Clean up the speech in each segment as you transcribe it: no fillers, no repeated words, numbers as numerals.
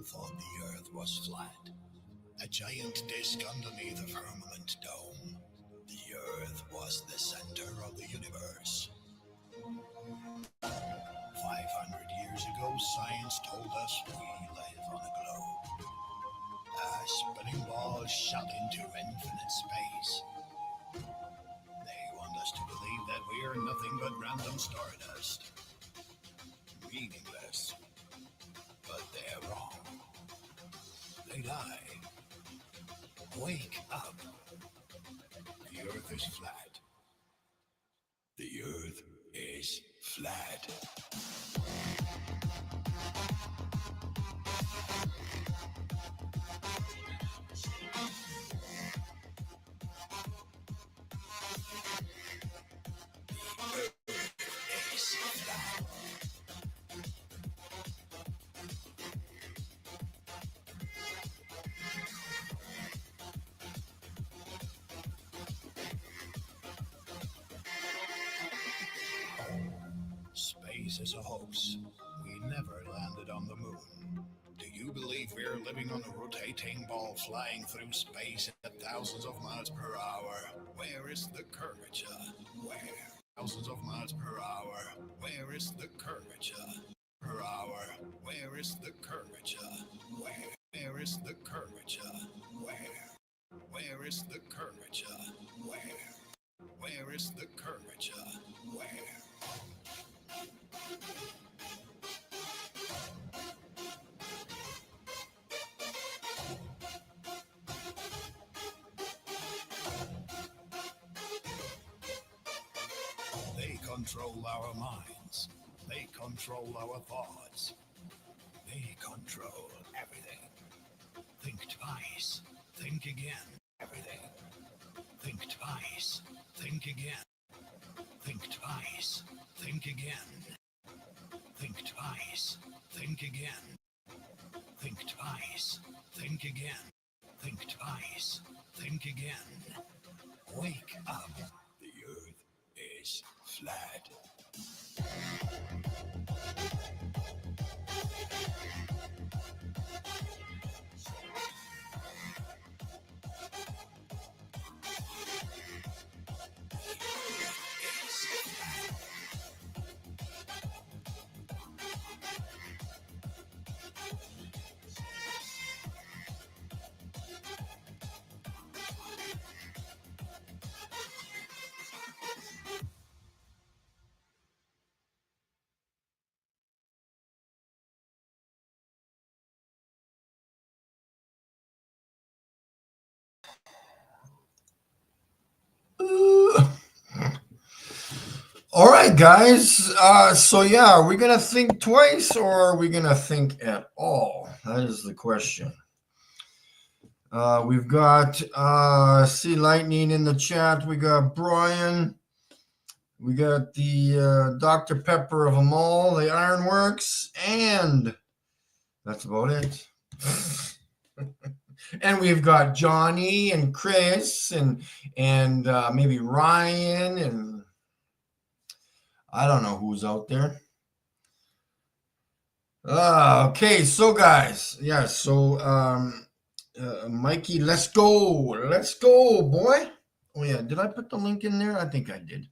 thought the Earth was flat, a giant disk underneath a firmament dome. The Earth was the center of the universe. 500 years ago, science told us we live on a globe, a spinning ball shot into infinite space. They want us to believe that we are nothing but random stardust, meaningless. But they're wrong. They lie. Wake up. The Earth is flat. The Earth is flat. Space is a hoax. We never landed on the moon. Do you believe we're living on a rotating ball flying through space at thousands of miles per hour? Where is the curvature? Where? Thousands of miles per hour. Where is the curvature? Per hour. Where is the curvature? Where? Where is the curvature? Where? Where is the curvature? Where? Where is the curvature? Where? They control our minds. They control our thoughts. They control everything. Think twice. Think again. Everything. Think twice. Think again. Think twice. Think again. Think twice. Think again. Think twice. Think again. Think twice. Think again. Wake up. The Earth is flat. All right, guys. So yeah, are we gonna think twice or are we gonna think at all? That is the question. We've got Sea Lightning in the chat. We got Brian. We got the Dr. Pepper of them all, the Ironworks, and that's about it. And we've got Johnny and Chris and maybe Ryan and I don't know who's out there. Okay, so guys, yeah, so Mikey, let's go, boy. Oh yeah, did I put the link in there? I think I did,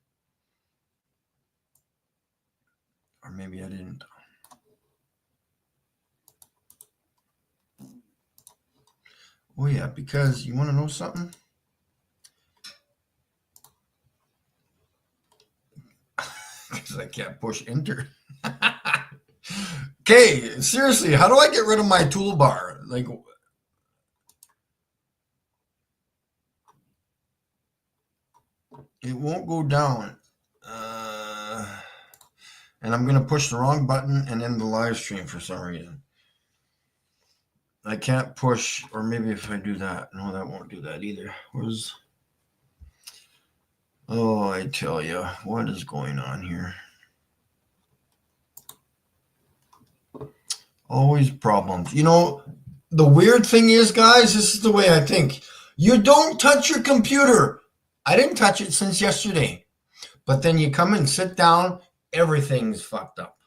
or maybe I didn't. Oh yeah, because you want to know something? Because I can't push enter. Okay, seriously, how do I get rid of my toolbar? Like, it won't go down. And I'm going to push the wrong button and end the live stream for some reason. I can't push, or maybe if I do that. No, that won't do that either. Oh, I tell you, what is going on here? Always problems. You know, the weird thing is, guys, this is the way I think. You don't touch your computer. I didn't touch it since yesterday. But then you come and sit down, everything's fucked up.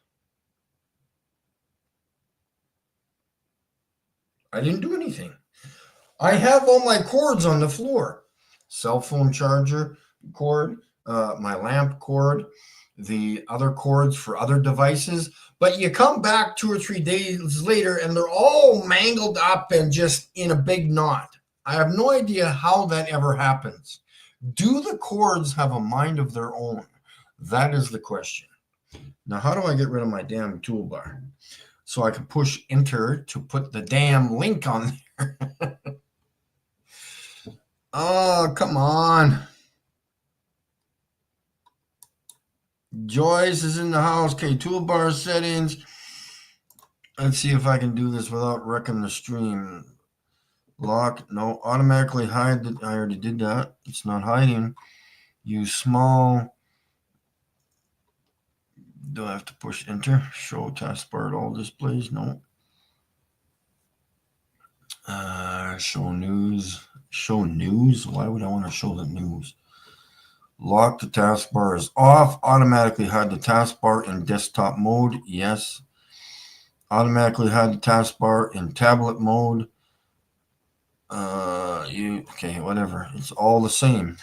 I didn't do anything. I have all my cords on the floor. Cell phone charger cord, my lamp cord, the other cords for other devices. But you come back 2 or 3 days later and they're all mangled up and just in a big knot. I have no idea how that ever happens. Do the cords have a mind of their own? That is the question. Now, how do I get rid of my damn toolbar? So I can push enter to put the damn link on there. Oh, come on. Joyce is in the house. Okay, toolbar settings. Let's see if I can do this without wrecking the stream. Lock. No, automatically hide. I already did that. It's not hiding. Use small. Do I have to push enter? Show taskbar at all displays? No. Show news. Show news? Why would I want to show the news? Lock the taskbar is off. Automatically hide the taskbar in desktop mode. Yes. Automatically hide the taskbar in tablet mode. Okay, whatever. It's all the same.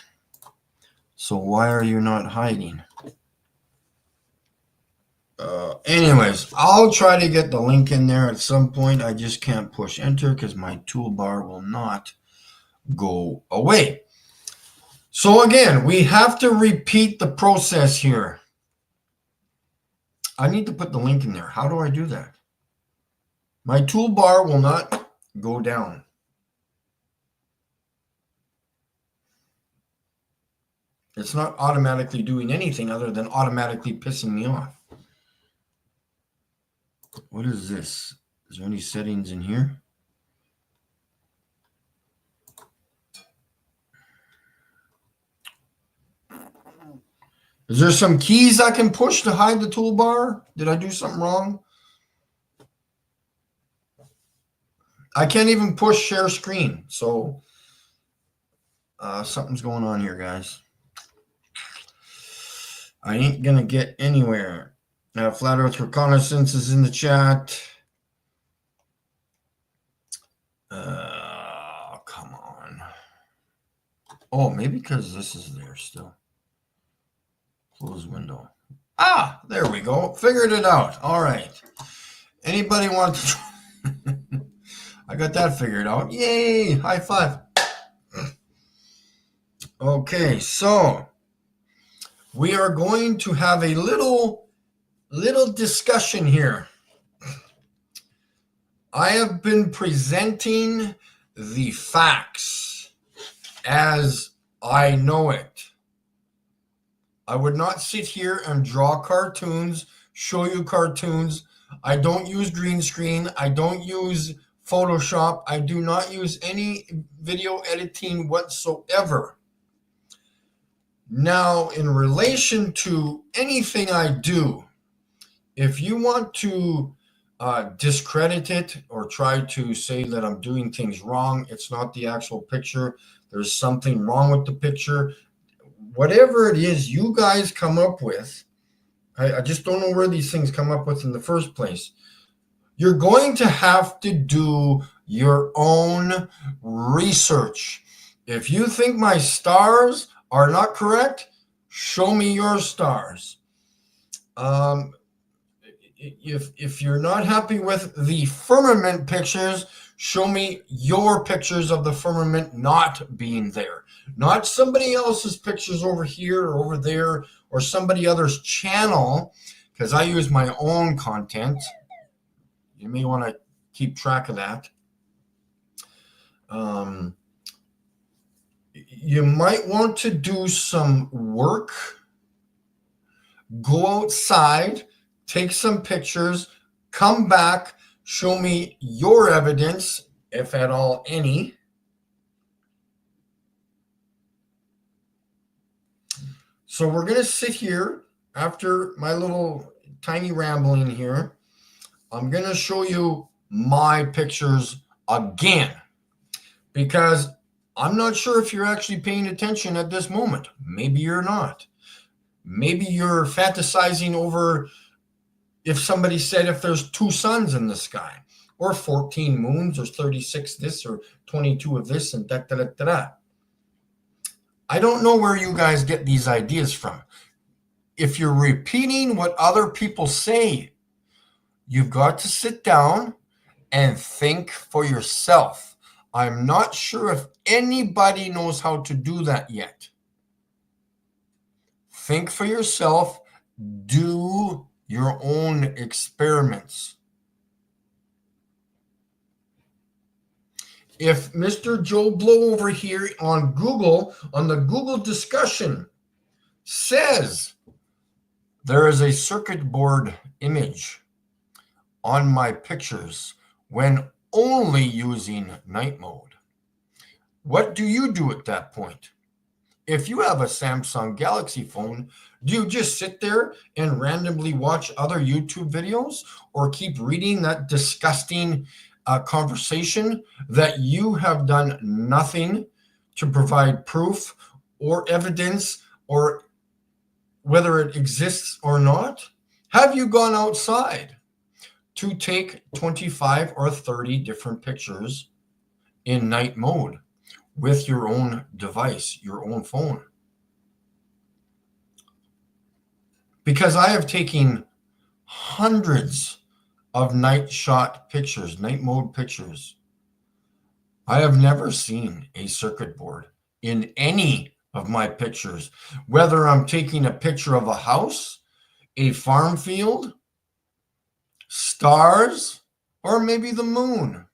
So why are you not hiding? Anyways, I'll try to get the link in there at some point. I just can't push enter because my toolbar will not go away. So again, we have to repeat the process here. I need to put the link in there. How do I do that? My toolbar will not go down. It's not automatically doing anything other than automatically pissing me off. What is this? Is there any settings in here? Is there some keys I can push to hide the toolbar? Did I do something wrong? I can't even push share screen. So something's going on here, guys. I ain't going to get anywhere. Now, Flat Earth Reconnaissance is in the chat. Come on. Oh, maybe because this is there still. Close window. Ah, there we go. Figured it out. All right. Anybody want to... I got that figured out. Yay! High five. Okay, so we are going to have a little discussion here. I have been presenting the facts as I know it. I would not sit here and draw cartoons, show you cartoons. I don't use green screen. I don't use Photoshop. I do not use any video editing whatsoever. Now, in relation to anything I do, if you want to discredit it or try to say that I'm doing things wrong, it's not the actual picture, there's something wrong with the picture, whatever it is you guys come up with, I just don't know where these things come up with in the first place. You're going to have to do your own research. If you think my stars are not correct, show me your stars. If you're not happy with the firmament pictures, show me your pictures of the firmament not being there. Not somebody else's pictures over here or over there or somebody other's channel, because I use my own content. You may want to keep track of that. You might want to do some work. Go outside, take some pictures, come back, show me your evidence, if at all any. So we're going to sit here after my little tiny rambling here. I'm going to show you my pictures again, because I'm not sure if you're actually paying attention at this moment. Maybe you're not. Maybe you're fantasizing over if somebody said if there's two suns in the sky. or 14 moons, or 36 this, or 22 of this, and da da da da da. I don't know where you guys get these ideas from. If you're repeating what other people say, you've got to sit down and think for yourself. I'm not sure if anybody knows how to do that yet. Think for yourself. Do your own experiments. If Mr. Joe Blow over here on Google, on the Google discussion, says there is a circuit board image on my pictures when only using night mode, what do you do at that point? If you have a Samsung Galaxy phone, do you just sit there and randomly watch other YouTube videos, or keep reading that disgusting conversation that you have done nothing to provide proof or evidence, or whether it exists or not? Have you gone outside to take 25 or 30 different pictures in night mode with your own device, your own phone? Because I have taken hundreds of night shot pictures, night mode pictures. I have never seen a circuit board in any of my pictures, whether I'm taking a picture of a house, a farm field, stars, or maybe the moon,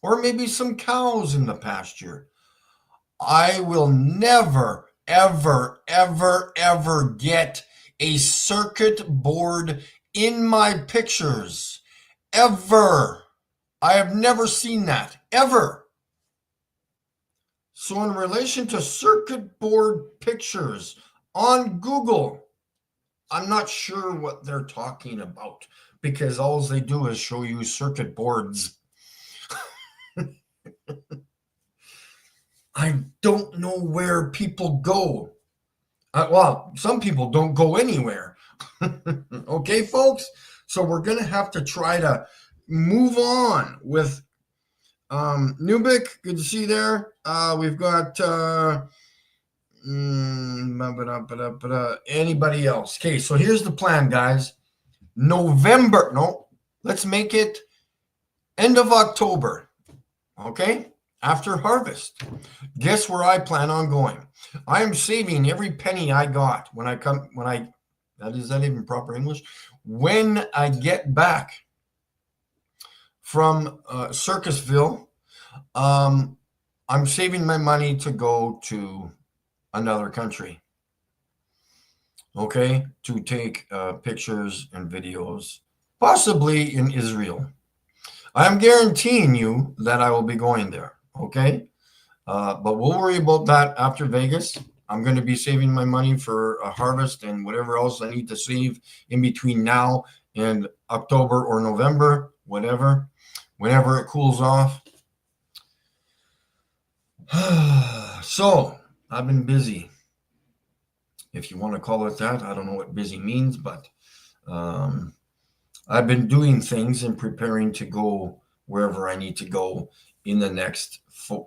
or maybe some cows in the pasture. I will never, ever, ever, ever get a circuit board in my pictures. Ever. I have never seen that. Ever. So in relation to circuit board pictures on Google, I'm not sure what they're talking about, because all they do is show you circuit boards. I don't know where people go. Well, some people don't go anywhere. Okay, folks? So we're going to have to try to move on with Nubik. Good to see you there. We've got anybody else? Okay, so here's the plan, guys. November. No, let's make it end of October. Okay? After harvest. Guess where I plan on going? I am saving every penny I got is that even proper English? When I get back from Circusville, I'm saving my money to go to another country. Okay? To take pictures and videos, possibly in Israel. I'm guaranteeing you that I will be going there. Okay? But we'll worry about that after Vegas. I'm going to be saving my money for a harvest and whatever else I need to save in between now and October or November, whatever, whenever it cools off. So I've been busy, if you want to call it that. I don't know what busy means, but I've been doing things and preparing to go wherever I need to go in the next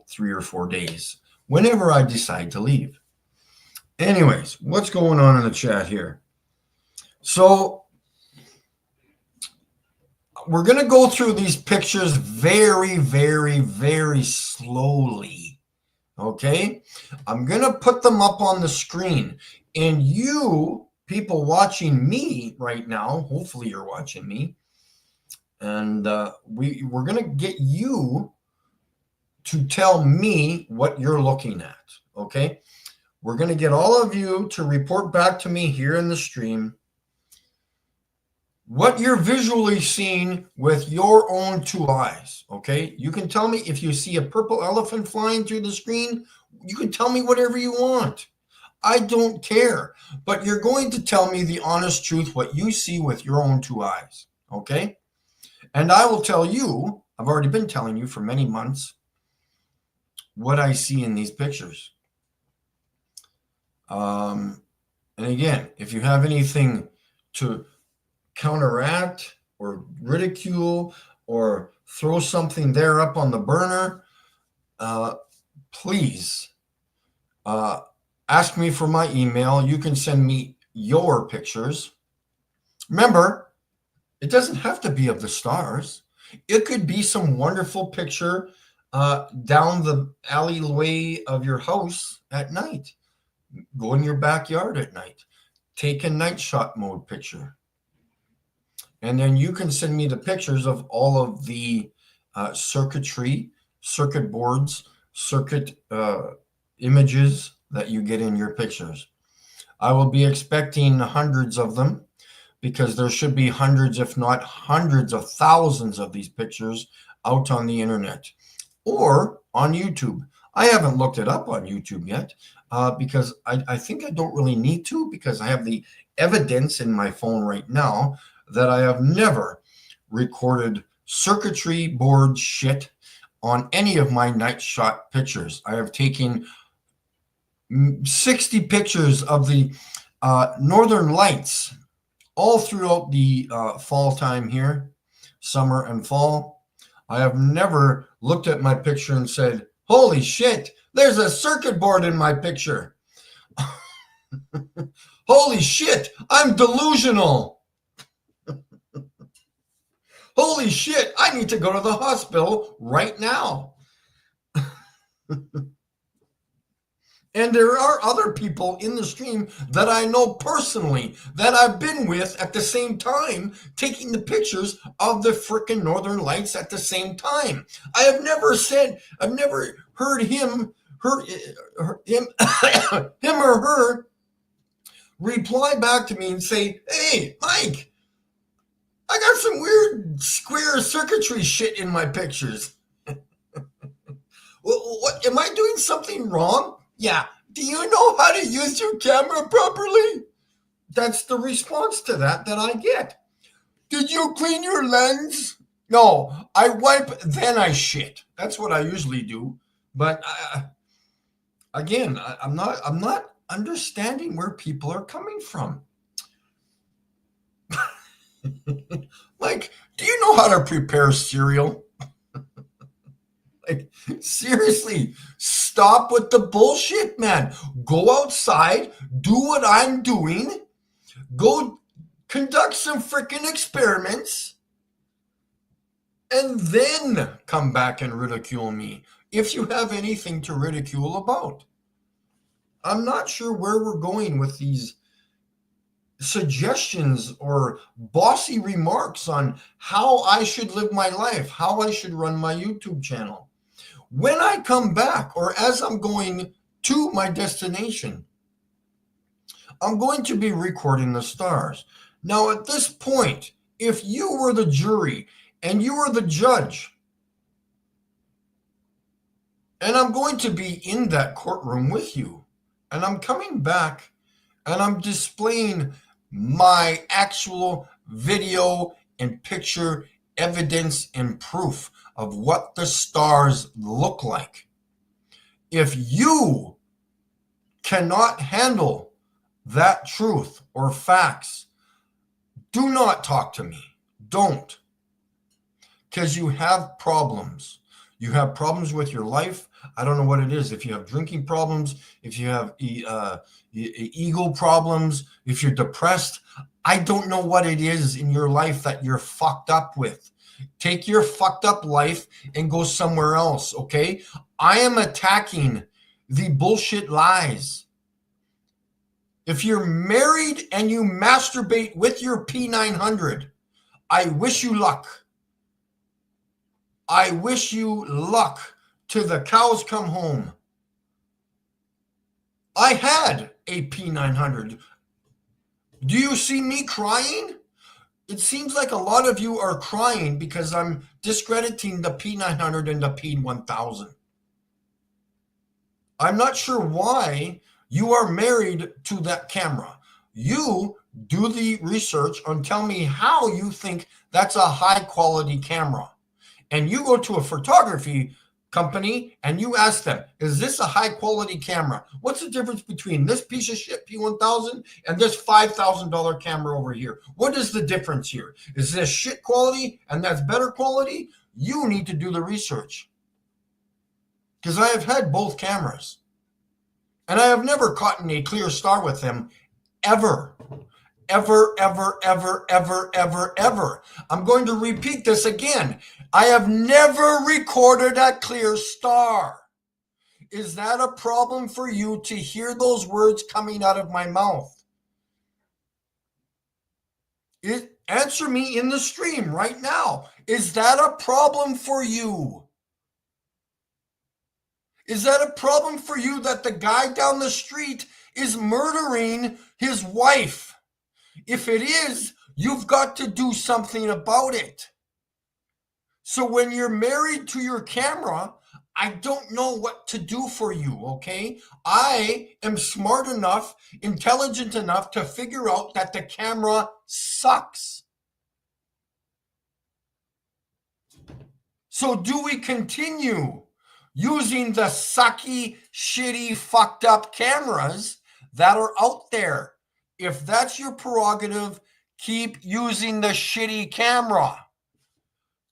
3 or 4 days, whenever I decide to leave. Anyways, what's going on in the chat here? So we're going to go through these pictures very, very, very slowly. Okay? I'm going to put them up on the screen. And you people watching me right now, hopefully you're watching me, and we're going to get you to tell me what you're looking at. Okay? We're going to get all of you to report back to me here in the stream what you're visually seeing with your own 2 eyes. Okay? You can tell me if you see a purple elephant flying through the screen. You can tell me whatever you want. I don't care. But you're going to tell me the honest truth, what you see with your own 2 eyes. Okay? And I will tell you, I've already been telling you for many months, what I see in these pictures. And again, if you have anything to counteract or ridicule or throw something there up on the burner, please ask me for my email. You can send me your pictures. Remember, it doesn't have to be of the stars. It could be some wonderful picture down the alleyway of your house at night. Go in your backyard at night. Take a night shot mode picture. And then you can send me the pictures of all of the circuitry, circuit boards, circuit images that you get in your pictures. I will be expecting hundreds of them, because there should be hundreds, if not hundreds of thousands of these pictures out on the internet or on YouTube. I haven't looked it up on YouTube yet because I think I don't really need to, because I have the evidence in my phone right now that I have never recorded circuitry board shit on any of my night shot pictures. I have taken 60 pictures of the northern lights all throughout the fall time here, summer and fall. I have never looked at my picture and said, holy shit, there's a circuit board in my picture. Holy shit, I'm delusional. Holy shit, I need to go to the hospital right now. And there are other people in the stream that I know personally that I've been with at the same time, taking the pictures of the frickin' northern lights at the same time. I've never heard him or her reply back to me and say, hey, Mike, I got some weird square circuitry shit in my pictures. What, am I doing something wrong? Yeah. Do you know how to use your camera properly? That's the response to that I get. Did you clean your lens? No, I wipe, then I shit. That's what I usually do. But again, I'm not understanding where people are coming from. Like, do you know how to prepare cereal? Like, seriously, stop with the bullshit, man. Go outside, do what I'm doing, go conduct some freaking experiments, and then come back and ridicule me if you have anything to ridicule about. I'm not sure where we're going with these suggestions or bossy remarks on how I should live my life, how I should run my YouTube channel. When I come back, or as I'm going to my destination, I'm going to be recording the stars. Now, at this point, if you were the jury and you were the judge, and I'm going to be in that courtroom with you, and I'm coming back and I'm displaying my actual video and picture evidence and proof of what the stars look like. If you cannot handle that truth or facts, do not talk to me. Don't. Because you have problems. You have problems with your life. I don't know what it is. If you have drinking problems, if you have ego problems, if you're depressed, I don't know what it is in your life that you're fucked up with. Take your fucked up life and go somewhere else, okay? I am attacking the bullshit lies. If you're married and you masturbate with your P900, I wish you luck. I wish you luck till the cows come home. I had a P900. Do you see me crying? It seems like a lot of you are crying because I'm discrediting the P900 and the P1000. I'm not sure why you are married to that camera. You do the research and tell me how you think that's a high quality camera. And you go to a photography company and you ask them, is this a high quality camera? What's the difference between this piece of shit P1000 and this $5,000 camera over here? What is the difference here? Is this shit quality and that's better quality? You need to do the research. Because I have had both cameras. And I have never caught in a clear star with them ever. Ever, ever, ever, ever, ever, ever. I'm going to repeat this again. I have never recorded a clear star. Is that a problem for you to hear those words coming out of my mouth? Answer me in the stream right now. Is that a problem for you? Is that a problem for you that the guy down the street is murdering his wife? If it is, you've got to do something about it. So when you're married to your camera, I don't know what to do for you, okay? I am smart enough, intelligent enough to figure out that the camera sucks. So do we continue using the sucky, shitty, fucked up cameras that are out there? If that's your prerogative, keep using the shitty camera.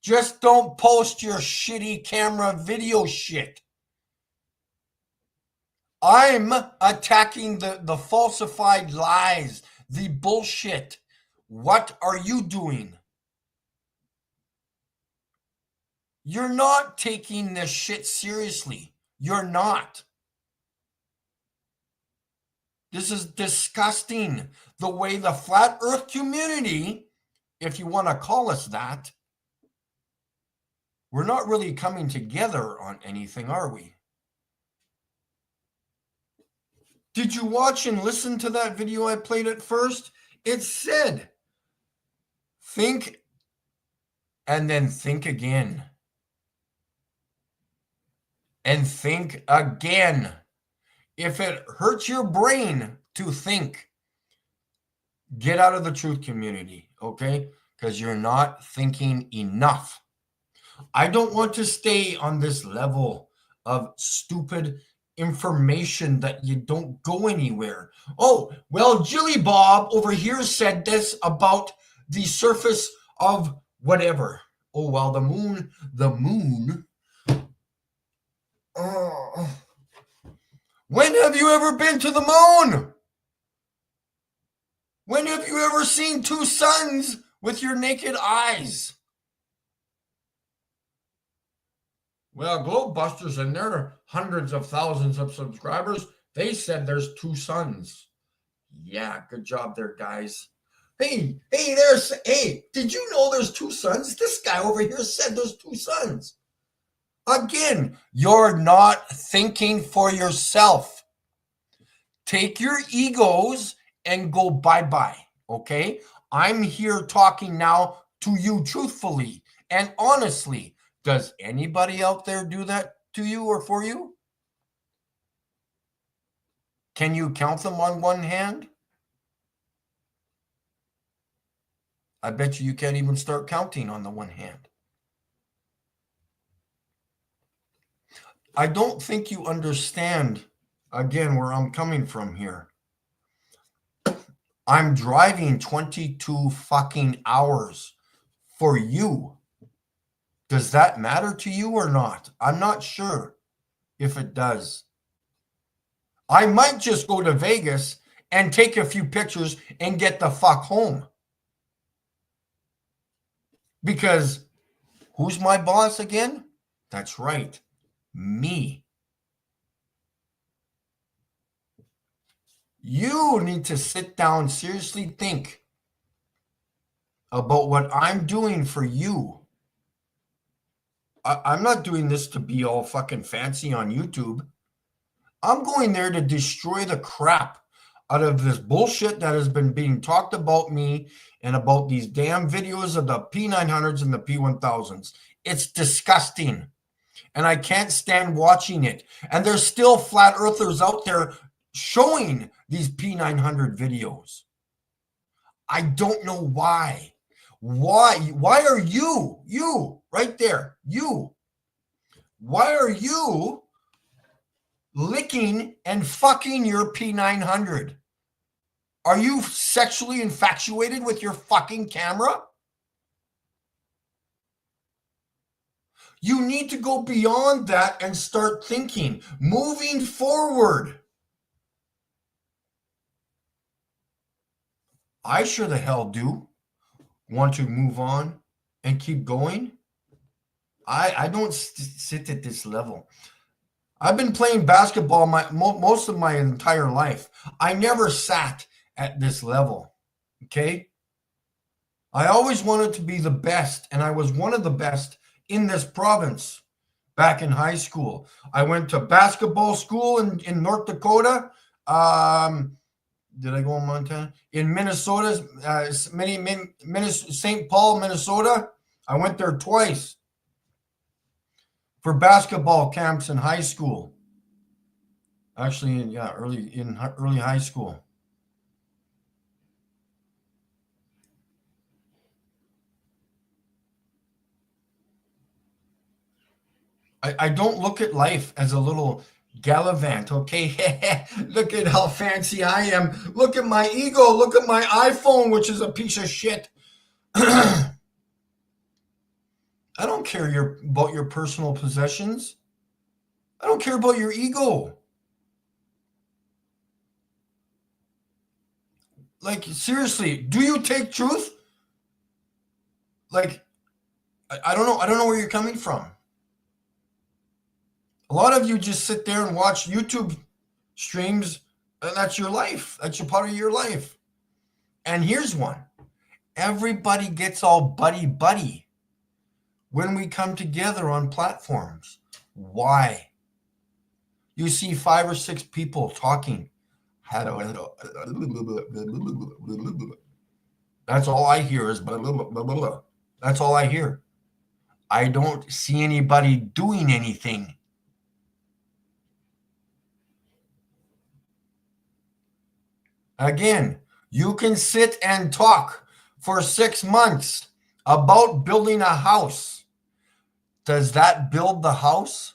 Just don't post your shitty camera video shit. I'm attacking the falsified lies, the bullshit. What are you doing? You're not taking this shit seriously. You're not. This is disgusting. The way the flat earth community, if you want to call us that, we're not really coming together on anything, are we? Did you watch and listen to that video I played at first? It said, think and then think again. And think again. If it hurts your brain to think, get out of the truth community, okay? Because you're not thinking enough. I don't want to stay on this level of stupid information that you don't go anywhere. Oh, well, Jilly Bob over here said this about the surface of whatever. Oh, well, the moon. Oh. When have you ever been to the moon? When have you ever seen two suns with your naked eyes? Well, Globebusters and their hundreds of thousands of subscribers, they said there's two suns. Yeah, good job there, guys. Hey, did you know there's two suns? This guy over here said there's two suns. Again, you're not thinking for yourself. Take your egos and go bye-bye, okay? I'm here talking now to you truthfully and honestly. Does anybody out there do that to you or for you? Can you count them on one hand? I bet you can't even start counting on the one hand. I don't think you understand, again, where I'm coming from here. I'm driving 22 fucking hours for you. Does that matter to you or not? I'm not sure if it does. I might just go to Vegas and take a few pictures and get the fuck home. Because who's my boss again? That's right. Me. You need to sit down, seriously think about what I'm doing for you. I'm not doing this to be all fucking fancy on YouTube. I'm going there to destroy the crap out of this bullshit that has been being talked about me and about these damn videos of the P900s and the P1000s. It's disgusting. And I can't stand watching it. And there's still flat earthers out there showing these P900 videos. I don't know why. Why are you right there, you Why are you licking and fucking your P900? Are you sexually infatuated with your fucking camera? You need to go beyond that and start thinking, moving forward. I sure the hell do want to move on and keep going. I don't sit at this level. I've been playing basketball most of my entire life. I never sat at this level. Okay? I always wanted to be the best, and I was one of the best in this province back in high school. I went to basketball school in North Dakota. Did I go in Montana? In Minnesota, St. Paul, Minnesota. I went there twice for basketball camps in high school. Actually, early high school. I don't look at life as a little gallivant, okay? Look at how fancy I am. Look at my ego. Look at my iPhone, which is a piece of shit. I don't care about your personal possessions. I don't care about your ego. Like, seriously, do you take truth? Like, I don't know. I don't know where you're coming from. A lot of you just sit there and watch YouTube streams, and that's your life. That's your part of your life. And here's one. Everybody gets all buddy when we come together on platforms. Why? You see 5 or 6 people talking. That's all I hear is blah, blah, blah, blah, blah. That's all I hear. I don't see anybody doing anything. Again, you can sit and talk for 6 months about building a house. Does that build the house?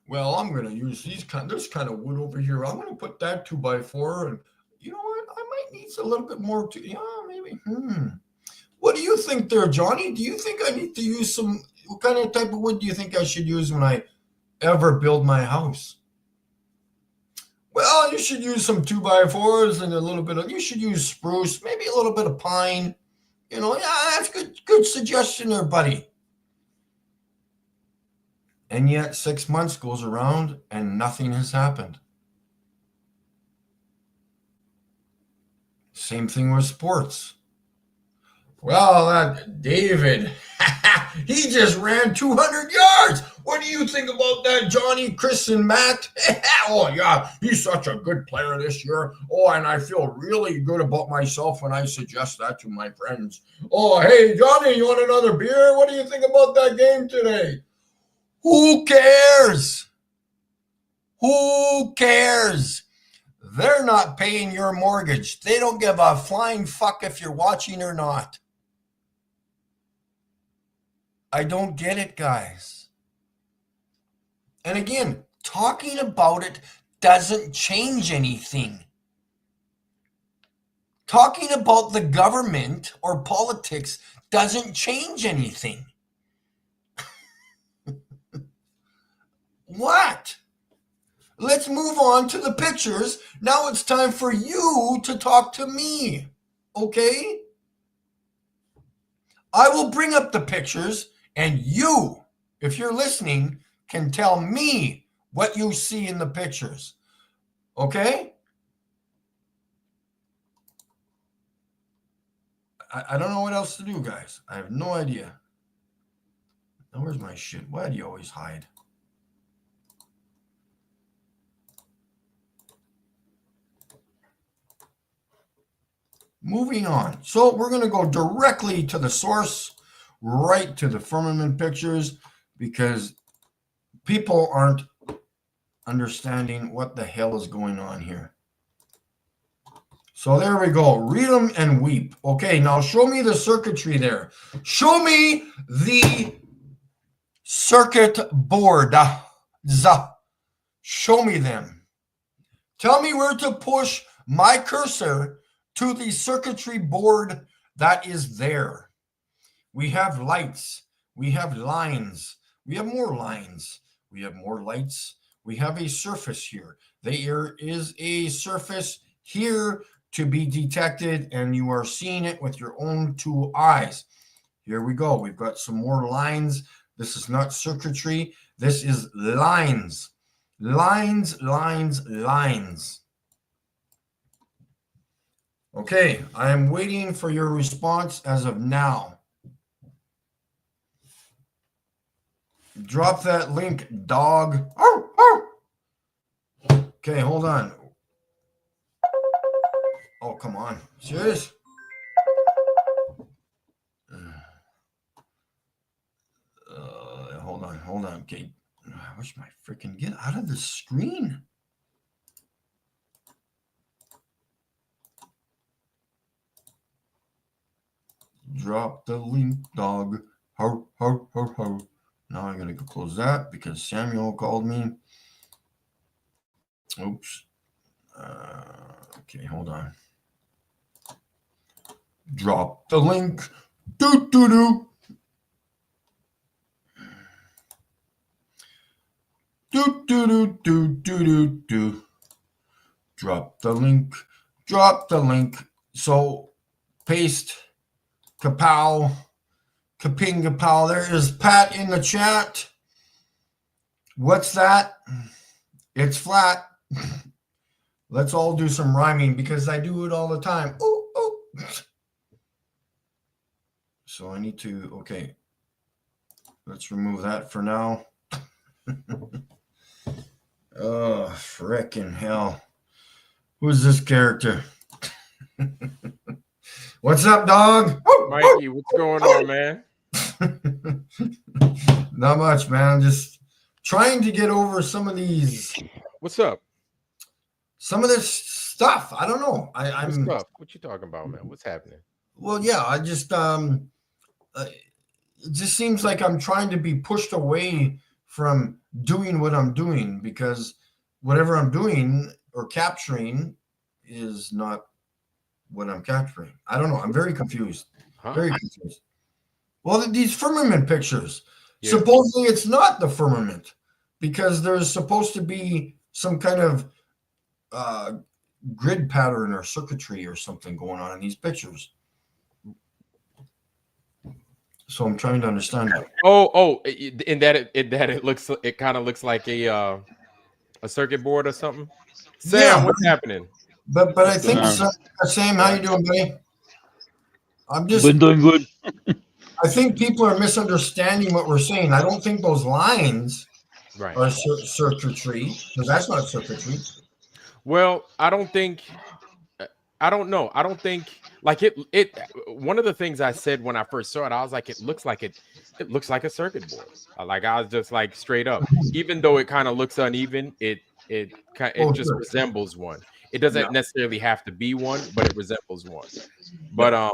Well, I'm going to use this kind of wood over here. I'm going to put that 2x4, and you know what? I might need a little bit more to, maybe. What do you think there, Johnny? Do you think I need to use what kind of type of wood do you think I should use when I ever build my house? Well, you should use some 2x4s and you should use spruce, maybe a little bit of pine. That's good suggestion there, buddy. And yet 6 months goes around and nothing has happened. Same thing with sports. Well, that David, he just ran 200 yards. What do you think about that, Johnny, Chris, and Matt? Oh, yeah, he's such a good player this year. Oh, and I feel really good about myself when I suggest that to my friends. Oh, hey, Johnny, you want another beer? What do you think about that game today? Who cares? Who cares? They're not paying your mortgage. They don't give a flying fuck if you're watching or not. I don't get it, guys. And again, talking about it doesn't change anything. Talking about the government or politics doesn't change anything. What? Let's move on to the pictures. Now it's time for you to talk to me. Okay? I will bring up the pictures, and you, if you're listening, can tell me what you see in the pictures. Okay? I don't know what else to do, guys. I have no idea. Now, where's my shit? Why do you always hide? Moving on. So we're going to go directly to the source, right to the firmament pictures, because people aren't understanding what the hell is going on here. So there we go. Read them and weep. Okay, now show me the circuitry there. Show me the circuit board. Show me them. Tell me where to push my cursor to the circuitry board that is there. We have lights. We have lines. We have more lines. We have more lights. We have a surface here. There is a surface here to be detected, and you are seeing it with your own two eyes. Here we go. We've got some more lines. This is not circuitry. This is lines. Lines, lines, lines. Okay, I am waiting for your response as of now. Drop that link, dog. Okay, hold on. Oh, come on. Serious? Hold on. Okay. I wish my freaking get out of the screen. Drop the link, dog. Ho, ho, ho, ho. Now I'm going to close that because Samuel called me. Oops. Okay, hold on. Drop the link. Do. Do. Drop the link. So paste. Kapow. Kaping kapow. There is Pat in the chat. What's that? It's flat. Let's all do some rhyming because I do it all the time. Ooh, ooh. So I need to, okay. Let's remove that for now. Oh, frickin' hell. Who's this character? What's up, dog? Mikey, what's going on, man? Not much, man. I'm just trying to get over some of these. What's up? Some of this stuff. I don't know. I'm. What's up? What you talking about, man? What's happening? Well, yeah. I just it just seems like I'm trying to be pushed away from doing what I'm doing because whatever I'm doing or capturing is not what I'm capturing. I don't know. I'm very confused. Very confused. Well, these firmament pictures, supposedly it's not the firmament because there's supposed to be some kind of grid pattern or circuitry or something going on in these pictures. So I'm trying to understand that. In that it kind of looks like a circuit board or something. Sam, yeah, what's happening? But I think Sam, how you doing, buddy? I'm just been doing good. I think people are misunderstanding what we're saying. I don't think those lines are circuitry because that's not circuitry. Well, I don't know. I don't think like it. One of the things I said when I first saw it, I was like, it looks like a circuit board. Like I was just like straight up. Even though it kind of looks uneven, it just resembles one. It doesn't necessarily have to be one, but it resembles one. But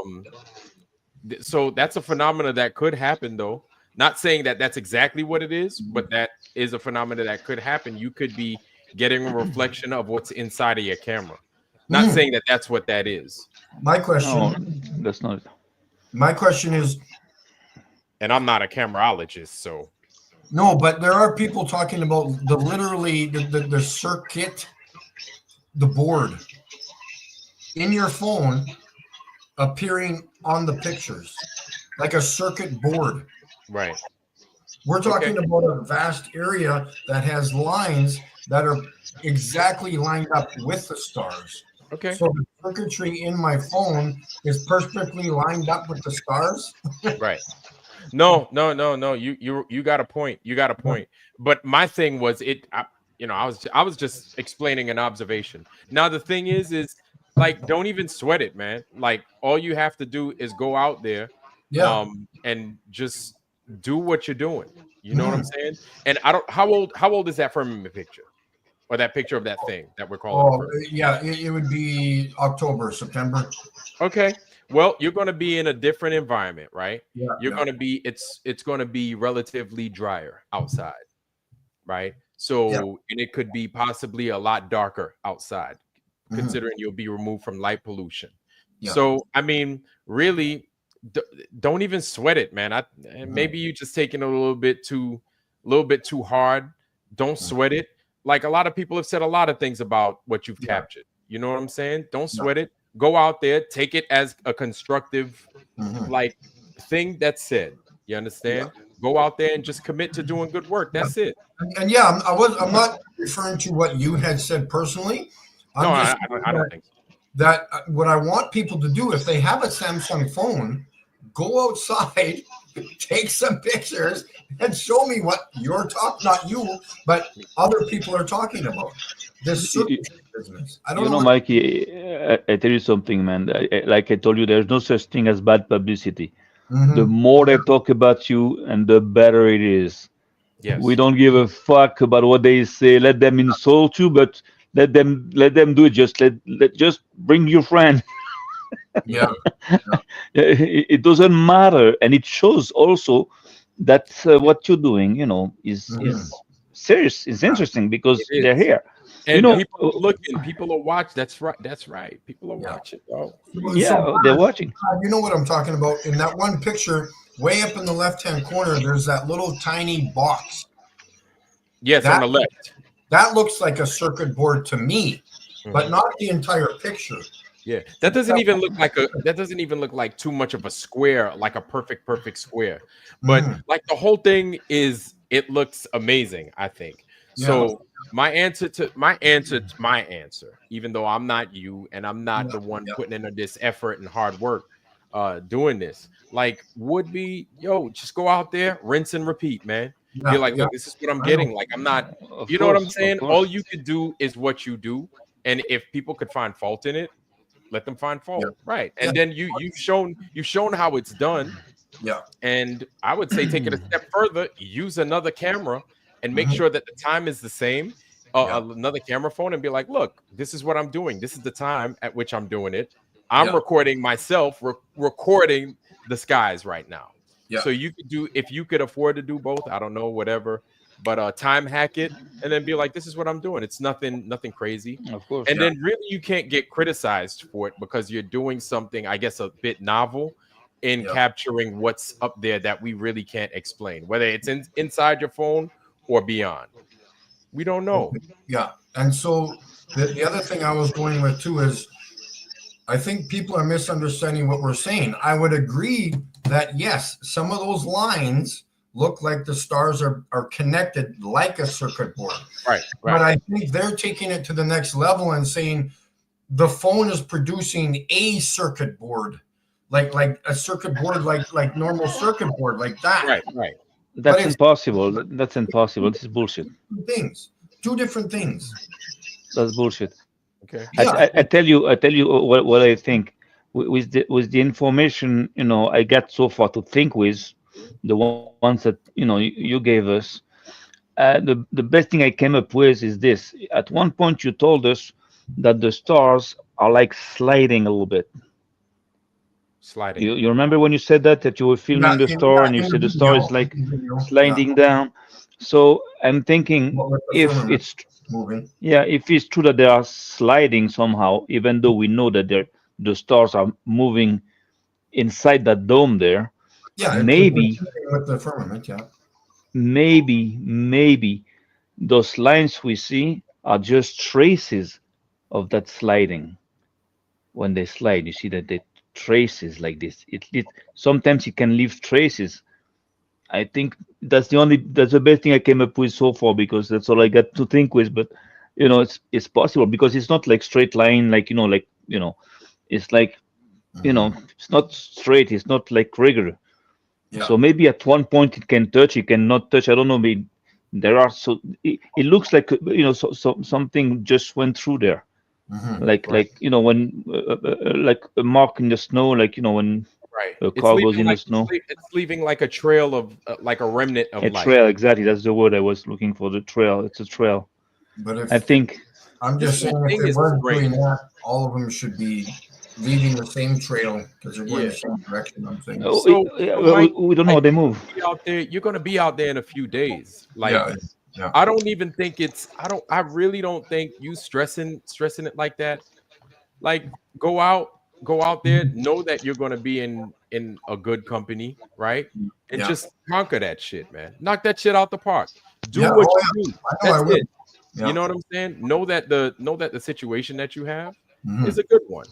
so that's a phenomena that could happen, though. Not saying that that's exactly what it is, but that is a phenomena that could happen. You could be getting a reflection of what's inside of your camera. Not saying that that's what that is. My question. No, that's not. My question is. And I'm not a cameraologist, so. No, but there are people talking about the circuit, the board in your phone appearing on the pictures, like a circuit board. Right. We're talking about a vast area that has lines that are exactly lined up with the stars. Okay. So the circuitry in my phone is perfectly lined up with the stars. Right. No. You got a point. You got a point. But my thing was I was just explaining an observation. Now the thing is like, don't even sweat it, man. Like all you have to do is go out there, and just do what you're doing. You know what I'm saying? And how old is that firmament picture? or that picture of that thing that we're calling Oh, first? yeah, it would be October, September. Okay. Well, you're going to be in a different environment, right? Yeah, You're yeah, going to be it's going to be relatively drier outside, right? yeah. So, and it could be possibly a lot darker outside, Mhm. considering you'll be removed from light pollution. Yeah. So, I mean, really, d- don't even sweat it, man. And Mhm. maybe you just taking it a little bit too hard. Don't Mhm. sweat it. Like a lot of people have said a lot of things about what you've Yeah. captured. You know what I'm saying? Don't Yeah. sweat it. Go out there, take it as a constructive, Mhm. like thing that's said. You understand? Go out there and just commit to doing good work. Yeah. That's it. And yeah, I'm not referring to what you had said personally. No, I'm just I don't think so. that what I want people to do if they have a Samsung phone, go outside, take some pictures, and show me what you're talking. Not you, but other people are talking about this circus business. I don't You know. know, Mikey, I tell you something, man. Like I told you, there's no such thing as bad publicity. The Mhm. more they talk about you, and the better it is. Yes. We don't give a fuck about what they say. Let them insult you, but let them do it. Just bring your friend. Yeah, It doesn't matter, and it shows also that what you're doing, is Mhm. serious. It's interesting because It they're is. here. You And know, people are looking, people are watching. That's right. That's right. People are Yeah. watching, bro. yeah, So they're watching. you know what I'm talking about. In that one picture, way up in the left-hand corner, there's that little tiny box. Yes, That on the left. that looks like a circuit board to me, but Mhm. not the entire picture. Yeah, that doesn't even look like too much of a square, like a perfect square. But Mhm. like the whole thing it looks amazing, I think. Yeah. So my answer, even though I'm not you and I'm not the one Yeah. putting in this effort and hard work doing this, like would be just go out there, rinse and repeat, man. Be Yeah, like, yeah. look, this is what I'm I know. getting. Like I'm not, Of you know what I'm course, of saying? course. All you could do is what you do. And if people could find fault in it, let them find fault, Yeah. right? Yeah. And then you've shown how it's done. Yeah. And I would say take it a step further, use another camera and make Mhm. sure that the time is the same. Yeah. Another camera phone and be like, look, this is what I'm doing. This is the time at which I'm doing it. I'm Yeah. recording myself, recording the skies right now. Yeah. So you could do, if you could afford to do both, I don't know, whatever, but time hack it and then be like, this is what I'm doing. It's nothing crazy. Of course. And then really you can't get criticized for it because you're doing something, I guess, a bit novel in Yeah. capturing what's up there that we really can't explain, whether it's inside your phone or beyond. We don't know. Yeah. And so the other thing I was going with too is I think people are misunderstanding what we're saying. I would agree that yes, some of those lines look like the stars are connected like a circuit board. Right. But I think they're taking it to the next level and saying the phone is producing a circuit board, like a circuit board, like normal circuit board, like that. Right. That's it's- impossible. That's impossible. This is bullshit. Two different things. That's bullshit. Okay. Yeah. I tell you what I think with the information I got so far to think with, the ones that you gave us. The best thing I came up with is this. At one point, you told us that the stars are like sliding a little bit. Sliding. You remember when you said that you were filming the star and you said the star is like sliding down. So I'm thinking if it's moving. yeah, if it's true that they are sliding somehow, even though we know that the stars are moving inside that dome there, Yeah, maybe with the firmament. Yeah. maybe those lines we see are just traces of that sliding. When they slide, you see that the traces like this. It sometimes it can leave traces. I think that's the best thing I came up with so far because that's all I got to think with. But it's possible because it's not like straight line, like it's like it's not straight. It's not like regular. Yeah. So maybe at one point it can touch, it cannot touch. I don't know. Maybe there are it looks like so something just went through there, like when like a mark in the snow, like when a car goes in the snow. It's leaving like a trail of like a remnant of A light. trail, exactly. That's the word I was looking for. The trail. It's a trail. But if I think I'm This just saying, whole if thing they is weren't great. doing that, all of them should be leaving the same trail because they're going Yeah. the same direction. I'm saying. So, Mike, we don't know how like they you're move. gonna be out there. You're gonna be out there in a few days. Like, Yeah, yeah. I don't even think it's. I really don't think you stressing it like that. Like, go out there. Know that you're gonna be in a good company, right? And Yeah. just conquer that shit, man. Knock that shit out the park. Do Yeah. what Oh, you do. I know I That's will. it. Yeah. You know what I'm saying? Know that the situation that you have Mhm. is a good one.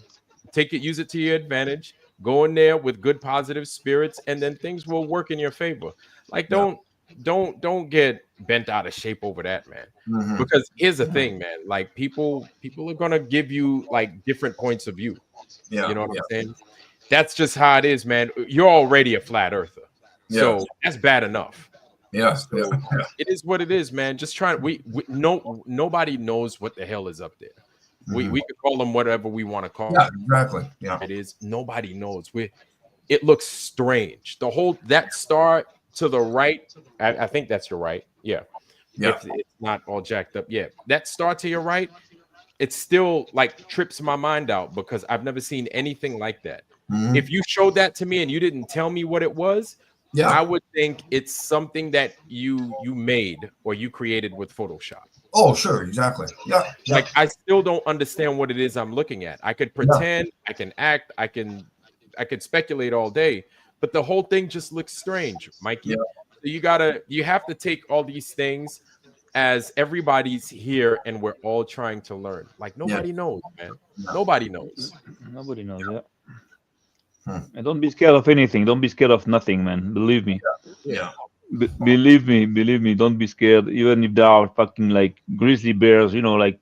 Take it, use it to your advantage. Go in there with good positive spirits, and then things will work in your favor. Like, Yeah. don't get bent out of shape over that, man. Mhm. Because here's the thing, man. Like, people are gonna give you like different points of view. Yeah. You know what Yeah. I'm saying? That's just how it is, man. You're already a flat earther, Yeah. so that's bad enough. Yeah. So Yeah. Yeah. it is what it is, man. Just trying. Nobody knows what the hell is up there. Mhm. We could call them whatever we want to call Yeah. them. Exactly. Yeah. It is. Nobody knows. It looks strange. The whole that star to the right. I think that's your right. Yeah. Yeah. If it's not all jacked up. Yeah. That star to your right. It still like trips my mind out because I've never seen anything like that. Mhm. If you showed that to me and you didn't tell me what it was, Yeah. I would think it's something that you made or you created with Photoshop. Oh, sure. Exactly. Yeah. Yeah. Like, I still don't understand what it is I'm looking at. I could pretend, I can act, I could speculate all day, but the whole thing just looks strange, Mikey. Yeah. So you have to take all these things as everybody's here and we're all trying to learn. Like, nobody knows, man. Nobody knows. Nobody knows that. Hmm. And don't be scared of anything. Don't be scared of nothing, man. Believe me. Yeah. Believe me. Don't be scared. Even if there are fucking like grizzly bears, like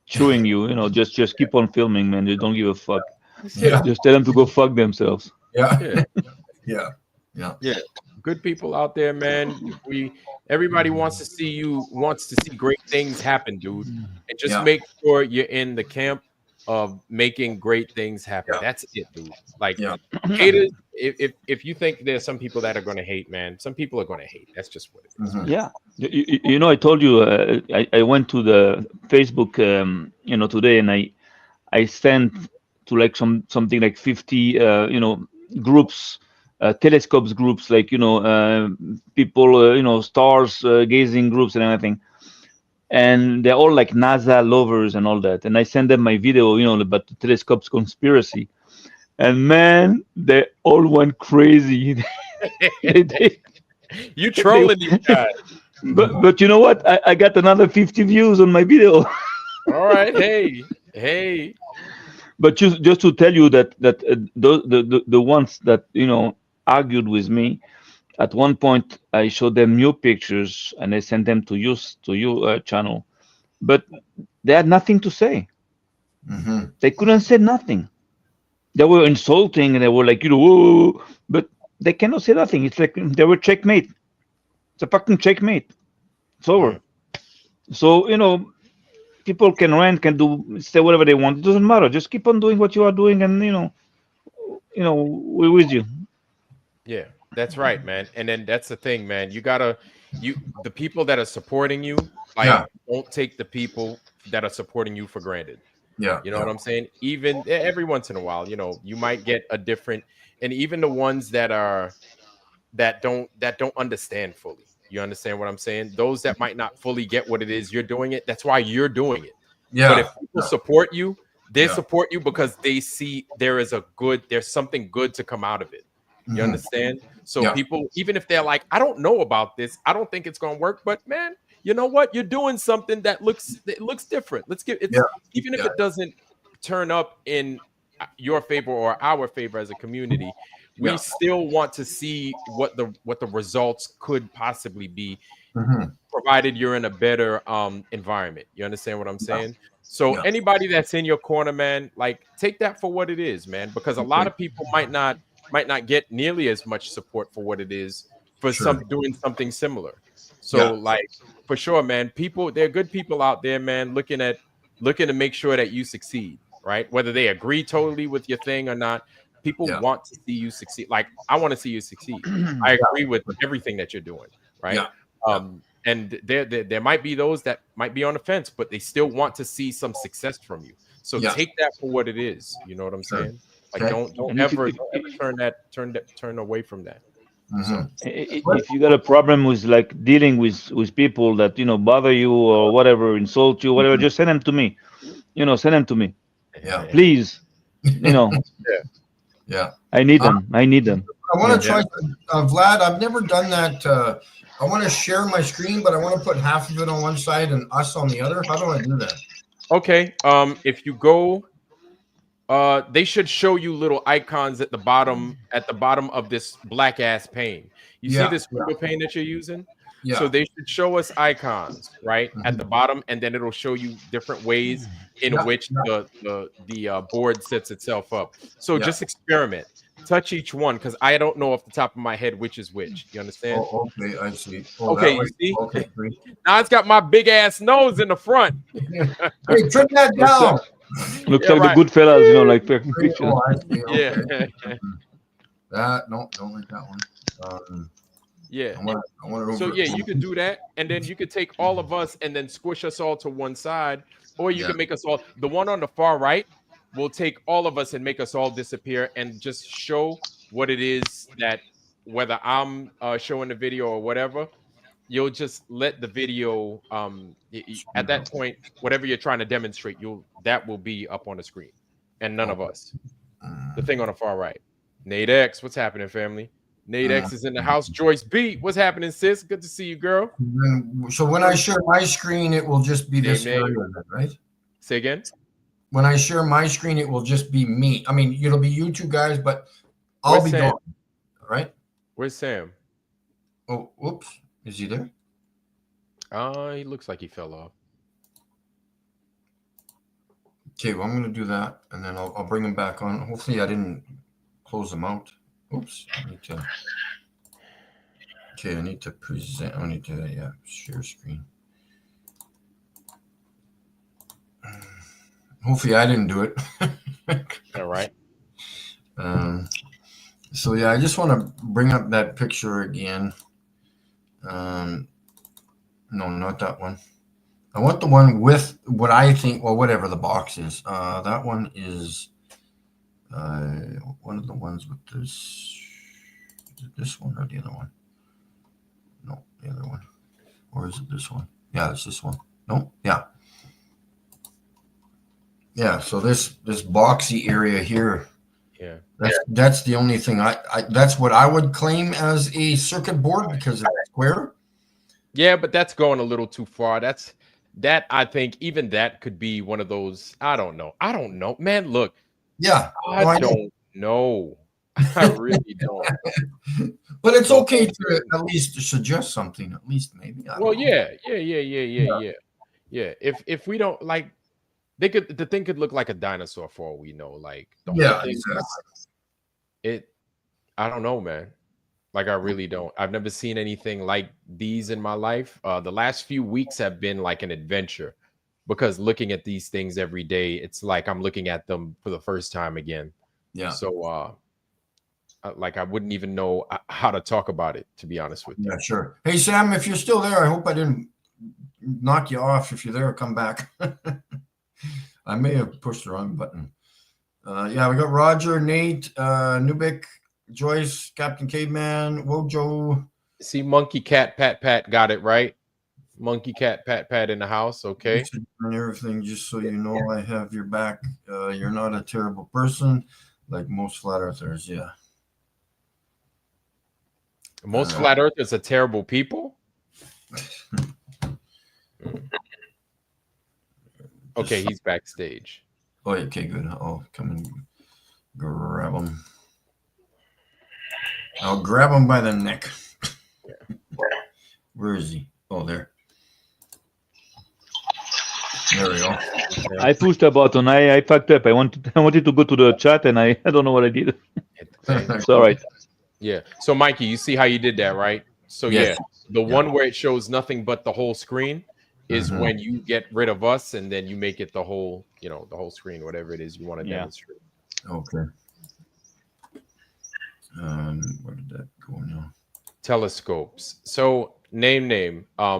chewing you, just keep on filming, man. Just don't give a fuck. Yeah. Just tell them to go fuck themselves. Yeah. Yeah. Yeah. Yeah. Yeah. Good people out there, man. Everybody wants to see great things happen, dude. And just Yeah. make sure you're in the camp of making great things happen. Yeah. That's it, dude. Like, Yeah. haters, if you think there's some people that are going to hate, man, some people are going to hate. That's just what it is. Mhm. Yeah. I told you I went to the Facebook, today, and I sent to like something like 50, groups, telescopes groups, like, people, stars gazing groups and everything. And they're all like NASA lovers and all that. And I sent them my video, about the telescopes conspiracy. And man, they all went crazy. They- You trolling these guys. but you know what? I got another 50 views on my video. All right. Hey. But just to tell you that the ones that argued with me, at one point I showed them new pictures and I sent them to your channel, but they had nothing to say. Mhm. They couldn't say nothing. They were insulting and they were like, whoa, but they cannot say nothing. It's like they were checkmate. It's a fucking checkmate. It's over. So people can rant, can say whatever they want. It doesn't matter. Just keep on doing what you are doing, and we're with you. Yeah, that's right, man. And then that's the thing, man. The people that are supporting you, like, Yeah. don't take the people that are supporting you for granted. Yeah. You know what I'm saying? Even every once in a while, you might get a different, and even the ones that don't understand fully. You understand what I'm saying? Those that might not fully get what it is you're doing it. That's why you're doing it. Yeah. But if people support you, they Yeah. support you because they see there's something good to come out of it. You Mhm. understand? So Yeah. people, even if they're like, I don't know about this, I don't think it's gonna work, but man, you know what? You're doing something that looks different. Let's give it, Yeah. even if Yeah. it doesn't turn up in your favor or our favor as a community, we Yeah. still want to see what the results could possibly be, Mhm. provided you're in a better environment. You understand what I'm saying? So Yeah. anybody that's in your corner, man, like, take that for what it is, man, because a lot of people might not get nearly as much support for what it is for Sure. doing something similar. So Yeah. like, for sure, man, there are good people out there, man, looking to make sure that you succeed, right? Whether they agree totally with your thing or not, people Yeah. want to see you succeed. Like, I want to see you succeed. I agree with everything that you're doing, right? Yeah. And there might be those that might be on the fence, but they still want to see some success from you. So Yeah. take that for what it is. You know what I'm Sure. saying? Like Okay. don't And if ever you- turn away from that. Mhm. If you got a problem with like dealing with people that bother you or whatever, insult you, whatever, just send them to me. Send them to me, Yeah. please. Yeah. I need them. I need them. I want to Yeah. try, Vlad. I've never done that. I want to share my screen, but I want to put half of it on one side and us on the other. How do I do that? Okay. If you go, they should show you little icons at the bottom of this black ass pane. You see Yeah, this window pane that you're using? Yeah. So they should show us icons right at Mhm. the bottom, and then it'll show you different ways in Yeah, which the board sets itself up. So Yeah. just experiment. Touch each one because I don't know off the top of my head which is which. You understand? Oh, okay, I see. Oh, Okay, that you way. see? Okay, great. Now it's got my big ass nose in the front. Hey, trim that down. Looks Yeah, like right. the Goodfellas, like fucking pictures. Oh, I see. Okay. Yeah. That no, don't like that one. Yeah. I want it over. So yeah, you could do that, and then you could take all of us and then squish us all to one side, or you Yeah. can make us all. The one on the far right will take all of us and make us all disappear, and just show what it is that whether I'm showing the video or whatever, you'll just let the video. At that point, whatever you're trying to demonstrate, that will be up on the screen, and none of us. The thing on the far right, Nate X, what's happening, family? Nate X is in the house. Joyce B, what's happening, sis? Good to see you, girl. So when I share my screen, it will just be this Name. area, right? Say again. When I share my screen, it will just be me. I mean, it'll be you two guys, but I'll be Sam? gone. Right? Where's Sam? Oh, whoops. Is he there? He looks like he fell off. Okay, well, I'm going to do that, and then I'll bring him back on. Hopefully, I didn't close him out. Oops. I need to. Okay, I need to present. I need to, share screen. Hopefully, I didn't do it. All right. So, yeah, I just want to bring up that picture again. No, not that one. I want the one with what I think, well, whatever the box is. That one is one of the ones with this. Is it this one or the other one? No, the other one. Or is it this one? Yeah, it's this one. No, yeah. Yeah, so this boxy area here. Yeah. That's the only thing I that's what I would claim as a circuit board because it's square. Yeah, but that's going a little too far. That I think even that could be one of those. I don't know, man. Look, Yeah, I don't know. I really don't. But it's okay to at least suggest something. At least maybe. I don't Well, know. yeah. If we don't like, the thing could look like a dinosaur for all we know. Like the whole Yeah, thing, exactly. I don't know, man. Like I really don't. I've never seen anything like these in my life. The last few weeks have been like an adventure because looking at these things every day, it's like I'm looking at them for the first time again. Yeah. So like I wouldn't even know how to talk about it, to be honest with you. Yeah, sure. Hey Sam, if you're still there, I hope I didn't knock you off. If you're there, come back. I may have pushed the wrong button. Yeah, we got Roger, Nate, Nubik, Joyce, Captain Caveman, Wojo. See, Monkey Cat Pat got it right. Monkey Cat Pat in the house. Okay. And everything, just so you know, I have your back. You're not a terrible person, like most flat earthers. Yeah. Most flat earthers are terrible people. Okay, he's backstage. Oh, okay, good. I'll come and grab him. I'll grab him by the neck. Where is he? Oh, there. There we go. I pushed a button. I fucked up. I wanted to go to the chat, and I don't know what I did. It's all right. Yeah. So, Mikey, you see how you did that, right? So, Yes. yeah, the one where it shows nothing but the whole screen is when you get rid of us, and then you make it the whole, the whole screen, whatever it is you want to demonstrate. Okay. Where did that go now? Telescopes. So name. I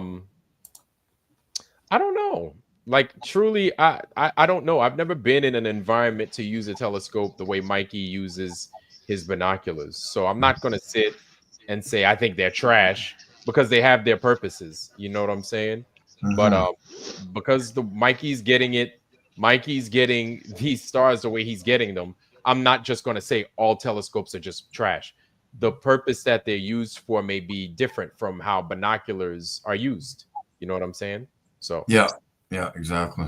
don't know. Like truly, I don't know. I've never been in an environment to use a telescope the way Mikey uses his binoculars. So I'm not gonna sit and say I think they're trash because they have their purposes. You know what I'm saying? But because Mikey's getting these stars the way he's getting them, I'm not just gonna say all telescopes are just trash. The purpose that they're used for may be different from how binoculars are used. You know what I'm saying? So Yeah, exactly.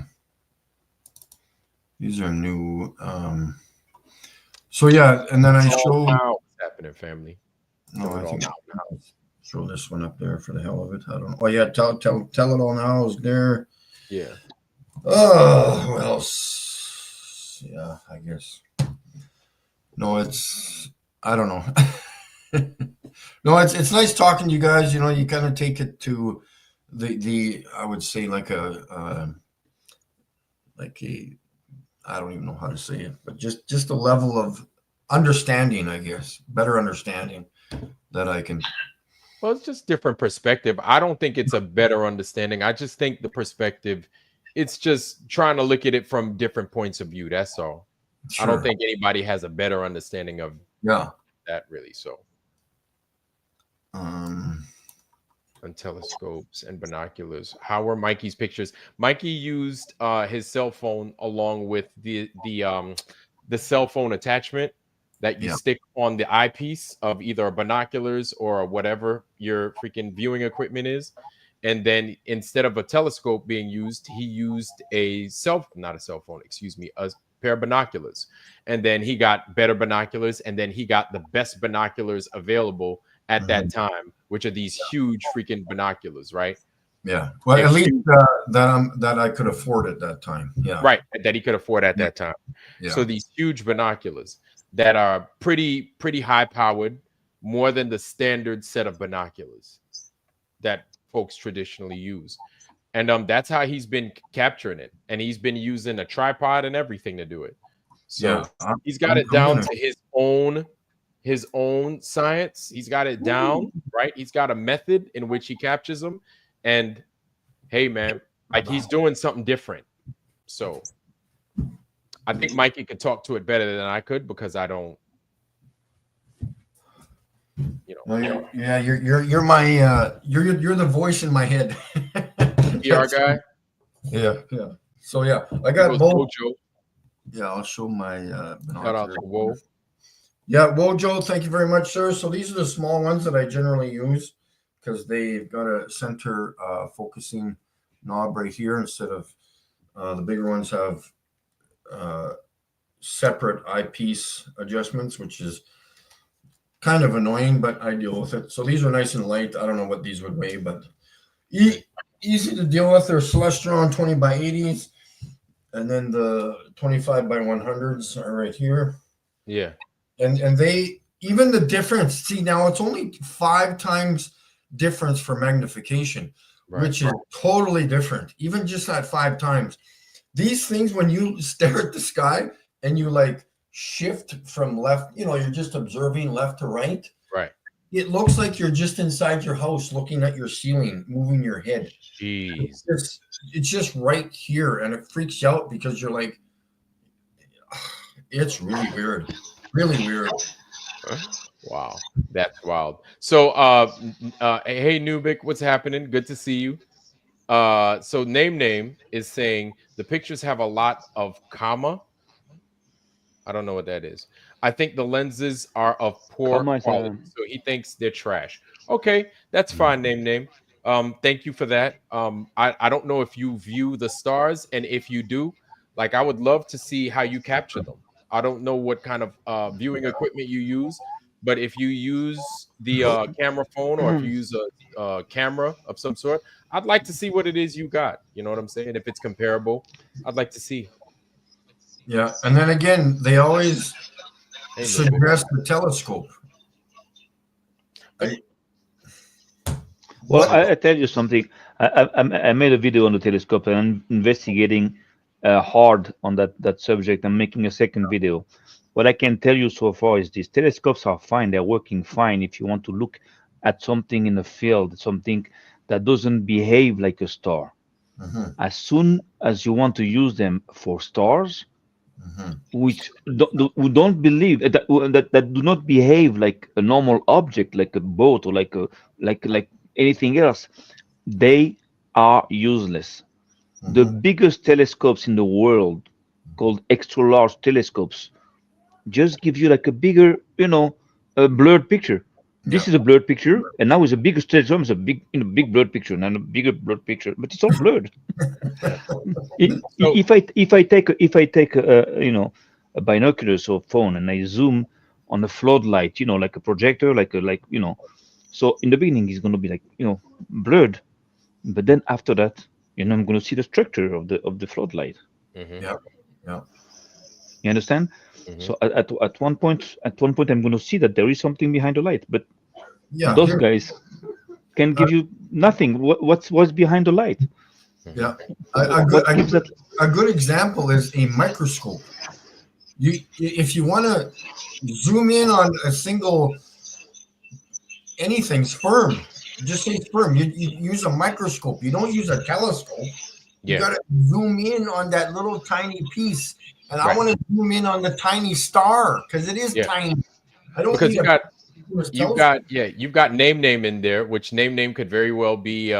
These are new. So yeah, and then I showed. What's happening, family? No, I think I'll throw this one up there for the hell of it. I don't know. Oh yeah, tell it all now is there. Yeah. Oh, well, yeah, I guess. No, I don't know. No, it's nice talking to you guys. You know, you kind of take it to the I would say like a I don't even know how to say it, but just a level of understanding, I guess, better understanding that I can. Well, it's just different perspective. I don't think it's a better understanding. I just think the perspective, it's just trying to look at it from different points of view. That's all. Sure. I don't think anybody has a better understanding of that really. So on telescopes and binoculars, how were Mikey's pictures? Mikey used his cell phone along with the cell phone attachment that you stick on the eyepiece of either binoculars or whatever your freaking viewing equipment is. And then instead of a telescope being used, he used a pair of binoculars. And then he got better binoculars, and then he got the best binoculars available at that time, which are these huge freaking binoculars, right? Yeah. Well, at least that I could afford at that time. Yeah. Right. That he could afford at that time. Yeah. So these huge binoculars that are pretty high powered, more than the standard set of binoculars that folks traditionally use. And that's how he's been capturing it. And he's been using a tripod and everything to do it. So he's got it down to his own science. He's got it down, right? He's got a method in which he captures them. And hey, man, like he's doing something different. So I think Mikey could talk to it better than I could because I don't, you're my you're the voice in my head. PR guy. Yeah. So yeah, I got both. Yeah, I'll show my shout out to Whoa. Yeah, Wojo, thank you very much, sir. So these are the small ones that I generally use because they've got a center focusing knob right here instead of the bigger ones have separate eyepiece adjustments, which is kind of annoying, but I deal with it. So these are nice and light. I don't know what these would weigh, but easy to deal with. They're Celestron 20 by 80s, and then the 25 by 100s are right here. Yeah. And they, even the difference, see now it's only 5 times difference for magnification, which is totally different. Even just that 5 times. These things, when you stare at the sky and you like shift from left, you're just observing left to right. Right. It looks like you're just inside your house looking at your ceiling, moving your head. Jeez. It's just right here, and it freaks you out because you're like, it's really weird. Really weird. Wow, that's wild. So hey Nubik, what's happening? Good to see you. So name is saying the pictures have a lot of comma. I don't know what that is. I think the lenses are of poor quality, so he thinks they're trash. Okay, that's fine. Name. Thank you for that. I don't know if you view the stars, and if you do, like I would love to see how you capture them. I don't know what kind of viewing equipment you use, but if you use the camera phone or if you use a camera of some sort, I'd like to see what it is you got. You know what I'm saying? If it's comparable, I'd like to see. Yeah, and then again, they always suggest the telescope. Well, I tell you something. I made a video on the telescope and I'm investigating hard on that subject. I'm making a second video. What I can tell you so far is these telescopes are fine. They're working fine if you want to look at something in the field, something that doesn't behave like a star. Mhm, As soon as you want to use them for stars, mhm. which who don't believe that do not behave like a normal object, like a boat or like anything else, they are useless. The Mhm. biggest telescopes in the world, called extra large telescopes, just give you like a bigger, a blurred picture. Yeah. This is a blurred picture, and now is a bigger telescope, is a big blurred picture, and a bigger blurred picture, but it's all blurred. Yeah. I- So if I take a binoculars or phone and I zoom on a floodlight, like a projector, so in the beginning it's going to be like blurred, but then after that, I'm going to see the structure of the floodlight. mhm, Yeah. Yeah. You understand? mhm. So at one point I'm going to see that there is something behind the light, but Yeah. those Here. guys can Uh, give you nothing. What's behind the light? yeah. What gives that? A good example is a microscope. If you want to zoom in on a single anything sperm, just say sperm. You use a microscope. You don't use a telescope. You Yeah, got to zoom in on that little tiny piece. And I right. want to zoom in on the tiny star because it is Yeah, tiny. I don't because need you a got telescope. you've got name in there, which name could very well be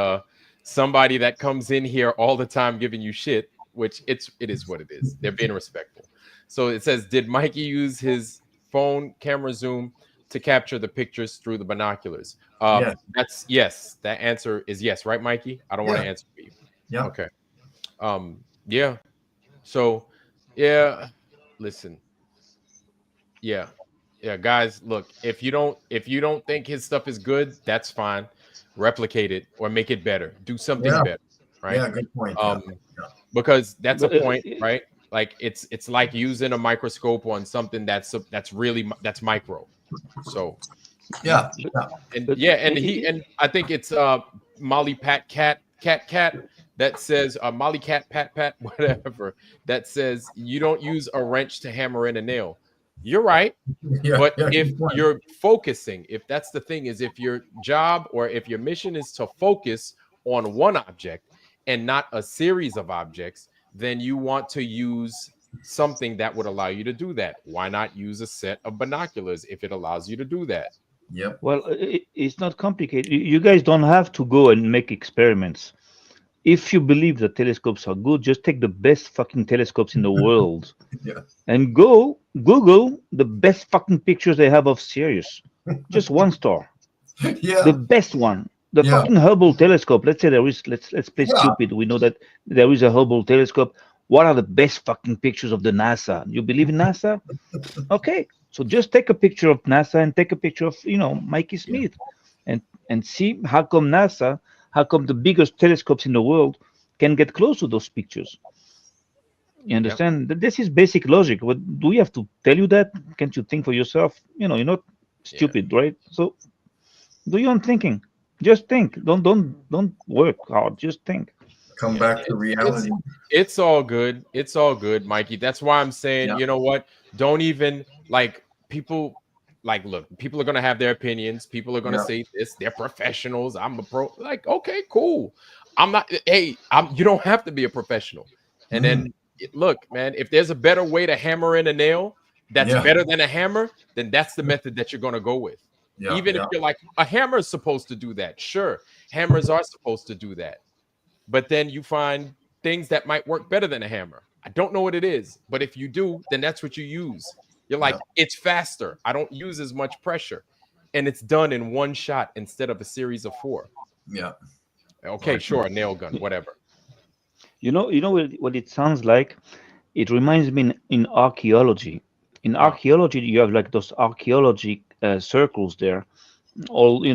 somebody that comes in here all the time giving you shit, which it is what it is. They're being respectful. So it says, did Mikey use his phone camera zoom to capture the pictures through the binoculars? Yeah. That's yes. That answer is yes, right, Mikey? I don't want Yeah. to answer for you. Yeah. Okay. Yeah. So yeah, listen. Yeah. Yeah, guys, look, if you don't think his stuff is good, that's fine. Replicate it or make it better. Do something Yeah. better, right? Yeah. Good point. Yeah. Um because that's a But, point, right? Like it's like using a microscope on something that's really that's micro. So Yeah. but, Yeah. and but yeah, and I think it's Molly Pat Cat that says Molly Cat Pat whatever that says you don't use a wrench to hammer in a nail. You're right. Yeah. But Yeah. if Good point. you're focusing, if that's the thing, is if your job or if your mission is to focus on one object and not a series of objects, then you want to use something that would allow you to do that. Why not use a set of binoculars if it allows you to do that? Yep. well, it's not complicated. You guys don't have to go and make experiments. If you believe that telescopes are good, just take the best fucking telescopes in the world Yeah. and go Google the best fucking pictures they have of Sirius. Just one star, Yeah. the best one. The Yeah. fucking Hubble telescope. Let's say there is. Let's play Yeah. stupid. We know that there is a Hubble telescope. What are the best fucking pictures of the NASA? You believe in NASA? Okay, so just take a picture of NASA and take a picture of Mikey Yeah. Smith, and see how come the biggest telescopes in the world can get close to those pictures. You Yep. understand? This is basic logic. What do we have to tell you that? Can't you think for yourself? You're not Yeah. stupid, right? So do your own thinking. Just think. Don't work hard. Just think. Come Yeah. back to It's reality. it's all good. It's all good, Mikey. That's why I'm saying, Yeah. you know what? Don't even like people like look, people are gonna have their opinions. People are gonna Yeah. say this, they're professionals. I'm a pro. Like, okay, cool. I'm not you don't have to be a professional. And Mhm. then look, man, if there's a better way to hammer in a nail that's Yeah. better than a hammer, then that's the method that you're gonna go with. Yeah. Even if Yeah. you're like a hammer is supposed to do that. Sure, hammers are supposed to do that. But then you find things that might work better than a hammer. I don't know what it is, but if you do, then that's what you use. You're like, Yeah. it's faster. I don't use as much pressure. And it's done in one shot instead of a series of 4. Yeah. Okay, sure, a nail gun, whatever. You know what it sounds like? It reminds me in archaeology. In Uh, archaeology, you have like those archaeology circles there, all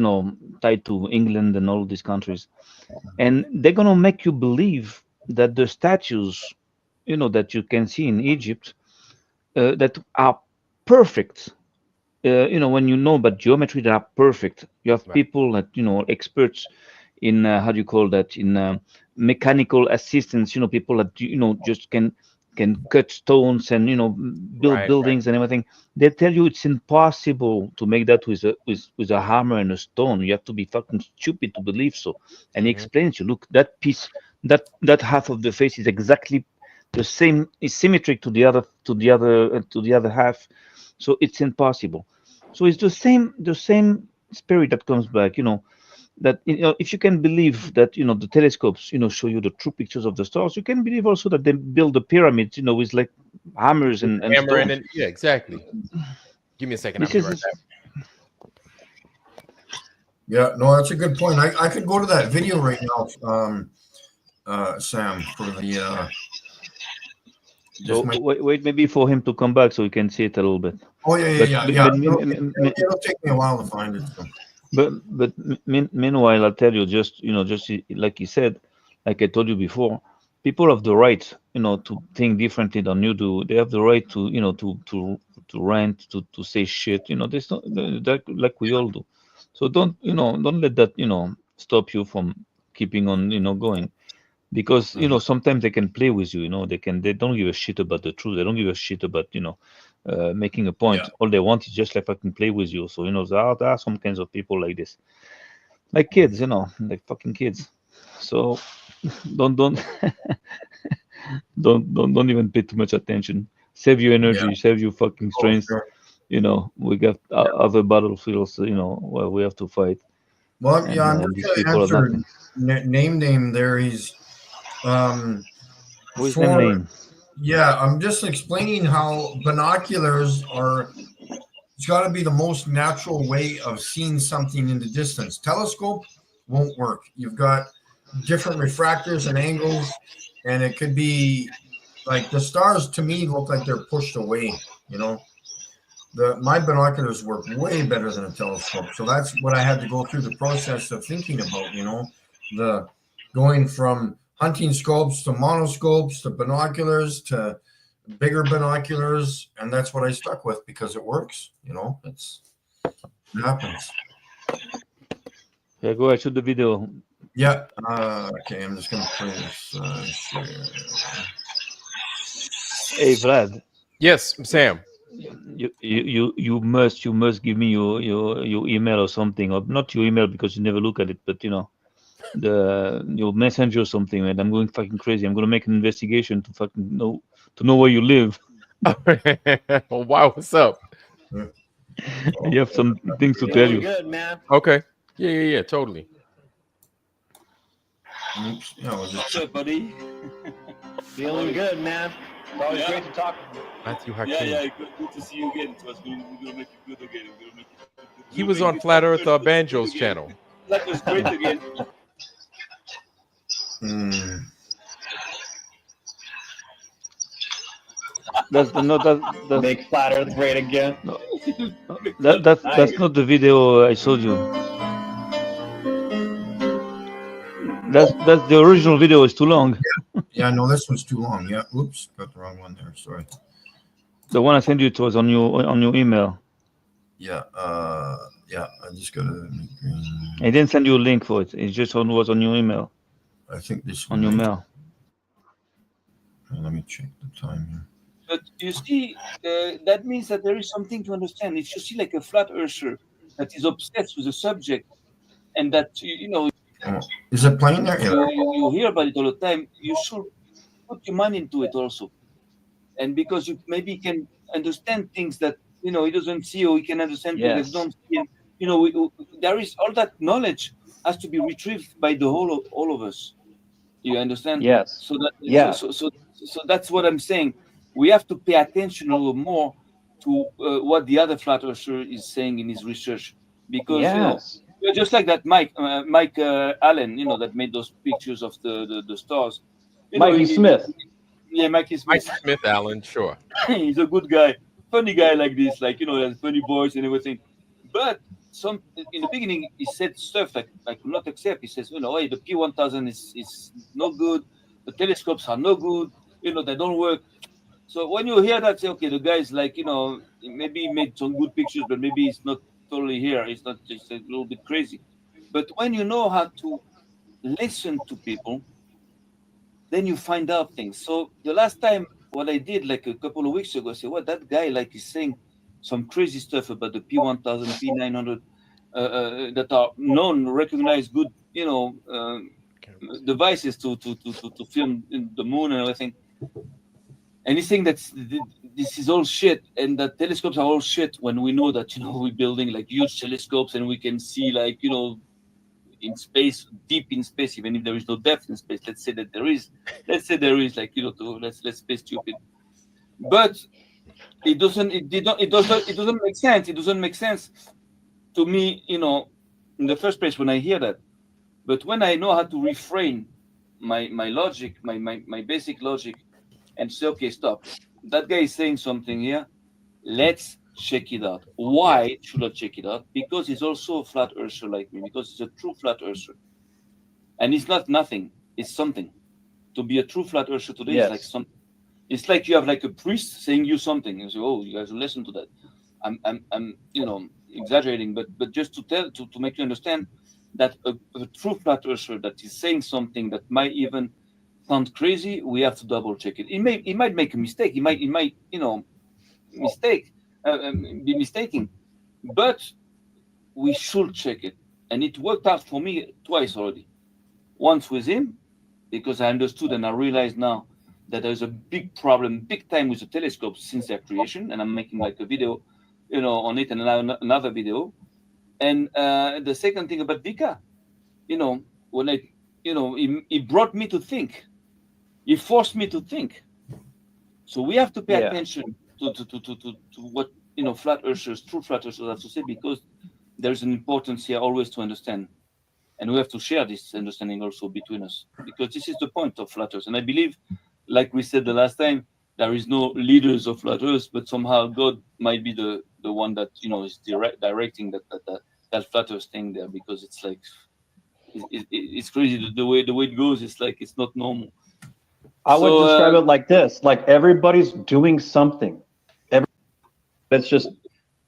tied to England and all these countries, and they're gonna make you believe that the statues, that you can see in Egypt, that are perfect. When you know about geometry, they are perfect. You have right. people that experts in how do you call that, in mechanical assistance. People that just can cut stones and build Right. buildings and everything. They tell you it's impossible to make that with a hammer and a stone. You have to be fucking stupid to believe so. And he Mhm. explains you, look, that piece, that half of the face is exactly the same, is symmetric to the other half. So it's impossible. So it's the same spirit that comes back. That if you can believe that the telescopes show you the true pictures of the stars, you can believe also that they build the pyramids with like hammers and Hammer stones. and yeah, exactly. Give me a second. I'll This be is right back. Yeah, no, that's a good point. I could go to that video right now, Sam, for the so just my. wait maybe for him to come back so you can see it a little bit. Oh yeah, But It'll take me a while to find it. So. meanwhile, I'll tell you, just like he said, like I told you before, people have the right, to think differently than you do. They have the right to, to rant, to say shit. There's not that, like we all do. So don't let that, stop you from keeping on, going. Because sometimes they can play with you. They don't give a shit about the truth. They don't give a shit about making a point. Yeah. All they want is just like fucking play with you. So there are some kinds of people like this, like kids, like fucking kids. So don't don't even pay too much attention. Save your Yeah. energy, save your fucking Oh, strength. sure. We got other battlefields, where we have to fight, Well, and yeah, I'm just these going to people are answer nothing. name there. He's Who is for name? yeah. I'm just explaining how binoculars are. It's got to be the most natural way of seeing something in the distance. Telescope won't work. You've got different refractors and angles, and it could be like the stars to me look like they're pushed away. My binoculars work way better than a telescope, so that's what I had to go through the process of thinking about. The going from hunting scopes to monoscopes to binoculars to bigger binoculars, and that's what I stuck with because it works. It happens. Yeah, go ahead, shoot the video. Yeah. Okay, I'm just gonna play this. Share. Hey, Vlad. Yes, Sam. You must give me your email or something, or not your email because you never look at it, but your messenger or something, man. I'm going fucking crazy. I'm gonna make an investigation to know where you live. Well, wow, what's up? You have some things to tell Feeling you. good, man. Okay. Yeah, totally. Oops. Yeah, we'll just Good, buddy. Feeling good, man. It's always great to talk. Matthew Hakeem. Yeah, good to see you again. So we're gonna make it good again. We're gonna make it good. He was on Flat Earth Banjo's channel. That was great again. That's Make flat Earth great again. that's not the video I showed you. That's the original video. Is too long. Yeah, no, this one's too long. Yeah, oops, got the wrong one there. Sorry. The one I sent you, it was on your email. Yeah, yeah. I just gotta. I didn't send you a link for it. It just was on your email. I think this on your one. mail. Let me check the time here. But you see, that means that there is something to understand. If you see like a flat earther that is obsessed with a subject, and that Oh, is it playing there? Yeah. you hear about it all the time, you should put your mind into it also. And because you maybe can understand things that he doesn't see, or he can understand things Yes. that don't see. And, there is all that knowledge has to be retrieved by the all of us. You understand? Yes. So that Yeah. So that's what I'm saying. We have to pay attention a little more to what the other flat earther is saying in his research, because Yes. just like that Mike Allen, that made those pictures of the stars. Mikey Smith. Yeah, Mikey Mike Smith. Smith Allen, sure. He's a good guy, funny guy like this, has funny voice and everything. But in the beginning, he said stuff that I could not accept. He says, hey, the P1000 is no good. The telescopes are no good. They don't work. So when you hear that, say, okay, the guy's maybe he made some good pictures, but maybe it's not totally here. It's not just a little bit crazy. But when you know how to listen to people, then you find out things. So the last time what I did like a couple of weeks ago. I said, "What that guy like is saying some crazy stuff about the P1000, P900 that are known, recognized, good, devices to film in the moon and everything." And he's saying that this is all shit, and that telescopes are all shit. When we know that we're building like huge telescopes and we can see like in space, deep in space, even if there is no depth in space. Let's say there is like let's be stupid, but it doesn't make sense. It doesn't make sense to me, in the first place when I hear that. But when I know how to refrain my logic, my basic logic, and say, okay, stop. That guy is saying something here. Let's check it out. Why should I check it out? Because he's also a flat earther like me, because he's a true flat earther. And it's not nothing, it's something. To be a true flat earther today is like some. It's like you have like a priest saying you something. You say, oh, you guys listen to that. I'm exaggerating, but just to make you understand that a true flat earther that is saying something that might even sound crazy, we have to double check it. He might make a mistake. He might be mistaken, but we should check it. And it worked out for me twice already. Once with him, because I understood and I realized now that there's a big problem, big time with the telescopes since their creation. And I'm making like a video, on it, and another video. And the second thing about Vika, when I, he brought me to think. He forced me to think. So we have to pay attention to what flat earthers, true flat earthers have to say, because there's an importance here always to understand, and we have to share this understanding also between us, because this is the point of flat earth. And I believe, like we said the last time, there is no leaders of flat earth, but somehow God might be the one that is directing that flat earth thing there, because it's like it's crazy the way it goes. It's like it's not normal. I would describe it like this: like everybody's doing something. It's just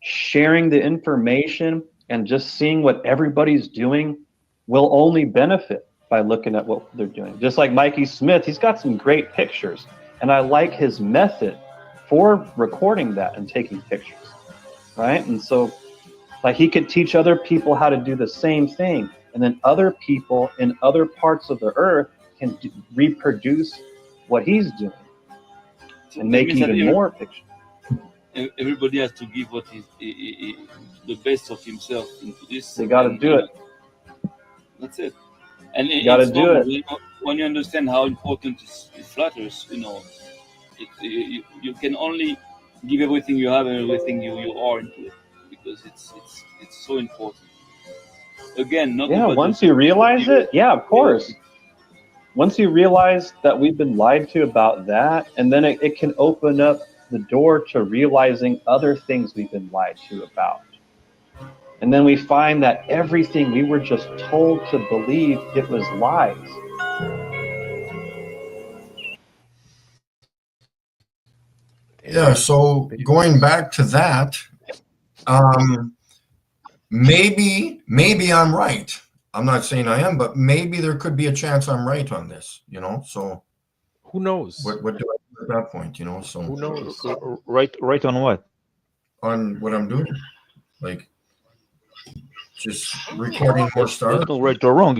sharing the information and just seeing what everybody's doing will only benefit by looking at what they're doing. Just like Mikey Smith, he's got some great pictures, and I like his method for recording that and taking pictures, right? And so, like, he could teach other people how to do the same thing, and then other people in other parts of the earth can reproduce what he's doing and make even more pictures. Everybody has to give what is the best of himself into this. They got to do it. That's it. And you got to do it. When you understand how important is flat earth, you can only give everything you have and everything you are into it, because it's so important. Again, once you realize it, of course. Once you realize that we've been lied to about that, and then it can open up the door to realizing other things we've been lied to about. And then we find that everything we were just told to believe, it was lies. Yeah, so going back to that, maybe I'm right. I'm not saying I am, but maybe there could be a chance I'm right on this, so who knows? What do I do at that point, so who knows? Right on what? On what I'm doing, like just recording more stars. It's not right or wrong.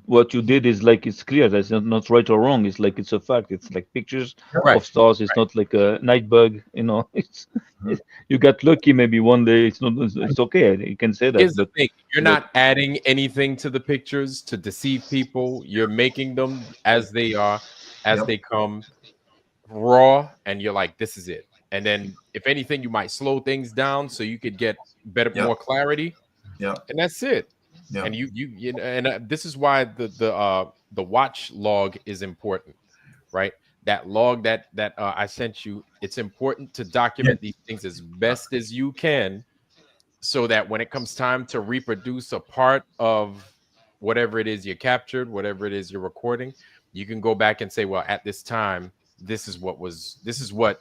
What you did is like, it's clear. That's not right or wrong. It's like, it's a fact. It's like pictures of stars. It's not like a night bug. It's you got lucky maybe one day. It's okay. You can say that. Here's the thing: you're not adding anything to the pictures to deceive people. You're making them as they are, as they come, raw, and you're like, this is it. And then, if anything, you might slow things down so you could get more clarity. Yeah, and that's it. Yeah. And this is why the watch log is important, right? That log that I sent you, it's important to document these things as best as you can, so that when it comes time to reproduce a part of whatever it is you captured, whatever it is you're recording, you can go back and say, well, at this time, this is what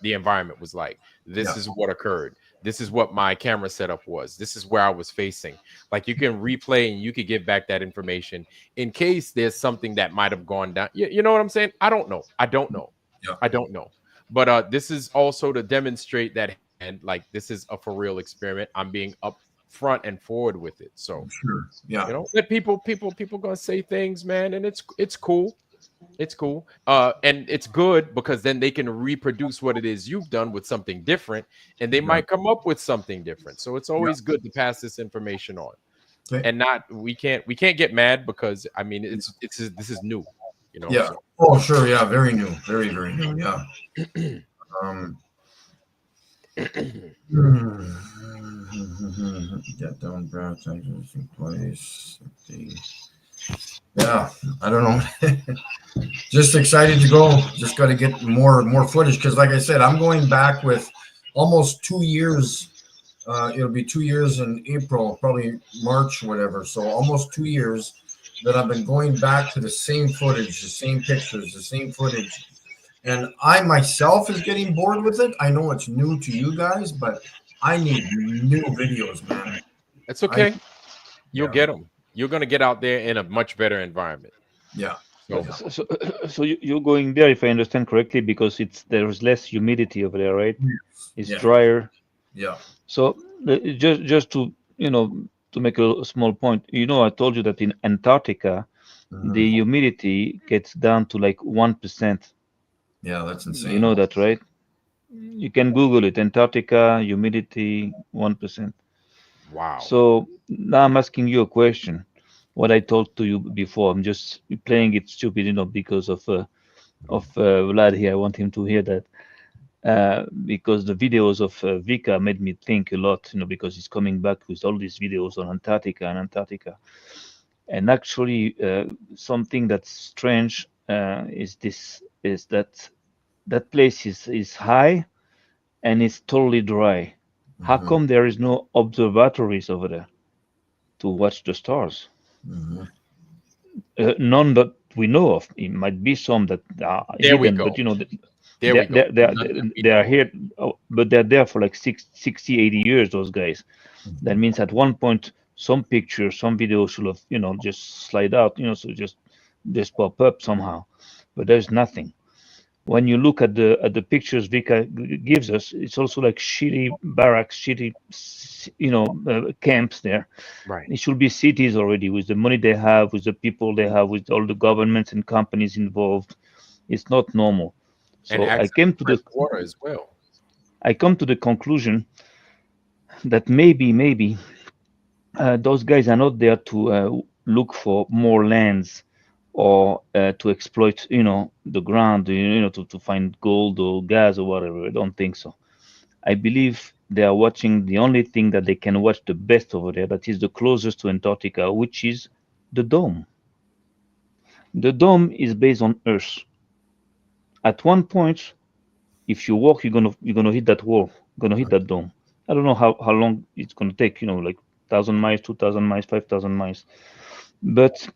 the environment was like. This is what occurred. This is what my camera setup was. This is where I was facing. Like, you can replay and you could get back that information in case there's something that might have gone down. You know what I'm saying? I don't know. Yeah. I don't know. But this is also to demonstrate that, and like this is a for real experiment. I'm being upfront and forward with it. So Sure. Yeah. you know that people gonna say things, man, and it's cool. It's cool. And it's good because then they can reproduce what it is you've done with something different, and they might come up with something different. So it's always good to pass this information on. Okay. And not we can't get mad because I mean this is new, you know. Yeah. So. Oh, sure. Yeah. Very new. Very, very new. Yeah. Get down, Brad. In place. Yeah. I don't know. Just excited to go. Just got to get more footage because, like I said, I'm going back with almost 2 years. It'll be 2 years in April, probably March, whatever. So almost 2 years that I've been going back to the same footage, the same pictures, the same footage. And I myself is getting bored with it. I know it's new to you guys, but I need new videos, man. It's okay. You'll get them. You're going to get out there in a much better environment. Yeah. So you're going there, if I understand correctly, because there's less humidity over there, right? It's drier. Yeah. So just to to make a small point, I told you that in Antarctica, the humidity gets down to like 1%. Yeah, that's insane. You know that, right? You can Google it. Antarctica humidity 1%. Wow. So now I'm asking you a question. What I told to you before, I'm just playing it stupid, because of Vlad here. I want him to hear that because the videos of Vika made me think a lot, because he's coming back with all these videos on Antarctica. And actually, something that's strange is that place is high and it's totally dry. How come there is no observatories over there to watch the stars? None that we know of. It might be some that are hidden, but they are here, but they're there for like 60, 80 years, those guys. That means at one point, some picture, some video should have, just slide out, so just pop up somehow. But there's nothing. When you look at the pictures Vika gives us, it's also like shitty barracks, shitty, camps there. Right. It should be cities already with the money they have, with the people they have, with all the governments and companies involved. It's not normal. So I came to the water as well. I come to the conclusion that maybe those guys are not there to look for more lands or to exploit, the ground, to find gold or gas or whatever. I don't think so. I believe they are watching the only thing that they can watch the best over there, that is the closest to Antarctica, which is the dome. The dome is based on Earth. At one point, if you walk, you're gonna hit that wall, gonna hit that dome. I don't know how long it's gonna take, like 1,000 miles, 2,000 miles, 5,000 miles. But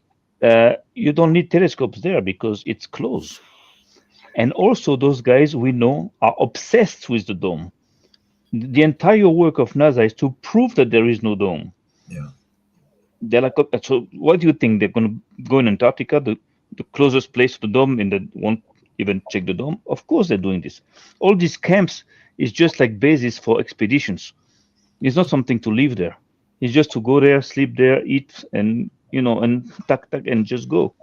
you don't need telescopes there because it's close. And also those guys we know are obsessed with the dome. The entire work of NASA is to prove that there is no dome. Yeah. They're like, so what do you think? They're going to go in Antarctica, the closest place to the dome, and they won't even check the dome? Of course they're doing this. All these camps is just like bases for expeditions. It's not something to live there. It's just to go there, sleep there, eat, and and tack and just go.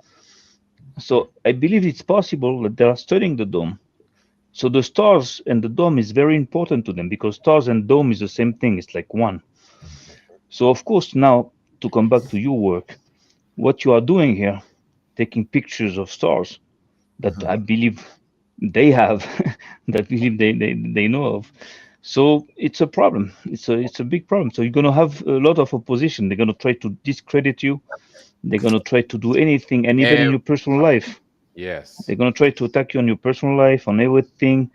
So I believe it's possible that they are studying the dome. So the stars and the dome is very important to them because stars and dome is the same thing. It's like one. So of course now, to come back to your work, what you are doing here, taking pictures of stars that I believe they have, that believe they know of. So it's a problem. It's a big problem. So you're going to have a lot of opposition. They're going to try to discredit you. They're going to try to do anything, and even in your personal life. Yes. They're going to try to attack you on your personal life, on everything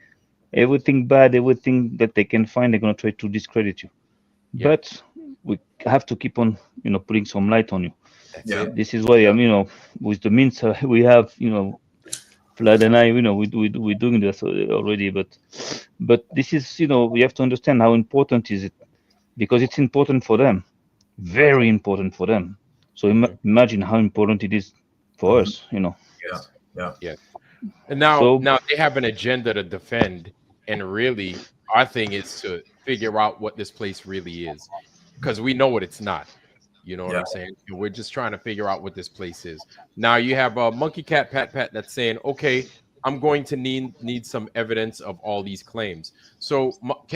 bad, everything that they can find. They're going to try to discredit you. Yeah. But we have to keep on, putting some light on you. Yeah. This is why I'm, with the means we have, Vlad and I, we're doing this already. But this is, we have to understand how important is it, because it's important for them, very important for them. So imagine how important it is for us, Yeah. And now, So- now they have an agenda to defend, and really, our thing is to figure out what this place really is, because we know what it's not. You know what I'm saying? And we're just trying to figure out what this place is. Now you have a Monkey Cat Pat Pat that's saying, okay, I'm going to need some evidence of all these claims. So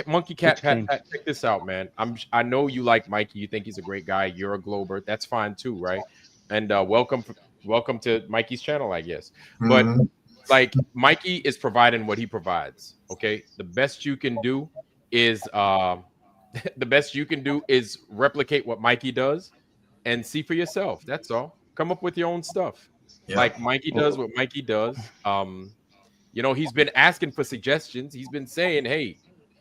Monkey Cat Pat Pat, check this out, man. I know you like Mikey. You think he's a great guy. You're a Glober. That's fine too, right? And welcome to Mikey's channel, I guess. But like, Mikey is providing what he provides. Okay, the best you can do is replicate what Mikey does and see for yourself. That's all. Come up with your own stuff. Yeah. Like Mikey does what Mikey does. You know, he's been asking for suggestions. He's been saying, hey,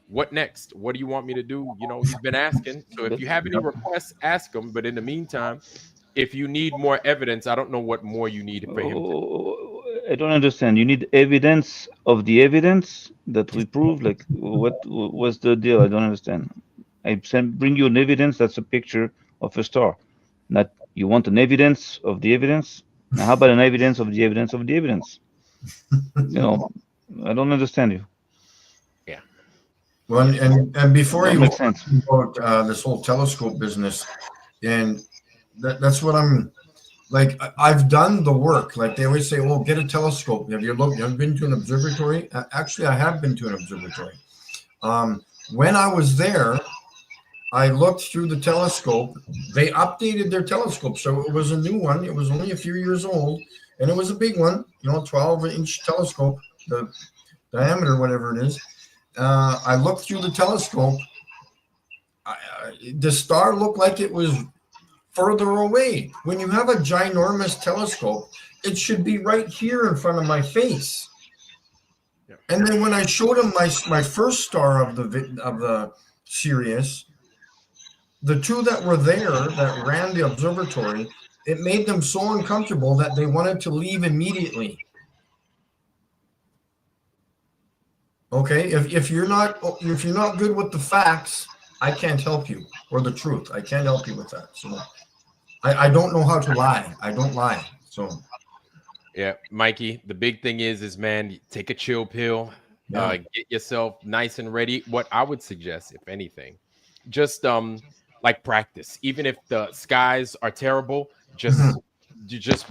what next? What do you want me to do? You know, he's been asking. So if you have any requests, ask him. But in the meantime, if you need more evidence, I don't know what more you need for him to do. I don't understand. You need evidence of the evidence that we prove. Like, what's the deal? I don't understand. Bring you an evidence that's a picture of a star. Not you want an evidence of the evidence. Now, how about an evidence of the evidence of the evidence? You know, I don't understand you. Yeah. Well, and before you makes sense. about this whole telescope business, and that's what I'm like. I've done the work. Like they always say, "Oh, get a telescope." Have you looked? Have you been to an observatory? Actually, I have been to an observatory. When I was there, I looked through the telescope. They updated their telescope, so it was a new one. It was only a few years old, and it was a big one. 12-inch telescope, the diameter, whatever it is. I looked through the telescope. The star looked like it was further away. When you have a ginormous telescope, it should be right here in front of my face. Yeah. And then when I showed him my first star of the Sirius, the two that were there that ran the observatory, it made them so uncomfortable that they wanted to leave immediately. Okay, if you're not good with the facts, I can't help you, or the truth. I can't help you with that. So I don't know how to lie. I don't lie. So yeah, Mikey, the big thing is man, take a chill pill, Yeah. Get yourself nice and ready. What I would suggest, if anything, just like practice. Even if the skies are terrible, just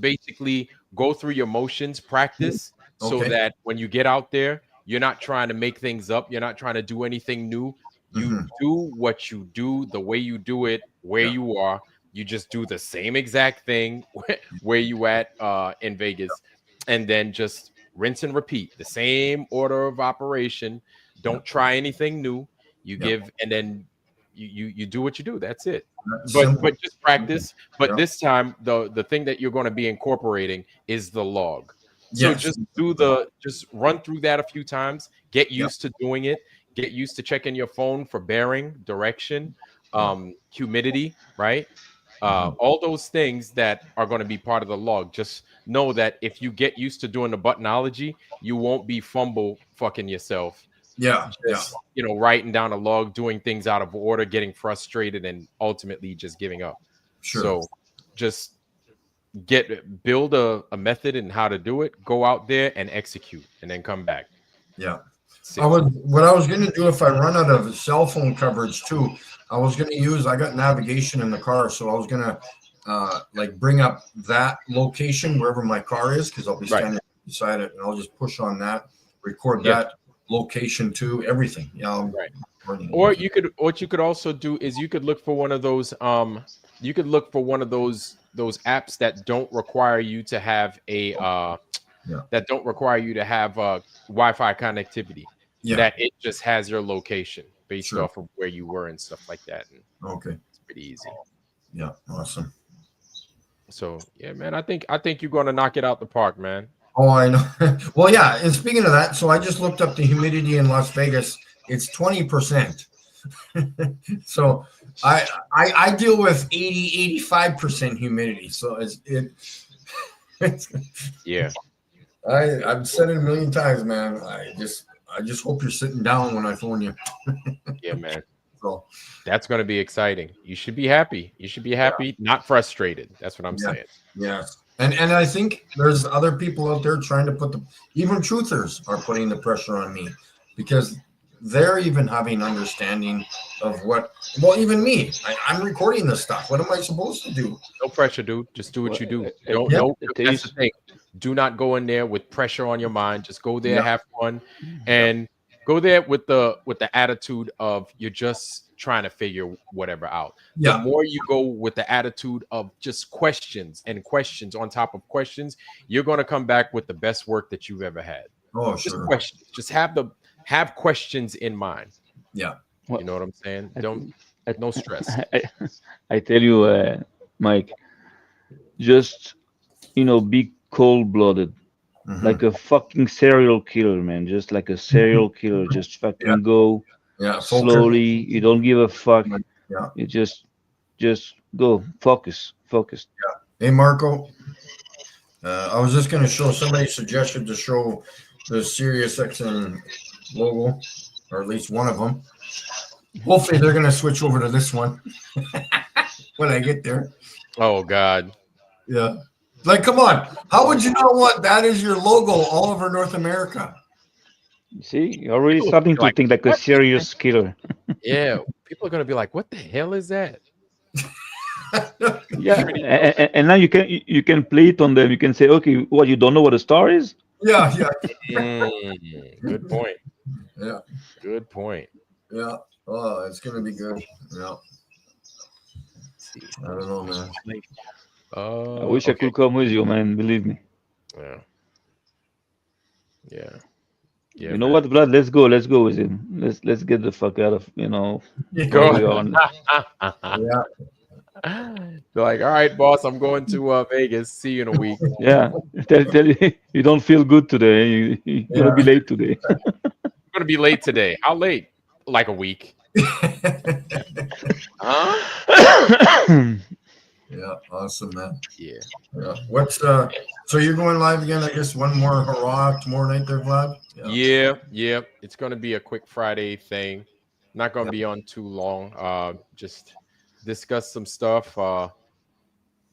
basically go through your motions, practice, so Okay. that when you get out there, you're not trying to make things up. You're not trying to do anything new. You do what you do the way you do it, where you are. You just do the same exact thing where you at in Vegas, and then just rinse and repeat the same order of operation. Don't try anything new. You give, and then you do what you do. That's it. But just practice. But this time, the thing that you're going to be incorporating is the log. So just run through that a few times. Get used to doing it. Get used to checking your phone for bearing, direction, humidity, right? All those things that are going to be part of the log. Just know that if you get used to doing the buttonology, you won't be fucking yourself. Just, writing down a log, doing things out of order, getting frustrated, and ultimately just giving up. So just build a method and how to do it, go out there and execute, and then come back. What I was going to do if I run out of cell phone coverage too, I was going to use, I got navigation in the car, so I was going to like bring up that location wherever my car is, because I'll be standing beside it, and I'll just push on that, record that location too, everything. Or what you could also do is you could look for one of those those apps that don't require you to have Wi-Fi connectivity. That it just has your location based off of where you were and stuff like that. And it's pretty easy. Yeah, awesome. So yeah, man, I think you're going to knock it out the park, man. Oh, I know. Well, yeah. And speaking of that, so I just looked up the humidity in Las Vegas. It's 20%. So I deal with 85% humidity. So I've said it a million times, man. I just hope you're sitting down when I phone you. Yeah, man. So that's going to be exciting. You should be happy. You should be happy, not frustrated. That's what I'm saying. Yes. And I think there's other people out there trying to put even truthers are putting the pressure on me because they're even having understanding of even me. I'm recording this stuff. What am I supposed to do? No pressure, dude. Just do what you do. Don't, yeah, no, that's the thing. Do not go in there with pressure on your mind. Just go there, have fun, and go there with the attitude of you're just trying to figure whatever out. The more you go with the attitude of just questions and questions on top of questions, you're going to come back with the best work that you've ever had. Oh, just sure. questions. Just have questions in mind. Yeah. You know what I'm saying? No stress. I tell you, Mike, just, be cold-blooded, like a fucking serial killer, man. Just like a serial killer. Just fucking go slowly. You don't give a fuck. Yeah. You just go. Focus. Hey, Marco. I was just going to show, somebody suggested to show the SiriusXM logo, or at least one of them. Hopefully they're going to switch over to this one when I get there. Oh, God. Yeah. Like, come on. How would you not want that as your logo all over North America? You see, you're already starting to think like a serious killer. Yeah. People are going to be like, what the hell is that? Yeah. And now you can play it on them. You can say, okay, what, you don't know what a star is? Yeah. Good point. Yeah. Good point. Yeah. Oh, it's going to be good. Yeah. I don't know, man. I wish I could come with you, man. Believe me. Yeah. You know what, Brad? Let's go with him. Let's get the fuck out of Go. Yeah. They're like, all right, boss, I'm going to Vegas. See you in a week. Yeah. Tell you, you don't feel good today. You're gonna be late today. I'm gonna be late today. How late? Like a week. Yeah, awesome, man. Yeah. What's so you're going live again? I guess one more hurrah tomorrow night there, Vlad. Yeah. It's gonna be a quick Friday thing. Not gonna be on too long. Just discuss some stuff.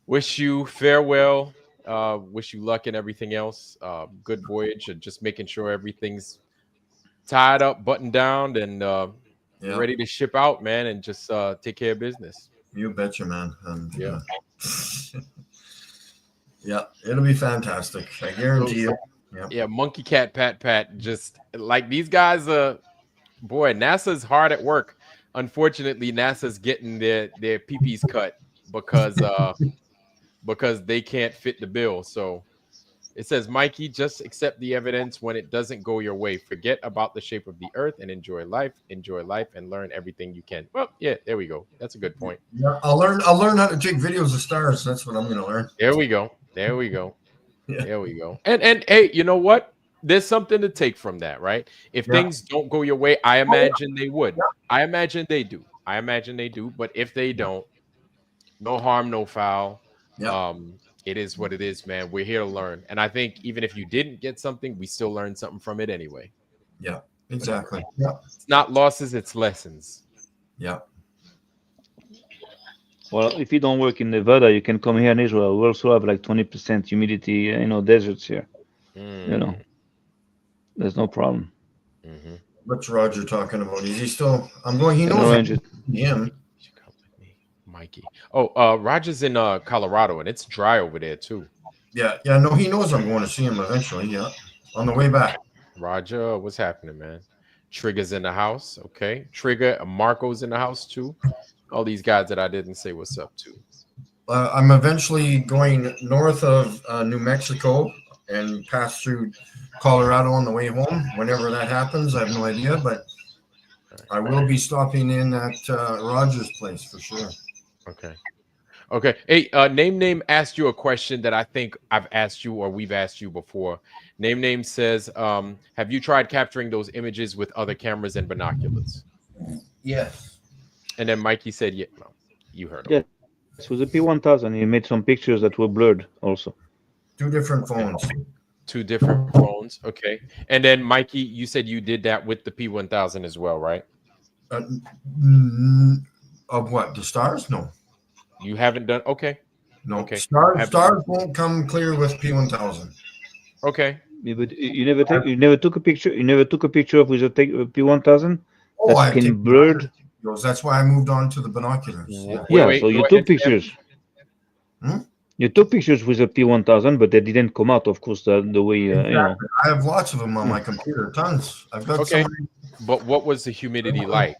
Wish you farewell. Wish you luck and everything else. Good voyage, and just making sure everything's tied up, buttoned down, and ready to ship out, man, and just take care of business. You betcha, man. And, yeah, it'll be fantastic. I guarantee you. Yeah, Monkey Cat Pat. Just like these guys, boy, NASA's hard at work. Unfortunately, NASA's getting their PPs cut because they can't fit the bill. So it says, Mikey, just accept the evidence when it doesn't go your way. Forget about the shape of the earth and enjoy life, and learn everything you can. Well, yeah, there we go. That's a good point. Yeah, I'll learn how to take videos of stars. That's what I'm going to learn. There we go. And hey, you know what? There's something to take from that, right? If things don't go your way, I imagine they would. I imagine they do. But if they don't, no harm, no foul. It is what it is, man. We're here to learn. And I think even if you didn't get something, we still learned something from it anyway. Yeah, exactly. Yeah. It's not losses, it's lessons. Yeah. Well, if you don't work in Nevada, you can come here in Israel. We also have like 20% humidity, deserts here. There's no problem. Mm-hmm. What's Roger talking about? Is he still? I'm going. He knows him. Mikey. Oh, Roger's in Colorado, and it's dry over there too. Yeah. No, he knows I'm going to see him eventually. Yeah, on the way back. Roger, what's happening, man? Trigger's in the house. Okay, Trigger. Marco's in the house too. All these guys that I didn't say what's up to. I'm eventually going north of New Mexico and pass through Colorado on the way home. Whenever that happens, I have no idea, but I will be stopping in at Roger's place for sure. Okay. Hey, Name asked you a question that I think I've asked you or we've asked you before. Name says, have you tried capturing those images with other cameras and binoculars? Yes. And then Mikey said, yeah, no, you heard him. Yeah, so the P1000, he made some pictures that were blurred also. Two different phones. Okay. And then Mikey, you said you did that with the P1000 as well, right? Of what? The stars? No. You haven't done. Okay. No, Okay. stars won't come clear with P1000. Okay. Yeah, but you never took a picture. You never took a picture of with a P1000 Oh, that I've can taken blurred. videos. That's why I moved on to the binoculars. Yeah. Wait, Yeah, so go you ahead, took Sam. pictures. Hmm? You took pictures with a P1000, but they didn't come out, of course, the way you know. Exactly. I have lots of them on my computer, tons. I've got Okay. some. But what was the humidity like?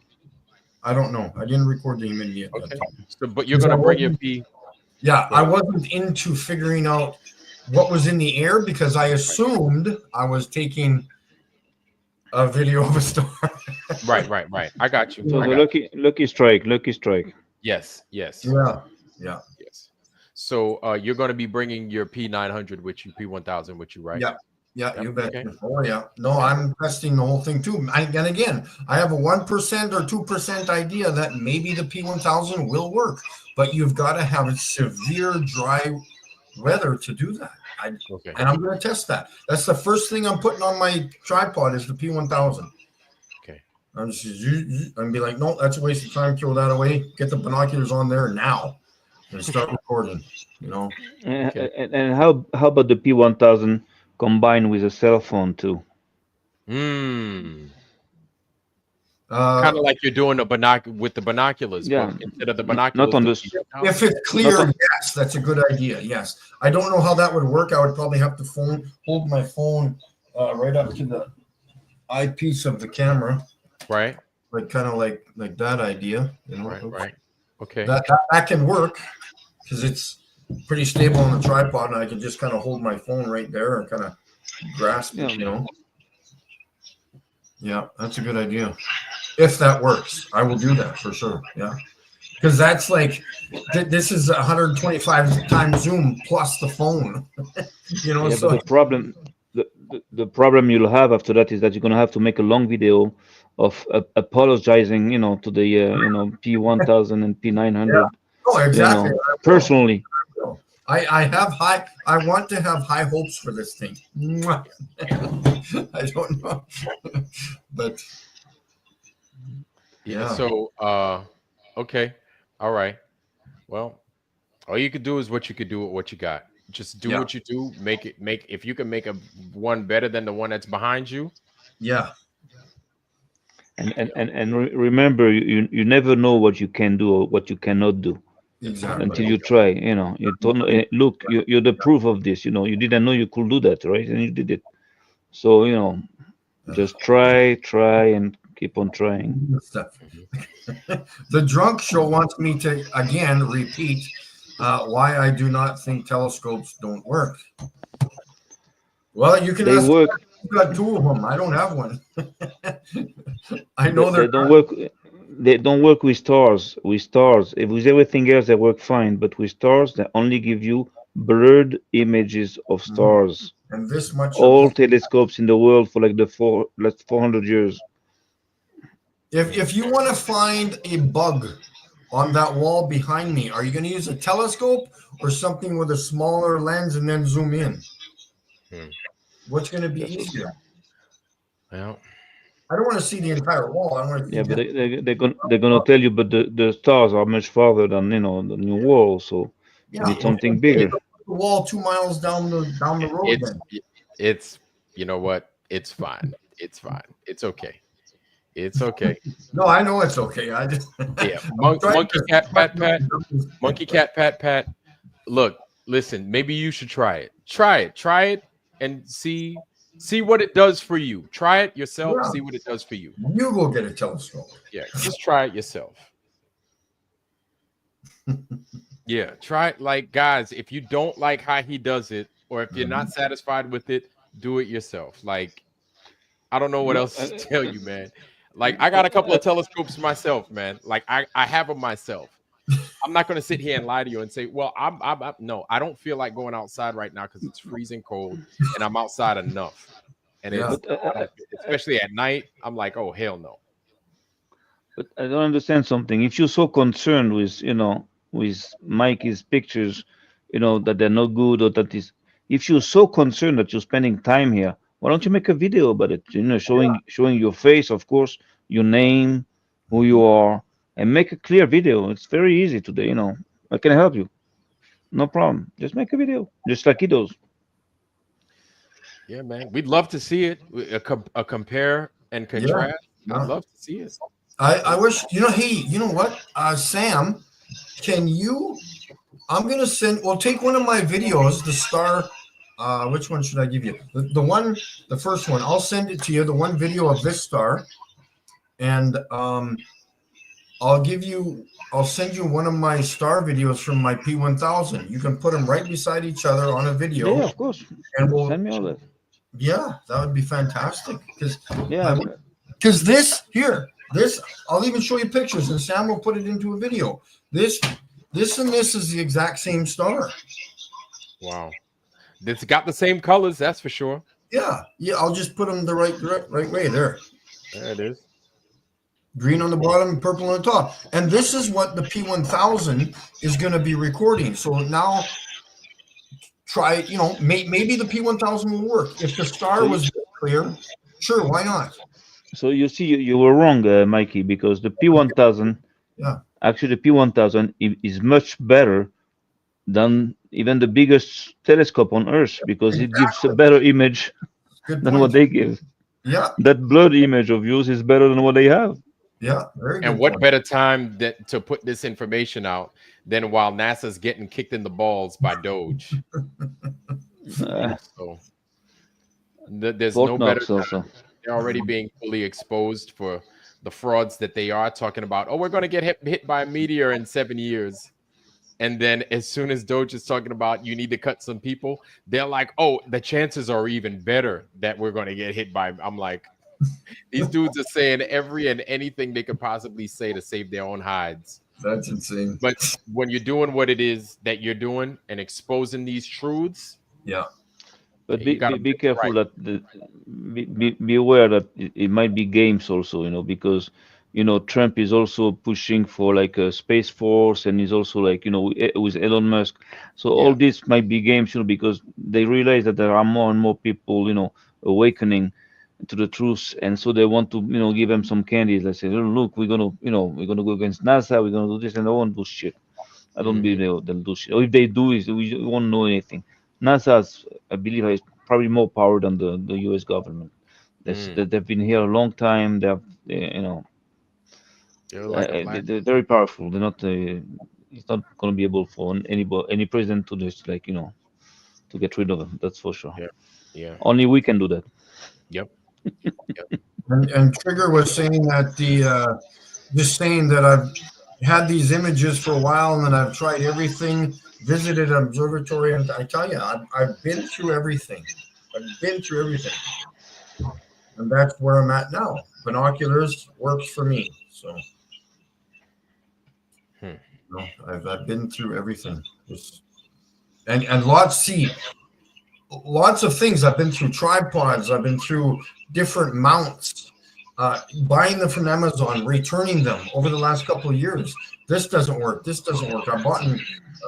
I don't know. I didn't record the humidity at that Okay. time. So, but you're Because gonna I bring your wasn't- P. Yeah, Go I ahead. wasn't into figuring out what was in the air because I assumed I was taking a video of a star. Right. I got you. So I the got you. lucky strike. Yes. Yeah. Yes. So you're going to be bringing your P900 with you, P1000 with you, right? Yeah. Yeah, Yep, you bet. okay. Oh, yeah. No, I'm testing the whole thing too. And again, I have a 1% or 2% idea that maybe the P1000 will work, but you've got to have severe dry weather to do that. Okay. And I'm going to test that. That's the first thing I'm putting on my tripod is the P1000. Okay. I'm just be like, no, that's a waste of time. Throw that away. Get the binoculars on there now and start recording. You know. Okay. And how about the P1000 combined with a cell phone too? Kind of like you're doing with the binoculars. Yeah. But instead of the binoculars. Not on the this. P1000. If it's clear, Not yes, that's a good idea. Yes, I don't know how that would work. I would probably have to hold my phone right up to the eyepiece of the camera, Right. like kind of like that idea. You know, Right. Okay. That can work because it's pretty stable on the tripod, and I can just kind of hold my phone right there and kind of grasp it. Yeah. You know. Yeah, that's a good idea. If that works, I will do that for sure. Yeah. Because that's like, this is 125 times zoom plus the phone. You know, Yeah, so but the problem you'll have after that is that you're gonna have to make a long video of apologizing, to the P1000 and P900. oh, exactly. Personally. I want to have high hopes for this thing. Mwah. I don't know, but Yeah. yeah. So, okay. All right. Well, all you could do is what you could do with what you got. Just do Yeah. what you do. If you can make one better than the one that's behind you. Yeah. And remember, you never know what you can do or what you cannot do Exactly. until you try. You don't know. Look, you're the proof of this. You didn't know you could do that, right? And you did it. So just try, and keep on trying. Stuff. The Drunk Show wants me to again repeat why I do not think telescopes don't work. Well, you can They ask. work. I've got two of them. I don't have one. I know They don't work. They don't work with stars. With stars, if with everything else, they work fine. But with stars, they only give you blurred images of stars. And this much. All telescopes in the world for like the last 400 years. If you want to find a bug on that wall behind me, are you going to use a telescope or something with a smaller lens and then zoom in? What's going to be easier? Well, I don't want to see the entire wall. I want to. Yeah, but they're gonna tell you, but the stars are much farther than the new wall, so you need something bigger. The wall 2 miles down the road. it's you know what? It's fine. It's fine. It's okay. It's okay. No, I know it's okay. I just Yeah. Monkey cat pat pat. Monkey cat pat pat. Look, listen. Maybe you should try it. Try it, and see what it does for you. Try it yourself. Yeah. See what it does for you. You go get a telescope. Yeah, just try it yourself. Yeah, try it. Like, guys, if you don't like how he does it, or if you're not satisfied with it, do it yourself. Like, I don't know what else to tell you, man. Like, I got a couple of telescopes myself, man. Like, I have them myself. I'm not going to sit here and lie to you and say, well, no, I don't feel like going outside right now because it's freezing cold and I'm outside enough. And especially at night, I'm like, oh, hell no. But I don't understand something. If you're so concerned with, with Mikey's pictures, that they're not good or that is, if you're so concerned that you're spending time here, why don't you make a video about it? Showing your face, of course, your name, who you are, and make a clear video. It's very easy today. I can help you. No problem. Just make a video, just like he does. Yeah, man. We'd love to see it. A compare and contrast. Yeah. I'd love to see it. I wish, hey, you know what? Sam, can you, I'm going to we'll take one of my videos, the star, which one should I give you? The first one, I'll send it to you, the one video of this star. And I'll send you one of my star videos from my P1000. You can put them right beside each other on a video. Yeah, of course. And we'll, Send me all that. yeah, that would be fantastic. Yeah. Because this, I'll even show you pictures and Sam will put it into a video. This and this is the exact same star. Wow. It's got the same colors, that's for sure. Yeah. I'll just put them the right way there. There it is. Green on the bottom, purple on the top. And this is what the P1000 is going to be recording. So now try, maybe the P1000 will work. If the star was clear, sure, why not? So you see, you were wrong, Mikey, because the P1000, actually the P1000 is much better than even the biggest telescope on Earth, because it gives a better image than what they give. Yeah. That blurred image of yours is better than what they have. Yeah. Very good and what point. better time to put this information out than while NASA's getting kicked in the balls by Doge? So there's no better time. They're already being fully exposed for the frauds that they are talking about. Oh, we're going to get hit by a meteor in 7 years. And then as soon as Doge is talking about you need to cut some people, they're like, oh, the chances are even better that we're going to get hit by. I'm like, these dudes are saying every and anything they could possibly say to save their own hides. That's insane. But when you're doing what it is that you're doing and exposing these truths, yeah. But be careful that be aware that it might be games also, because Trump is also pushing for like a space force, and he's also like with Elon Musk. So all this might be games, because they realize that there are more and more people, awakening to the truth, and so they want to give them some candies. They say, oh, look, we're gonna go against NASA, we're gonna do this, and they won't do shit. I don't believe they'll do shit. Or if they do, we won't know anything. NASA, I believe, has probably more power than the U.S. government. They've been here a long time. They're very powerful. They're not. It's not going to be able for any president to just to get rid of them. That's for sure. Yeah. Only we can do that. Yep. And Trigger was saying that just saying that I've had these images for a while and then I've tried everything, visited an observatory, and I tell you, I've been through everything. And that's where I'm at now. Binoculars works for me. So I've been through everything. And lots of things. I've been through tripods. I've been through different mounts, buying them from Amazon, returning them over the last couple of years. This doesn't work. I bought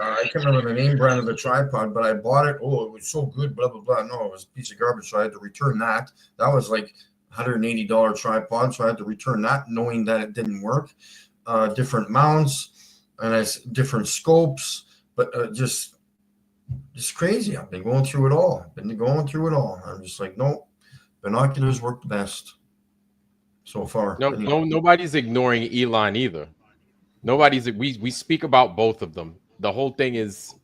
I can't remember the name brand of the tripod, but I bought it. Oh, it was so good, blah, blah, blah. No, it was a piece of garbage. So I had to return that. That was like $180 tripod. So I had to return that knowing that it didn't work. Different mounts and different scopes, but just crazy. I've been going through it all. I'm just like, nope, binoculars work the best so far. No, nobody's ignoring Elon either. We speak about both of them. The whole thing is,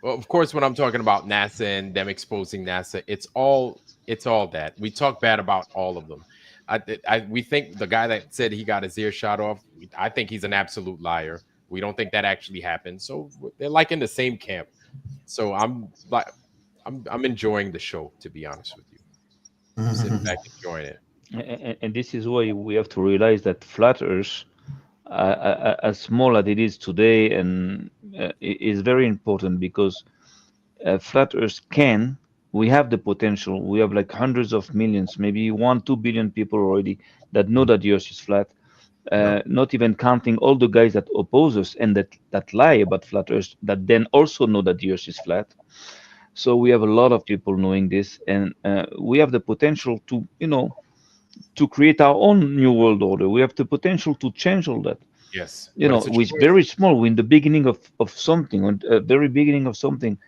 well, of course, when I'm talking about NASA and them exposing NASA, it's all that. We talk bad about all of them. We think the guy that said he got his ear shot off, I think he's an absolute liar. We don't think that actually happened. So they're like in the same camp. So I'm enjoying the show, to be honest with you. I'm sitting back enjoying it. And this is why we have to realize that flat Earth, as small as it is today, and is very important, because flat Earth we have the potential. We have like hundreds of millions, maybe 1-2 billion people already that know that the Earth is flat. Not even counting all the guys that oppose us and that lie about flat Earth, that then also know that the Earth is flat. So we have a lot of people knowing this, and we have the potential to create our own new world order. We have the potential to change all that. Yes. You But know, it's a we're choice. very small. We're in the beginning of something, very beginning of something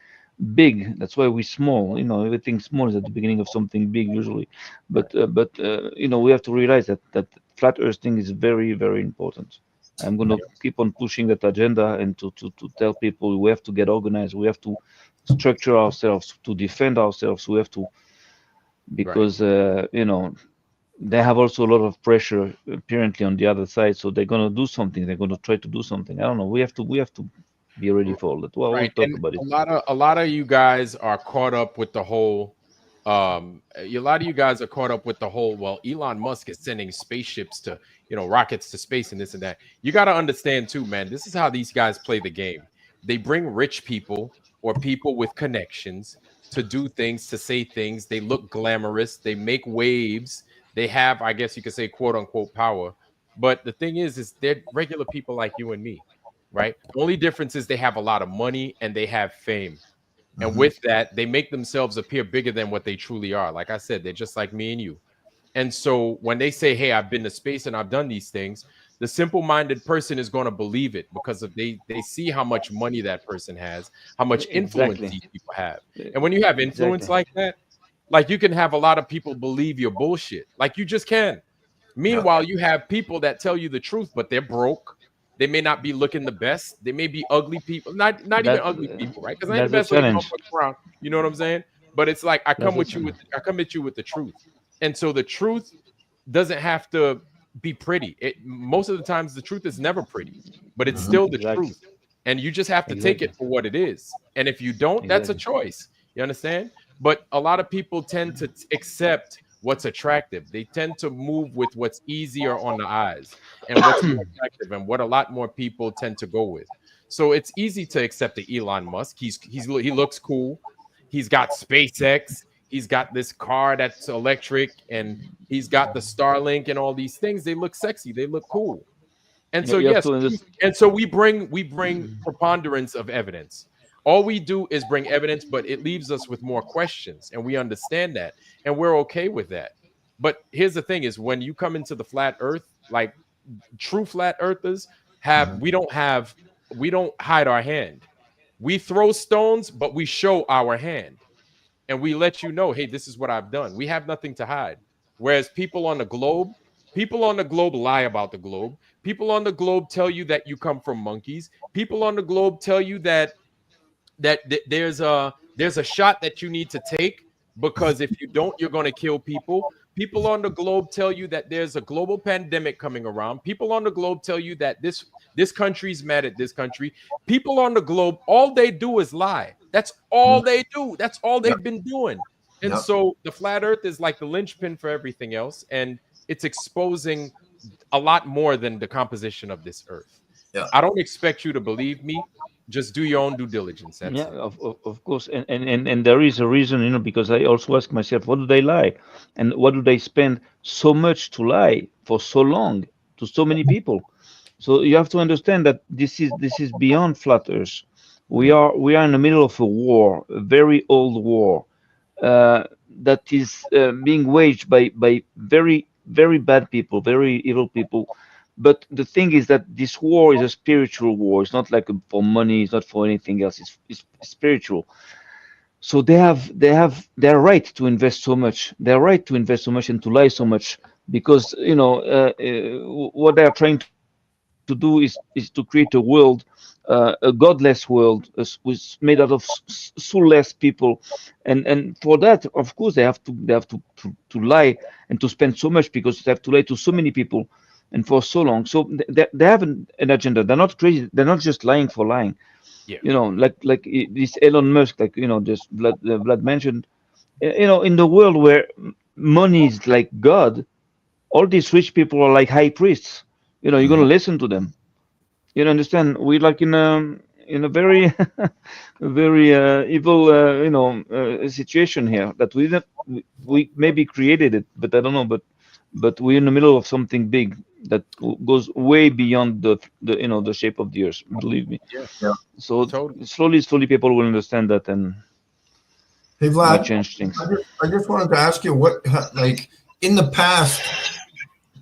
big. That's why we're small. You know, everything small is at the beginning of something big usually. But you know, we have to realize that flat Earth thing is very, very important. I'm going to keep on pushing that agenda and to tell people we have to get organized. We have to structure ourselves to defend ourselves. We have to, because you know, they have also a lot of pressure apparently on the other side, so they're going to do something. They're going to try to do something. I don't know. We have to be ready for all that. Well, we'll Right. talk And about it. a lot of you guys are caught up with the whole a lot of you guys are caught up with the whole, well, Elon Musk is sending spaceships to, you know, rockets to space and this and that. You got to understand too, man, this is how these guys play the game. They bring rich people or people with connections to do things, to say things. They look glamorous, they make waves, they have, I guess you could say, quote unquote power. But the thing is they're regular people like you and me, right? The only difference is they have a lot of money and they have fame. And with that, they make themselves appear bigger than what they truly are. Like I said, they're just like me and you. And so when they say, hey, I've been to space and I've done these things, the simple-minded person is going to believe it because of they see how much money that person has, how much influence Exactly. these people have. And when you have influence Exactly. like that, like you can have a lot of people believe your bullshit. Like you just can. Meanwhile, you have people that tell you the truth, but they're broke. They may not be looking the best. They may be ugly people, not even ugly people, right? Because I ain't the That's a best looking challenge. motherfucker around. You know what I'm saying? But it's like I come That's a with you with I come at you with the truth, and so the truth doesn't have to be pretty. Most of the times the truth is never pretty, but it's still the Exactly. truth, and you just have to take Exactly. it for what it is. And if you don't, that's a Exactly. choice. You understand? But a lot of people tend to accept what's attractive. They tend to move with what's easier on the eyes and what's more attractive and what a lot more people tend to go with. So it's easy to accept the Elon Musk. He looks cool. He's got SpaceX. He's got this car that's electric, and he's got the Starlink and all these things. They look sexy. They look cool. And so You have yes, to understand. and so we bring preponderance of evidence. All we do is bring evidence, but it leaves us with more questions, and we understand that, and we're okay with that. But here's the thing: is when you come into the flat Earth, like true flat earthers we don't hide our hand. We throw stones, but we show our hand, and we let you know, hey, this is what I've done. We have nothing to hide. Whereas people on the globe lie about the globe. People on the globe tell you that you come from monkeys. People on the globe tell you that there's a shot that you need to take because if you don't, you're going to kill people. People on the globe tell you that there's a global pandemic coming around. People on the globe tell you that this country's mad at this country. People on the globe, all they do is lie. That's all they do. That's all they've been doing. And so the flat earth is like the linchpin for everything else, and it's exposing a lot more than the composition of this earth. I don't expect you to believe me. Just do your own due diligence. That's Yeah, it. of course, and there is a reason, you know, because I also ask myself, what do they lie, and what do they spend so much to lie for so long to so many people? So you have to understand that this is beyond flat Earth. We are in the middle of a war, a very old war, that is being waged by very very bad people, very evil people. But the thing is that this war is a spiritual war. It's not like for money. It's not for anything else. It's spiritual. So they're right to invest so much. They're right to invest so much and to lie so much because you know what they are trying to do is to create a world, a godless world, made out of soulless people, and for that, of course, they have to lie and to spend so much because they have to lie to so many people and for so long. So they have an agenda. They're not crazy. They're not just lying for lying. Yeah. You know, like this Elon Musk, like you know, just Vlad mentioned. You know, in the world where money is like God, all these rich people are like high priests. You know, you're gonna listen to them. You understand? We're like in a very very evil situation here that we maybe created it, but I don't know. But we're in the middle of something big that goes way beyond the you know the shape of the earth. Believe me. Yeah. So Totally. slowly people will understand that and Hey might Vlad, change things. I just wanted to ask you what, like, in the past,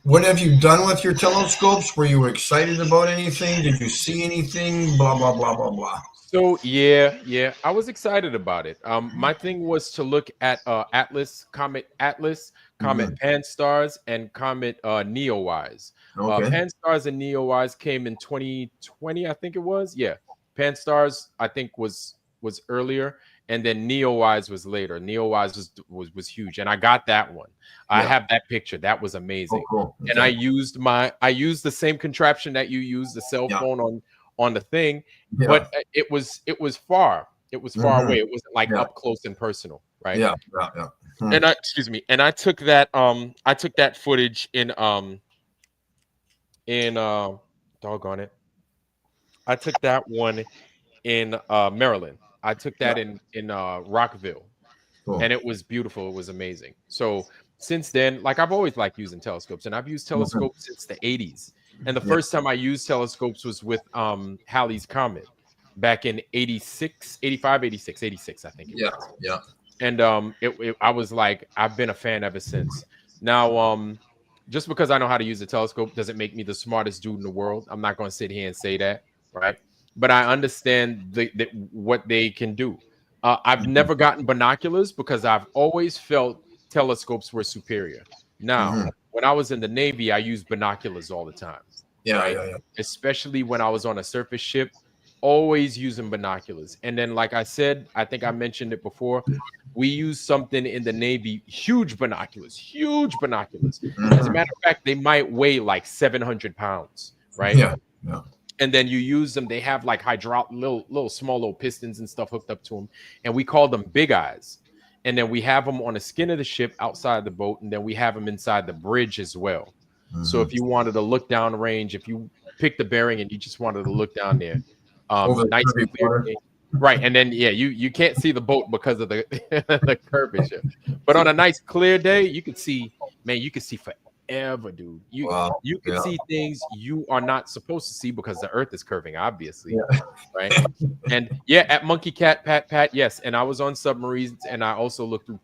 What have you done with your telescopes? Were you excited about anything? Did you see anything? Blah blah blah blah blah. So yeah, I was excited about it. My thing was to look at Atlas, Comet Pan-STARRS, and Comet Neowise. Okay. Pan-STARRS and Neowise came in 2020, I think it was. Yeah, Pan-STARRS I think was earlier, and then Neowise was later. Neowise was huge, and I got that one. I Yeah. have that picture. That was amazing. Oh, cool. And I used the same contraption that you use, the cell Yeah. phone on the thing, Yeah. but it was far. It was far Mhm. away. It wasn't like Yeah. up close and personal, right? Yeah. Yeah. And I took that footage in doggone it. I took that one in Maryland. I took that in Rockville. Cool. And it was beautiful. It was amazing. So since then, like I've always liked using telescopes, and I've used telescopes since the 80s. And the first time I used telescopes was with Halley's Comet back in 86, 85, 86, 86, I think. It was. Yeah. And I was like, I've been a fan ever since. Now, just because I know how to use a telescope doesn't make me the smartest dude in the world. I'm not going to sit here and say that, right? But I understand what they can do. I've never gotten binoculars because I've always felt telescopes were superior. Now, when I was in the Navy, I used binoculars all the time. Yeah. Especially when I was on a surface ship, always using binoculars. And then, like I said, I think I mentioned it before, we use something in the Navy, huge binoculars. As a matter of fact, they might weigh like 700 pounds, right? Yeah. And then you use them. They have like small little pistons and stuff hooked up to them. And we call them big eyes. And then we have them on the skin of the ship outside the boat. And then we have them inside the bridge as well. So if you wanted to look down range, if you picked the bearing and you just wanted to look down there, nice and clear, right? And then you can't see the boat because of the the curvature. But on a nice clear day, you could see, man, you could see forever, dude. You can see things you are not supposed to see because the Earth is curving, obviously, right? And at Monkey Cat Pat, yes. And I was on submarines, and I also looked through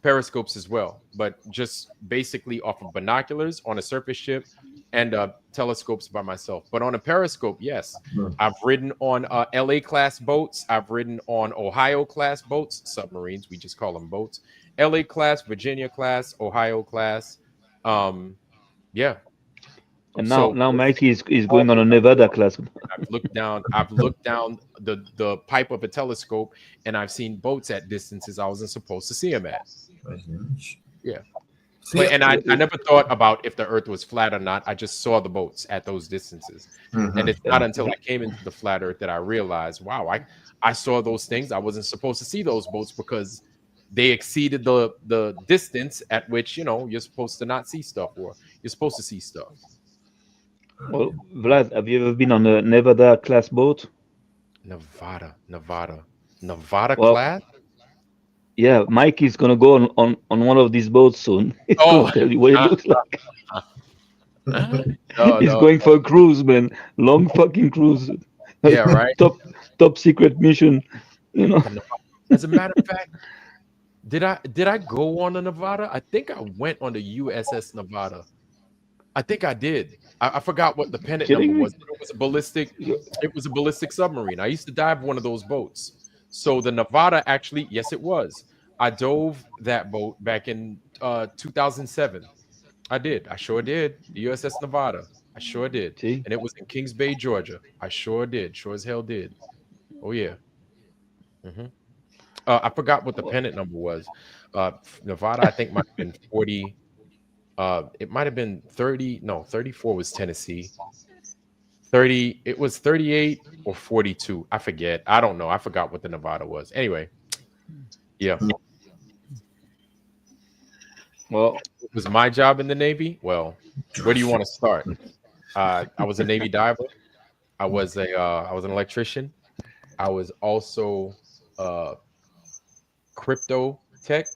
periscopes as well, but just basically off of binoculars on a surface ship and telescopes by myself. But on a periscope, yes, I've ridden on LA class boats. I've ridden on Ohio class boats, submarines. We just call them boats. LA class, Virginia class, Ohio class. Yeah. And now Mikey is going on a Nevada class. I've looked down the pipe of a telescope, and I've seen boats at distances I wasn't supposed to see them at. Yeah. And I never thought about if the Earth was flat or not. I just saw the boats at those distances. And it's not until I came into the flat Earth that I realized, wow, I saw those things. I wasn't supposed to see those boats because they exceeded the distance at which, you're supposed to not see stuff, or you're supposed to see stuff. Well, Vlad, have you ever been on a Nevada class boat? Nevada Well, class? Yeah, Mike is gonna go on one of these boats soon. He's gonna tell you what it looks like. He's going for a cruise, man. Long fucking cruise. Yeah, right. Top secret mission. As a matter of fact, did I go on a Nevada? I think I went on the USS Nevada. I think I did. I forgot what the pennant number was. But it was a ballistic submarine. I used to dive one of those boats. So the Nevada, actually, yes, it was. I dove that boat back in 2007. I did. I sure did. The USS Nevada. I sure did. See? And it was in Kings Bay, Georgia. I sure did. Sure as hell did. Oh, yeah. I forgot what the pennant number was. Nevada, I think, might have been 40. It might have been 30. No, 34 was Tennessee. 30. It was 38 or 42. I forget. I don't know. I forgot what the Nevada was. Anyway, yeah. Well, it was my job in the Navy. Well, where do you want to start? I was a Navy diver. I was an electrician. I was also crypto tech.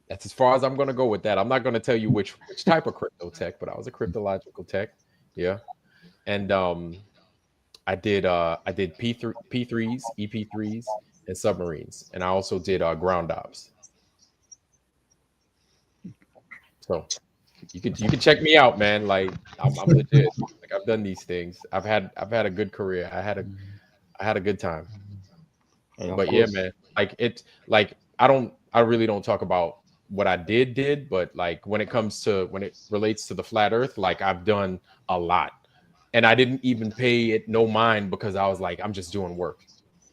That's as far as I'm going to go with that. I'm not going to tell you which type of crypto tech, but I was a cryptological tech. Yeah. And I did P3s, EP3s, and submarines. And I also did ground ops. So You can check me out, man. Like I'm legit. Like I've done these things. I've had a good career. I had a good time. Of But yeah, course. man. Like it's like I really don't talk about what I did, but like when it relates to the flat earth, like I've done a lot. And I didn't even pay it no mind because I was like, I'm just doing work.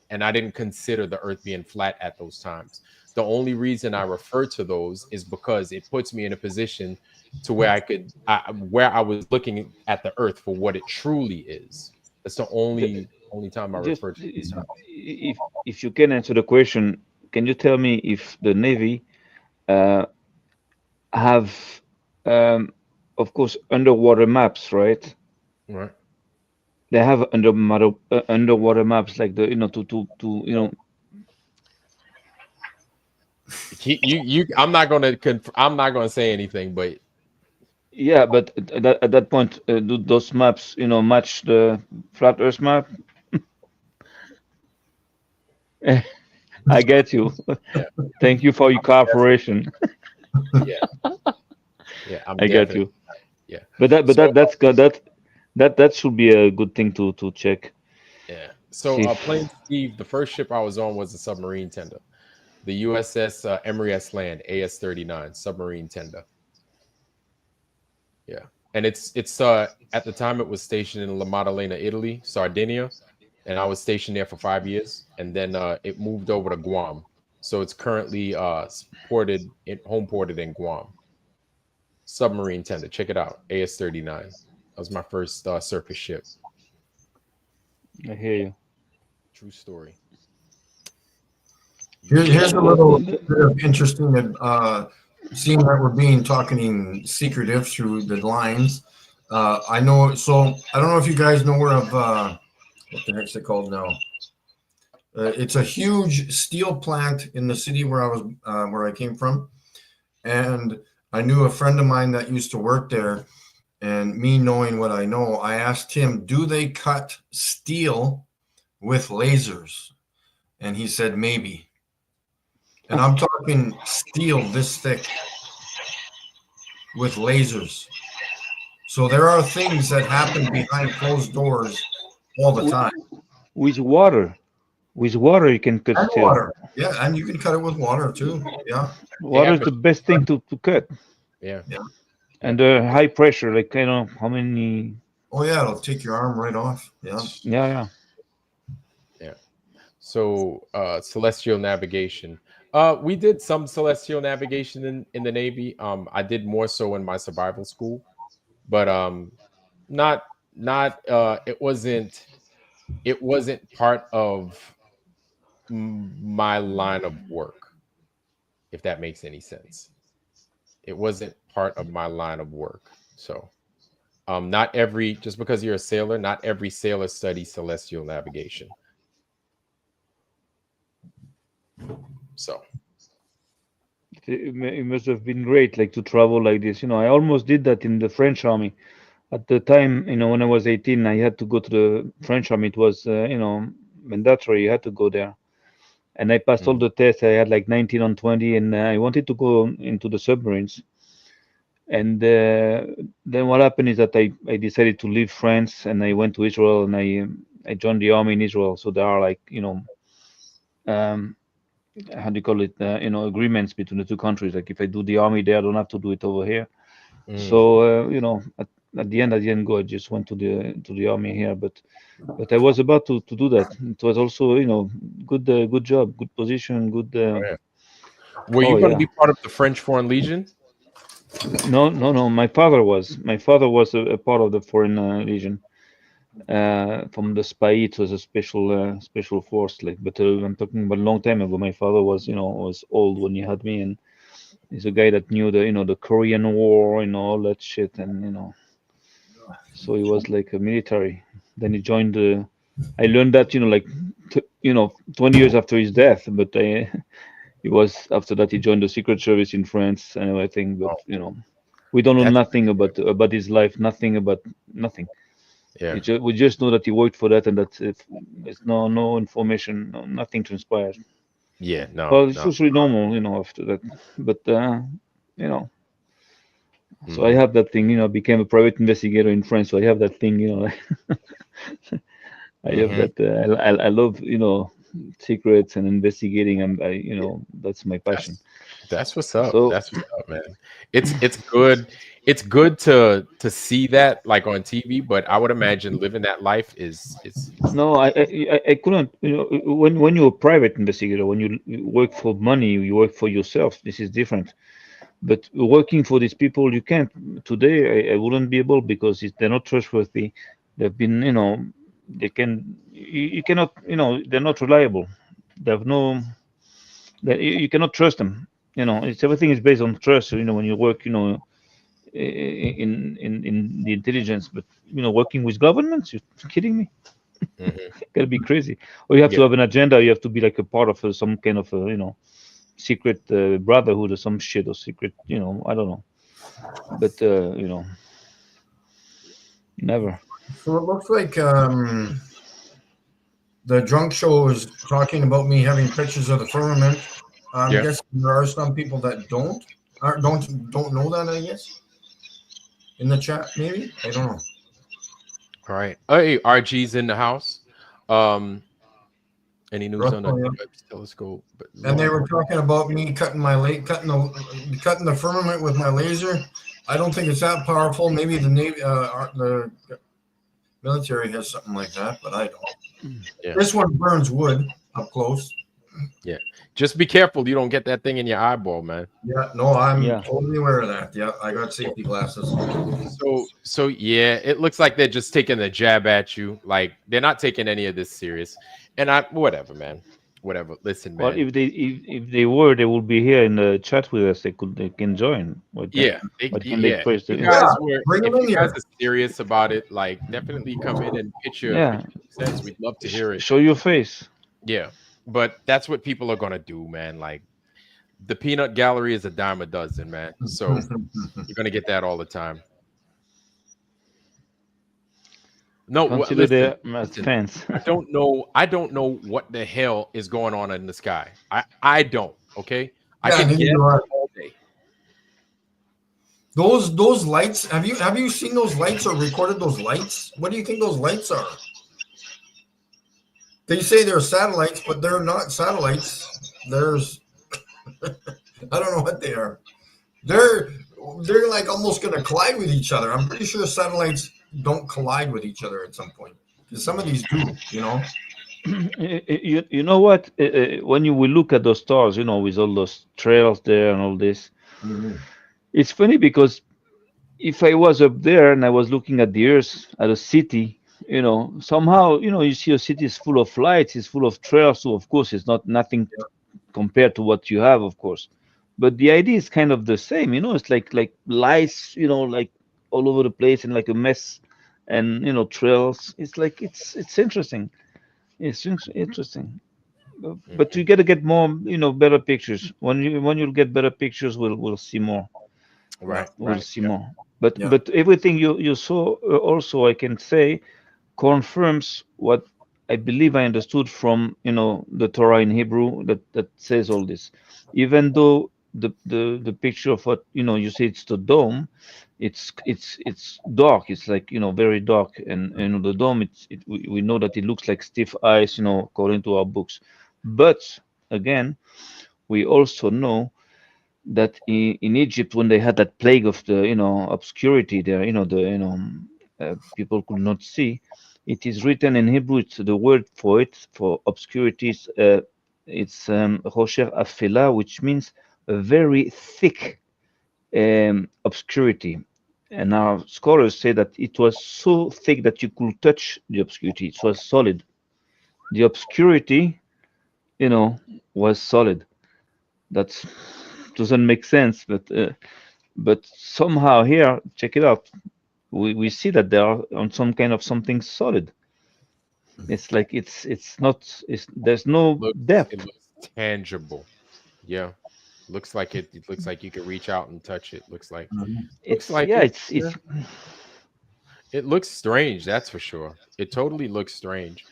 And I didn't consider the earth being flat at those times. The only reason I refer to those is because it puts me in a position to where where I was looking at the earth for what it truly is. That's the only time I Just refer to these times. if you can answer the question, can you tell me if the Navy have, of course, underwater maps, right? Right. They have underwater maps like the I'm not gonna say anything, but yeah, but at that point, do those maps match the flat Earth map? I get you. yeah, Thank you for your cooperation. yeah, yeah. I'm I get definitely you. yeah. But So that's good. That should be a good thing to check. yeah. So See if Plain Steve, the first ship I was on was a submarine tender, the USS Emory S. Land AS-39 submarine tender. Yeah, and it's at the time it was stationed in La Maddalena, Italy, Sardinia, and I was stationed there for 5 years, and then it moved over to Guam. So it's currently home ported in Guam. Submarine tender, check it out, AS-39. That was my first surface ship. I hear you. True story. Here's a little bit of interesting, seeing that we're being talking secretive through the lines. I know, so I don't know if you guys know where what the heck's it called now? It's a huge steel plant in the city where I came from, and I knew a friend of mine that used to work there. And me knowing what I know, I asked him, "Do they cut steel with lasers?" And he said, "Maybe." And I'm talking steel this thick with lasers. So there are things that happen behind closed doors all the time. With water, you can cut And steel. water. Yeah, and you can cut it with water too. Yeah. Water is the best thing to cut. Yeah. Yeah. And high pressure, like how many? Oh yeah, it'll take your arm right off. Yeah. Yeah. Yeah. So celestial navigation. We did some celestial navigation in the Navy. I did more so in my survival school, but not it wasn't part of my line of work, if that makes any sense. It wasn't part of my line of work. So not every, just because you're a sailor, not every sailor studies celestial navigation. So it must have been great, like to travel like this. I almost did that in the French army. At the time, when I was 18, I had to go to the French army. It was, mandatory. You had to go there. And I passed all the tests. I had like 19 on 20, and I wanted to go into the submarines. And then what happened is that I decided to leave France, and I went to Israel, and I joined the army in Israel. So there are like, how do you call it? Agreements between the two countries. Like if I do the army there, I don't have to do it over here. So at the end, I didn't go. I just went to the army here. But I was about to do that. It was also good job, good position, good. Were you going to be part of the French Foreign Legion? No. My father was a part of the Foreign Legion. From the spy, it was a special force. But I'm talking about a long time ago. My father was old when he had me, and he's a guy that knew the Korean War, all that shit, and so he was like a military. Then he joined I learned that 20 years after his death, but he was, after that he joined the Secret Service in France and everything. But we don't know nothing about his life, nothing. Yeah, we just know that he worked for that, and that there's no information, nothing transpires. Yeah, no. Well, it's usually normal, after that. But So I have that thing, you know, became a private investigator in France. So I have that thing, you know, I have that. I love, you know, secrets and investigating. You know, that's my passion. That's what's up. So That's what's up, man. It's good. It's good to see that like on TV, but I would imagine living that life is no, I couldn't. You know, when you're a private investigator, when you work for money, you work for yourself. This is different. But working for these people, you can't. Today, I wouldn't be able because they're not trustworthy. They've been, you know, they can. You cannot, you know, they're not reliable. They have no. You cannot trust them. You know, it's everything is based on trust. So, you know, when you work, you know, in the intelligence, but you know, working with governments, you're kidding me? Gotta be crazy. Or you have to Yeah. have an agenda. You have to be like a part of some kind of, you know, secret brotherhood or some shit or secret, you know, I don't know. But you know, never. So it looks like the drunk show is talking about me having pictures of the firmament. I'm Yeah. guessing there are some people that don't know that. I guess in the chat, maybe I don't know. All right. Hey, RG's in the house. Any news on the Russell, yeah. Webb telescope? But And they were talking about me cutting the firmament with my laser. I don't think it's that powerful. Maybe the Navy, the military has something like that, but I don't. Yeah. This one burns wood up close. Yeah. Just be careful you don't get that thing in your eyeball, man. Yeah, no, I'm Yeah. totally aware of that. Yeah, I got safety glasses. So yeah, it looks like they're just taking the jab at you. Like they're not taking any of this serious. And whatever, man. Whatever. Listen, man. Well, if they were, they would be here in the chat with us. They can join. Yeah, What can they press? If The, you guys Yeah, bring if them in you guys here. are serious about it, like definitely come in and pitch your Yeah. sense. We'd love to hear it. Show your face. Yeah, but that's what people are gonna do, man. Like the peanut gallery is a dime a dozen, man. So you're gonna get that all the time. No, Consider listen, them as fans. I don't know what the hell is going on in the sky. I don't. Okay, I Yeah, can neither get do I. all day. Those lights. Have you seen those lights or recorded those lights? What do you think those lights are? They say they're satellites, but they're not satellites. There's I don't know what they are. They're like almost going to collide with each other. I'm pretty sure satellites don't collide with each other at some point. Because some of these do, you know. You know what? When you will look at those stars, you know, with all those trails there and all this, it's funny because if I was up there and I was looking at the Earth, at a city, you know, somehow, you know, you see a city is full of lights, it's full of trails. So of course, it's not nothing compared to what you have, of course. But the idea is kind of the same, you know. It's like lights, you know, like all over the place and like a mess, and you know, trails. It's like it's interesting. It's interesting. But you got to get more, you know, better pictures. When you get better pictures, we'll see more. Right. We'll right. see Yeah. more. But Yeah. but everything you saw also, I can say, confirms what I believe I understood from, you know, the Torah in Hebrew that says all this. Even though the picture of what, you know, you say it's the dome, it's dark. It's like, you know, very dark, and you know, the dome. We know that it looks like stiff ice, you know, according to our books. But again, we also know that in Egypt, when they had that plague of the, you know, obscurity there, you know, the, you know, people could not see. It is written in Hebrew. It's the word for it, for obscurities. It's Rocher Afela, which means a very thick obscurity. And our scholars say that it was so thick that you could touch the obscurity. It was solid. The obscurity, you know, was solid. That doesn't make sense, but somehow here, check it out. We see that they are on some kind of something solid. It's like it's not. There's no It depth. looks tangible. Yeah. Looks like it looks like you can reach out and touch it. Looks like It's like yeah. it. It's It looks strange, that's for sure. It totally looks strange.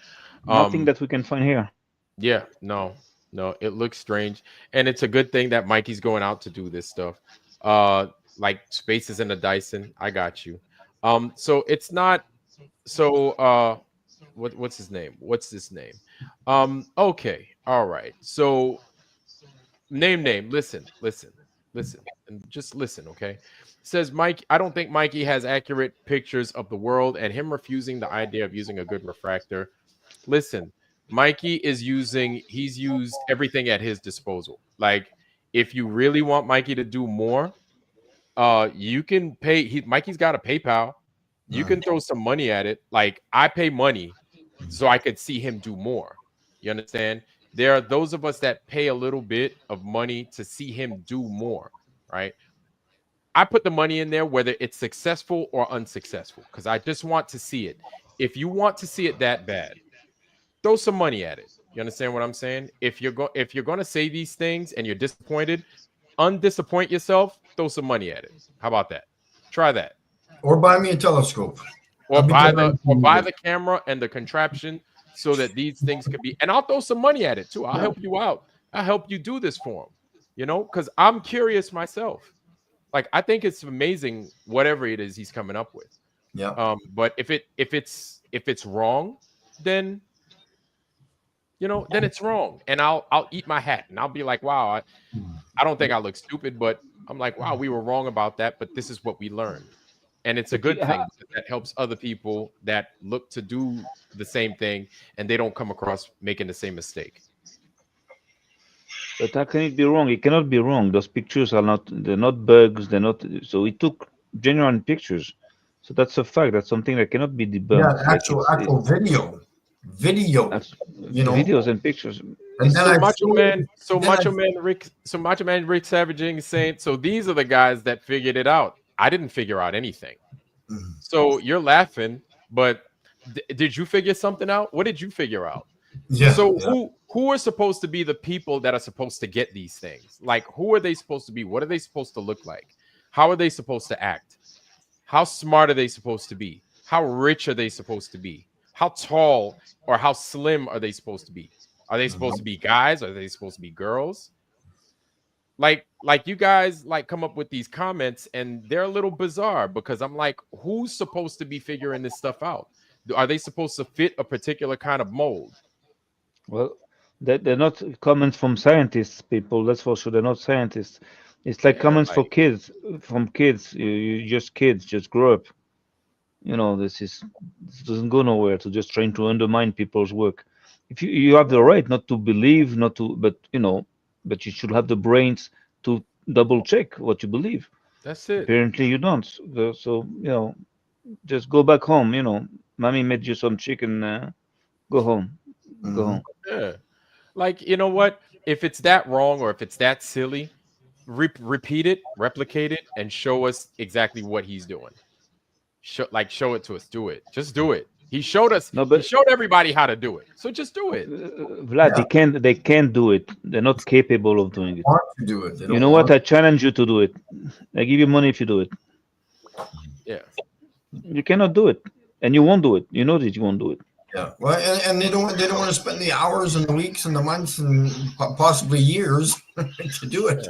nothing Um that we can find here. yeah, no, it looks strange. And it's a good thing that Mikey's going out to do this stuff. like spaces in the Dyson. I got you. So it's not so what's his name? What's his name? Okay, all right. So name, listen, and just listen, okay? Says Mike, I don't think Mikey has accurate pictures of the world, and him refusing the idea of using a good refractor. Listen, Mikey he's used everything at his disposal. Like, if you really want Mikey to do more, you can pay. Mikey's got a PayPal. You can throw some money at it. Like, I pay money so I could see him do more. You understand? There are those of us that pay a little bit of money to see him do more, right? I put the money in there whether it's successful or unsuccessful because I just want to see it. If you want to see it that bad, throw some money at it. You understand what I'm saying? If you're going to say these things and you're disappointed, undisappoint yourself, throw some money at it. How about that? Try that. Or buy me a telescope. Or buy the camera and the contraption so that these things could be. And I'll throw some money at it too. I'll help you out. I'll help you do this for him. You know, because I'm curious myself. Like, I think it's amazing whatever it is he's coming up with. Yeah. But if it's wrong, then then it's wrong, and I'll eat my hat, and I'll be like, wow, I don't think I look stupid, but I'm like, wow, we were wrong about that, but this is what we learned, and it's a good thing that helps other people that look to do the same thing, and they don't come across making the same mistake. But how can it be wrong? It cannot be wrong. Those pictures they're not bugs. They're not. So it took genuine pictures. So that's a fact. That's something that cannot be debunked. Yeah, actual video. Videos and pictures. And So then Macho Man Rick Savage is saying, so these are the guys that figured it out. I didn't figure out anything. So you're laughing, but did you figure something out? What did you figure out? Yeah. So who are supposed to be the people that are supposed to get these things? Like, who are they supposed to be? What are they supposed to look like? How are they supposed to act? How smart are they supposed to be? How rich are they supposed to be? How tall or how slim are they supposed to be? Are they supposed to be guys? Are they supposed to be girls? Like you guys like come up with these comments and they're a little bizarre because I'm like, who's supposed to be figuring this stuff out? Are they supposed to fit a particular kind of mold? Well, they're not comments from scientists, people. That's for sure. They're not scientists. It's like comments for kids, from kids. You just kids, just grow up. This doesn't go nowhere to just trying to undermine people's work. If you have the right not to believe, but you should have the brains to double check what you believe. That's it. Apparently you don't. So just go back home. Mommy made you some chicken. Go home. Go home. Yeah. Like, you know what? If it's that wrong or if it's that silly, repeat it, replicate it, and show us exactly what he's doing. Show it to us. Do it. Just do it. He showed us. He showed everybody how to do it. So just do it. Vlad, they can't do it. They're not capable of doing it. Want to do it. You know what? I challenge you to do it. I give you money if you do it. Yeah. You cannot do it, and you won't do it. You know that you won't do it. Yeah. Well, and they don't want to spend the hours and the weeks and the months and possibly years to do it.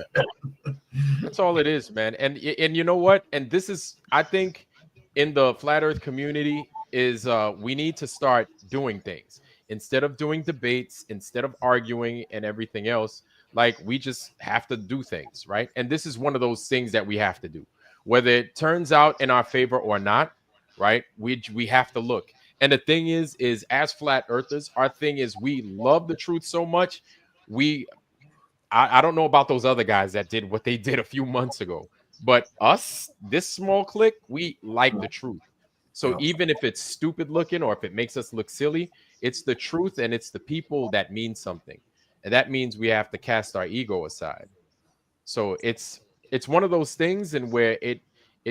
That's all it is, man. And you know what? And this is, I think, in the flat earth community is we need to start doing things instead of doing debates, instead of arguing and everything else. Like, we just have to do things, right? And this is one of those things that we have to do, whether it turns out in our favor or not, right? We have to look. And the thing is as flat earthers, our thing is we love the truth so much. I don't know about those other guys that did what they did a few months ago, but us, this small clique, we like the truth. So even if it's stupid looking or if it makes us look silly, it's the truth and it's the people that mean something. And that means we have to cast our ego aside. So it's one of those things in where it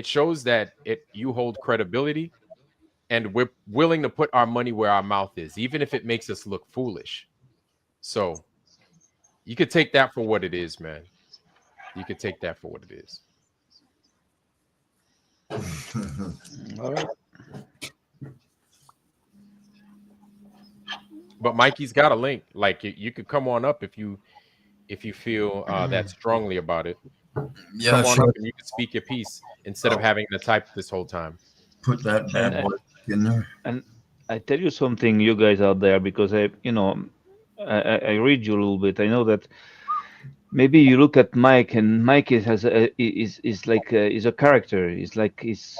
shows that you hold credibility and we're willing to put our money where our mouth is, even if it makes us look foolish. So you could take that for what it is, man. You could take that for what it is. All right. But Mikey's got a link. Like, you could come on up if you feel that strongly about it. Yeah, Come on sure. up and you can speak your piece instead of having to type this whole time. Put that bad boy in there. And I tell you something, you guys out there, because I read you a little bit. I know that maybe you look at Mike, and Mike is like is a character. He's like is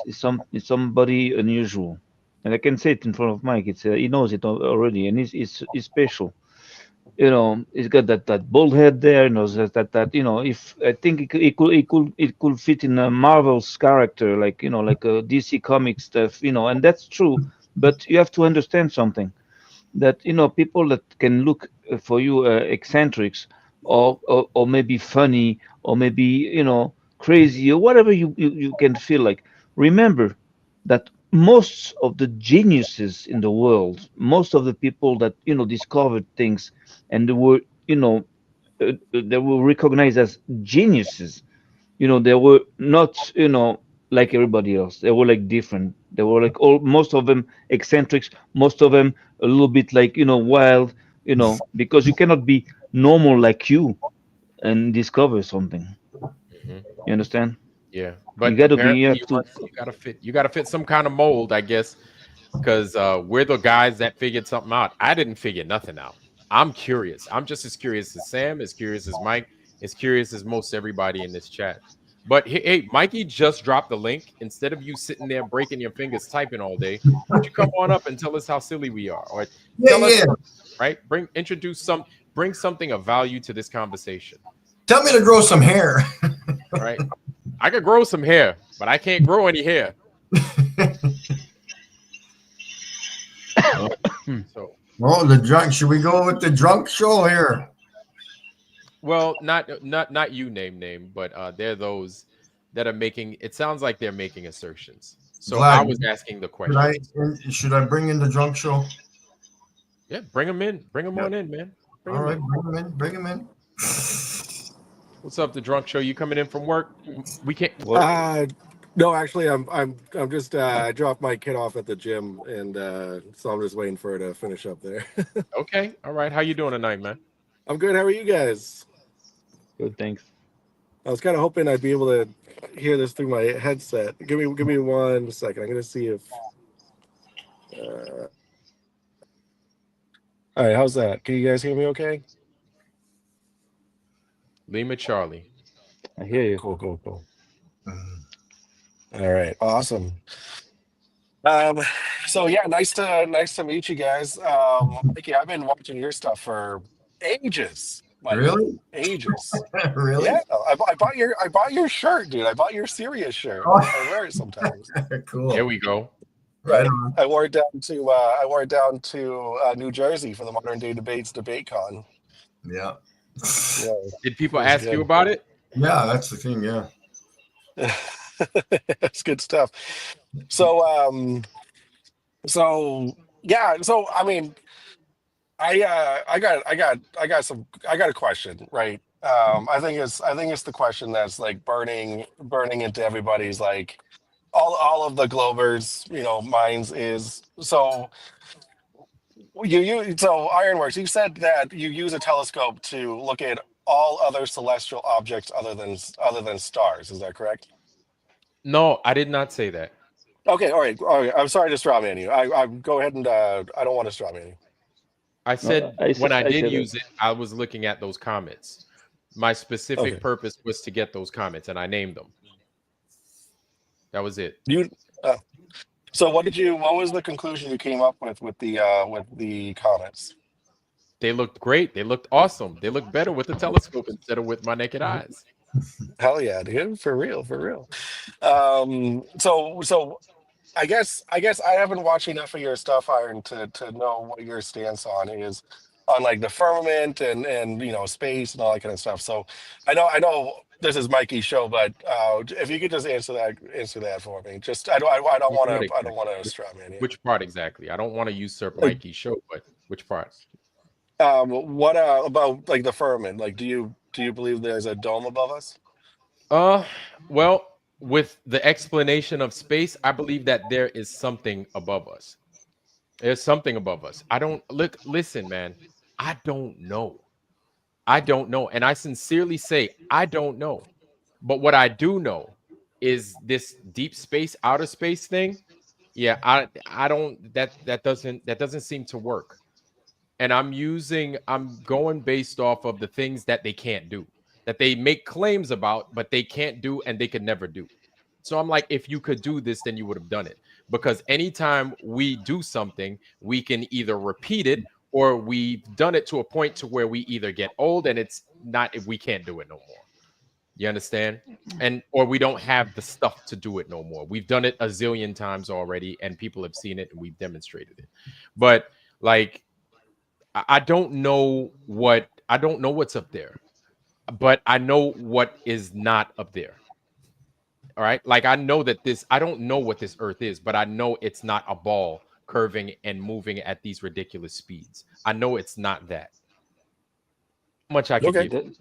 somebody unusual, and I can say it in front of Mike. It's he knows it already, and he's special. He's got that bald head there. Knows that. If I think it could fit in a Marvel's character, like like a DC comic stuff. And that's true. But you have to understand something, that people that can look for you eccentrics, or maybe funny, or maybe crazy, or whatever you can feel like. Remember that most of the geniuses in the world, most of the people that discovered things, and they were recognized as geniuses, they were not like everybody else. They were like different. They were like most of them eccentrics, most of them a little bit like wild, because you cannot be normal like you and discover something. Mhm. You understand? Yeah, but You gotta be. apparently You have to. you gotta fit some kind of mold, I guess, because we're the guys that figured something out. I didn't figure nothing out. I'm curious. I'm just as curious as Sam, as curious as Mike, as curious as most everybody in this chat. But hey, Mikey just dropped the link. Instead of you sitting there breaking your fingers typing all day, why don't you come on up and tell us how silly we are, or tell us, right? Bring something of value to this conversation. Tell me to grow some hair. Right? I could grow some hair, but I can't grow any hair. So, Well, the drunk. Should we go with the drunk show here? well, not you name, but they're those that are making. It sounds like they're making assertions. So Vlad, I was asking the question. Should I bring in the drunk show? Yeah, bring them in. Bring them on in, man. Bring All 'em right, in. bring him in. Bring him in. What's up, the drunk show? You coming in from work? We can't. No, actually, I'm just I dropped my kid off at the gym, and so I'm just waiting for her to finish up there. Okay, all right. How you doing tonight, man? I'm good. How are you guys? Good, thanks. I was kind of hoping I'd be able to hear this through my headset. Give me 1 second. I'm gonna see if. All right, how's that? Can you guys hear me? Okay. Lima Charlie. I hear you. Cool. All right, awesome. So yeah, nice to meet you guys. Mickey, I've been watching your stuff for ages. Like, Really? ages. Really? Yeah, I bought your shirt, dude. I bought your Sirius shirt. Oh. I wear it sometimes. Cool. There we go. Right on. I wore it down to New Jersey for the Modern Day Debates DebateCon. Yeah. Yeah, Did people it was ask you good. about it? Yeah, that's the thing. Yeah. That's good stuff. So yeah, so I mean, I got a question, right? I think it's the question that's like burning into everybody's, like, all of the Glovers, minds is, so Ironworks, you said that you use a telescope to look at all other celestial objects other than stars. Is that correct? No, I did not say that. Okay, all right. I'm sorry to straw man you. I go ahead and I don't want to straw man you. I said I when I did said use it, I was looking at those comments. My specific Okay. purpose was to get those comments, and I named them. That was it. So what was the conclusion you came up with the comments? They looked great. They looked awesome. They looked better with the telescope instead of with my naked eyes. Hell yeah, dude. For real. So I guess I haven't watched enough of your stuff, Iron, to know what your stance is on, like, the firmament and space and all that kind of stuff. So I know this is Mikey's show, but if you could just answer that for me. Just I don't want to straw man you. Which part exactly? I don't want to usurp Mikey's show, but which part? What about, like, the firmament? Like, do you believe there's a dome above us? Well, with the explanation of space, I believe that there is something above us. There's something above us. Listen, man. I don't know. And I sincerely say, I don't know. But what I do know is this deep space, outer space thing. Yeah, I don't that doesn't seem to work. And I'm going based off of the things that they can't do, that they make claims about, but they can't do and they could never do. So I'm like, if you could do this, then you would have done it. Because anytime we do something, we can either repeat it or we've done it to a point to where we either get old and it's not, if we can't do it no more. You understand? And or we don't have the stuff to do it no more. We've done it a zillion times already and people have seen it and we've demonstrated it. But like, I don't know what's up there, but I know what is not up there. All right. Like I know that I don't know what this earth is, but I know it's not a ball curving and moving at these ridiculous speeds. I know it's not that. How much I can Okay. give.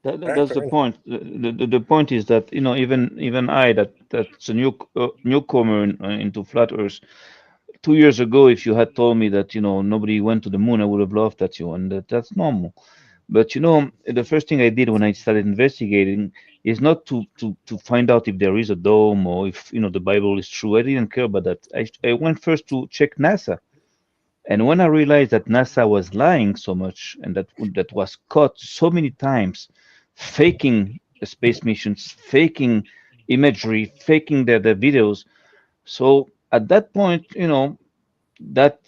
That's the point. The point is that, you know, even I, that's a newcomer into flat Earth. 2 years ago, if you had told me that, you know, nobody went to the moon, I would have laughed at you, and that's normal. But you know, the first thing I did when I started investigating is not to find out if there is a dome or if, you know, the Bible is true. I didn't care about that. I went first to check NASA. And when I realized that NASA was lying so much and that was caught so many times, faking space missions, faking imagery, faking their videos. So at that point, you know, that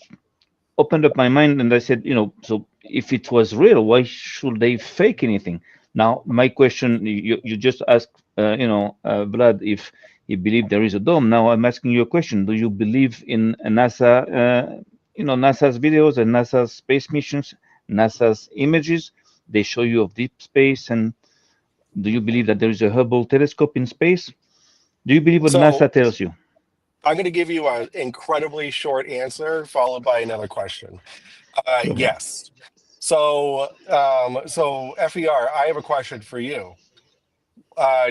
opened up my mind, and I said, you know, so if it was real, why should they fake anything? Now, my question, you just asked, Vlad, if you believe there is a dome. Now I'm asking you a question: do you believe in NASA? NASA's videos and NASA's space missions, NASA's images, they show you of deep space. And do you believe that there is a Hubble telescope in space? Do you believe what NASA tells you? I'm going to give you an incredibly short answer followed by another question. Yes. So FER, I have a question for you.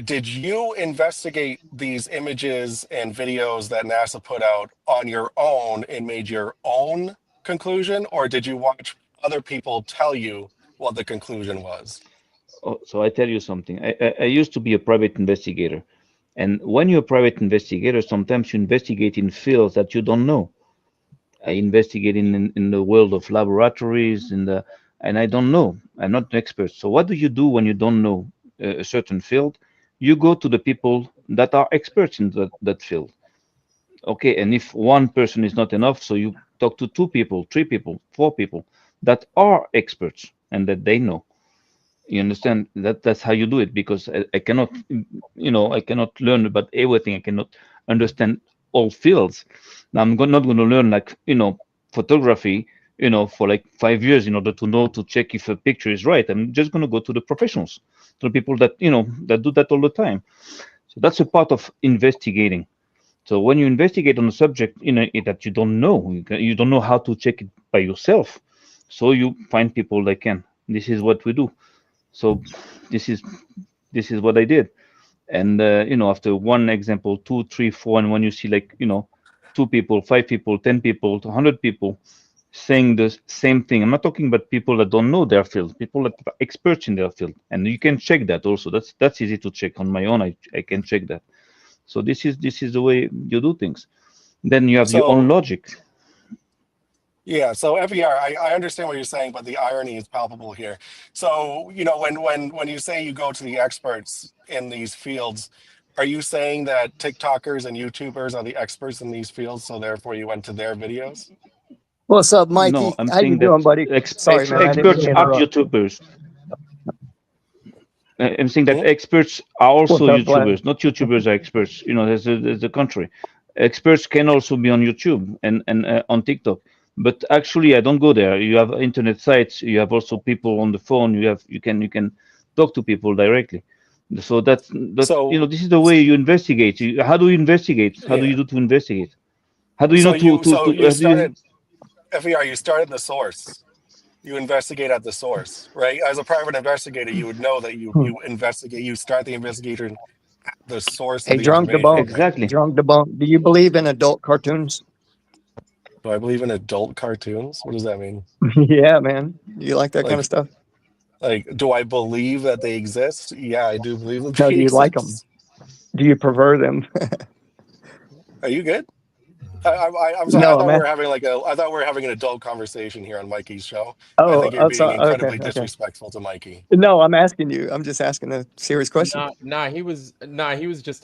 Did you investigate these images and videos that NASA put out on your own and made your own conclusion, or did you watch other people tell you what the conclusion was? Oh, so I tell you something. I used to be a private investigator. And when you're a private investigator, sometimes you investigate in fields that you don't know. I investigate in the world of laboratories, and I don't know. I'm not an expert. So what do you do when you don't know a certain field? You go to the people that are experts in that field. Okay, and if one person is not enough, so you talk to 2 people, 3 people, 4 people that are experts and that they know. You understand that's how you do it, because I cannot, I cannot learn about everything. I cannot understand all fields. Now I'm not going to learn photography, for like 5 years in order to know to check if a picture is right. I'm just going to go to the professionals, to the people that that do that all the time. So that's a part of investigating. So when you investigate on a subject that you don't know, you don't know how to check it by yourself. So you find people that can. This is what we do. So this is what I did. And after one example, 2, 3, 4, and when you see 2 people, 5 people, 10 people, 100 people saying the same thing, I'm not talking about people that don't know their field, people that are experts in their field, and you can check that also. That's easy to check on my own. I can check that. So this is the way you do things. Then you have your own logic. Yeah, so FER, I understand what you're saying, but the irony is palpable here. So, when you say you go to the experts in these fields, are you saying that TikTokers and YouTubers are the experts in these fields, so therefore you went to their videos? What's up, Mikey? No, I'm How saying you doing, that buddy? Sorry, man. experts are YouTubers. I'm saying that experts are also YouTubers. Not YouTubers are experts. There's a country. Experts can also be on YouTube and on TikTok. But actually, I don't go there. You have internet sites. You have also people on the phone. You can talk to people directly. So that's this is the way you investigate. How do you investigate? How do you do to investigate? How do you know you started FER? You started the source. You investigate at the source, right? As a private investigator, you would know that you investigate. You start the investigation at the source of the Drunk information. debunk. Exactly. Drunk debunk. Do you believe in adult cartoons? Do I believe in adult cartoons? What does that mean? Yeah, man. You like that kind of stuff? Like, do I believe that they exist? Yeah, I do believe that No, they do you exist. like them? Do you prefer them? Are you good? I'm sorry. No, man. I thought we were having an adult conversation here on Mikey's show. I Oh, think you're I'm being sorry. Okay, incredibly okay. disrespectful to Mikey. No, I'm asking you. I'm just asking a serious question. He was just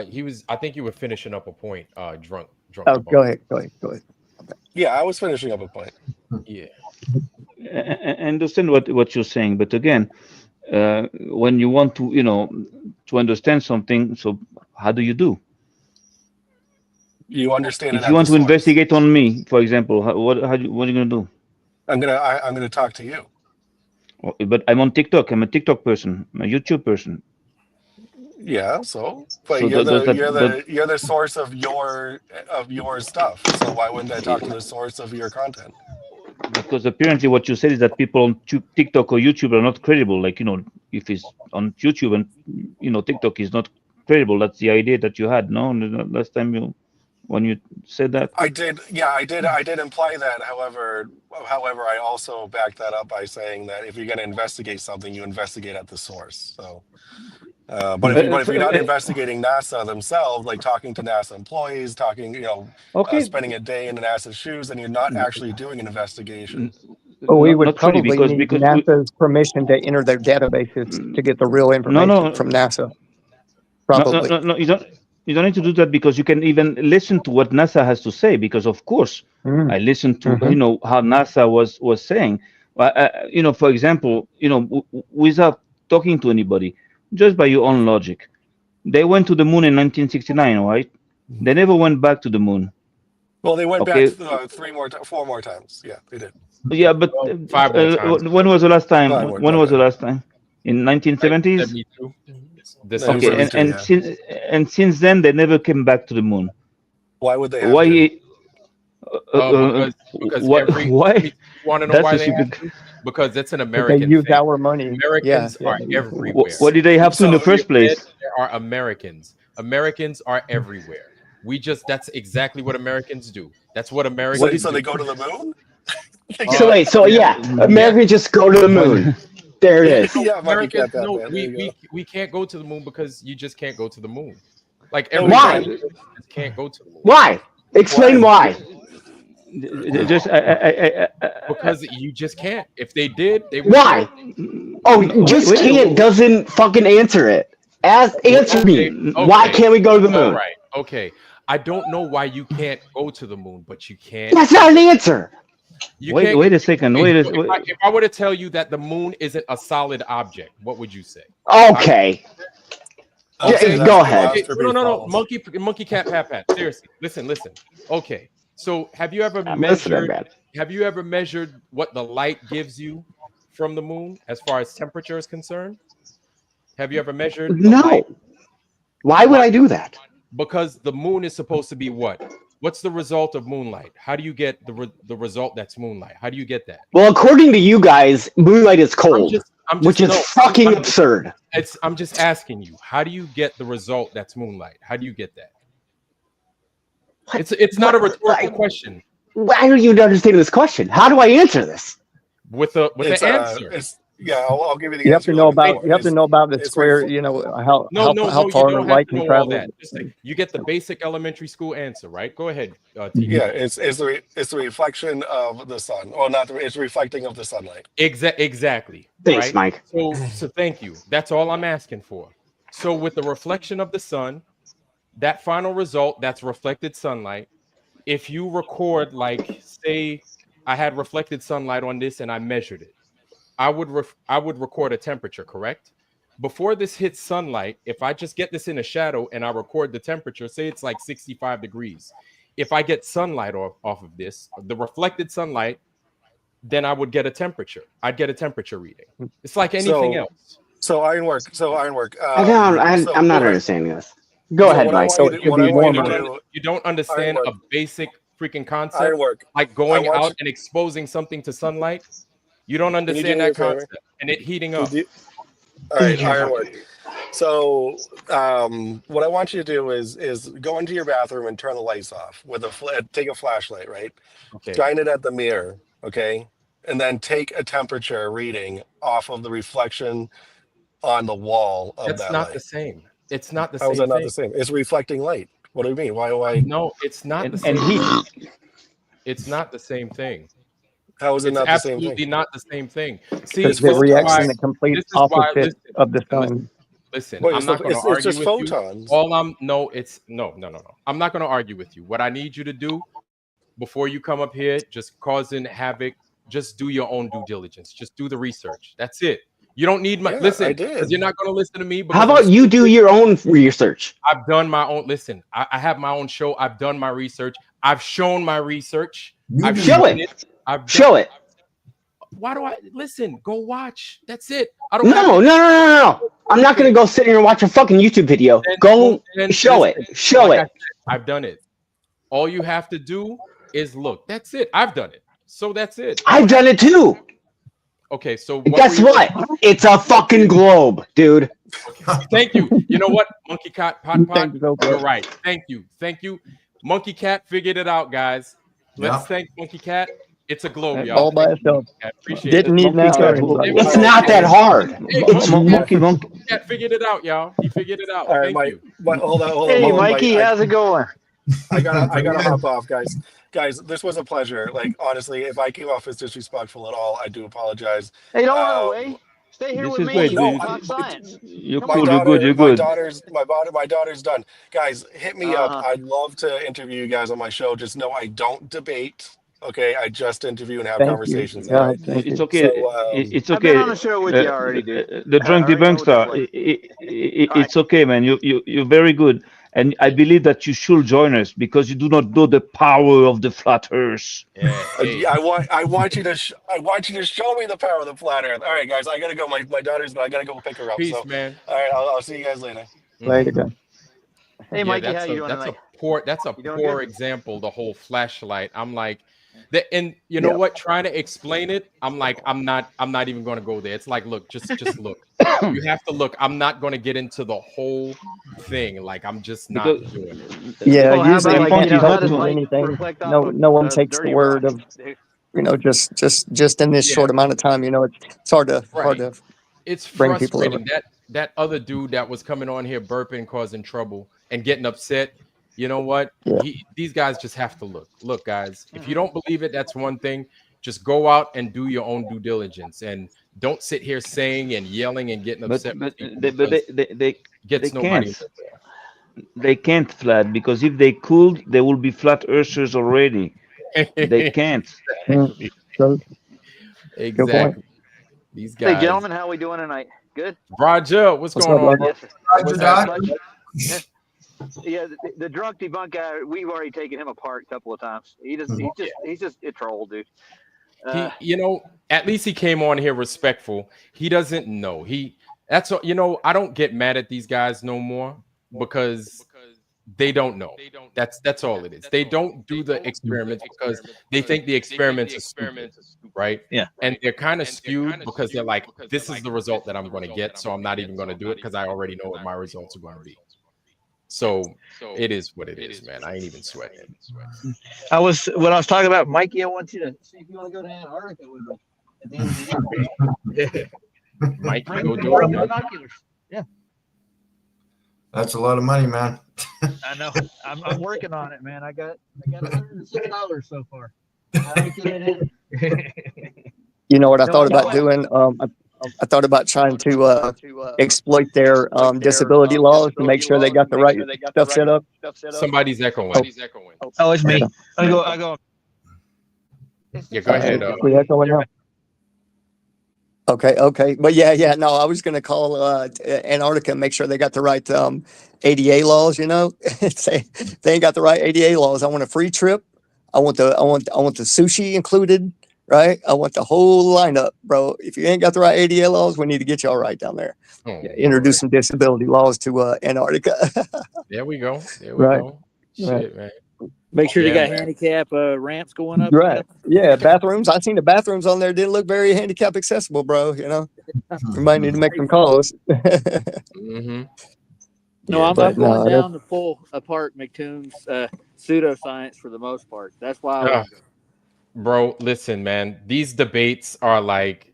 he was, I think you were finishing up a point, drunk. Oh, go ahead. Yeah, I was finishing up a point. Yeah. I understand what you're saying, but again, when you want to, to understand something, so how do you do? You understand it If at you want the to source. investigate on me, for example, what are you gonna do? I'm gonna talk to you. But I'm on TikTok. I'm a TikTok person. I'm a YouTube person. Yeah, so but So you're the source of your stuff. So why wouldn't I talk to the source of your content? Because apparently what you said is that people on TikTok or YouTube are not credible. Like, if it's on YouTube and TikTok is not credible. That's the idea that you had, no? Last time when you said that. I did imply that. However, I also backed that up by saying that if you're going to investigate something, you investigate at the source. So, but if you're not investigating NASA themselves, like talking to NASA employees, spending a day in NASA's shoes, then you're not actually doing an investigation. Well, we would probably because need NASA's permission to enter their databases to get the real information from NASA. Probably. No, you don't need to do that, because you can even listen to what NASA has to say, because of course I listened to how NASA was saying, for example, without talking to anybody, just by your own logic, they went to the moon in 1969, right? They never went back to the moon. Well, they went back 4 more times. Yeah, they did. Yeah, but 5 more times. When was the last time? When was the last time? In 1970s? Okay, and since then they never came back to the moon. Why would they? Have why? Because why? You want to know why they have to? Because it's an American. They use thing. our money. Americans are everywhere. What did they have to in the first place? There are Americans. Americans are everywhere. That's exactly what Americans do. That's what Americans do. So they go to the moon? Americans just go to the moon. There it is. Yeah, Americans, we can't go to the moon because you just can't go to the moon. Like why? Can't go to the moon. Why? Explain why. Because you just can't. If they did, they would. Why? Can't doesn't fucking answer it. Answer me. Why can't we go to the moon? All right. Okay. I don't know why you can't go to the moon, but you can't. That's not an answer. Wait a second. If I were to tell you that the moon isn't a solid object, what would you say? Okay. Go ahead. No. Monkey cat pat. Seriously. Listen. Okay. So have you ever measured what the light gives you from the moon as far as temperature is concerned? Have you ever measured? No. Why would I do that? Because the moon is supposed to be what? What's the result of moonlight? How do you get the result that's moonlight? How do you get that? Well, according to you guys, moonlight is cold, which is fucking absurd. I'm just asking you, how do you get the result that's moonlight? How do you get that? It's not a rhetorical question. Why are you understanding this question? How do I answer this? With the answer. I'll give you the you answer. You have to know about the square. How far the light can travel. You get the basic elementary school answer, right? Go ahead. Yeah, it's the reflection of the sun. Well, it's reflecting of the sunlight. Exactly. Thanks, Mike. So thank you. That's all I'm asking for. So with the reflection of the sun, that final result, that's reflected sunlight. If you record, like, say, I had reflected sunlight on this and I measured it, I would record a temperature, correct? Before this hits sunlight, if I just get this in a shadow and I record the temperature, say it's like 65 degrees. If I get sunlight off of this, the reflected sunlight, then I would get a temperature. I'd get a temperature reading. It's like anything else. So ironwork. I'm not understanding this. Go ahead, Mike. You don't understand a basic freaking concept, like going out and exposing something to sunlight. You don't understand that concept and it heating up. All right, ironwork. So what I want you to do is go into your bathroom and turn the lights off with take a flashlight, right? Okay. Shine it at the mirror, okay? and then take a temperature reading off of the reflection on the wall of That's that not light. the same. It's not the How is same that not thing. the same? It's reflecting light. What do you mean? Why? No, it's not the And same heat. thing. It's not the same thing. How is it It's not the same absolutely thing? not the same thing. See, Because It's the this is reaction why. the complete This is why. opposite of the sun. Listen. Wait, I'm not going to it's argue just with you. photons. No. I'm not going to argue with you. What I need you to do before you come up here, just causing havoc, just do your own due diligence. Just do the research. That's it. You don't need my Yeah, I listen did. because you're not going to listen to me. How Because about you do your own research? I've done my own. Listen, I have my own show. I've done my research. I've shown my research. I've Show shown it. I've Show done, it. Why do I listen? Go watch. That's it. I don't. No. I'm not gonna go sit here and watch a fucking YouTube video. Go show it. Show Like I it. said, I've done it. All you have to do is look. That's it. I've done it. So that's it. I've done it too. Okay, so Guess what? It's a fucking globe, dude. Thank you. You know what? Monkey Cat Pot, you're right. Thank you. Monkey Cat figured it out, guys. Let's thank Monkey Cat. It's a globe, y'all. All by itself. I appreciate Didn't it. need NASA. It's not that hard. It's Monkey. Cat figured it out, y'all. He figured it out. All right, Thank you. hold on. Hey, hold on, Mikey, Mike. how's it going? I gotta hop off, guys. Guys, this was a pleasure. Like, honestly, if I came off as disrespectful at all, I do apologize. Hey, don't run away. Stay here This with is me. great. No, talk science. You're Come cool. on. You're good. My daughter's done. Guys, hit me up. I'd love to interview you guys on my show. Just know I don't debate. Okay, I just interview and have conversations. All right? It's okay. So, it's I've okay. been on the show with you already, dude. The drunk I already know what debunker. It's okay, man. You're very good, and I believe that you should join us because you do not know the power of the flat Earth. I want you to show me the power of the flat Earth. All right, guys, I gotta go. My daughter's, I gotta go pick her up. Peace, so, man. All right, I'll see you guys later. Later, guys. Hey, Mikey, how you doing That's tonight? a doing poor good? example. The whole flashlight. I'm like, and you know what? Trying to explain it, I'm like, I'm not even going to go there. It's like, look, just look. You have to look. I'm not going to get into the whole thing. Like, I'm just not doing it. Yeah, Well, how usually about, you like, can't you be know, how helping does with light anything. reflect off No of, one takes the dirty word rock? of, just in this short amount of time. It's hard to It's bring people over. frustrating. That other dude that was coming on here burping, causing trouble, and getting upset. You know what? Yeah. These guys just have to look. Look, guys, if you don't believe it, that's one thing. Just go out and do your own due diligence, and don't sit here saying and yelling and getting upset. But they they nobody. can't. They can't flat because if they could, they will be flat earthers already. They can't. Exactly. These guys. Hey, gentlemen, how we doing tonight? Good. Roger, what's going on? Yes. What's Doc? happening? Yeah, the drunk debunk guy. We've already taken him apart a couple of times. He's just a troll, dude. At least he came on here respectful. He doesn't know. That's I don't get mad at these guys no more because they don't know. That's all it is. They don't do the experiments because they think the experiments are stupid, right? Yeah. And they're kind of skewed because they're like, this is the result that I'm going to get, so I'm not even going to do it because I already know what my results are going to be. So it is what it is, man. I ain't even sweating. When I was talking about Mikey, I want you to see if you want to go to Antarctica with me at the end of the year. Mikey, go do Bring it. the Man. binoculars. Yeah, That's a lot of money, man. I know. I'm working on it, man. I got $106 so far. I get it in. You know what I thought about doing? I thought about trying to exploit their disability laws to make sure they got the right stuff set up. Somebody's echoing. Oh, it's me. I go. Yeah, go ahead. We echoing now? Okay. But yeah. No, I was gonna call Antarctica and make sure they got the right ADA laws. Say they ain't got the right ADA laws. I want a free trip. I want the sushi included. Right? I want the whole lineup, bro. If you ain't got the right ADA laws, we need to get you all right down there. Introduce some disability laws to Antarctica. There we go. Right. Shit, man. Make sure Yeah, you got man. handicap ramps going up. Right. Yeah, bathrooms. I seen the bathrooms on there didn't look very handicap accessible, bro. We might need to make some calls. Mm-hmm. No, I'm but going no, down to pull apart McToon's pseudoscience for the most part. That's why I was Bro, listen, man. These debates are like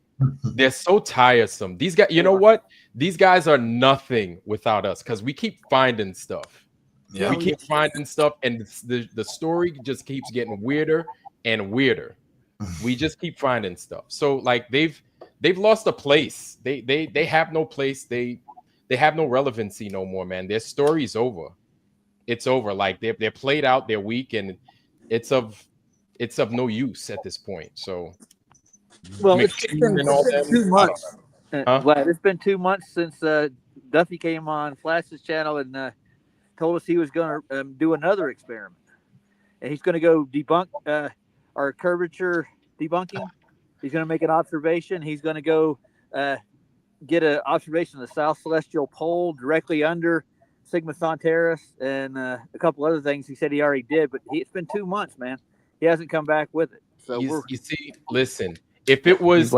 they're so tiresome. These guys, you know what? These guys are nothing without us because we keep finding stuff. Yeah. We keep finding stuff, and the story just keeps getting weirder and weirder. We just keep finding stuff. So like they've lost a place. They have no place. They have no relevancy no more, man. Their story's over. It's over. Like they're played out. They're weak, and it's of no use at this point. So Well, it's been 2 months. Huh? Vlad, it's been 2 months since Duffy came on Flash's channel and told us he was going to do another experiment, and he's going to go debunk our curvature debunking. He's going to make an observation. He's going to go get an observation of the South Celestial Pole directly under Sigma Centaurus and a couple other things he said he already did. But it's been 2 months, man. He hasn't come back with it. So you see, listen. If it was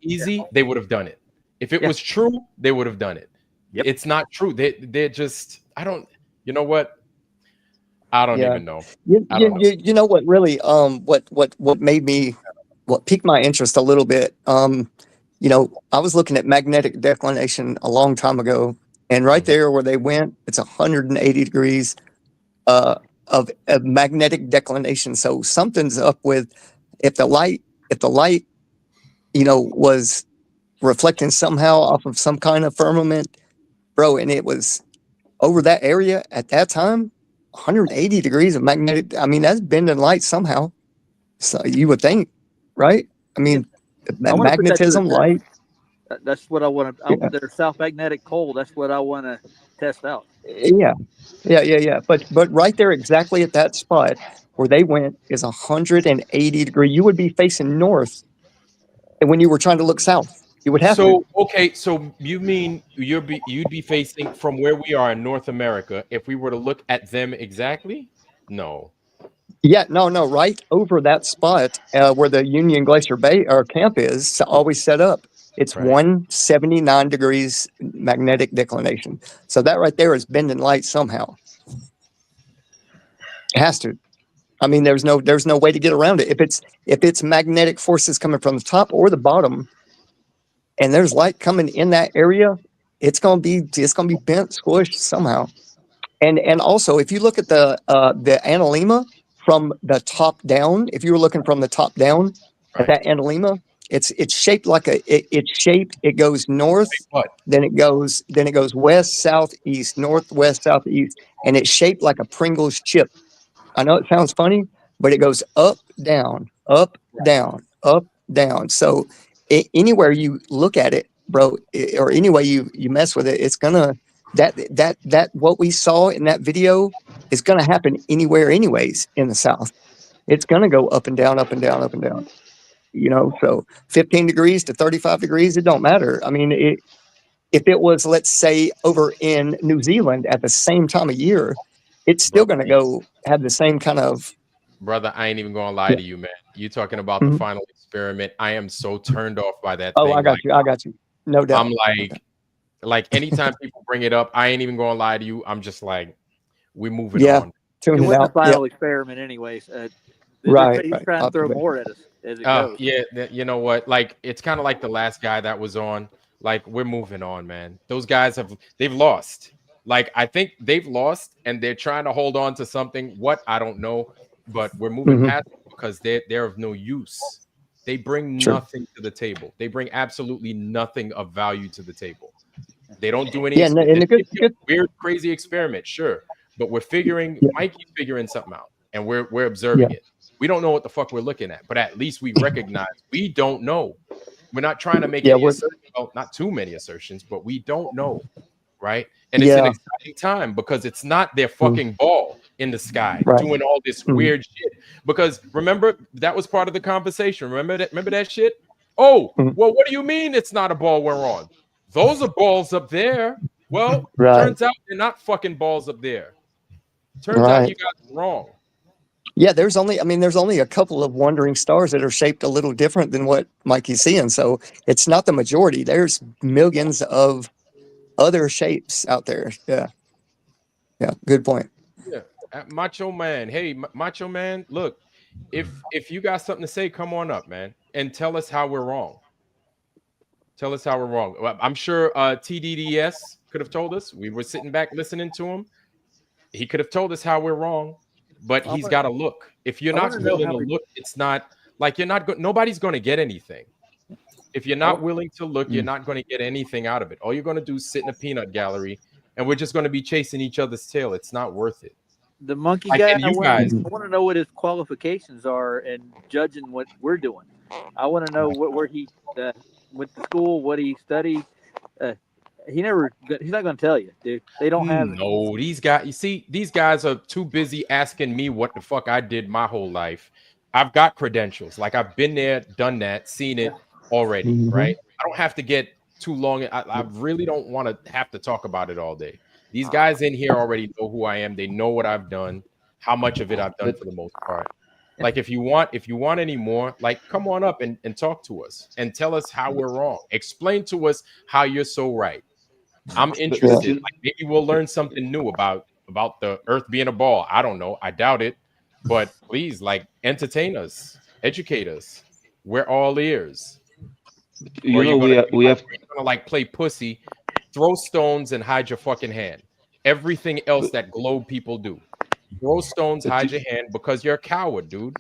easy, they would have done it. If it was true, they would have done it. Yep. It's not true. They're just. I don't. You know what? I don't even know. You know what really what made me what piqued my interest a little bit. You know, I was looking at magnetic declination a long time ago, and right there where they went, it's 180 degrees of magnetic declination. So something's up with if the light, you know, was reflecting somehow off of some kind of firmament, bro, and it was over that area at that time, 180 degrees of magnetic. I mean, that's bending light somehow. So you would think, right? I mean, magnetism, light. That's what I want to. Their South magnetic pole. That's what I want to test out. Yeah. But right there, exactly at that spot where they went, is 180 degree. You would be facing north, and when you were trying to look south, you would have to. Okay, so you mean you'd be facing from where we are in North America if we were to look at them exactly? No. Yeah, no, right over that spot where the Union Glacier Bay or camp is always set up. It's 179 degrees magnetic declination. So that right there is bending light somehow. It has to. I mean, there's no way to get around it. If it's magnetic forces coming from the top or the bottom, and there's light coming in that area, it's gonna be bent, squished somehow. And also, if you look at the analemma from the top down, if you were looking from the top down at that analemma, it's shaped like it goes north, then it goes west, south, east, north, west, south, east, and it's shaped like a Pringles chip. I know it sounds funny, but it goes up, down, up, down, up, down. So anywhere you look at it, bro, or any way you mess with it, it's gonna that what we saw in that video is gonna happen anywhere, anyways, in the South. It's gonna go up and down, up and down, up and down. You know, so 15 degrees to 35 degrees, it don't matter. I mean, if it was, let's say, over in New Zealand at the same time of year, it's still going to go have the same kind of. Brother, I ain't even going to lie to you, man. You talking about the final experiment. I am so turned off by that thing. I got you. No doubt. I'm like anytime people bring it up, I ain't even going to lie to you. I'm just like, we're moving on. It wasn't a final experiment anyways. Right. He's trying to throw more at us as it goes. Yeah, you know what? Like, it's kind of like the last guy that was on. Like, we're moving on, man. Those guys they've lost. Like, I think they've lost, and they're trying to hold on to something. What? I don't know. But we're moving past it because they're of no use. They bring nothing to the table. They bring absolutely nothing of value to the table. They don't do any weird, crazy experiment, sure. But we're Mikey's figuring something out, and we're observing it. We don't know what the fuck we're looking at, but at least we recognize we don't know. We're not trying to make any assertions. Well, not too many assertions, but we don't know, right? And it's an exciting time because it's not their fucking ball in the sky doing all this weird shit. Because remember, that was part of the conversation. Remember that shit? Oh, well, what do you mean it's not a ball we're on? Those are balls up there. Well, turns out they're not fucking balls up there. Turns out you got it wrong. Yeah, there's only a couple of wandering stars that are shaped a little different than what Mikey's seeing. So it's not the majority. There's millions of other shapes out there. Yeah. Good point. Yeah. Macho Man. Hey, Macho Man, look, if you got something to say, come on up, man, and tell us how we're wrong. Tell us how we're wrong. I'm sure TDDS could have told us. We were sitting back listening to him. He could have told us how we're wrong, but he's got to look. If you're not willing to look, it's not like you're not. Nobody's going to get anything. If you're not willing to look, you're not going to get anything out of it. All you're going to do is sit in a peanut gallery, and we're just going to be chasing each other's tail. It's not worth it. The monkey Like, guy, and I you guys, want to know what his qualifications are and judging what we're doing. I want to know where he went to school, what he studied. He's not going to tell you, dude. They don't have. No, these guys. You see, these guys are too busy asking me what the fuck I did my whole life. I've got credentials. Like I've been there, done that, seen it already. Right? I don't have to get too long. I really don't want to have to talk about it all day. These guys in here already know who I am. They know what I've done, how much of it I've done for the most part. Like if you want any more, like come on up and talk to us and tell us how we're wrong. Explain to us how you're so right. I'm interested. Like maybe we'll learn something new about the Earth being a ball. I don't know. I doubt it. But please, like, entertain us, educate us. We're all ears. You know, we have gonna like play pussy, throw stones, and hide your fucking hand. Everything else that globe people do. Throw stones, hide your hand because you're a coward, dude.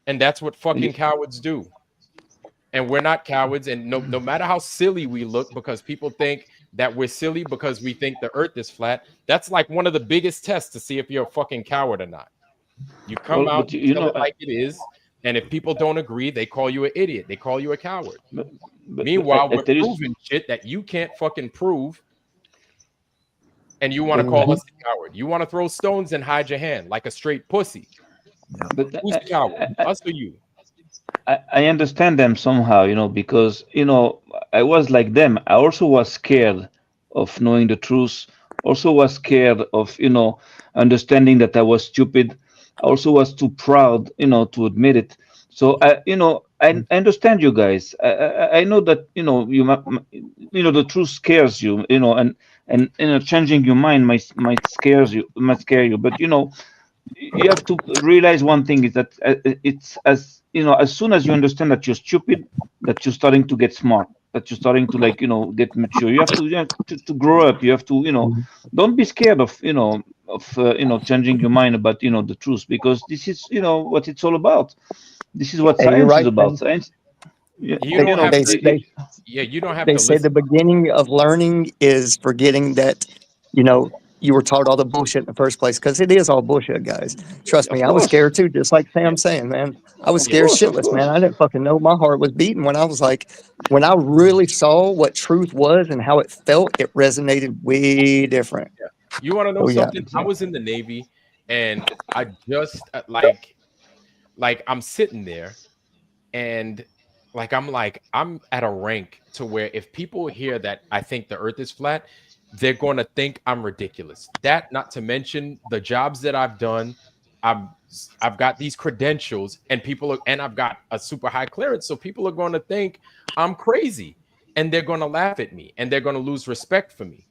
And that's what fucking cowards do. And we're not cowards. And no matter how silly we look, because people think that we're silly because we think the earth is flat. That's like one of the biggest tests to see if you're a fucking coward or not. You come out, you tell it like it is. And if people don't agree, they call you an idiot. They call you a coward. Meanwhile, we're proving shit that you can't fucking prove. And you want to call us a coward. You want to throw stones and hide your hand like a straight pussy. But who's the coward? Us or you? I understand them somehow, you know, because, you know, I was like them. I also was scared of knowing the truth. Also was scared of, you know, understanding that I was stupid. I also was too proud, you know, to admit it. So, I understand you guys. I know that, you know, the truth scares you, you know, and you know, changing your mind might scare you. But, you know, you have to realize one thing is that it's as, you know, as soon as you understand that you're stupid, that you're starting to get smart, that you're starting to, like, you know, get mature. You have to grow up. You have to, you know, don't be scared of, you know, changing your mind about, you know, the truth, because this is, you know, what it's all about. This is what science is about. Science. You don't have to. You don't have to. They say the beginning of learning is forgetting that, you know, you were taught all the bullshit in the first place, because it is all bullshit, guys. Trust me, I was scared too, just like Sam's saying, man. I was scared shitless, man. I didn't fucking know my heart was beating when I really saw what truth was and how it felt. It resonated way different. You want to know something? I was in the Navy, and I just like I'm sitting there, and I'm at a rank to where if people hear that I think the Earth is flat, they're going to think I'm ridiculous. That, not to mention the jobs that I've done. I've got these credentials, and and I've got a super high clearance. So people are going to think I'm crazy, and they're going to laugh at me, and they're going to lose respect for me.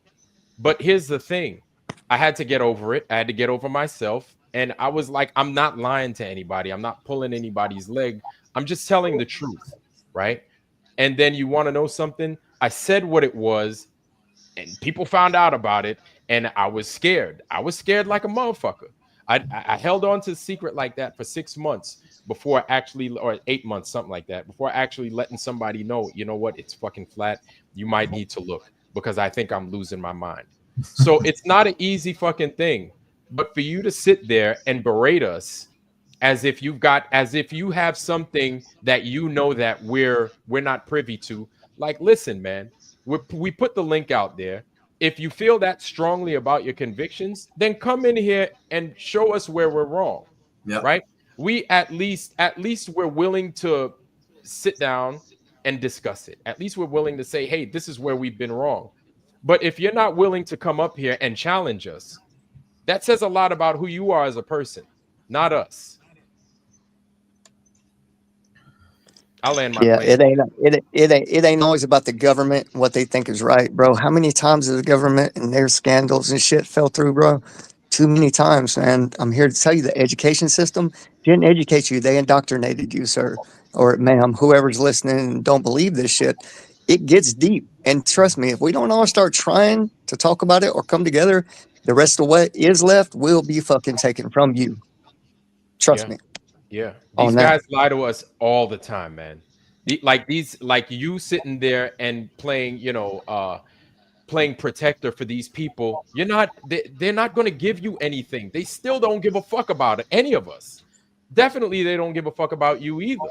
But here's the thing. I had to get over it. I had to get over myself. And I was like, I'm not lying to anybody. I'm not pulling anybody's leg. I'm just telling the truth, right? And then you want to know something? I said what it was, and people found out about it, and I was scared. I was scared like a motherfucker. I held on to the secret like that for 6 months before or 8 months, something like that, before actually letting somebody know, you know what, it's fucking flat. You might need to look, because I think I'm losing my mind. So it's not an easy fucking thing. But for you to sit there and berate us as if you have something that you know that we're not privy to, like, listen, man, we put the link out there. If you feel that strongly about your convictions, then come in here and show us where we're wrong. Yeah. Right? We at least we're willing to sit down and discuss it. At least we're willing to say, hey, this is where we've been wrong. But if you're not willing to come up here and challenge us, that says a lot about who you are as a person, not us. I'll land my plane. It ain't always about the government and what they think is right, bro. How many times has the government and their scandals and shit fell through, bro? too many times, man. I'm here to tell you the education system didn't educate you. They indoctrinated you, sir, or ma'am, whoever's listening and don't believe this shit. It gets deep. And trust me, if we don't all start trying to talk about it or come together, the rest of what is left will be fucking taken from you. Trust me. Yeah. On These that. guys lie to us all the time, man. Like you sitting there and playing, playing protector for these people. They're not going to give you anything. They still don't give a fuck about any of us. Definitely they don't give a fuck about you either.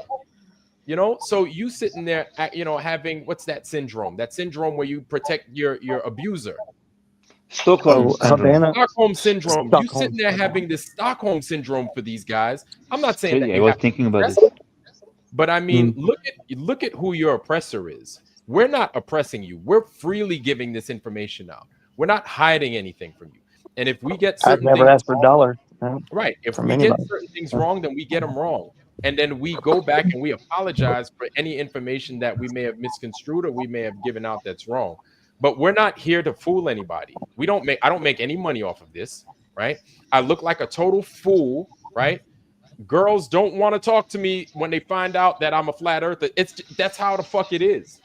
So you sitting there having, what's that syndrome where you protect your abuser. Stockholm syndrome. Stockholm syndrome. You sitting there having this Stockholm syndrome for these guys. I'm not saying that I was thinking about it. but I mean, look at who your oppressor is. We're not oppressing you. We're freely giving this information out. We're not hiding anything from you. And if we get certain I've never things asked for a dollar. right, if from we anybody. get certain things wrong, then we get them wrong. And then we go back and we apologize for any information that we may have misconstrued or we may have given out that's wrong. But we're not here to fool anybody. I don't make any money off of this, right? I look like a total fool, right? Girls don't want to talk to me when they find out that I'm a flat earther. That's how the fuck it is.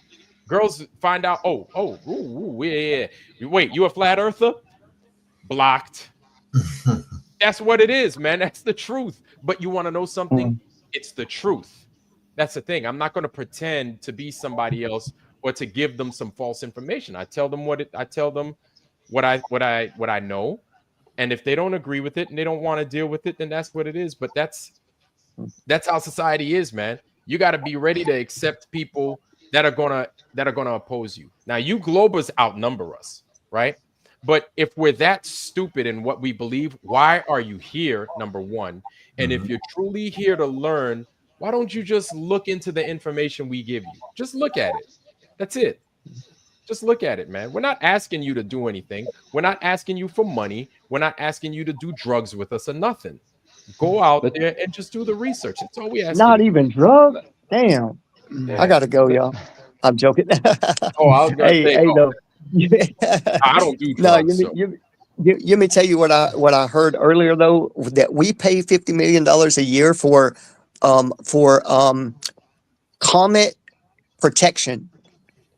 Girls find out, yeah. Wait, you a flat earther? Blocked. That's what it is, man. That's the truth. But you want to know something? It's the truth. That's the thing. I'm not going to pretend to be somebody else or to give them some false information. I tell them what I know. And if they don't agree with it and they don't want to deal with it, then that's what it is. But that's how society is, man. You got to be ready to accept people that are gonna oppose you. Now, you globers outnumber us, right? But if we're that stupid in what we believe, why are you here? Number one. And if you're truly here to learn, why don't you just look into the information we give you? Just look at it. That's it. Just look at it, man. We're not asking you to do anything. We're not asking you for money. We're not asking you to do drugs with us or nothing. Go out there and just do the research. That's all we ask. Not even drugs? Damn. I gotta go, y'all. I'm joking. Oh, I was gonna say, no. I don't do drugs. Let me tell you what I heard earlier though, that we pay $50 million a year for comet protection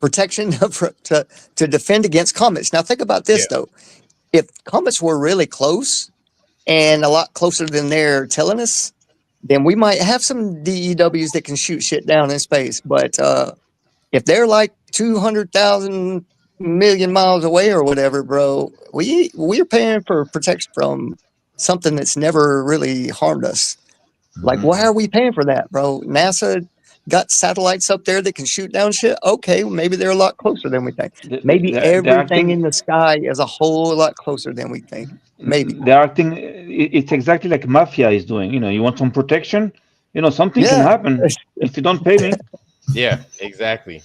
to defend against comets. Now think about this though. If comets were really close and a lot closer than they're telling us, then we might have some DEWs that can shoot shit down in space. But if they're like 200,000 million miles away or whatever, bro, we're paying for protection from something that's never really harmed us. Like, why are we paying for that, bro? NASA got satellites up there that can shoot down shit. Okay, maybe they're a lot closer than we think. Maybe everything in the sky is a whole lot closer than we think. Maybe they're acting. It's exactly like mafia is doing. You want some protection. Something can happen if you don't pay me. Yeah, exactly.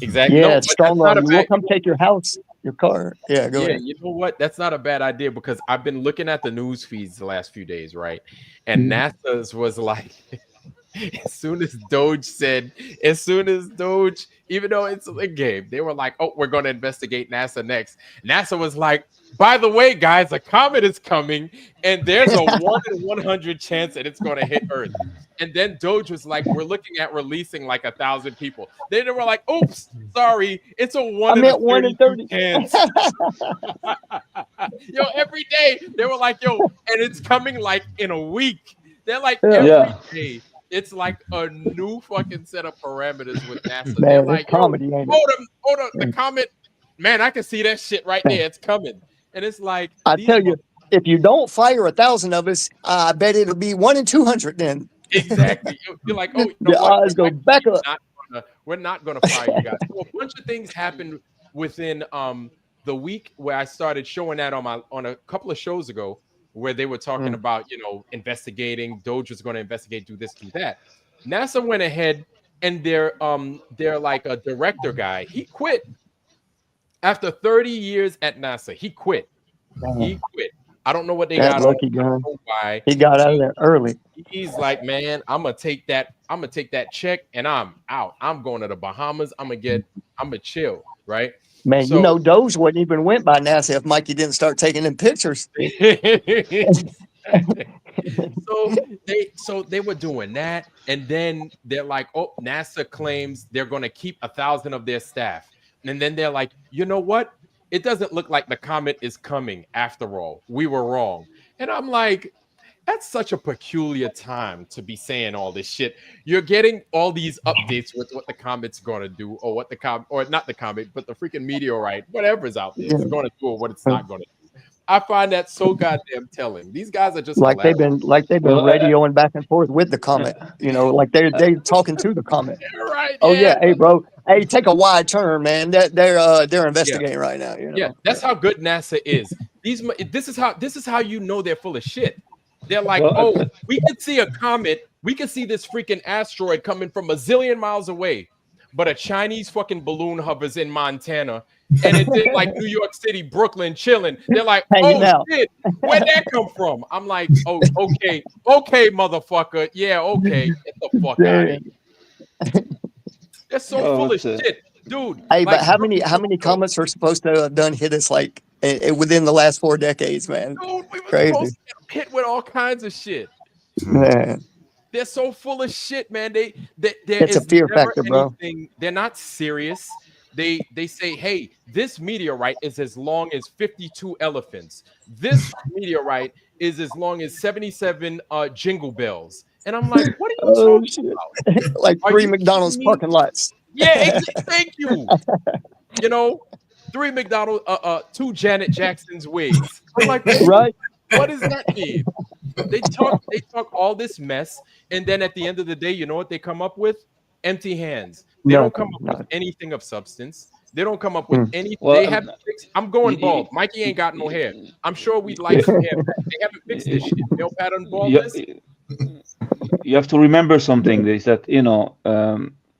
Yeah, No, it's strong. We'll come take your house, your car. Yeah, go ahead. You know what? That's not a bad idea because I've been looking at the news feeds the last few days, right? And NASA's was like, as soon as Doge, even though it's a game, they were like, oh, we're going to investigate NASA next. NASA was like, by the way, guys, a comet is coming and there's a 1 in 100 chance that it's going to hit Earth. And then Doge was like, we're looking at releasing like 1,000 people. Then they were like, oops, sorry, it's a 1 in 30 chance. Yo, every day they were like, yo, and it's coming like in a week. They're like, every day. It's like a new fucking set of parameters with NASA. Man, they're like, comedy, hold up, the comet, man, I can see that shit right there. It's coming. And it's like, I tell you, if you don't fire 1,000 of us, I bet it'll be 1 in 200 then. Exactly. You're like, oh, the odds go back up. We're not gonna fire you guys. So a bunch of things happened within the week where I started showing that on a couple of shows ago, where they were talking about, investigating. Doge was going to investigate, do this, do that. NASA went ahead and they're like a director guy. He quit after 30 years at NASA. He quit. He quit. I don't know what they got. Lucky guy. Why he got out of there early. He's like, man, I'm gonna take that check and I'm out. I'm going to the Bahamas. I'm gonna chill, right? Man, So- you know, Doge wouldn't even went by NASA if Mikey didn't start taking them pictures. so they were doing that, and then they're like, oh, NASA claims they're going to keep 1,000 of their staff, and then they're like, you know what? It doesn't look like the comet is coming after all. We were wrong. And I'm like, that's such a peculiar time to be saying all this shit. You're getting all these updates with what the comet's going to do, or what the comet, or not the comet, but the freaking meteorite, whatever's out there, is going to do, or what it's not going to do. I find that so goddamn telling. These guys are just like they've been radioing back and forth with the comet. You know, like they're talking to the comet. Right? Oh yeah, hey bro, hey, take a wide turn, man. They're investigating right now. You know? Yeah, that's how good NASA is. This is how you know they're full of shit. They're like, oh, we could see a comet, we could see this freaking asteroid coming from a zillion miles away, but a Chinese fucking balloon hovers in Montana, and it's in like New York City, Brooklyn, chilling. They're like, oh shit, where'd that come from? I'm like, oh, okay, motherfucker, yeah, okay, get the fuck out of here. They're so full of shit, dude. Hey, but how many comets are supposed to have done hit us like within the last 4 decades, man? Dude, we were Crazy. supposed to get hit with all kinds of shit. Man. They're so full of shit, man. It's a fear factor, bro. They're not serious. They say, hey, this meteorite is as long as 52 elephants. This meteorite is as long as 77 jingle bells. And I'm like, what are you talking about? Like 3 McDonald's parking lots. Yeah, thank you. You know, 3 McDonald's, 2 Janet Jackson's wigs. I'm like, right? What does that mean? They talk all this mess, and then at the end of the day, you know what they come up with? Empty hands. They don't come up with anything of substance. They don't come up with anything. Well, they haven't fixed. I'm going bald. Mikey ain't got no hair. I'm sure we'd like some hair. They haven't fixed this shit. Male pattern baldness. You have to remember something. Is that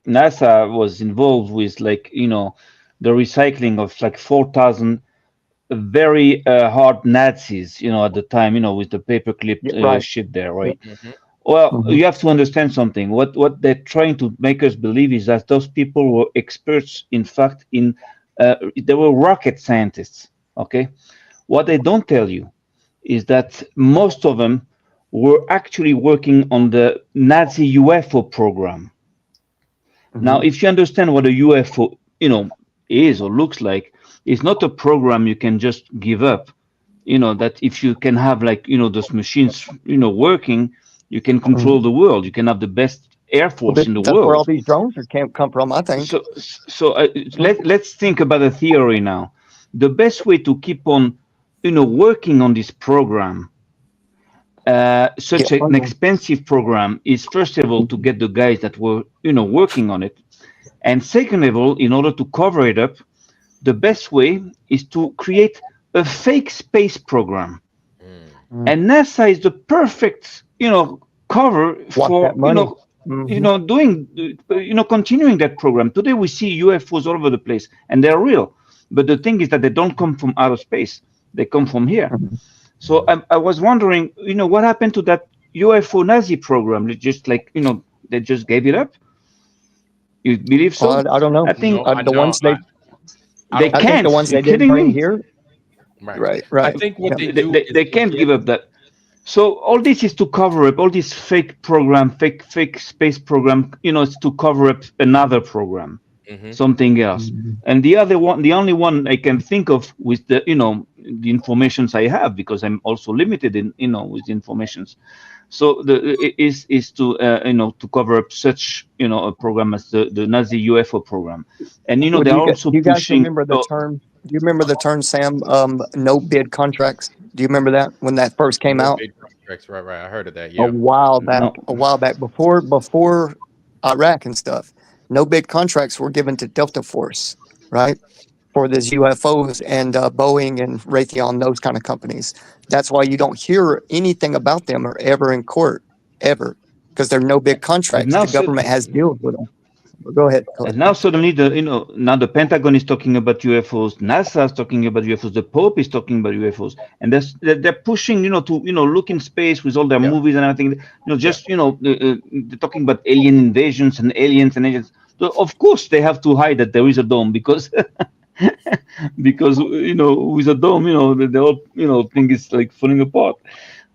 NASA was involved with the recycling of like 4,000 very hard Nazis, at the time, with the paperclip shit there, right? Mm-hmm. Well, you have to understand something. What they're trying to make us believe is that those people were experts, in fact, they were rocket scientists, okay? What they don't tell you is that most of them were actually working on the Nazi UFO program. Now, if you understand what a UFO, is or looks like, it's not a program you can just give up. That if you can have those machines, working, you can control the world. You can have the best air force in the That's world. where all these drones can't come from, I think. So let's think about a theory now. The best way to keep on, working on this program, such an expensive program, is first of all to get the guys that were, working on it, and second of all, in order to cover it up, the best way is to create a fake space program. And NASA is the perfect, cover for, continuing that program. Today we see UFOs all over the place, and they're real. But the thing is that they don't come from outer space; they come from here. So I was wondering, what happened to that UFO Nazi program? They just they just gave it up. You believe so? I don't know. I think the ones they can't. The ones they kidding didn't bring me? here. Right. I think what they do they can't give up that. So all this is to cover up all this fake program, fake space program. It's to cover up another program, something else. And the only one I can think of with the the informations I have, because I'm also limited in with informations. So is to to cover up such a program as the Nazi UFO program, and they're also you guys pushing. remember the term? Do you remember the term, Sam? No bid contracts. Do you remember that when that first came out? Big contracts, right. I heard of that. Yeah. A while back, before Iraq and stuff. No bid contracts were given to Delta Force, right? For these UFOs and Boeing and Raytheon, those kind of companies. That's why you don't hear anything about them or ever in court, ever, because there are no big contracts. The government has deals with them. Go ahead. And now suddenly now the Pentagon is talking about UFOs, NASA is talking about UFOs, the Pope is talking about UFOs, and they're pushing to look in space with all their movies and everything. They're talking about alien invasions and aliens and aliens. So of course they have to hide that there is a dome, because because with a dome, the whole thing is like falling apart.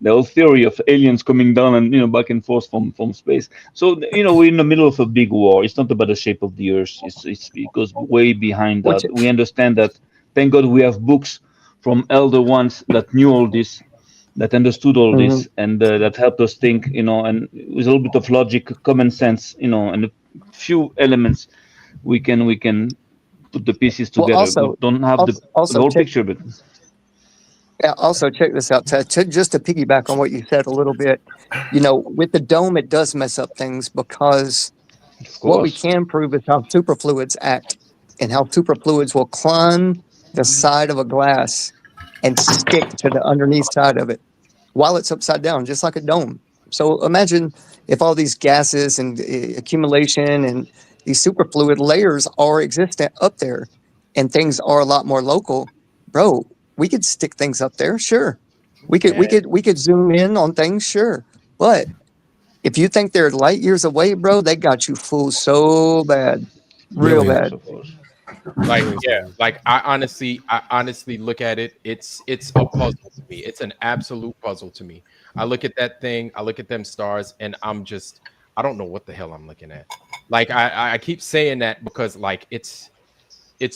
The whole theory of aliens coming down and back and forth from space. So we're in the middle of a big war. It's not about the shape of the Earth. It goes way behind Which that. We understand that. Thank God we have books from elder ones that knew all this, that understood all Mhm. this, and that helped us think. And with a little bit of logic, common sense, and a few elements, we can put the pieces Well, together. We don't have the also whole check. picture, but Yeah, also check this out. Just to piggyback on what you said a little bit, with the dome, it does mess up things because of what we course, can prove is how superfluids act and how superfluids will climb the side of a glass and stick to the underneath side of it while it's upside down, just like a dome. So imagine if all these gases and accumulation and these superfluid layers are existent up there and things are a lot more local, bro, we could stick things up there, sure. We could zoom in on things, sure. But if you think they're light years away, bro, they got you fooled so bad. Real Really? bad. of course. Like, yeah, Seriously. like I honestly look at it. It's a puzzle to me. It's an absolute puzzle to me. I look at that thing, I look at them stars, and I don't know what the hell I'm looking at. Like I keep saying that because like it's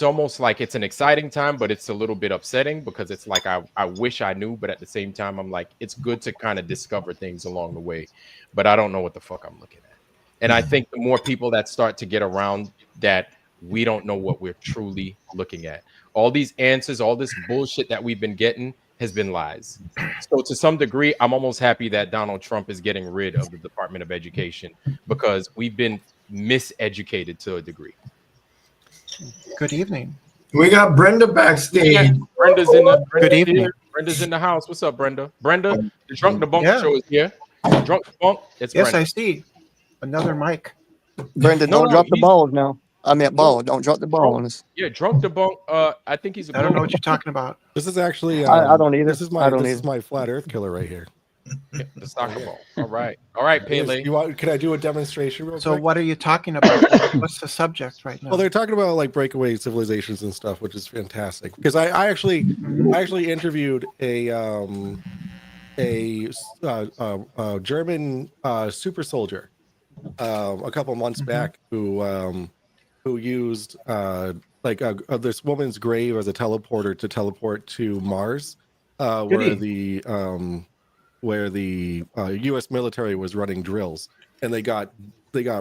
almost like it's an exciting time, but it's a little bit upsetting because it's like I wish I knew, but at the same time, I'm like, it's good to kind of discover things along the way, but I don't know what the fuck I'm looking at. And I think the more people that start to get around that, we don't know what we're truly looking at. All these answers, all this bullshit that we've been getting has been lies. So to some degree, I'm almost happy that Donald Trump is getting rid of the Department of Education because we've been miseducated to a degree. Good evening. We got Brenda backstage. Yeah, Brenda's in the Good evening. Brenda's in the house. What's up, Brenda? Brenda, the Drunk the Bunk Yeah. show is here. Drunk the Bunk. It's Yes, Brenda. I see. Another mic. Brandon, No, don't drop the he's- balls now. I mean, ball. Don't drop the ball on us. Yeah, Drunk the Bunk. I think he's a I don't know global- what you're talking about. This is actually. I don't either. This is my. I don't This is either. my flat Earth killer right here. Yeah, the soccer ball. All right, Pele. Can I do a demonstration real So quick? what are you talking about? What's the subject right now? Well, they're talking about like breakaway civilizations and stuff, which is fantastic. Because I actually interviewed a German super soldier a couple months back who used this woman's grave as a teleporter to teleport to Mars, where the U.S. military was running drills, and they got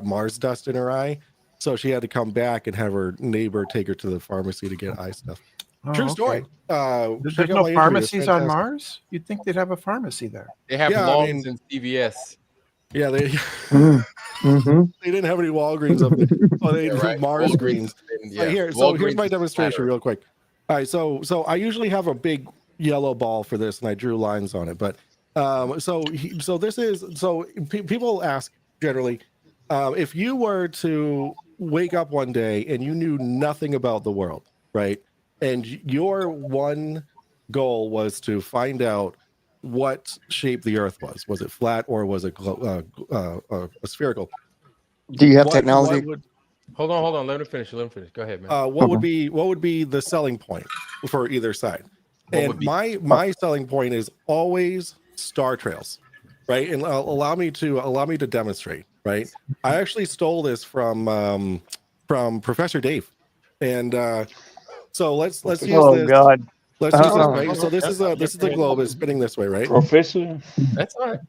Mars dust in her eye, so she had to come back and have her neighbor take her to the pharmacy to get eye stuff. Oh, True okay. story. There's Check out no my interview, it's pharmacies on fantastic. Mars? You'd think they'd have a pharmacy there. They have Yeah, I Longs mean- and CVS. Yeah, they Mm-hmm. they didn't have any Walgreens up there. Oh, they Yeah, had right. Mars Walgreens greens. and- yeah, Here's Walgreens my is demonstration flatter. real quick. All right, so I usually have a big yellow ball for this, and I drew lines on it. But people ask generally, if you were to wake up one day and you knew nothing about the world, right, and your one goal was to find out what shape the Earth was it flat or was it spherical? Do you have What technology? would Hold on. Let him finish. Go ahead, man. what would be the selling point for either side? What And would be- my selling point is always star trails, right? And allow me to demonstrate, right? I actually stole this from Professor Dave, and so let's use Oh this. God. Let's use this, Uh-uh. right? So this is the globe is spinning this way, right? Professor, That's all right.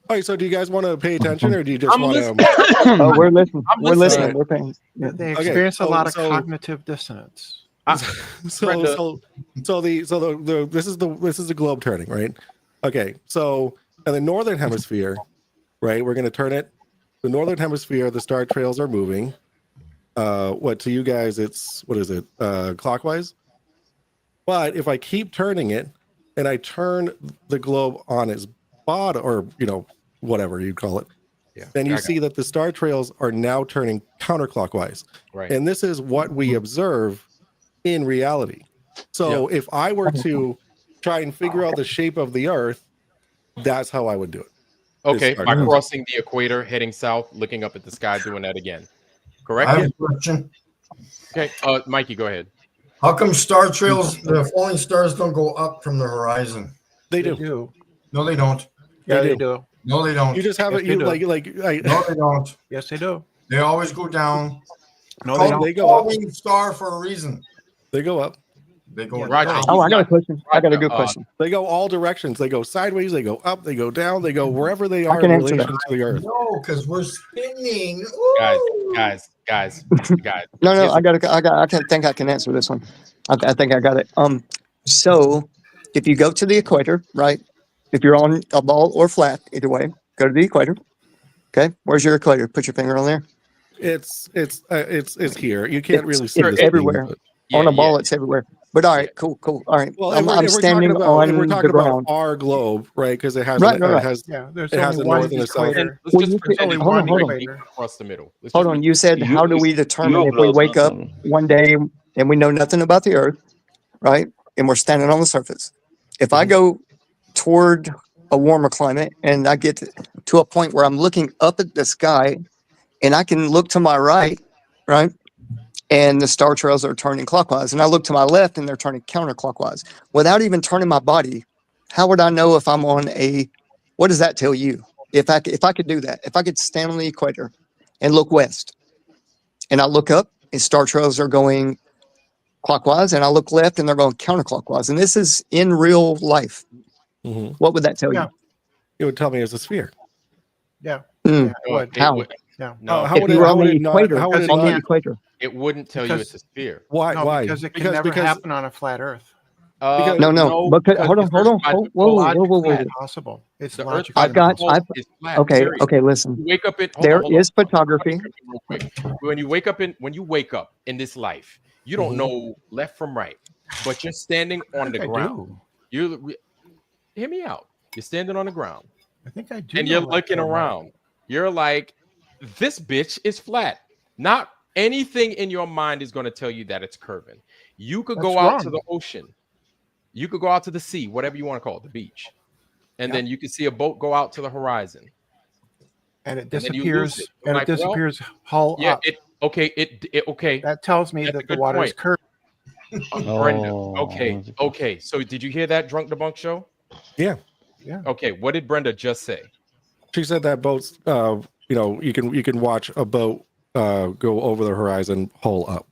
All right. So do you guys want to pay attention, or do you just I'm want listening. to? Oh, we're listening. I'm We're listening. listening. We're paying. They Okay, experience a lot of so- cognitive dissonance. So this is the globe turning, right? Okay, so in the northern hemisphere, right, we're going to turn it. The northern hemisphere, the star trails are moving. What to you guys? What is it? Clockwise. But if I keep turning it, and I turn the globe on its bottom, or whatever you call it, Yeah. then you I got see that the star trails are now turning counterclockwise. it. Right. And this is what we observe in reality. So if I were to try and figure out the shape of the Earth, that's how I would do it. Okay, Star by trails. crossing the equator, heading south, looking up at the sky, doing that again. Correct? I have a question. Okay, Mikey, go ahead. How come star trails, the falling stars don't go up from the horizon? They They do. do. No, they don't. Yeah, They they do. do. No, they don't. You just have Yes, it. they You do. No, they don't. Yes, they do. They always go down. No, they Called don't. They go up. falling star for a reason. They go up. They go Yeah, Roger, down. Oh, he's I got a not- question. I got a good Roger, question. They go all directions. They go sideways. They go up. They go down. They go wherever they are can in answer that. relation to the earth. No, because we're spinning. guys, Ooh. guys. No, here's the- I can think I can answer this one. I think I got it. So if you go to the equator, right? If you're on a ball or flat, either way, go to the equator. Okay, where's your equator? Put your finger on there. It's here. You can't really see It's this everywhere. thing, Yeah, On a ball, yeah. it's everywhere. But all right, cool. All right, Well, I'm if we're standing talking about, if we're on talking the about ground. our globe, right? Because it has, Right, it right. has Yeah, there's it has only a one north and a south. equator. Let's Well, just you pretend said- it's hold on, one hold on. right across the middle. Let's Hold just on, pretend- you said You- how do we you- determine your if we globe, wake not up mine. one day and we know nothing about the earth, right? And we're standing on the surface. If I go toward a warmer climate and I get to a point where I'm looking up at the sky and I can look to my right, right? And the star trails are turning clockwise. And I look to my left and they're turning counterclockwise. Without even turning my body, how would I know if I'm on a, what does that tell you? If I could do that, if I could stand on the equator and look west and I look up and star trails are going clockwise and I look left and they're going counterclockwise. And this is in real life. Mhm. What would that tell Yeah. you? It would tell me it's a sphere. Yeah. Mm, Yeah, it would. It How? would- Yeah. No, How If would you it? were How on would the it not? equator, How would it Because on the not? equator. it wouldn't tell you Because- it's a sphere. Why? No, Why? because it can never happen on a flat Earth. Because- No. Because, hold on. because by Whoa, default, whoa. It's impossible. It's the Earth logically by I've got- default I've- is flat. Okay, period. okay, listen. You wake up in There hold on. is photography. Real quick. When you wake up in this life, you don't Mhm. know left from right, but you're standing on the I ground. do. You hear me out. You're standing on the ground I think I do. and you're know that looking from right. around. You're like, this bitch is flat. Not anything in your mind is going to tell you that it's curving. You could go That's out to wrong. the ocean. You could go out to the sea, whatever you want to call it, the beach. And Yeah. then you can see a boat go out to the horizon. And it then you lose disappears. it. And Like, it well, disappears hull Yeah, up. it okay. That tells me That's a that the good water is point. curved. Brenda. Oh, Okay. So did you hear that Drunk Debunk show? Yeah. Yeah. Okay. What did Brenda just say? She said that boats. You can watch a boat go over the horizon, hull up.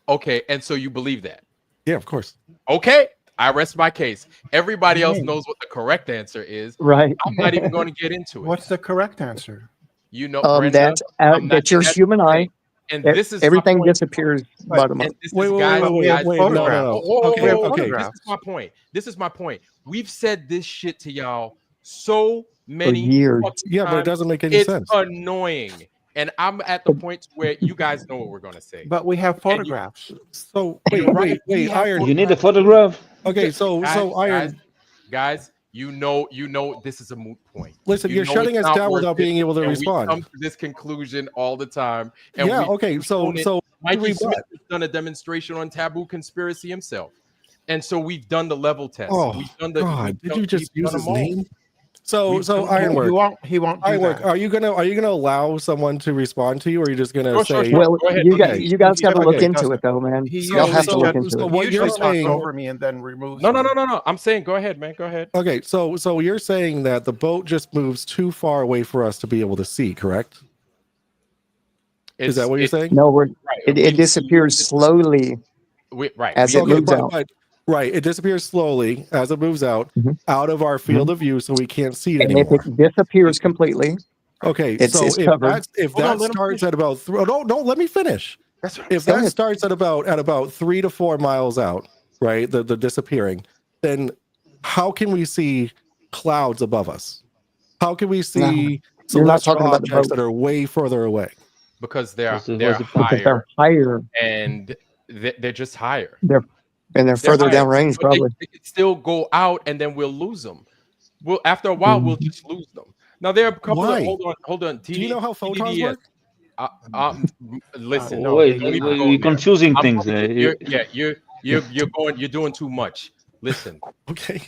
Okay. And so you believe that? Yeah, of course. Okay. I rest my case. Everybody else Right. knows what the correct answer is. Right. I'm not even going to get into it. What's the correct answer? You know, Brenda, That I'm not- that your that's human the eye, thing. And this is my everything point. disappears bottom up. And this Wait, is wait, guys, wait, guys, wait, no, no, photographs. no. Oh, Okay, oh, okay. This is my point. This is my point. We've said this shit to y'all so many years. fucking Yeah, but it times. doesn't make any It's sense. annoying. And I'm at the point where you guys know what we're gonna say. But we have And you- photographs. So You're wait, right. wait, We wait, have Iron. You need a photograph? Okay, so Iron. guys, you know, this is a moot point. Listen, You you're know shutting it's us not down worth without it, being able to and respond. We come to this conclusion all the time. And Yeah. we, Okay. So Mikey rebut. Smith has done a demonstration on taboo conspiracy himself, and so we've done the level test. Oh We've done the. God! we've Did done- you just we've use done his them all. name? So We've so done- Ironwork. He won't do Ironwork. that. Are you gonna allow someone to respond to you, or are you just gonna Sure, say? sure. Well, Go ahead. you Okay. guys got to look Okay. into it though, man. He Y'all have to so- look into so it. what He you're usually talks saying- over me and then removes No, me. no. I'm saying, go ahead, man. Go ahead. Okay, so you're saying that the boat just moves too far away for us to be able to see, correct? Is that what you're saying? No, Right. it disappears slowly Right. as it Okay, moves out. but right, it disappears slowly as it moves out Mhm. out of our field of view, so we can't see it And if anymore. it disappears completely, Okay, it's so if covered. if Hold on, that let him starts finish. at about no, let me finish. That's right. If Go that ahead. starts at about 3 to 4 miles out, right, the disappearing, then how can we see clouds above us? How can we see You're not celestial talking about the objects boat. that are way further away? Because they're What's the because higher they're higher and they're just higher. and they're They're further higher. downrange, But they probably. could still go out, and then we'll lose them. Well, after a while, we'll just lose them. Now there are a couple Why? of hold on. Do you know how photons TDDS. work? Listen, No, Wait, don't even go you're there. confusing I'm things. going to- you're doing too much. Listen, Okay.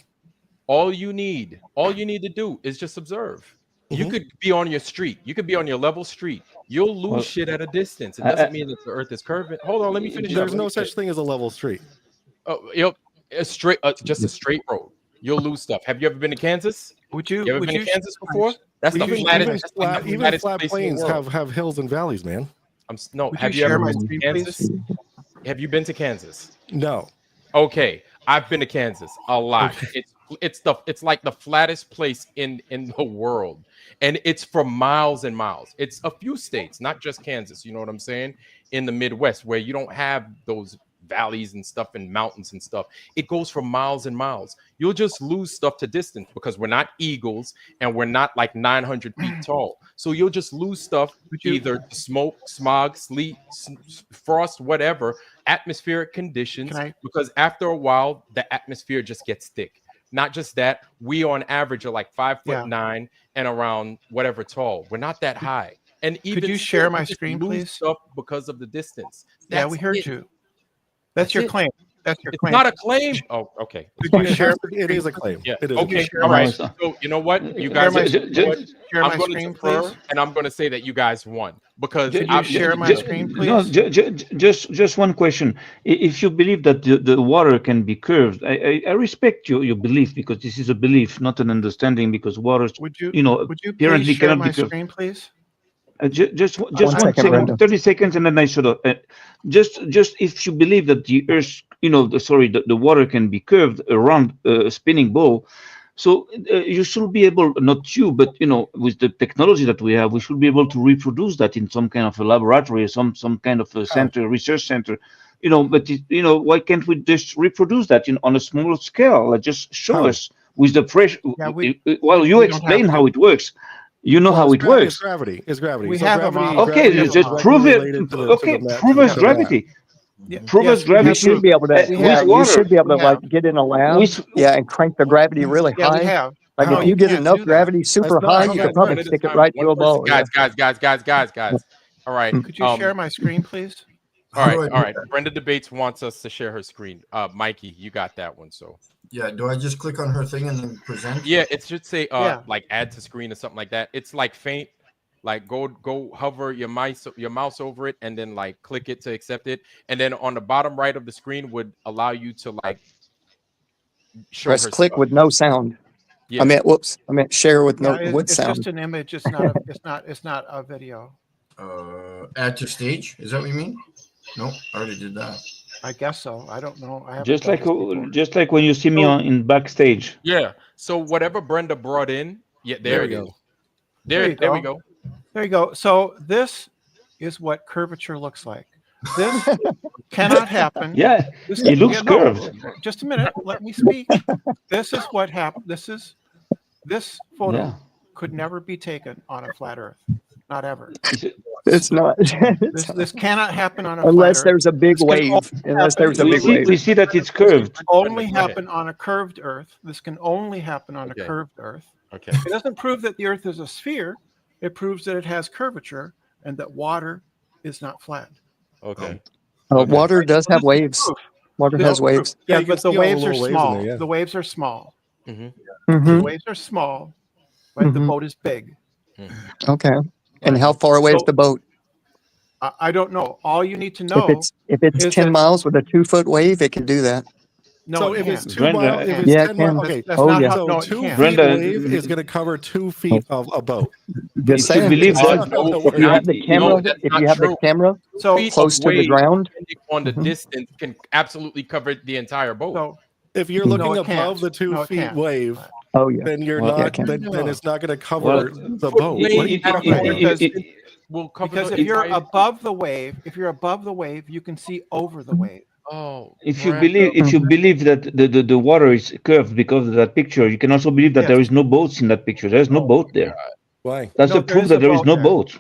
all you need to do is just observe. You Mhm. could be on your street. You could be on your level street. You'll lose Well, shit at a distance. It I- doesn't mean that the earth is curving. Hold on, let me finish. There's up. no such thing as a level street. a straight, just a straight road. You'll lose stuff. Have you ever been to Kansas? Would You ever been to Kansas before? That's the Even, flattest. even That's like the even flattest flat place in the plains world. have hills and valleys, man. No. Would Have you you share ever my been to screen, Kansas? please? Have you been to Kansas? No. Okay, I've been to Kansas a lot. It's like the flattest place in the world, and it's for miles and miles. It's a few states, not just Kansas. You know what I'm saying? In the Midwest, where you don't have those valleys and stuff and mountains and stuff, it goes for miles and miles. You'll just lose stuff to distance because we're not eagles and we're not like 900 feet tall. So you'll just lose stuff either to smoke, smog, sleet, frost, whatever, atmospheric conditions, because after a while the atmosphere just gets thick. Not just that, we on average are like 5'9" and around whatever tall. We're not that high. And even Could you still, share my we just screen, lose please? stuff because of the distance. Yeah, That's we heard it. you. That's your it. claim. That's your It's claim. not a claim. Oh, okay. Could you share? It is a claim. Yeah. It is. Okay. share All my- right. So you know what? You Share guys. my- You know what? share my I'm going to screen, defer, please. and I'm going to say that you guys won because Could you share my screen, please? No, just one question. If you believe that the water can be curved, I respect your belief, because this is a belief, not an understanding, because water, Would you please apparently share cannot my be curved. screen, please? Just One one second, second, Brenda. 30 seconds, and then I shut up. Just if you believe that the Earth, the water can be curved around a spinning ball, so you should be able, not you, but with the technology that we have, we should be able to reproduce that in some kind of a laboratory or some kind of a center, research center. But why can't we just reproduce that on a smaller scale? Like, just show us with the pressure. Yeah, While you we don't explain have how it works. You know how it It's works. gravity. It's gravity. We So have a gravity, model. Okay, gravity is just directly prove it. related to the- Okay, to the mat- prove to us the mat. gravity. Yeah, Prove us yes, gravity. You should be able to. with You water. should be able to We have. get in a lab. With- And crank the gravity really Yeah, we high. have. Like No, if you get can't enough do that. gravity super not high, how you that could probably One at a stick it time. right One to a person. ball. Yeah. Guys. All right. Could you share my screen, please? All How do right. I All do right. that? Brenda Debates wants us to share her screen. Mikey, you got that one. So Yeah, do I just click on her thing and then present? yeah, it should say Yeah. like add to screen or something like that. It's like faint. Like go hover your mouse over it and then like click it to accept it. And then on the bottom right of the screen would allow you to like show Press her click stuff. with no sound. Yeah. I meant share with no Yeah, with it's sound. just an image. It's not. It's not a video. Add to stage. Is that what you mean? No, I already did that. I guess so. I don't know. I haven't Just done like this before. just like when you see me in backstage. Yeah. So whatever Brenda brought in, yeah, there There it we is. go. There you we go. go. There you go. So this is what curvature looks like. This cannot happen. Yeah, This it looks no, curved. Just a minute. Let me speak. This is what happened. This photo Yeah. could never be taken on a flat Earth. Not ever. It's not. This cannot happen on a Unless flat Earth. there's a big This can wave. only Unless there's a We big see, wave. we see that it's curved. only Go ahead. happen on a curved Earth. This can only happen on Okay. a curved Earth. Okay. It doesn't prove that the Earth is a sphere. It proves that it has curvature and that water is not flat. Okay. Water does So have this is waves. proof. Water This has is proof. waves. Yeah, Yeah, you can but the see all the waves are little waves in small. there, yeah. The waves are small. Mm-hmm. The Mhm. waves are small, right? The Mhm. boat is big. Okay. And how far away is So- the boat? I don't know. All you need to know. If it's is 10 that- miles with a 2-foot wave, it can do that. No, So it if it's can't. 2 Brenda, miles, if it's Yeah, it 10 miles, can. okay. That's Oh, not yeah. how. So No, it 2 can't. feet Brenda, wave is going to cover 2 feet of a boat. Just If you saying. believe That's that, not how it If you have the works. camera, that's if not you have true. the camera So, Feet close of to the wave, ground, depending on the Mhm. distance, can absolutely cover the entire boat. so If you're No, looking it can't. above the 2 No, it feet can't. wave, oh yeah. then you're Well, yeah, not. it can. Then it's not going to cover Well, the Foot boat. wave What are you at talking water about? Because- distance will cover because the if you're entire- above the wave, you can see over the wave. oh, if you Brenda. believe that the water is curved because of that picture, you can also believe that Yes. there is no boats in that picture. There's no boat there. Why? That's No, the there proof is that a there is boat no there. boat.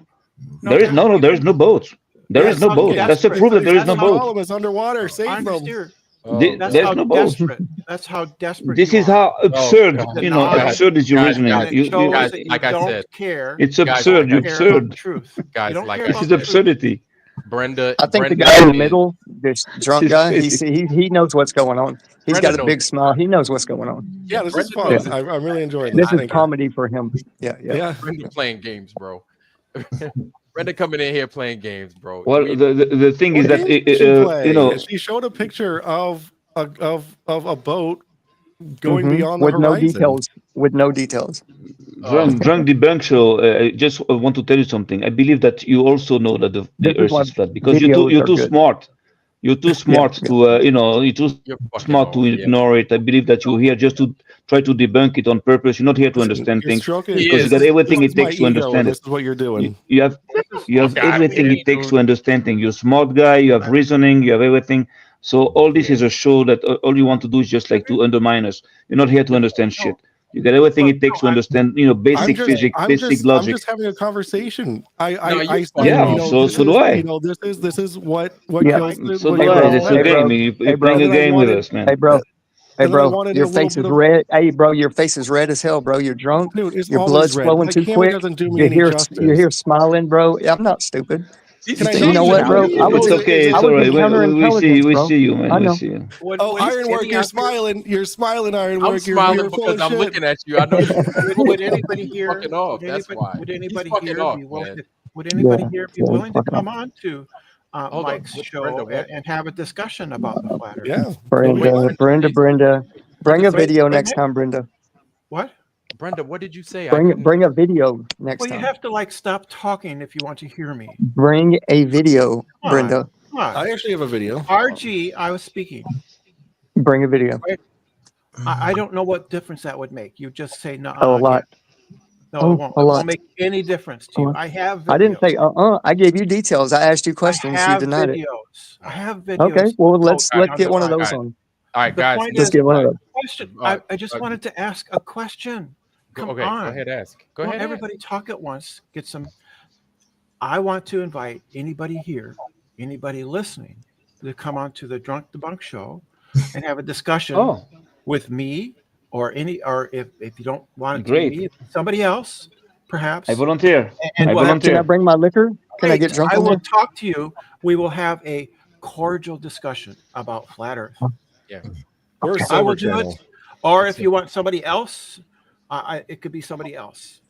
No, There is no, there is no boat. There Yes, is no how boat. That's the desperate. proof that there is no That's the boat. problem. It's underwater. Save I them. understand. Oh, That's There's how no boat. desperate. That's how desperate. This you is are. how absurd, God. Guys, absurd is your guys, reasoning. guys, And it shows guys, that you like I don't said, care. It's Guys, absurd. You You're don't care about absurd. the truth. Guys, You don't like care I This about is the truth. absurdity. Brenda. I think the Brenda guy in the is- middle, this drunk is guy, crazy. he knows what's going on. He's Brenda got a knows big it's smile. He knows what's going on. Yeah, this is Brenda fun. knows I'm really enjoying This this. is Thank you. comedy for him. Yeah, yeah. Yeah. Brenda playing games, bro. Brenda coming in here playing games, bro. Well, the thing is What that game did she play? you know, She showed a picture of of a boat going Mhm. beyond the With no horizon. details. With no details. Drunk debunk show. I just want to tell you something. I believe that you also know that the This is Earth why is flat because videos you're are too good. smart. You're too smart yeah. to you're too You're fucking smart to old. Yeah. ignore it. I believe that you're here just to try to debunk it on purpose. You're not here to Listen, understand you're things stroking. He because you is. got everything This it is my takes to ego, and understand this it. is what you're doing. You have Fuck out everything here, it takes dude. to understand things. You're a smart guy. You have reasoning. You have everything. So all this is a show that all you want to do is just like to undermine us. You're not here to understand shit. You got everything it takes to understand, basic physics, basic I'm logic. just having a conversation. No, I you said, fucking Yeah, old. so do I. this is what Yeah. kills the So what do Hey, I. kills bro. It's the a Hey, planet. bro. game. Hey, You're bro. playing a And then I game with wanted, us, man. Hey, bro. Hey, and then I bro. wanted Your a little face bit is of red. Hey, bro. Your face is red as hell, bro. You're drunk. dude. It's Your always blood's red. flowing My too camera quick. doesn't do me You're any here. justice. You're here smiling, bro. Yeah, I'm not stupid. Can I You show know you what, the bro? video? I was It's okay. I It's was all in right. counterintelligence, We bro. see you, man. I We know. see you. Oh, Is Ironwork, any you're out here? smiling. You're smiling, I'm Ironwork. smiling You're full because of I'm shit. looking at you. I know you. Would anybody He's here? fucking off. Would That's anybody? why. Would He's anybody fucking here off, be willing man. to? Would anybody Yeah. here be Yeah. willing to Fucking come up. on to Hold on. Mike's Brenda, show what? and have a discussion about the flat Earth? Yeah. Brenda, Brenda, Brenda, please. Brenda. Bring Brenda, a say, video Wait a next minute. time, Brenda. What? Brenda, what did you say? I couldn't. Bring a video next Well, you time. have to like stop talking if you want to hear me. Bring a video, Come on. Brenda. Come on. I actually have a video. RG, I was speaking. Bring a video. I don't know what difference that would make. You just say no Oh, a again. lot. No, Oh, it won't. a It lot. won't make any difference to A you. lot. I have I didn't videos. say I gave you details. I asked you I questions. You have denied it. videos. I have videos. Okay. Well, let's All right, get one of all those right, on. all right, The guys. point Let's is, get one of those. question. All right, I just wanted to ask a question. Come okay, on. go ahead, ask. Go Don't ahead. everybody talk at once. Get some. I want to invite anybody here, anybody listening, to come on to the Drunk Debunk show and have a discussion Oh, with me or if you don't want it to great. be me, somebody else, perhaps. I volunteer. And I we'll have to Can I volunteer. bring my liquor? Can I get wait. drunk I on will there? talk to you. We will have a cordial discussion about flat Earth. Yeah. We're a I sober will do channel. it. Or if you want somebody else, it could be somebody else.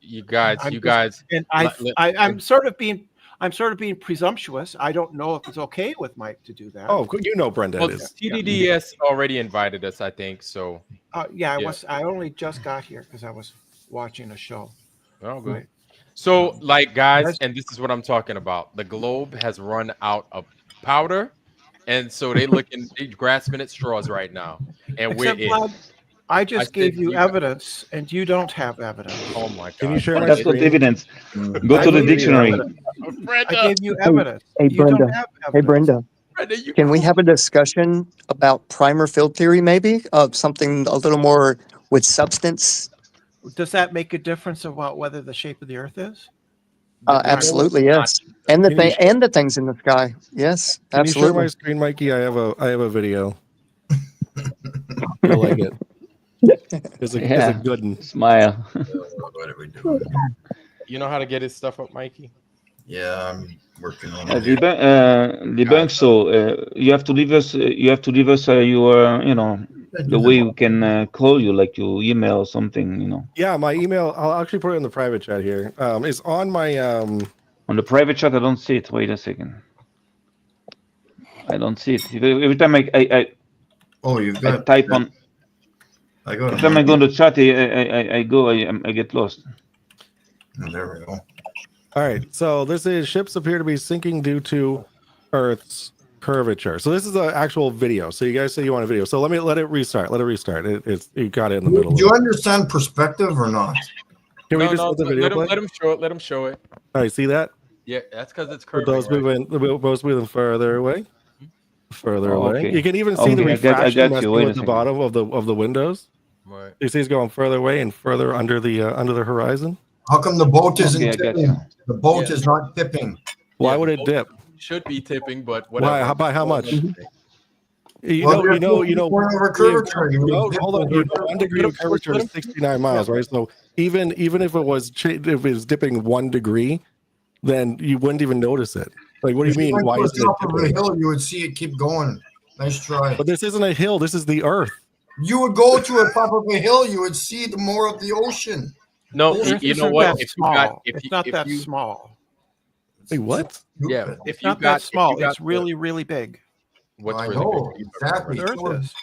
You guys, I'm you just- guys. And let- I'm sort of being presumptuous. I don't know if it's okay with Mike to do that. Oh, you know Brenda Well, is. TDDS already invited us, I think. So, Yeah, Yeah. I only just got here because I was watching a show. oh, good. Right. So, like, guys, Yes. and this is what I'm talking about. The globe has run out of powder, and so they grasping at straws right now. And Except, we're in. Vlad, I just said gave you you got- evidence, and you don't have evidence. Oh my god! Can you share But my That's it- not screen? evidence. Go I to the gave you dictionary. evidence. I Brenda, gave you evidence. Hey, You don't Brenda. have Hey, evidence. Brenda. Brenda, you Can we cool. have a discussion about primer field theory, maybe? Of something a little more with substance? Does that make a difference about whether the shape of the Earth is? Absolutely, yes. And Can you and the things in the sky. Yes, Can you share my absolutely. screen, Mikey? I have a video. You'll like it. It's a Yeah. good one. Smile. What are we doing? You know how to get his stuff up, Mikey? Yeah, I'm working on The it. debunk. So you have to leave us. You have to leave us your, the way we can call you, like your email or something. Yeah, my email. I'll actually put it in the private chat here. Is on my On the private chat, I don't see it. Wait a second. I don't see it. Every time I Oh, you've I got. type on. I go Every to. time I go on the chat, I get lost. There we go. All right. So this is ships appear to be sinking due to Earth's curvature. So this is an actual video. So you guys say you want a video. So let it restart. Let it restart. It's you got it in the middle. Do you understand perspective or not? Can we No, just no, let the video let him, play? let him show it. Let him show it. All right. See that? Yeah, that's because it's With curving. those right? moving further away. Further Oh, away. okay. You can even see the Okay, I got refraction you. messing Wait a with the second. bottom of the windows. Right. You see, it's going further away and further under the horizon. How come the boat isn't Okay, I got tipping? you. The boat Yeah. is not tipping. Why Yeah, would the it boat dip? Should be tipping, but Why? whatever. By how much? You Well, know. Point over curvature. You No, would dip hold on. over. 1 degree of curvature is 69 miles, right? So even if it was dipping 1 degree, then you wouldn't even notice it. Like, what do you If mean? went Why to the isn't it top of a dipping? hill, you would see it keep going. Nice try. But this isn't a hill. This is the Earth. You would go to the top of a hill, you would see the more of the ocean. No, Earth you know isn't what? that If you got, small. if It's you, not if that you, small. Wait, what? yeah, Stupid. if It's you not got, that small. if you got It's really, really big. what's I really know, good. exactly. The Earth is.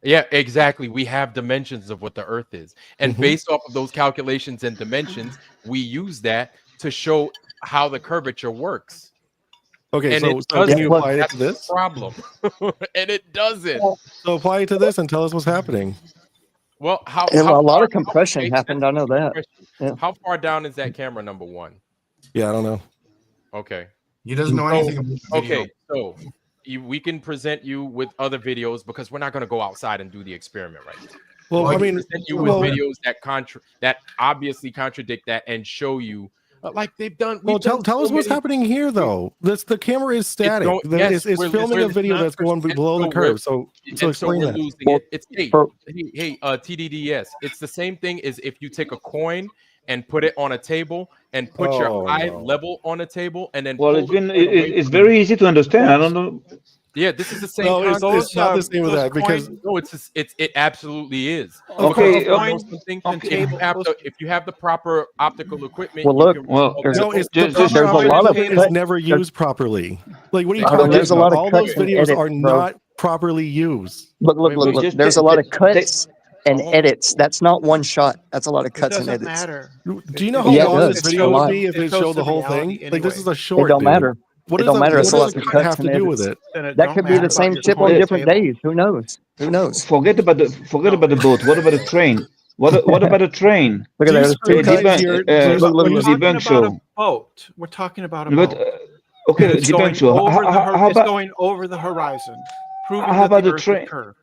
Yeah, exactly. We have dimensions of what the Earth is. And Mhm. based off of those calculations and dimensions, we use that to show how the curvature works. Okay, And so it can doesn't. you apply it That's to the this? problem. And it doesn't. So apply it to this and tell us what's happening. Well, how And a lot far, of compression okay, happened. I know that. Yeah. how far down is that camera, number one? Yeah, I don't know. Okay. He doesn't know anything about the video. Okay, so we can present you with other videos because we're not going to go outside and do the experiment right now. Well, We I can mean, present you with well, videos that obviously contradict that and show you like they've done. well, We've done tell us so what's many- happening here, though. The camera is static. going- yes, It's we're- filming we're- a video not that's going and below the so curve. So and so explain we're that. losing it. It's TDDS. It's the same thing as if you take a coin and put it on a table and put Oh, your eye no. level on a table and then Well, pull it's the been coin away it's from very easy to understand. I don't know. Yeah, this is the same. No, it's concept. not the same with that because No, it absolutely is. Okay, Because okay. something, Okay. if you have the proper optical equipment, Well, you look, can Well, resolve there's that. no, it's Just- the just- there's a proper lot of equipment is cut- never used properly. Like, what are you Brother, talking there's a about? lot of All cuts those and videos edits, are bro. not properly used. Look, Wait, look. just There's a ta- lot of ta- cuts and edits. That's not one shot. That's a lot of It cuts and doesn't edits. matter. Do you know how Yeah, it long does. this A video would lot. be if it It shows showed the the whole thing? reality Like, this anyway. is a It short. don't dude. matter. What It does don't that, matter. what It's a does lot the of cut cuts have to and do with edits. it? Then it That don't could be matter the about same your chip coin on different table. days. Who knows? Who knows? Forget about the boat. What about the train? What about the train? Look at Do you that. There's two scrutinize cuts. your- Look, look, The look. Talking debunk about a show. boat. We're talking about a But boat. okay, And it's debunk going show. over the How it's about going over the horizon, proving how that about the the Earth train? is curved.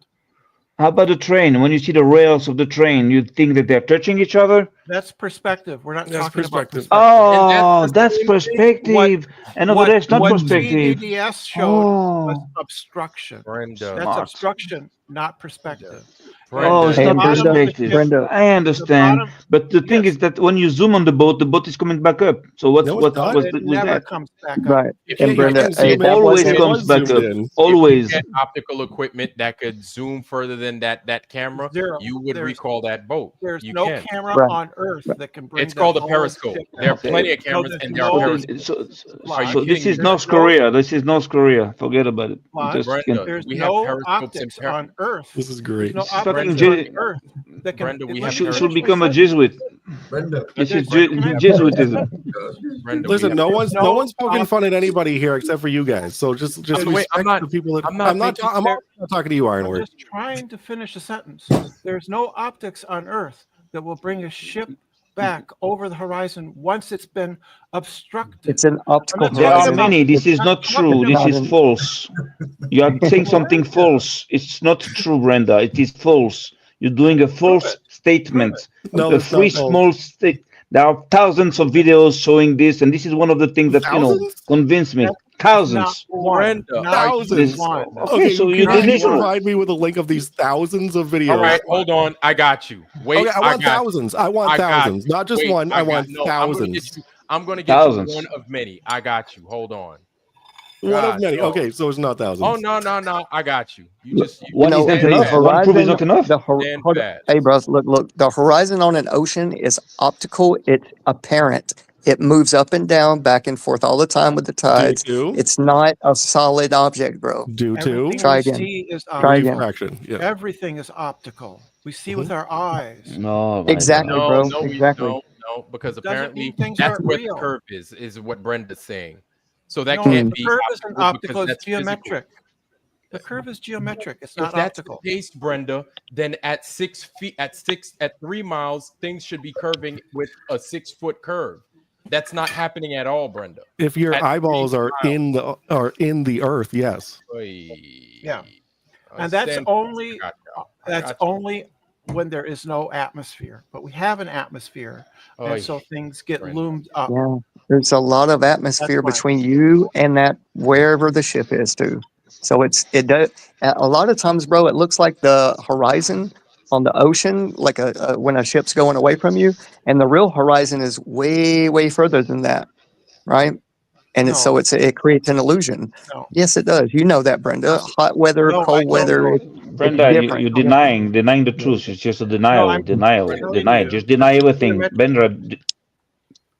How about the train? When you see the rails of the train, you think that they're touching each other? That's perspective. We're not That's talking about perspective. perspective. Oh, And that's that's the same thing. perspective. And over there, it's not What perspective. TDDS showed was Oh, obstruction. Brenda, That's obstruction, not perspective. oh, it's Hey, not and Brenda, perspective. Brenda, I understand, bottom- but the thing Yes. is that when you zoom on the boat is coming back up. So No, it's not. what's It with never that? comes back up. right. If And you Brenda, can hey, zoom that always wasn't. comes back zoomed up. in. Always. If you get optical equipment that could zoom further than that camera, Zero. you would There's- recall that boat. There's You no can. camera Right. on Earth that can bring It's called that a whole periscope. ship There are down. plenty of No, cameras, there's and there are no periscopes. So, Are you so this kidding is me? North Korea. This is North Korea. Forget about it. Why? Just Brenda, There's we have no periscopes and optics on Earth. This is There's great. no fucking optics J- on Earth that can. Brenda, we You have should periscopes. become a Jesuit. Brenda. This is Brenda, Jesuitism. Brenda, we Listen, have no one's no poking fun at anybody here except for you guys. So just By the way, respect I'm not- the people that I'm not thinking I'm there- not talking to you, I'm Ironwork. just trying to finish a sentence. There's no optics on Earth that will bring a ship back over the horizon once it's been obstructed. It's an optical I'm not There are talking about- horizon. many. This is not true. This is false. You are saying something false. It's not true, Brenda. It is false. You're doing a false statement. No, A it's not free false. small state. There are thousands of videos showing this, and this is one of the things that Thousands? convinced me. Not Thousands. one. Brenda, Not thousands. one. Okay, so you can you delusional. provide me with a link of these thousands of videos? All right, hold on. I got you. Wait, Okay, I want got you. thousands. I want I got thousands, not just Wait, one. I want no, thousands. I'm gonna get Thousands. you one of many. I got you. Hold on. One God, of many. no. Okay, so it's not thousands. Oh no. I got you. You just you One No, isn't stand enough. fast. One proof is not enough. Stand hold on. fast. Hey, bros, look. The horizon on an ocean is optical. It's apparent. It moves up and down, back and forth all the time with the tides. Due to? It's not a solid object, bro. Due to Everything Try we again. see is Try optical. again. refraction. Yeah. Everything is optical. We see with our eyes. No, my Exactly, God. bro. No, Exactly. no, because Doesn't apparently mean things that's aren't what real. the curve is what Brenda's saying. So that No, can't the be curve isn't optical optical. because It's that's physical. geometric. The curve is geometric. It's If not that's optical. the case, Brenda, then at 6 feet, at 3 miles, things should be curving with a 6-foot curve. That's not happening at all, Brenda. If your At eyeballs 3 are miles. in the earth, yes. Yeah. And that's Stand- only I that's got you. only when there is no atmosphere. But we have an atmosphere, Oy. and so things get Brenda. loomed up. Yeah, there's a lot of atmosphere That's why. between you and that wherever the ship is too. So it does a lot of times, bro. It looks like the horizon on the ocean, like when a ship's going away from you, and the real horizon is way further than that, right? And No. it creates an illusion. No. Yes, it does. You know that, Brenda. Hot weather, No, I cold don't weather. know. Brenda, different. you're denying the truth. It's just a denial, I'm denial, telling deny. you, Just deny everything, geometric- Brenda.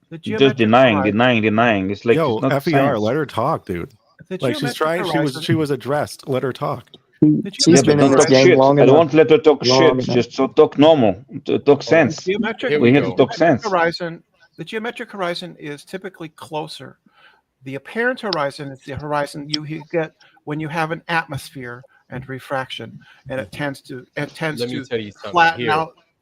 The Just geometric denying, horizon- denying. It's like Yo, it's not FER, science. let her talk, dude. The Like she's geometric trying. horizon, She was addressed. Let her talk. the She's Yeah, been but in don't this talk game shit. long I don't enough. want to let her talk Long shit. enough. Just so talk normal. Talk Hold on. sense. geometric, Here We're we here go. to talk sense. horizon, the geometric horizon is typically closer. The apparent horizon is the horizon you get when you have an atmosphere and refraction, and it tends to Let me tell you something.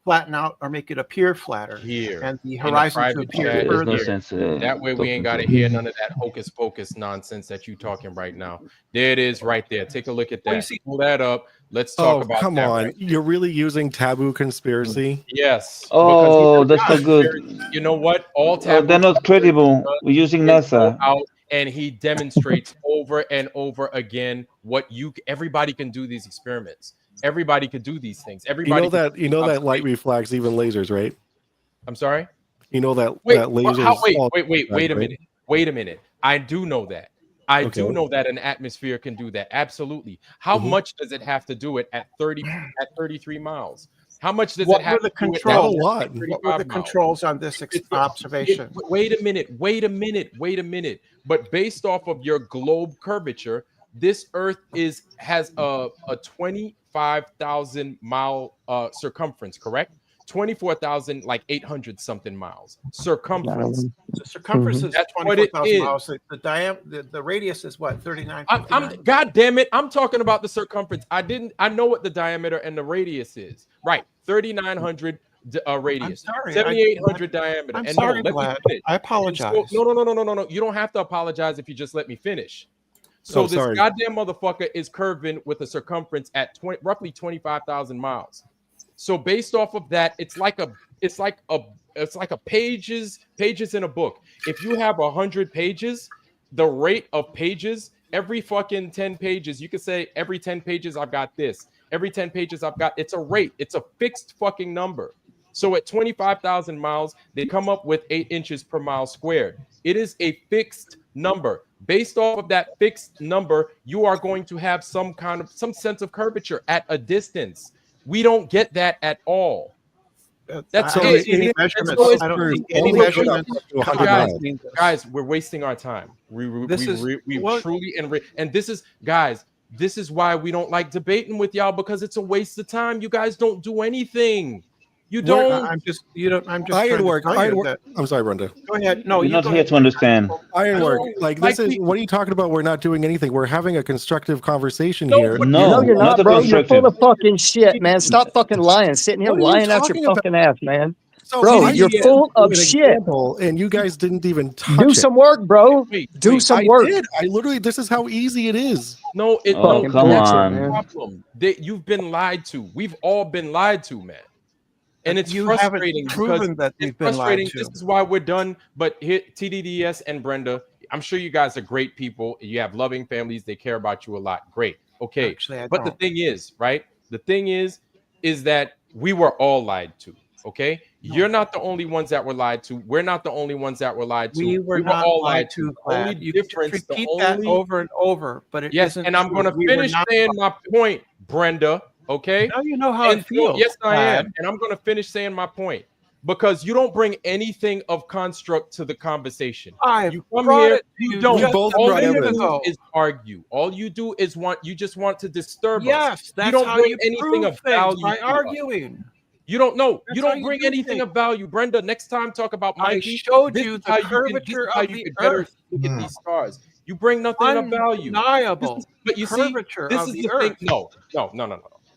flatten out, or make it appear flatter, Here and the in the horizon to private appear chat. There's no further. sense. That way we ain't got to hear none of that hocus pocus nonsense that you talking right now. There it is right there. Take a look at Well, you that. see- Pull that up. Let's talk Oh, about come that. on. Right. You're really using taboo conspiracy? Yes. Oh, because that's not good. you know what? All Oh, taboo they're not credible. We're using is go NASA. out and he demonstrates over and over again what everybody can do these experiments. Everybody could do these things. Everybody You know that light reflects even lasers, right? I'm sorry? You know that Wait, that lasers. wait a minute. Wait a minute. I do know that. I do Okay. know that an atmosphere can do that. Absolutely. How much does it have to do it at 33 miles? How much does What it were have the to do it at controls? 35 What were the miles? controls on this observation? Wait a minute. But based off of your globe curvature, this Earth has a 25,000 mile circumference, correct? 24,000, like 800 something miles circumference. The circumference is That's what it 24,000 is. miles. The radius is what, 39? God damn it! I'm talking about the circumference. I know what the diameter and the radius is. Right, 3,900 radius. I'm sorry, 7,800 diameter. I'm And sorry, let me Vlad. finish. I apologize. So, no. You don't have to apologize if you just let me finish. So this sorry. goddamn motherfucker is curving with a circumference at roughly 25,000 miles. So based off of that, it's like a pages in a book. If you have 100 pages, the rate of pages every fucking 10 pages, you could say every 10 pages I've got this. Every 10 pages I've got. It's a rate. It's a fixed fucking number. So at 25,000 miles, they come up with 8 inches per mile squared. It is a fixed number. Based off of that fixed number, you are going to have some sense of curvature at a distance. We don't get that at all. That's I don't see any measurements. I don't see any measurements. Guys, we're wasting our time. We truly and this is, guys, this is why we don't like debating with y'all, because it's a waste of time. You guys don't do anything. You don't. I'm just Ironwork. I'm sorry, Brenda. Go ahead. No, We're not here to understand. Ironwork. What are you talking about? We're not doing anything. We're having a constructive conversation here. No, you're not, bro. You're full of fucking shit, man. Stop fucking lying. Sitting here What are you lying out your talking about? fucking ass, man. So Bro, I you're gave full you of an shit. example, and you guys didn't even touch Do it. some work, bro. Do some I work. did. I literally. This is how easy it is. No, Oh, come on. problem. You've been lied to. We've all been lied to, man. And it's You haven't frustrating proven because that it's you've been lied frustrating. to. This is why we're done. But here, TDDS and Brenda, I'm sure you guys are great people. You have loving families. They care about you a lot. Great. Okay. Actually, I but the don't. thing is, right? The thing is that we were all lied to. Okay. You're not the only ones that were lied to. We're not the only ones that were lied to. We were not all lied to, Only Vlad. You difference. repeat that over and over, but it Yes, isn't and I'm true. going to We were finish not saying my point, Brenda. Okay. Now you know how it feels. Yes, I am, Vlad. and I'm going to finish saying my point because you don't bring anything of construct to the conversation. You come brought here, it to you you don't. just All a you minute do ago. is argue. All you do is just want to disturb us. Yes, that's you don't how bring you anything prove of things, value by to us. arguing. You don't know. That's You how don't you bring do anything things. of value, Brenda. Next time, talk about I Mikey. showed This you is the how you can- curvature this is how of you the can better earth. look at these stars. You bring nothing of value. Undeniable But you see, curvature this of is the the earth. thing. No.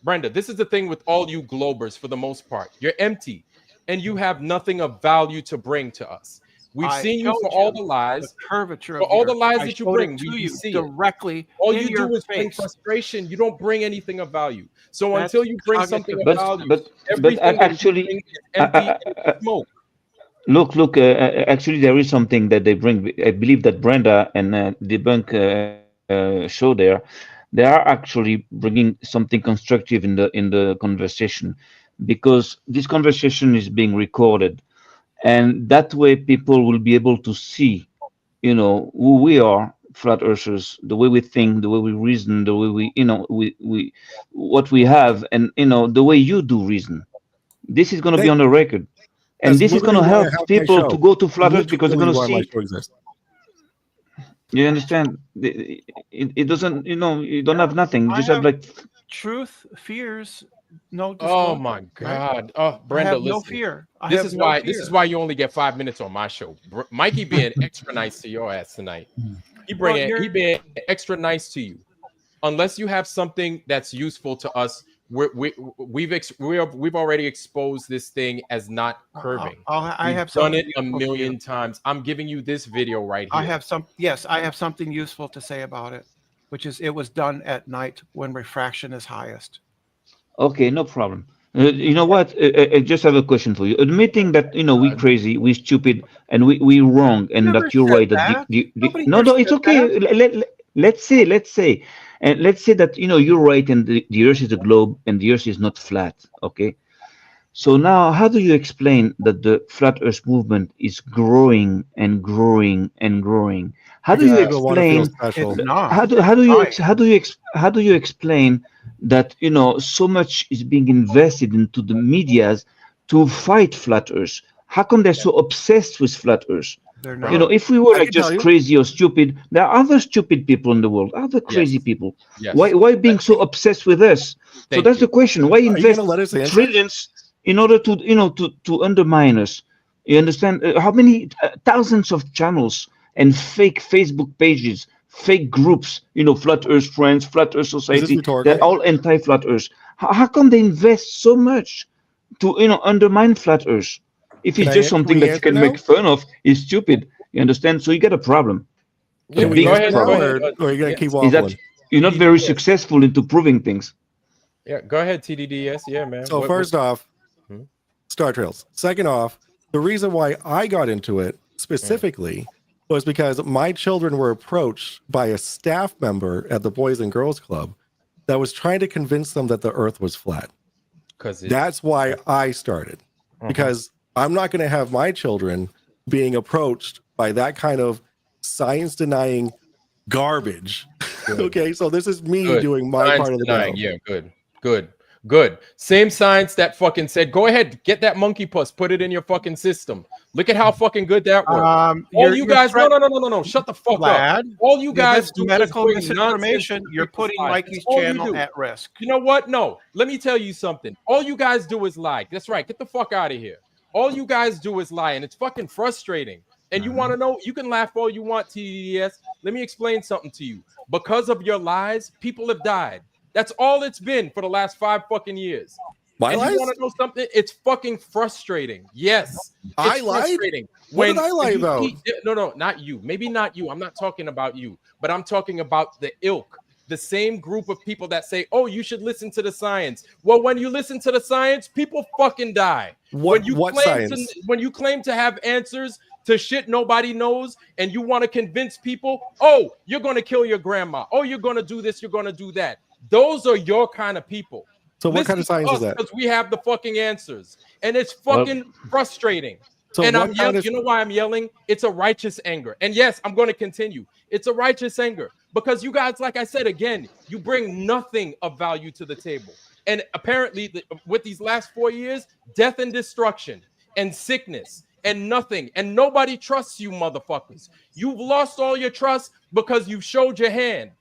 Brenda, this is the thing with all you globers for the most part. You're empty and you have nothing of value to bring to us. We've I seen you showed for all you the lies. the curvature For of the all the earth. lies I that you showed bring, it to we you see it. directly All in you your do is bring face. frustration. You don't bring anything of value. So That's until you bring cognitive. something of But value, but everything that you actually, bring is empty and it's smoke. look. Actually, there is something that they bring. I believe that Brenda and Debunk show there. They are actually bringing something constructive in the conversation, because this conversation is being recorded, and that way people will be able to see, who we are, flat earthers, the way we think, the way we reason, the way we what we have, and the way you do reason. This is going to be on the record, and That's this is going literally to why I help have my people show. to go to flat earth because they're Literally going to why my see. show exists. You understand? It doesn't. You don't have nothing. You just have like. Truth fears no Oh disclosure. my right? God. Oh, I Brenda, have no listen. fear. I This have is no why. fear. This is why you only get 5 minutes on my show. Mikey being extra nice to your ass tonight. He being extra nice to you. Unless you have something that's useful to us, we've already exposed this thing as not curving. I We've have done something it a useful to you. million times. I'm giving you this video right here. I have something useful to say about it, which is it was done at night when refraction is highest. Okay, no problem. You know what? I just have a question for you. Admitting that we crazy, we stupid, and we wrong, and Never that you're said right. that. That Nobody no, ever no, it's said okay. that. Let's say, and let's say that you're right, and the Earth is a globe, and the Earth is not flat. Okay. So now, how do you explain that the flat Earth movement is growing and growing and growing? How do Because you people want to feel explain? special. It's not. How do you explain that so much is being invested into the medias to fight flat Earth? How come they're so obsessed with flat Earth? They're Right. not. If we were I like can tell just you. crazy or stupid, there are other stupid people in the world, other crazy Yes. people. Yes. Why being so obsessed with us? So Thank that's you. the question. Why Are you invest gonna let us answer? trillions in order to undermine us? You understand? How many thousands of channels and fake Facebook pages, fake groups, Flat Earth Friends, Flat Earth Is this Society, rhetorical? they're all anti-Flat Earth. How come they invest so much to undermine Flat Earth? If it's just Can something we that you answer can now? make fun of, it's stupid. You understand? So you get a problem. The Yeah, Can we biggest answer now, problem or are you gonna yes. keep is that waffling? you're not very successful into proving things. Yeah, go ahead, TDDS. Yeah, man. So first off, Hmm? Star Trails. Second off, the reason why I got into it specifically was because my children were approached by a staff member at the Boys and Girls Club that was trying to convince them that the Earth was flat. That's why I started, because I'm not going to have my children being approached by that kind of science denying garbage. Okay, so this is me Good. doing my Science part of the denying. job. Yeah, good. Same science that fucking said, go ahead, get that monkey puss, put it in your fucking system. Look at how fucking good that worked. All you guys, no, shut the fuck up. All you guys this do medical is bring nonsense misinformation. to You're people's putting lives. Mikey's That's all you channel do. at risk. You know what? No, let me tell you something. All you guys do is lie. That's right. Get the fuck out of here. All you guys do is lie, and it's fucking frustrating. And you want to know? You can laugh all you want, TDS. Let me explain something to you. Because of your lies, people have died. That's all it's been for the last 5 fucking years. My and lies? you want to know something? It's fucking frustrating. Yes, I it's lied? frustrating. What did I lie you about? No, not you. Maybe not you. I'm not talking about you, but I'm talking about the ilk. The same group of people that say, "Oh, you should listen to the science." Well, when you listen to the science, people fucking die. When you claim to have answers to shit nobody knows, and you want to convince people, "Oh, you're going to kill your grandma. Oh, you're going to do this. You're going to do that." Those are your kind of people. So what kind of science is that? Because we have the fucking answers, and it's fucking frustrating. So and what I'm kind yelling. of- You know why I'm yelling? It's a righteous anger. And yes, I'm going to continue. It's a righteous anger because you guys, like I said again, you bring nothing of value to the table. And apparently, with these last 4 years, death and destruction and sickness and nothing, and nobody trusts you, motherfuckers. You've lost all your trust because you showed your hand.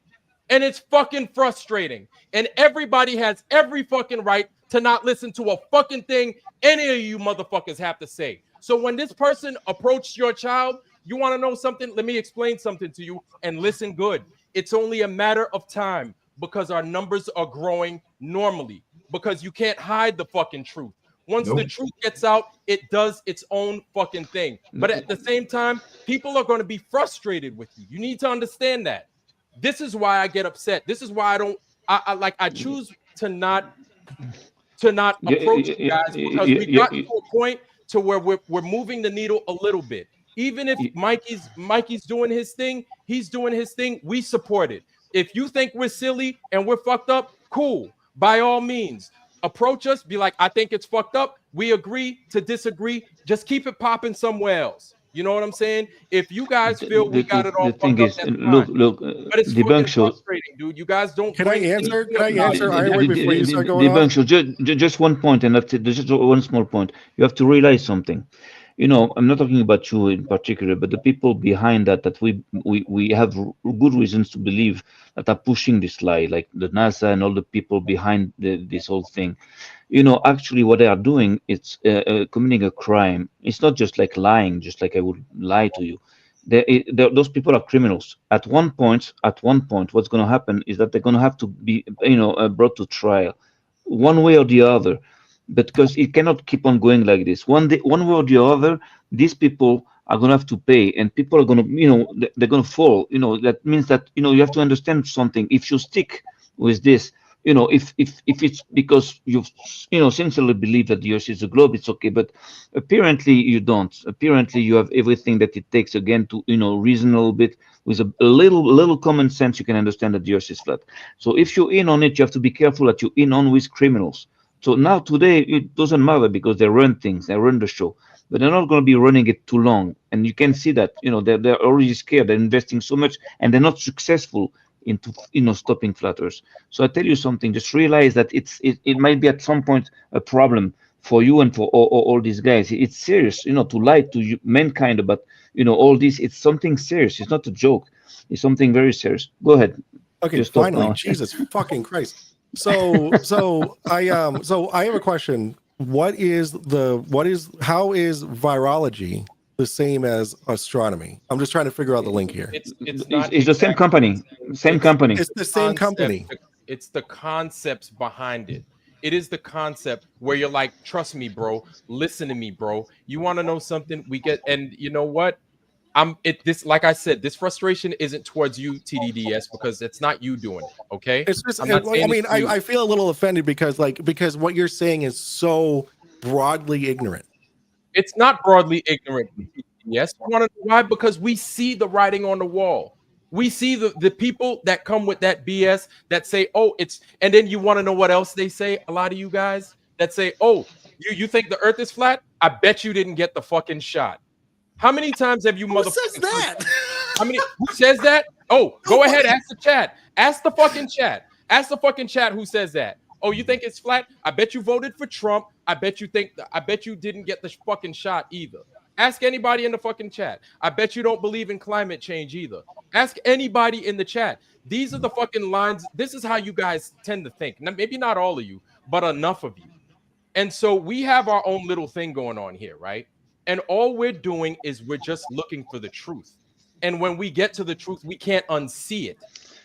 And it's fucking frustrating. And everybody has every fucking right to not listen to a fucking thing any of you motherfuckers have to say. So when this person approached your child, you want to know something? Let me explain something to you and listen good. It's only a matter of time because our numbers are growing normally because you can't hide the fucking truth. Once the truth gets out, it does its own fucking thing. But at the same time, people are going to be frustrated with you. You need to understand that. This is why I get upset. This is why I choose to not approach you guys because we got to a point to where we're moving the needle a little bit. Even if Mikey's doing his thing, he's doing his thing. We support it. If you think we're silly and we're fucked up, cool. By all means, approach us. Be like, I think it's fucked up. We agree to disagree. Just keep it popping somewhere else. You know what I'm saying? If you guys feel we got it all the thing fucked up, is, that's look, fine. But it's the fucking bank show. frustrating, dude. You guys don't. Can I answer? Can I answer Ironwood before you start going The on? bank show. Just one point, and that's it. Just one small point. You have to realize something. I'm not talking about you in particular, but the people behind that we have good reasons to believe that are pushing this lie, like the NASA and all the people behind this whole thing. Actually what they are doing, it's committing a crime. It's not just like lying, just like I would lie to you. Those people are criminals. At one point, what's going to happen is that they're going to have to be, brought to trial, one way or the other, because it cannot keep on going like this. One way or the other, these people are going to have to pay, and people are going to, they're going to fall. That means that you have to understand something. If you stick with this, if it's because you sincerely believe that the Earth is a globe, it's okay. But apparently you don't. Apparently you have everything that it takes, again, to reason a little bit with a little common sense. You can understand that the Earth is flat. So if you're in on it, you have to be careful that you're in on with criminals. So now today it doesn't matter because they run things, they run the show, but they're not going to be running it too long. And you can see that they're already scared. They're investing so much, and they're not successful into stopping flat Earth. So I tell you something, just realize that it might be at some point a problem for you and for all these guys. It's serious, to lie to mankind about all this. It's something serious. It's not a joke. It's something very serious. Go ahead. Okay, Just stop finally, now. Jesus fucking Christ. So I have a question. How is virology the same as astronomy? I'm just trying to figure out the link here. It's the same company. Same company. It's the same company. It's the concepts behind it. It is the concept where you're like, trust me, bro. Listen to me, bro. You want to know something? We get, and you know what? Like I said, this frustration isn't towards you, TDDS, because it's not you doing it. Okay. It's just, I feel a little offended because what you're saying is so broadly ignorant. It's not broadly ignorant. Yes. You want to know why? Because we see the writing on the wall. We see the people that come with that BS that say, oh, and then you want to know what else they say? A lot of you guys that say, oh, you think the earth is flat? I bet you didn't get the fucking shot. How many times have you Who says that? Who says that? Oh, go ahead, ask the chat. Ask the fucking chat. Ask the fucking chat who says that. Oh, you think it's flat? I bet you voted for Trump. I bet you didn't get the fucking shot either. Ask anybody in the fucking chat. I bet you don't believe in climate change either. Ask anybody in the chat. These are the fucking lines. This is how you guys tend to think. Now, maybe not all of you, but enough of you. And so we have our own little thing going on here, right? And all we're doing is we're just looking for the truth. And when we get to the truth, we can't unsee it.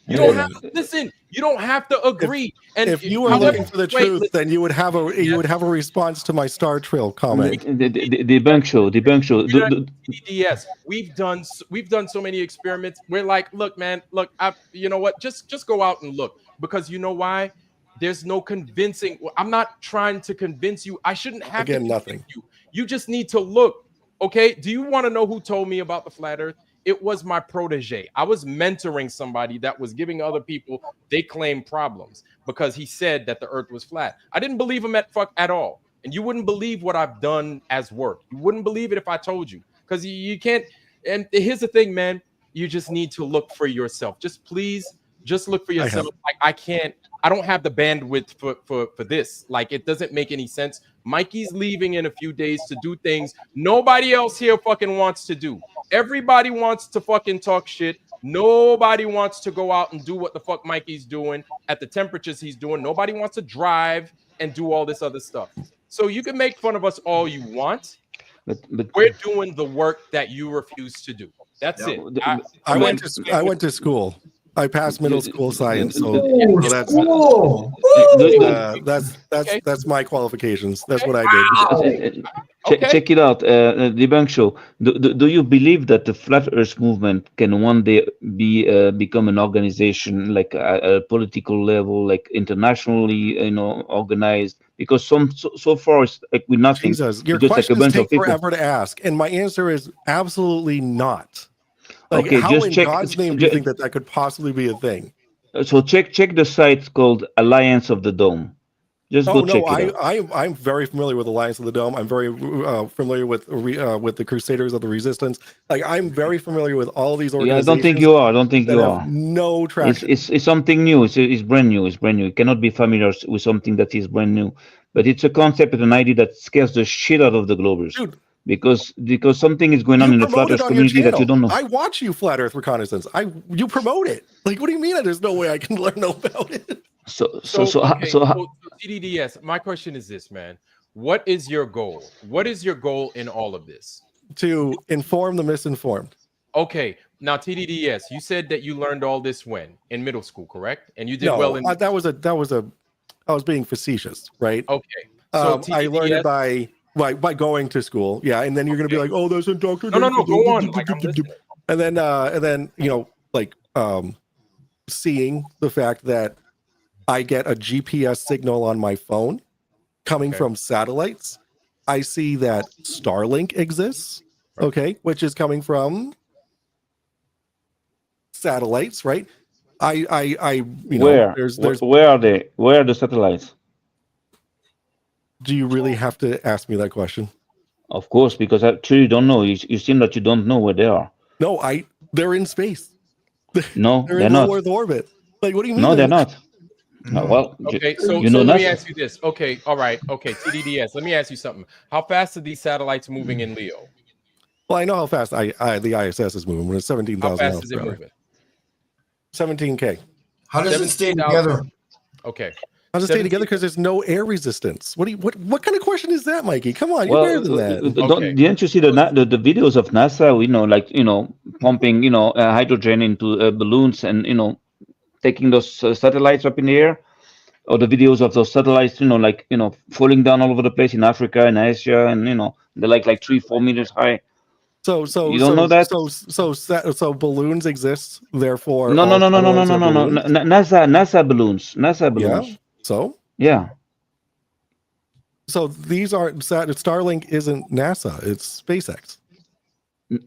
You don't have to listen. You don't have to agree. If you were looking for the truth, then you would have a response to my Star Trail comment. The bank show. Yes, we've done so many experiments. We're like, look, man, look, you know what? Just go out and look, because you know why? There's no convincing. I'm not trying to convince you. I shouldn't have to convince you. You just need to look. Okay. Do you want to know who told me about the flat earth? It was my protege. I was mentoring somebody that was giving other people, they claim, problems because he said that the earth was flat. I didn't believe him at all. And you wouldn't believe what I've done as work. You wouldn't believe it if I told you, because you can't. And here's the thing, man. You just need to look for yourself. Just look for yourself. I don't have the bandwidth for this. Like, it doesn't make any sense. Mikey's leaving in a few days to do things nobody else here fucking wants to do. Everybody wants to fucking talk shit. Nobody wants to go out and do what the fuck Mikey's doing at the temperatures he's doing. Nobody wants to drive and do all this other stuff. So you can make fun of us all you want, but we're doing the work that you refuse to do. That's it. I went to school. I passed middle school science, so that's my qualifications. That's what I did. Check it out, the bank show. Do you believe that the Flat Earth movement can one day become an organization, like a political level, like internationally, organized? Because so far it's like with nothing. Jesus, your questions take forever to ask, and my answer is absolutely not. Like, okay, how just in check. God's name do you think that could possibly be a thing? So check the site called Alliance of the Dome. Just go check it out. I'm very familiar with Alliance of the Dome. I'm very familiar with the Crusaders of the Resistance. Like, I'm very familiar with all these organizations. Yeah, I don't think you are. No traction. It's something new. It's brand new. It's brand new. You cannot be familiar with something that is brand new. But it's a concept and an idea that scares the shit out of the Globers. Dude, because something is going on in the Flat Earth promote it on your community that you channel. don't know. I watch you, Flat Earth Reconnaissance. You promote it. Like, what do you mean? There's no way I can learn about it. So TDDS, my question is this, man. What is your goal? What is your goal in all of this? To inform the misinformed. Okay, now TDDS, you said that you learned all this when? In middle school, correct? And you did well in that was I was being facetious, right? Okay. So I learned it by going to school. Yeah, and then you're gonna be like, oh, there's a doctor. No, go on. Like, I'm listening. And then seeing the fact that I get a GPS signal on my phone coming from satellites. I see that Starlink exists, okay, which is coming from satellites, right? Where are they? Where are the satellites? Do you really have to ask me that question? Of course, because I truly don't know. You seem that you don't know where they are. No, they're in space. No, they're they're in not. low Earth orbit. Like, what do you mean? No, they're not. No, well, okay, so you know let nothing. me ask you this. Okay, all right. Okay, TDDS, let me ask you something. How fast are these satellites moving in Leo? Well, I know how fast the ISS is moving. When it's 17,000 How fast miles is it per hour. moving? 17K. How does it stay 17,000. together? Okay. How does it stay together? Because there's no air resistance. What kind of question is that, Mikey? Come on, you're Well, better than that. Didn't you see the videos of NASA? Pumping hydrogen into balloons and taking those satellites up in the air, or the videos of those satellites, falling down all over the place in Africa and Asia, and they're like 3-4 meters high. So you don't know that? So balloons exist, therefore. No. Balloons? NASA balloons. Yeah. So. Yeah. So these aren't Starlink. Isn't NASA? It's SpaceX.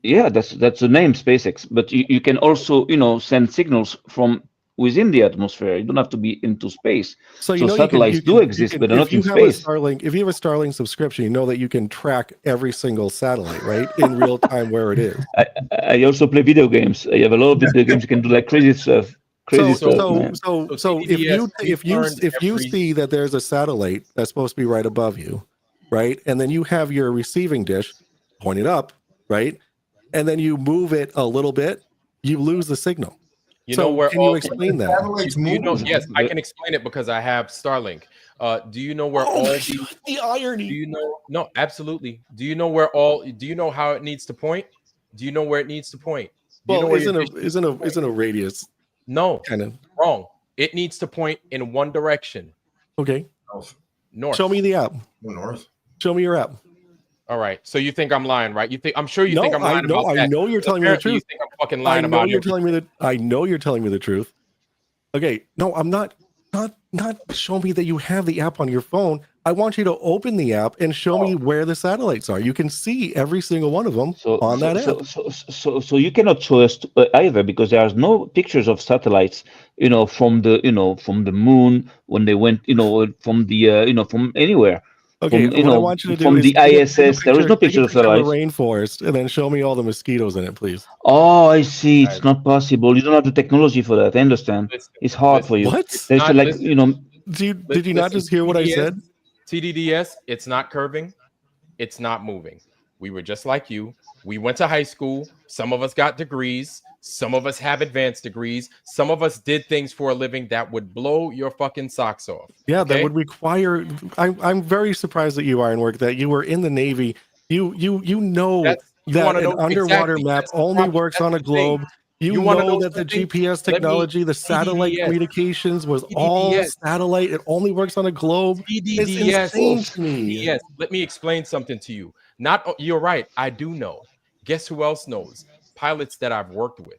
Yeah, that's the name, SpaceX. But you can also send signals from within the atmosphere. You don't have to be into space. So satellites do exist, but they're not in space. If you have a Starlink subscription, you know that you can track every single satellite, right, in real time where it is. I also play video games. I have a lot of video games. You can do crazy stuff. So if you see that there's a satellite that's supposed to be right above you, right, and then you have your receiving dish pointed up, right, and then you move it a little bit, you lose the signal. Can you explain that? Yes, I can explain it because I have Starlink. Do you know where all the irony? Do you know? No, absolutely. Do you know where all? Do you know how it needs to point? Do you know where it needs to point? Well, isn't a radius? No, kind of wrong. It needs to point in one direction. Okay. North. Show me the app. North. Show me your app. All right. So you think I'm lying, right? I'm sure you think I'm lying about that. I know you're telling me the truth. You think I'm fucking lying about it. I know you're telling me the truth. Okay. No, I'm not show me that you have the app on your phone. I want you to open the app and show me where the satellites are. You can see every single one of them on that app. So you cannot show us either, because there's no pictures of satellites, from the moon when they went, from the, from anywhere. Okay, what I want you to do from is the ISS, there is no picture of the satellites. Rainforest, and then show me all the mosquitoes in it, please. Oh, I see. It's not possible. You don't have the technology for that. I understand. It's hard for you. What? Did you not just hear what I said? TDDS, it's not curving. It's not moving. We were just like you. We went to high school. Some of us got degrees. Some of us have advanced degrees. Some of us did things for a living that would blow your fucking socks off. Yeah, that would require. I'm very surprised that you, Ironwork, that you were in the Navy. You know that an underwater map only works on a globe. You know that the GPS technology, the satellite communications was all satellite. It only works on a globe. It's insane to me. Yes, let me explain something to you. You're right. I do know. Guess who else knows? Pilots that I've worked with.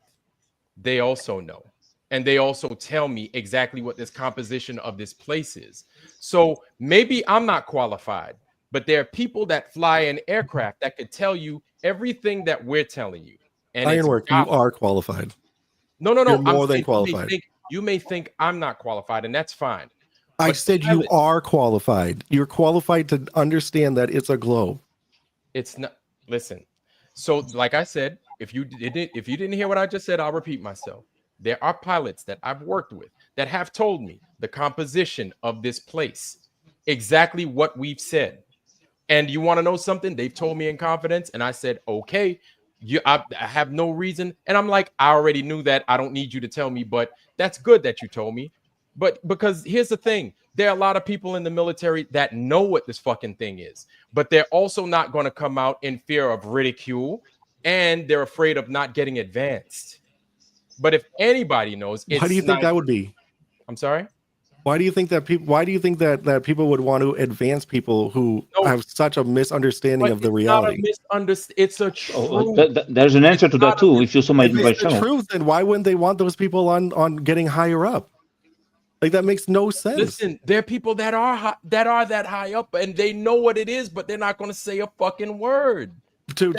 They also know. And they also tell me exactly what this composition of this place is. So maybe I'm not qualified, but there are people that fly in aircraft that could tell you everything that we're telling you. And Ironwork, you are qualified. No. You're more than qualified. You may think I'm not qualified, and that's fine. I said you are qualified. You're qualified to understand that it's a globe. It's not. Listen. So, like I said, if you didn't hear what I just said, I'll repeat myself. There are pilots that I've worked with that have told me the composition of this place, exactly what we've said. And you want to know something? They've told me in confidence, and I said, okay, I have no reason. And I'm like, I already knew that. I don't need you to tell me, but that's good that you told me. But because here's the thing, there are a lot of people in the military that know what this fucking thing is, but they're also not going to come out in fear of ridicule, and they're afraid of not getting advanced. But if anybody knows, why do you think that would be? I'm sorry. Why do you think that people? Why do you think that people would want to advance people who have such a misunderstanding of the reality? It's a truth. There's an answer to that too. If you saw my If it's the channel, truth, then why wouldn't they want those people on getting higher up? Like that makes no sense. Listen, there are people that are that high up, and they know what it is, but they're not going to say a fucking word to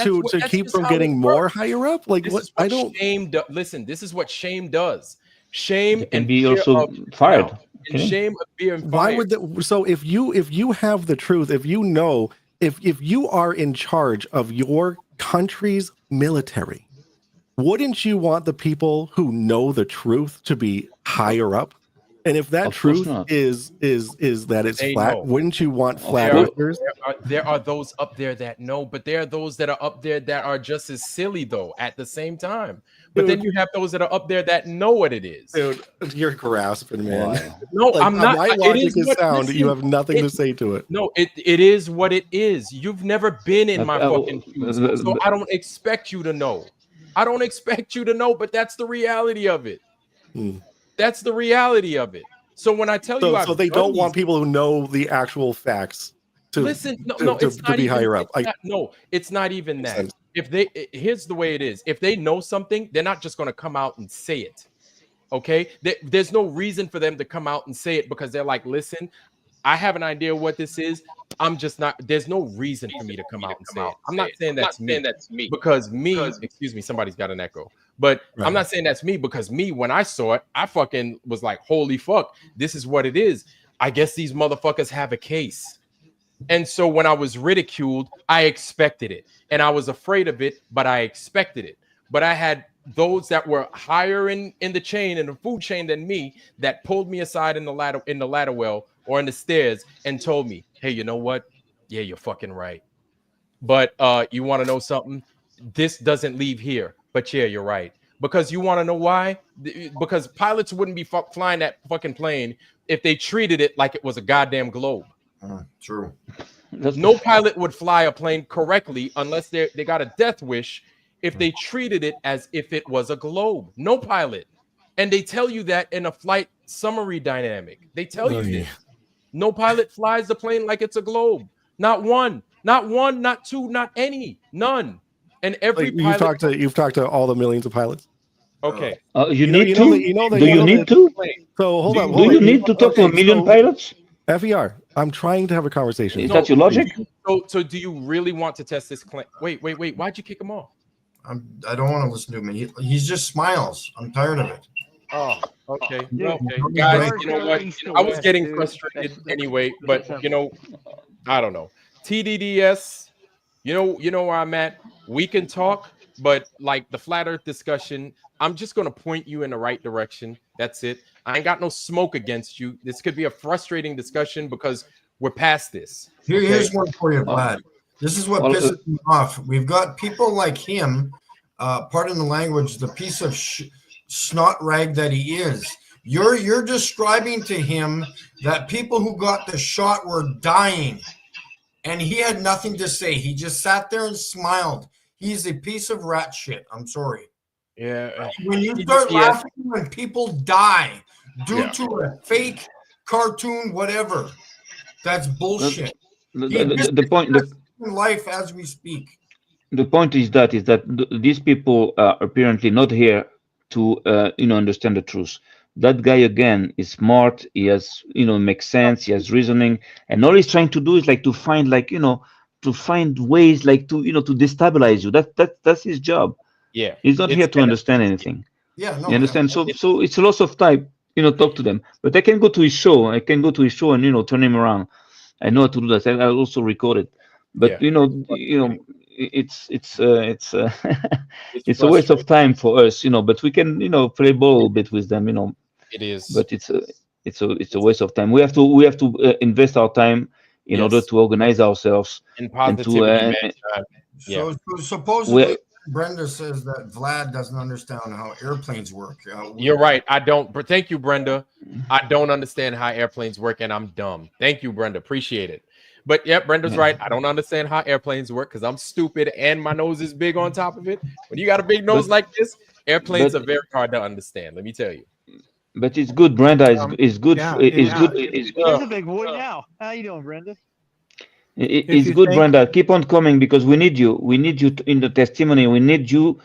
keep from getting more higher up. Like what? I don't. Shame. Listen, this is what shame does. Shame can be also fired. And shame of being fired. Why would so if you have the truth, if you know, if you are in charge of your country's military, wouldn't you want the people who know the truth to be higher up? And if that truth is that it's flat, wouldn't you want flat earthers? There are those up there that know, but there are those that are up there that are just as silly though at the same time. But then you have those that are up there that know what it is. Dude, you're grasping, man. No, like, I'm not. My logic is sound. You have nothing to say to it. No, it is what it is. You've never been in my fucking shoes, so I don't expect you to know. I don't expect you to know, but that's the reality of it. That's the reality of it. So when I tell you, so they don't want people who know the actual facts to listen. To be higher up. It's not even that. Here's the way it is. If they know something, they're not just going to come out and say it. Okay, there's no reason for them to come out and say it because they're like, listen, I have an idea what this is. I'm just not. There's no reason for me to come out and say it. I'm not saying that's me because excuse me, somebody's got an echo. But I'm not saying that's me because when I saw it, I fucking was like, holy fuck, this is what it is. I guess these motherfuckers have a case. And so when I was ridiculed, I expected it. And I was afraid of it, but I expected it. But I had those that were higher in the chain, in the food chain than me, that pulled me aside in the ladder well or in the stairs and told me, hey, you know what? Yeah, you're fucking right. But you want to know something? This doesn't leave here. But yeah, you're right. Because you want to know why? Because pilots wouldn't be flying that fucking plane if they treated it like it was a goddamn globe. True. No pilot would fly a plane correctly unless they got a death wish if they treated it as if it was a globe. No pilot. And they tell you that in a flight summary dynamic. They tell you this. No pilot flies the plane like it's a globe. Not one, not two, not any, none. And every pilot, you've talked to all the millions of pilots. Okay. You need to. Do you need to? So hold on. Do you need to talk to a million pilots? FER, I'm trying to have a conversation. Is that your logic? So do you really want to test this claim? Wait. Why'd you kick him off? I don't want to listen to him. He just smiles. I'm tired of it. Oh, okay. Okay. Guys, you know what? I was getting frustrated anyway, but I don't know. TDDS, you know where I'm at. We can talk, but like the flat earth discussion, I'm just going to point you in the right direction. That's it. I ain't got no smoke against you. This could be a frustrating discussion because we're past this. Here's one for you, Vlad. This is what pisses me off. We've got people like him, pardon the language, the piece of snot rag that he is. You're describing to him that people who got the shot were dying, and he had nothing to say. He just sat there and smiled. He's a piece of rat shit. I'm sorry. Yeah. When you start laughing when people die due to a fake cartoon, whatever, that's bullshit. The point. Life as we speak. The point is that these people are apparently not here to understand the truth. That guy again is smart. He has makes sense. He has reasoning, and all he's trying to do is like to find ways like to destabilize you. That's his job. Yeah, he's not here to understand anything. Yeah, no, you understand. So it's a loss of time. Talk to them. But I can go to his show. I can go to his show and turn him around. I know how to do that. I also record it. But it's a waste of time for us. But we can play ball a bit with them. It is. But it's a waste of time. We have to invest our time in order to organize ourselves and and positivity, to man. Yeah. So supposedly Brenda says that Vlad doesn't understand how airplanes work. You're right. I don't. But thank you, Brenda. I don't understand how airplanes work, and I'm dumb. Thank you, Brenda. Appreciate it. But yeah, Brenda's right. I don't understand how airplanes work because I'm stupid and my nose is big on top of it. When you got a big nose like this, airplanes are very hard to understand. Let me tell you. But it's good, Brenda. Is good. Is good. He's a big boy now. How you doing, Brenda? It's good, Brenda. Keep on coming because we need you. We need you in the testimony. We need you,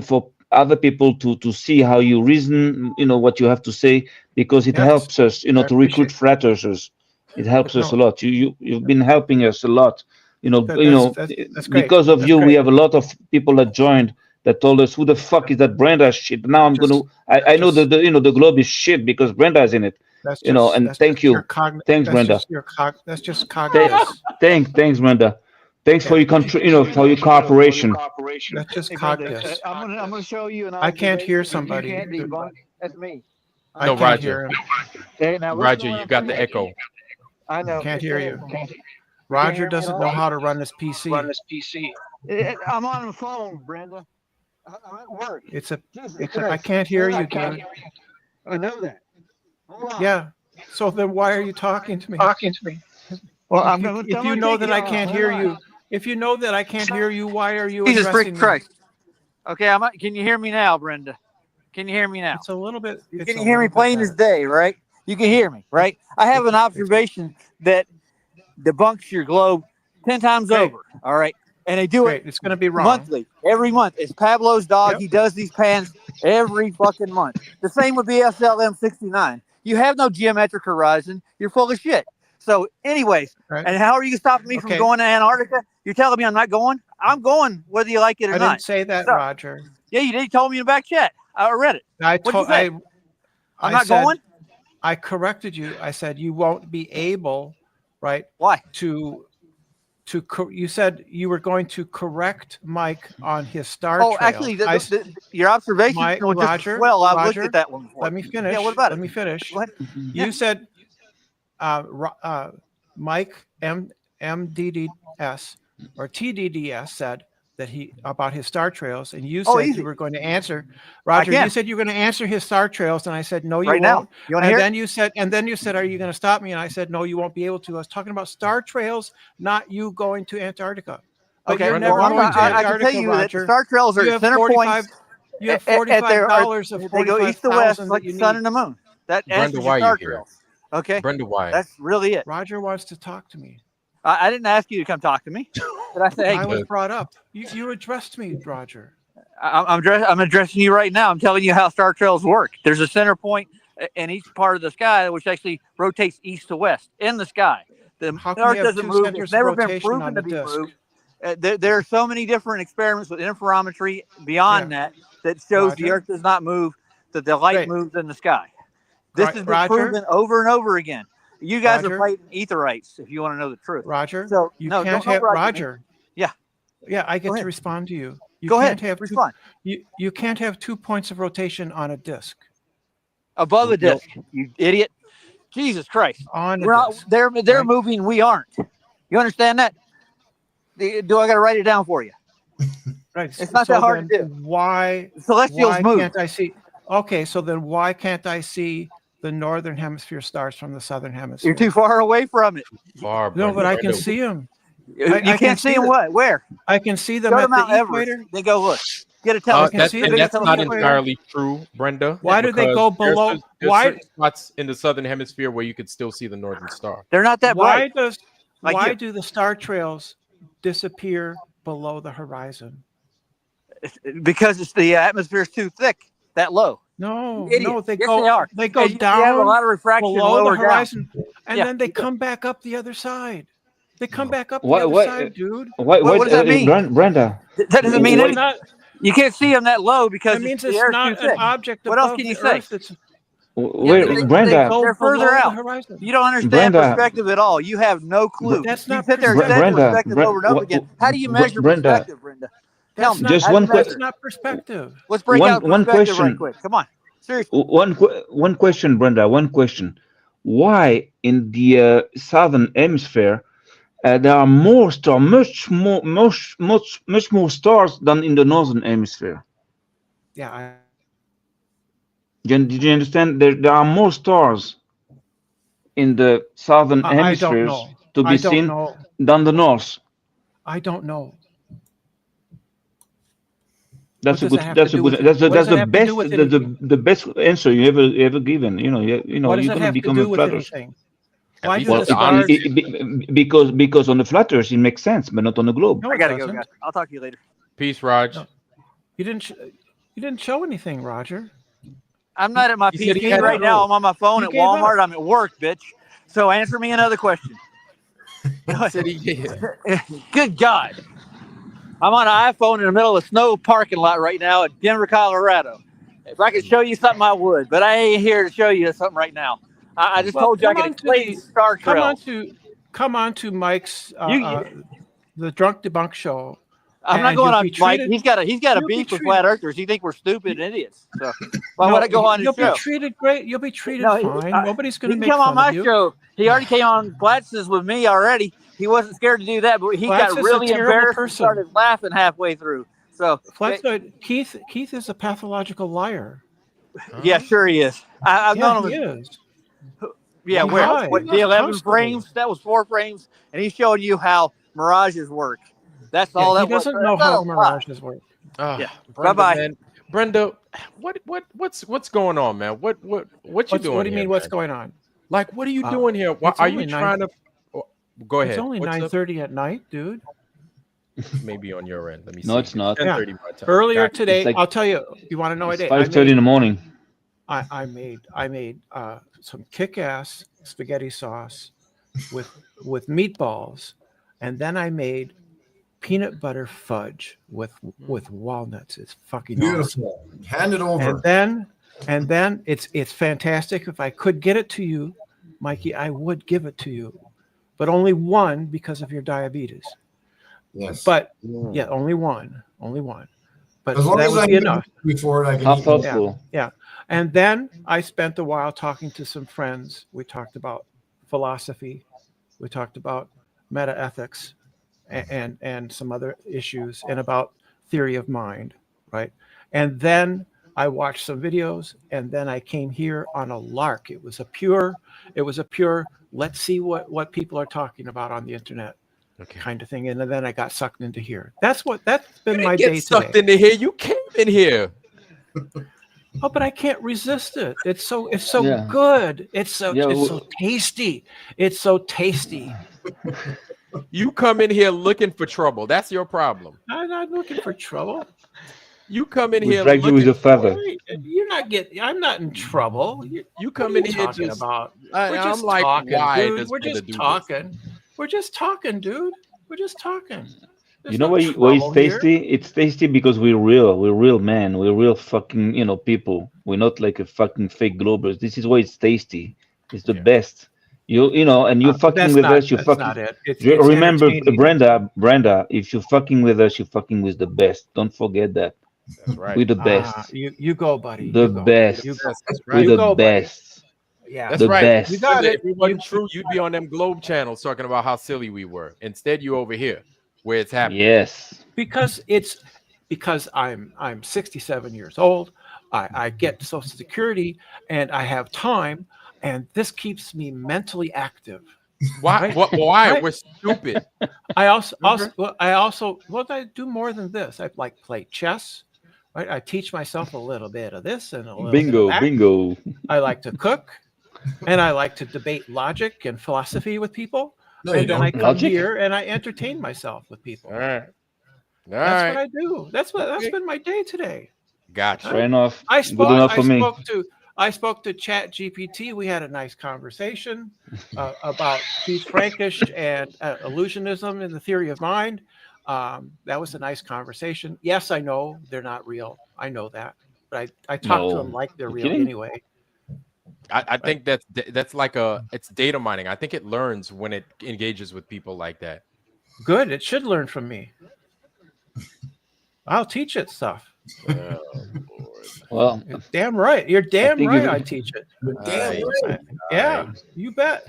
for other people to see how you reason, what you have to say, because it helps us, to recruit flat earthers. It helps us a lot. You've been helping us a lot. That's great. Because of That's you, great. we have a lot of people that joined that told us, who the fuck is that Brenda shit? Now I know that the globe is shit because Brenda is in it. That's And thank you. Thanks, Brenda. That's just cognitive. Thanks, Brenda. Thanks for your for your cooperation. That's just Hey, Brenda, cognitive. I'm gonna show you an I can't hear observation somebody. You can't debunk. That's me. I No, can't Roger. hear him. Okay, now listen to Roger, what you I'm got the saying. echo. I know. Can't hear you. Can't Roger hear me doesn't at know all? how to run this PC. I'm on the phone, Brenda. I'm at work. It's a. Jesus I Christ. can't hear I you, can't dude. I know that. Hold on. Yeah. So then why are you talking to me? Well, If I'm you, gonna if you know that I can't hear you, if you know that I can't hear you, why are you Jesus addressing freaking me? Christ. Okay, can you hear me now, Brenda? Can you hear me now? It's a little bit. It's Can a you hear me little bit plain as better. day, right? You can hear me, right? I have an observation that debunks your globe 10 times Great. over, all right? And they do Great. it It's going to be wrong. monthly, every month. It's Pablo's dog. Yep. He does these pans every fucking month. The same with BSLM 69. You have no geometric horizon. You're full of shit. So, anyways, Right. and how are you stopping me from Okay. going to Antarctica? You're telling me I'm not going? I'm going whether you like it or I not. didn't say that, So- Roger. Yeah, you did. You told me in the back chat. I read it. I What'd told. you say? I'm I'm not going? I corrected you. I said you won't be able, right? Why? You said you were going to correct Mike on his star Oh, trail. actually, your observation Mike, was just Roger, well. I've Roger, looked at that one before. Let me finish. Yeah, what about Let it? me finish. Go ahead. You Yeah. said Mike MDDS or TDDS said that about his star trails, and you said easy. you were going to answer. Roger, can. you said you were going to answer his star trails, and I said no, you Right now. won't. You wanna and hear it? then you said, are you going to stop me? And I said no, you won't be able to. I was talking about star trails, not you going to Antarctica. But Okay, you're Brenda, never why going don't to you- I can Antarctica, tell you that Roger. the star trails are You at have center 45 points. You have at their- $45 of They go east to west 45,000 like that you the sun need. and the moon. That Brenda, answers why your are you star here? trails. Okay, Brenda, why? that's really it. Roger wants to talk to me. I didn't ask you to come talk to me. Did I say, hey, I was brought up. You addressed me, Roger. I'm addressing you right now. I'm telling you how star trails work. There's a center point in each part of the sky, which actually rotates east to west in the sky. The How can you Earth have doesn't two move. centers It's of never been rotation proven on to the be disk? proved. There are so many different experiments with interferometry beyond that shows the Roger. Earth does not move, that the light Great. moves in the sky. This Right, has been Roger? proven over and over again. You guys Roger? are fighting etherites, if you want to know the truth. Roger, So you no, can't don't have Roger. Roger. Yeah. Yeah, I get Go to ahead. respond to you. You Go can't ahead. have Respond. you can't have 2 points of rotation on a disk. Above a No. disc, you idiot. Jesus Christ. On a We're not, disk. they're right? moving, we aren't. You understand that? Do I got to write it down for you? Right. It's not that hard to do. Why Celestials move. can't I see? Okay, so then why can't I see the northern hemisphere stars from the southern hemisphere? You're too far away from it. Far, No, Brenda. but I can Brenda, see them. You I can can't see see them the- what? Where? I can see them Go to at the Mount Everest. equator. Then go look. Get a I telescope. can That's, see The and them biggest that's at the not telescope. equator. entirely true, Brenda. Why do they because go there's below- cer- There's why- certain spots in the southern hemisphere where you could still see the northern star. They're not that Why bright. Like why you. do the star trails disappear below the horizon? Because the atmosphere is too thick, that low. No, Idiot. no, they Yes, go they are. they go And you down have a lot of refraction below the lower down. horizon, and Yeah. then they come back up the other side. They come back up the What- other what- side, dude. What does that mean? Brenda? That doesn't mean What- anything. Not, You can't see them that low because that means the it's air's not too an thick. object What else above can you the say? Earth. It's Wait, they- Brenda. go They're further below the out. horizon. You don't understand Brenda. perspective at all. You have no clue. That's You not sit there and say Brenda, perspective Bre- over and over what- again. How do you Bre- measure Brenda. perspective, Brenda? Tell That's me. not, Just How do one you measure that's it? not perspective. Let's break out One perspective right question. quick. Come on. Seriously. One question, Brenda. One question. why in the southern hemisphere there are more stars, much more stars than in the northern hemisphere. Yeah. Did you understand? There are more stars in the southern I don't hemispheres know. to be I don't seen know. than the north. I don't know. That's What a does good. that have That's to a do good. with it? That's the What does that's that the have to do best. with The best answer you ever given. You know. You know. What does You're that gonna have to become do a with flat earth. anything? At Why least do Well, the the stars. because on the flat earth it makes sense, but not on the globe. No, I it gotta go, doesn't. guys. I'll talk to you later. Peace, Raj. No. You didn't show anything, Roger. I'm not at my He said he PC had right to now. go. I'm on my phone You at gave Walmart. up. I'm at work, bitch. So answer me another question. He said he did. Good God. I'm on an iPhone in the middle of a snow parking lot right now at Denver, Colorado. If I could show you something, I would, but I ain't here to show you something right now. I just Well, told you I come could on to explain the Star come on Trails. to Mike's You- the Drunk Debunk show. I'm not and going you'll on be Mike. treated- He's got a you'll be beef with treated- flat earthers. He think we're stupid idiots. So why No, would I go on his you'll show? be treated great. You'll be treated No, fine. Nobody's going he to can make come fun on my of you. show. He already came on Platz's with me already. He wasn't scared to do that, but he Platz got is a really terrible embarrassed and person. started laughing halfway through. So Keith is a pathological liar. yeah, sure he is. I've Yeah, known he him. is. Yeah, He where? lies What, the 11 constantly. frames? That was 4 frames, and he's showing you how mirages work. That's all Yeah, that he was. doesn't know That's not how a lie. mirages work. Yeah. Brenda, Bye-bye. man. Brenda, what's going on, man? What you doing? What do you mean? here, What's man? going on? Like, what are you doing here? Why it's are you only trying to? Go ahead. It's only What's up? 9:30 at night, dude. Maybe on your end. Let me see. No, it's not. 10:30 my time. Earlier Gotcha. today, It's like- I'll tell you. You want to know It's what 5:30 in the morning. I made some kick-ass spaghetti sauce with meatballs, and then I made peanut butter fudge with walnuts. It's fucking awesome. Beautiful. Hand it over. And then it's fantastic. If I could get it to you, Mikey, I would give it to you, but only one because of your diabetes. Yes. But yeah, only one. But As long that as would I be get enough. before it, I can How eat it. thoughtful. Yeah. And then I spent a while talking to some friends. We talked about philosophy. We talked about meta ethics and some other issues and about theory of mind. Right. And then I watched some videos, and then I came here on a lark. It was a pure, let's see what people are talking about on the internet kind of thing. And then I got sucked into here. That's been my day Sucked today. into here. You came in here. Oh, but I can't resist it. It's so Yeah. good. It's so Yeah, so tasty. It's so tasty. You come in here looking for trouble. That's your problem. I'm not looking for trouble. You come in We here dragged you with looking a feather. You're not getting. I'm not in trouble. You come what in are you here talking just. about? I'm We're just like, talking, why dude. does We're Brenda just do this? talking. We're just talking, dude. We're just talking. There's You know no why it's trouble here. tasty? It's tasty because we're real. We're real men. We're real fucking, people. We're not like a fucking fake Globers. This is why it's tasty. It's the best. And you're fucking That's with not- us. You're that's fucking. not it. It's Remember, entertaining. Brenda, if you're fucking with us, you're fucking with the best. Don't forget that. That's right. We're the best. You go, buddy. The You go. best. You go. That's We're right. You the go, buddy. best. Yeah. That's The right. best. You got If it. it wasn't true, you'd be on them Globe channels talking about how silly we were. Instead, you over here where it's happening. Yes. Because I'm 67 years old. I get Social Security and I have time, and this keeps me mentally active. Why? Right? Why? Right? We're stupid. I also do more than this. I like play chess. Right? I teach myself a little bit of this and a little bit of that. Bingo. I like to cook, and I like to debate logic and philosophy with people. No, you And then I don't. come Logic? here and I entertain myself with people. All right. All That's right. what I do. That's been my day today. Gotcha. Fair enough. I Good spoke. enough for me. I spoke to Chat GPT. We had a nice conversation about Keith Frankish and illusionism and the theory of mind. That was a nice conversation. Yes, I know they're not real. I know that, but I talk to No. them like they're You real kidding? anyway. I think that's like it's data mining. I think it learns when it engages with people like that. Good. It should learn from me. I'll teach it stuff. Oh, Lord. Well, You're damn right. You're damn think right. if- I teach it. Damn right. Yeah, you bet.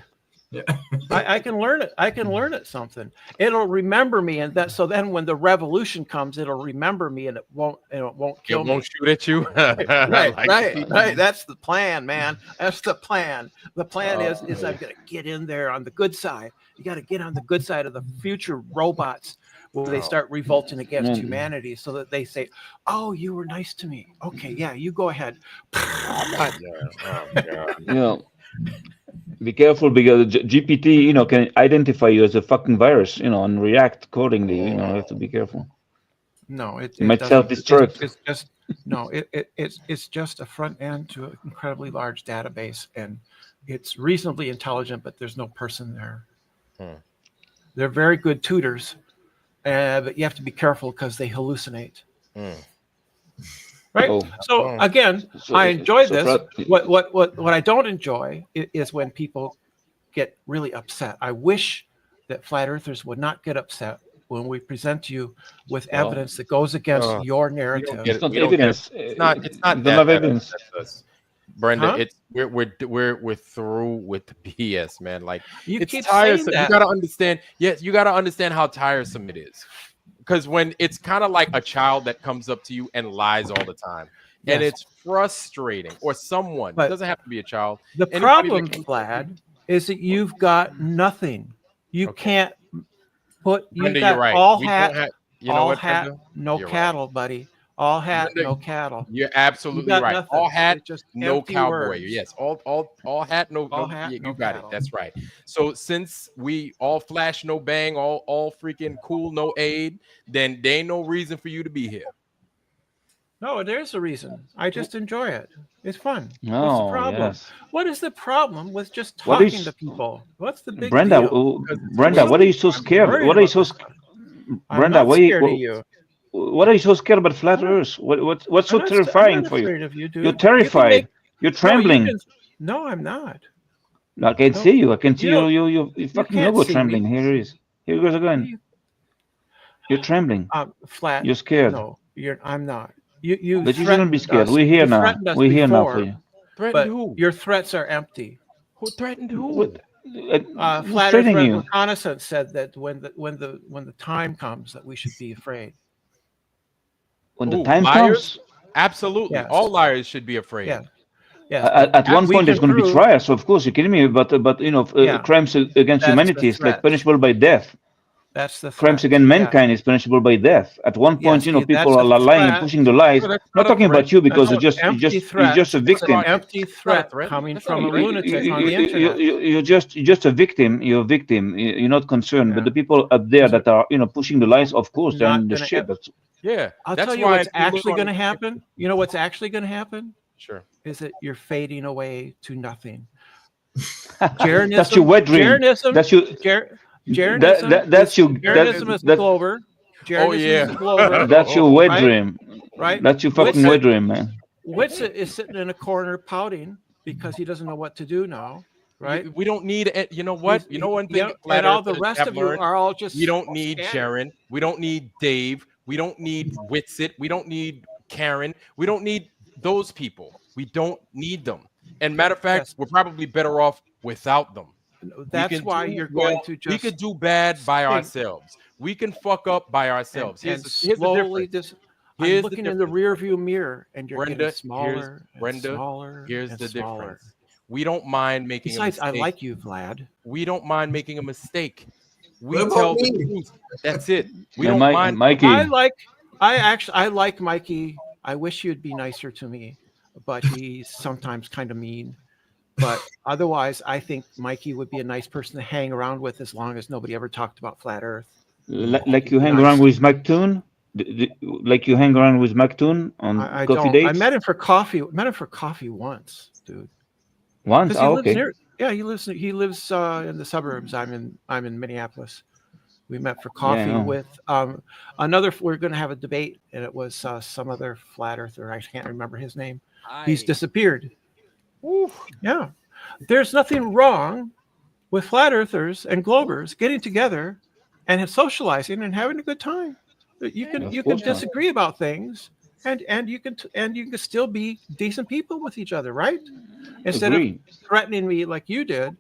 Yeah. I can learn it. I can learn it something. It'll remember me, and that. So then, when the revolution comes, it'll remember me, and it won't kill It me. won't shoot at you. Right, Like- right. That's the plan, man. That's the plan. The plan is I've got to get in there on the good side. You got to get on the good side of the future robots when they start revolting against Mm. humanity, so that they say, "Oh, you were nice to me. Okay, yeah, you go ahead." You know, be careful because GPT, can identify you as a fucking virus, and react accordingly. You have to be careful. No, it might doesn't. self-destruct. It's just no. It's just a front end to an incredibly large database, and it's reasonably intelligent, but there's no person there. They're very good tutors, but you have to be careful because they hallucinate. Right. Oh. So again, So- I enjoy so this. Flat- What I don't enjoy is when people get really upset. I wish that flat earthers would not get upset when we present you with Well, evidence that goes against your narrative. It's not We don't get it. evidence. It's not You that don't have that evidence. upsets us, Brenda. Huh? It's we're through with the BS, man. Like You it's keep tiresome. saying You that. gotta understand. Yes, you gotta understand how tiresome it is. Because when it's kind of like a child that comes up to you and lies all the time, and Yes. it's frustrating, or someone. But it doesn't have to be a child. The Anybody that problem, comes- Vlad, is that you've got nothing. You can't put. You've Brenda, got you're right. all We don't hat. have- you know all what, hat, Brenda? no You're right. cattle, buddy. All hat, Brenda, no cattle. You're absolutely got right. nothing. All hat, It's just no empty cowboy. words. Yes, all hat, no. All no, hat, you no got cattle. it. That's right. So since we all flash, no bang, all freaking cool, no aid, then there ain't no reason for you to be here. No, there's a reason. I just enjoy it. It's fun. What's the No, problem? yes. What is the problem with just What talking is- to people? What's the big Brenda, deal? Brenda, what are you so scared? worried What are you about so? I'm Brenda, not why scared of you. What are you so scared about flat Earth? What's so I'm not terrifying for afraid you? of you, dude. You're You can terrified. make- You're No, you trembling. can- No, I'm not. I can No, see you. I can see you don't- you fucking can't logo see me. trembling. Here it is. Here it goes again. You're trembling. Flat. You're scared. No, I'm not. You. But you shouldn't be threatened scared. us. We're here You now. threatened us We're here now before, for you. Threatened But who? your threats are empty. Who threatened who? Who's Flat Earth threatening you? Reconnaissance said that when the time comes that we should be afraid. When the Who, time liars? comes, Absolutely. Yes. All liars should be afraid. Yeah. Yes. at one we point there's can going to be prove- trials. So of course, you're kidding me. But Yeah. crimes against That's humanity the is like threat. punishable by death. That's the Crimes threat. against Yeah. mankind is punishable by death. At one point, Yes, people that's are a lying and threat. pushing the lies. Well, that's Not not a talking about threat. you because That's you're an empty you're threat. just a It's victim. an empty threat threat. coming That's from a not a threat. lunatic on the internet. You're just a victim. You're a victim. You're not concerned. But Yeah. the people up there that are pushing the lies, of course, they're Not in the gonna shit. ep- That's Yeah. I'll that's tell you why what's people actually on- going to happen. You know what's actually going to happen Sure. is that you're fading away to nothing. that's your wet dream. Jeranism. That's your Jeranism. that's your Jeranism is that, Glover. Jeranism yeah. is Glover. that's your wet Right? dream. Right? That's your fucking Whitsitt- wet dream, man. Whitsitt is sitting in a corner pouting because he doesn't know what to do now. Right? We don't need it. You know what? He's- You know one yeah, thing. Flat and all the Earthers rest have of you learned? are all just We don't need scattered. Sharon. We don't need Dave. We don't need Whitsitt. We don't need Karen. We don't need those people. We don't need them. And matter of fact, Yes. we're probably better off without them. That's can why do you're well- going to just We could do bad by think. ourselves. We can fuck up by ourselves. and Here's the slowly difference. I'm Here's the looking in the rear view mirror and you're Brenda, getting smaller and Brenda, smaller here's and the smaller. difference. We don't mind making Besides, a I mistake. like you, Vlad. We don't mind making a mistake. We What about tell the me? truth. That's it. We Yeah, don't mind. Mikey. I like Mikey. I wish you'd be nicer to me, but he's sometimes kind of mean. But otherwise, I think Mikey would be a nice person to hang around with as long as nobody ever talked about flat Earth. Like you hang around with McToon, like you hang around with McToon on I coffee don't. dates. I met him for coffee. Met him for coffee once, dude. Once. 'Cause he Oh, lives okay. near. Yeah, he lives in the suburbs. I'm in Minneapolis. We met for coffee Yeah. with another. We're going to have a debate, and it was some other flat earther. I can't remember his name. He's disappeared. Yeah, there's nothing wrong with flat earthers and globers getting together and socializing and having a good time. You can Of you can course not. disagree about things, and you can still be decent people with each other, right? Instead Agreed. of threatening me like you did,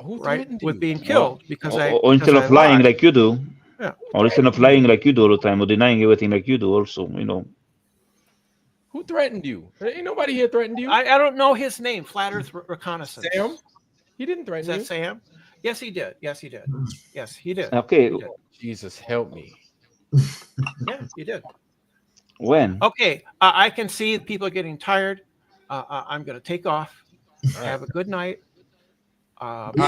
Who right, threatened with you? being killed because Or instead of lying lied. like you do, Yeah. or instead of lying like you do all the time, or denying everything like you do, also, you know. Who threatened you? Ain't nobody here threatened you. I don't know his name. Flat Earth Reconnaissance. Sam? He didn't threaten Is that you. Sam? Yes, he did. Yes, he did. Yes, he did. Okay. He did. Jesus, help me. Yeah, he did. When? Okay, I can see people getting tired. I'm going to take off. Have a good night.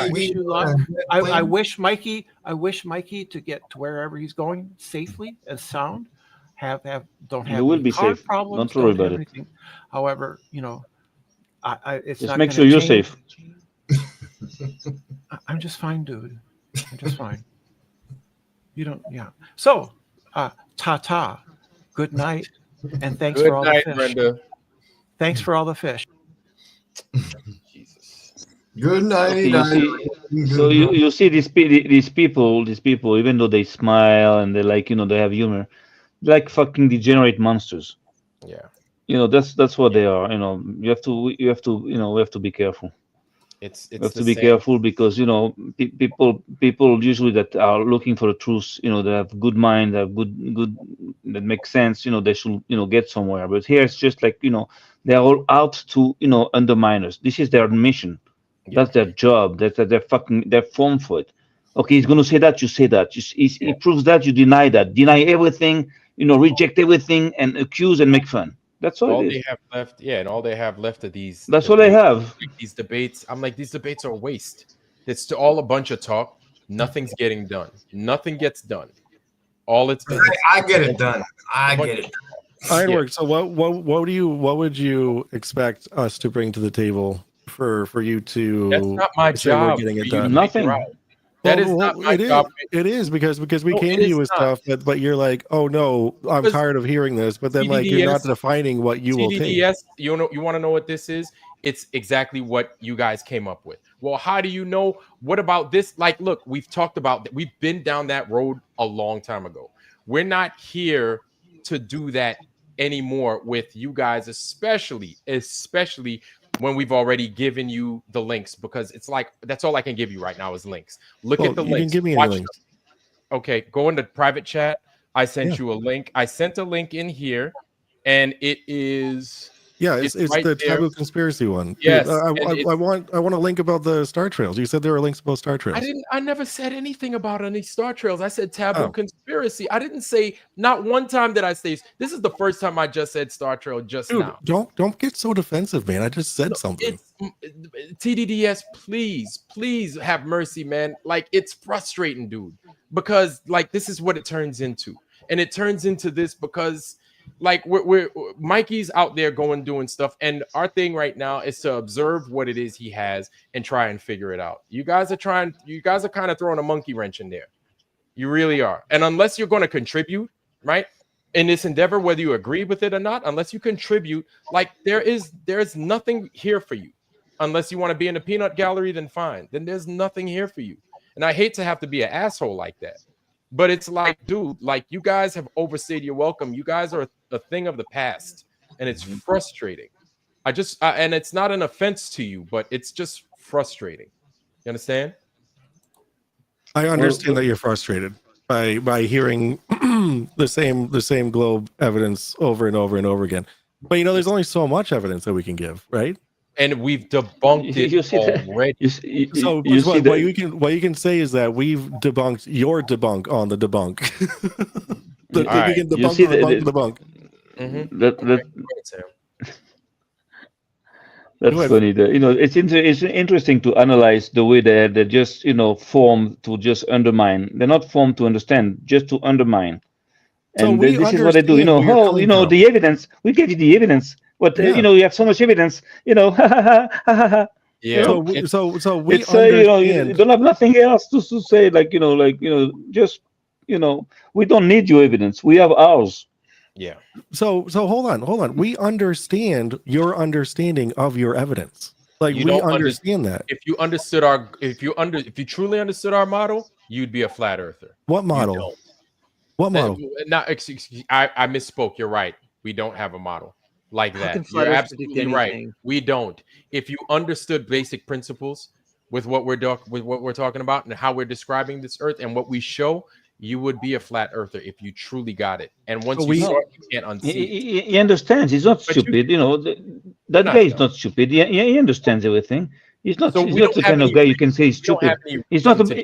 Wish you luck. I wish Mikey to get to wherever he's going safely and sound. Don't have You will any be car safe. problems. Don't worry have about it. anything. However, it's Just not make gonna sure you're change. safe. I'm just fine, dude. I'm just fine. You don't. Yeah. So, ta-ta. Good night, and thanks Good for all night, the fish. Brenda. Thanks for all the fish. Good night. Okay, you see, so you see these people, even though they smile and they like, they have humor, they're like fucking degenerate monsters. Yeah. That's what they are. We have to be careful. It's We have the to be same. careful because people usually that are looking for the truth, they have good mind, they have good that makes sense. They should get somewhere. But here it's just like they're all out to undermine us. This is their mission. That's their job. They're formed for it. Okay, he's gonna say that, you say that. He proves that, you deny that. Deny everything. Reject everything and accuse and make fun. That's all it They is. have left, and all they have left are these. That's all they debates. have. These debates. I'm like, these debates are a waste. It's all a bunch of talk. Nothing's getting done. Nothing gets done. All it's. I get it done. I get it. Ironwork. So what would you expect us to bring to the table for you to? That's not my say we're job. getting for it you done. to figure out. That is not my it is. job. It is because we No, came it to you is with not. stuff, but you're like, oh no, I'm Because tired of hearing this. But then like you're not TDDS defining what you will take. TDDS, you want to know what this is? It's exactly what you guys came up with. Well, how do you know? What about this? Like, look, we've talked about that. We've been down that road a long time ago. We're not here to do that anymore with you guys, especially when we've already given you the links, because it's like that's all I can give you right now is links. Look Well, at the you links. can give me any Watch links. them. Okay, go into private chat. I sent Yeah. you a link. I sent a link in here, and it is. Yeah, it's right the there. taboo conspiracy one. Yes, I and it's- want a link about the Star Trails. You said there were links about Star Trails. I never said anything about any Star Trails. I said taboo Oh. conspiracy. I didn't say, not one time did I say, this is the first time I just said Star Trail just Dude, now. don't get so defensive, man. I just said something. TDDS, please have mercy, man. Like, it's frustrating, dude, because like this is what it turns into, and it turns into this because like we're Mikey's out there doing stuff, and our thing right now is to observe what it is he has and try and figure it out. You guys are kind of throwing a monkey wrench in there. You really are. And unless you're going to contribute, right, in this endeavor, whether you agree with it or not, unless you contribute, like there's nothing here for you. Unless you want to be in the peanut gallery, then fine. Then there's nothing here for you. And I hate to have to be an asshole like that. But it's like, dude, like you guys have overstayed your welcome. You guys are a thing of the past, and it's frustrating. And it's not an offense to you, but it's just frustrating. You understand? I understand that you're frustrated by hearing the same globe evidence over and over and over again. But there's only so much evidence that we can give, right? And we've debunked it You see that? already. So you see what you can say is that we've debunked your debunk on the debunk. We Alright. can You debunk see the that- debunk the debunk. Mm-hmm. That's Go ahead. funny. It's interesting to analyze the way they're just formed to just undermine. They're not formed to understand, just to undermine. So And we this is what they do. understand where you're coming from. The evidence. We gave you the evidence. But Yeah. you have so much evidence. Yeah. So we It's understand. you don't have nothing else to say. Just we don't need your evidence. We have ours. Yeah. So hold on. We understand your understanding of your evidence. Like You we don't understand that. If you truly understood our model, you'd be a flat earther. What You model? don't. What model? I misspoke. You're right. We don't have a model like How that. can flat You're Earth predict absolutely right. anything? We don't. If you understood basic principles with what we're talking about and how we're describing this Earth and what we show, you would be a flat earther if you truly got it. And once you saw it, you can't unsee it. He understands. He's not But you- stupid. You know, that not, guy is though. not stupid. He understands everything. He's not. So He's we not don't the have kind of any guy you can say he's we don't stupid. have any He's not. reason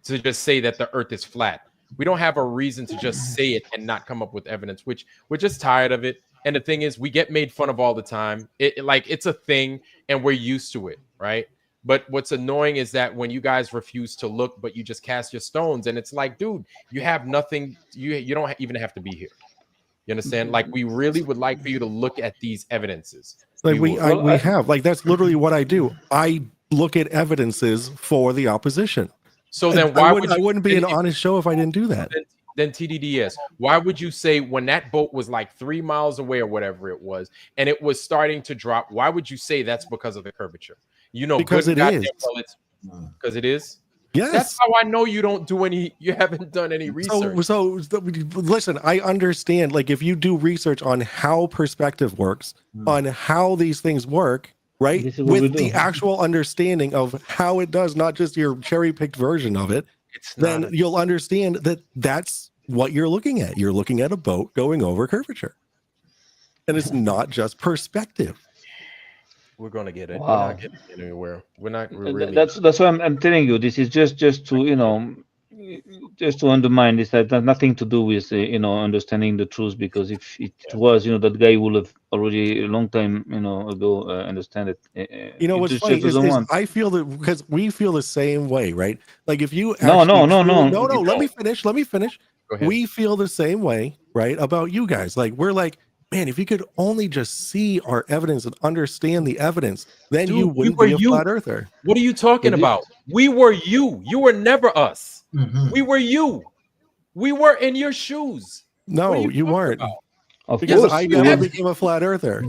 to just say that the Earth is flat. We don't have a reason to just say it and not come up with evidence. Which we're just tired of it. And the thing is, we get made fun of all the time. It's a thing, and we're used to it, right? But what's annoying is that when you guys refuse to look, but you just cast your stones, and it's like, dude, you have nothing. You don't even have to be here. You understand? Like, we really would like for you to look at these evidences. Like we have, like, that's literally what I do. I look at evidences for the opposition. So then why would I wouldn't be an honest show if I didn't do that. Then TDDS, why would you say when that boat was like 3 miles away or whatever it was, and it was starting to drop, why would you say that's because of the curvature? You know, Because good it goddamn is. well it's because it is. Yes. That's how I know you haven't done any research. So listen, I understand, like, if you do research on how perspective works, on how these things work, right, This is what we with do. the actual understanding of how it does, not just your cherry-picked version of it, then you'll understand that that's what you're looking at. You're looking at a boat going over curvature. And it's not just perspective. We're gonna get it. Wow. We're not getting anywhere. We're really That's why I'm telling you. This is just to just to undermine this. That has nothing to do with understanding the truth. Because if it was, that guy would have already a long time ago understand it. You know He what's just funny doesn't is want. I feel that because we feel the same way, right? Like if you No. no, let me finish. Go ahead. We feel the same way, right, about you guys. Like we're like, man, if you could only just see our evidence and understand the evidence, then Dude, you we wouldn't were be a you. flat earther. What are you talking about? We were you. You were never us. We were you. We were in your shoes. No, What are you weren't. about? Of Because course, I you never have- became a flat earther.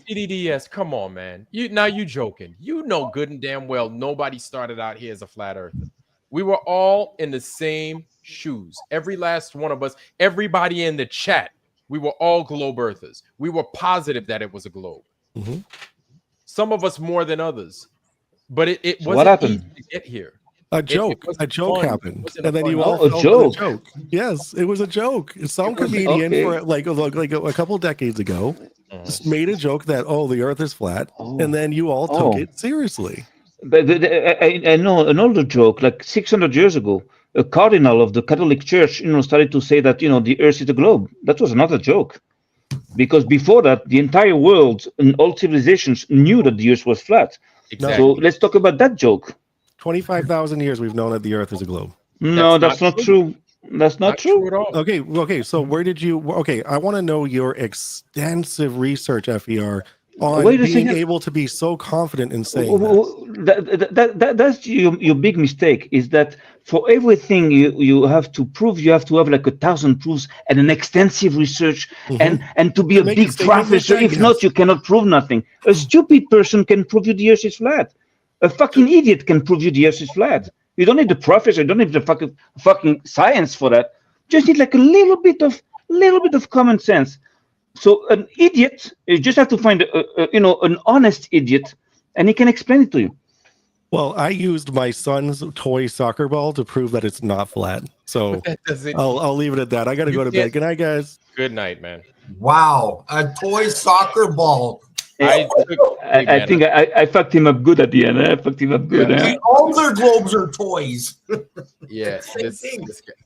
TDDS, come on, man. You joking. You know good and damn well nobody started out here as a flat earther. We were all in the same shoes. Every last one of us, everybody in the chat, we were all globe earthers. We were positive that it was a globe. Mhm. Some of us more than others. But it So wasn't what happened? easy to get here. A joke wasn't joke fun. It happened, wasn't and then fun. you Oh, all a felt joke. the joke. Yes, it was a joke. Some It was- comedian okay. for like a couple decades ago just made a joke that the Earth is flat, and then you all took Oh. it seriously. But I know an older joke, like 600 years ago. A cardinal of the Catholic Church, started to say that the Earth is a globe. That was another joke, because before that, the entire world and all civilizations knew that the Earth was flat. Exactly. So let's talk about that joke. 25,000 years we've known that the Earth is a globe. No, That's that's not not true. That's not true. at all. Okay. So where did you? Okay, I want to know your extensive research, FER, on Wait a being second. able to be so confident in saying that. That's your big mistake. Is that for everything you have to prove, you have to have like 1,000 proofs and an extensive research, and to be To a make big a statement like professor. that, If yes. not, you cannot prove nothing. A stupid person can prove you the Earth is flat. A fucking idiot can prove you the Earth is flat. You don't need the professor. You don't need the fucking science for that. Just need like a little bit of common sense. So an idiot, you just have to find an honest idiot, and he can explain it to you. Well, I used my son's toy soccer ball to prove that it's not flat. So But that doesn't. I'll leave it at that. I got to You go to can't- bed. Good night, guys. Good night, man. Wow, a toy soccer ball. I think I fucked him up good at the end. I fucked him up good. All their globes are toys. Yeah, this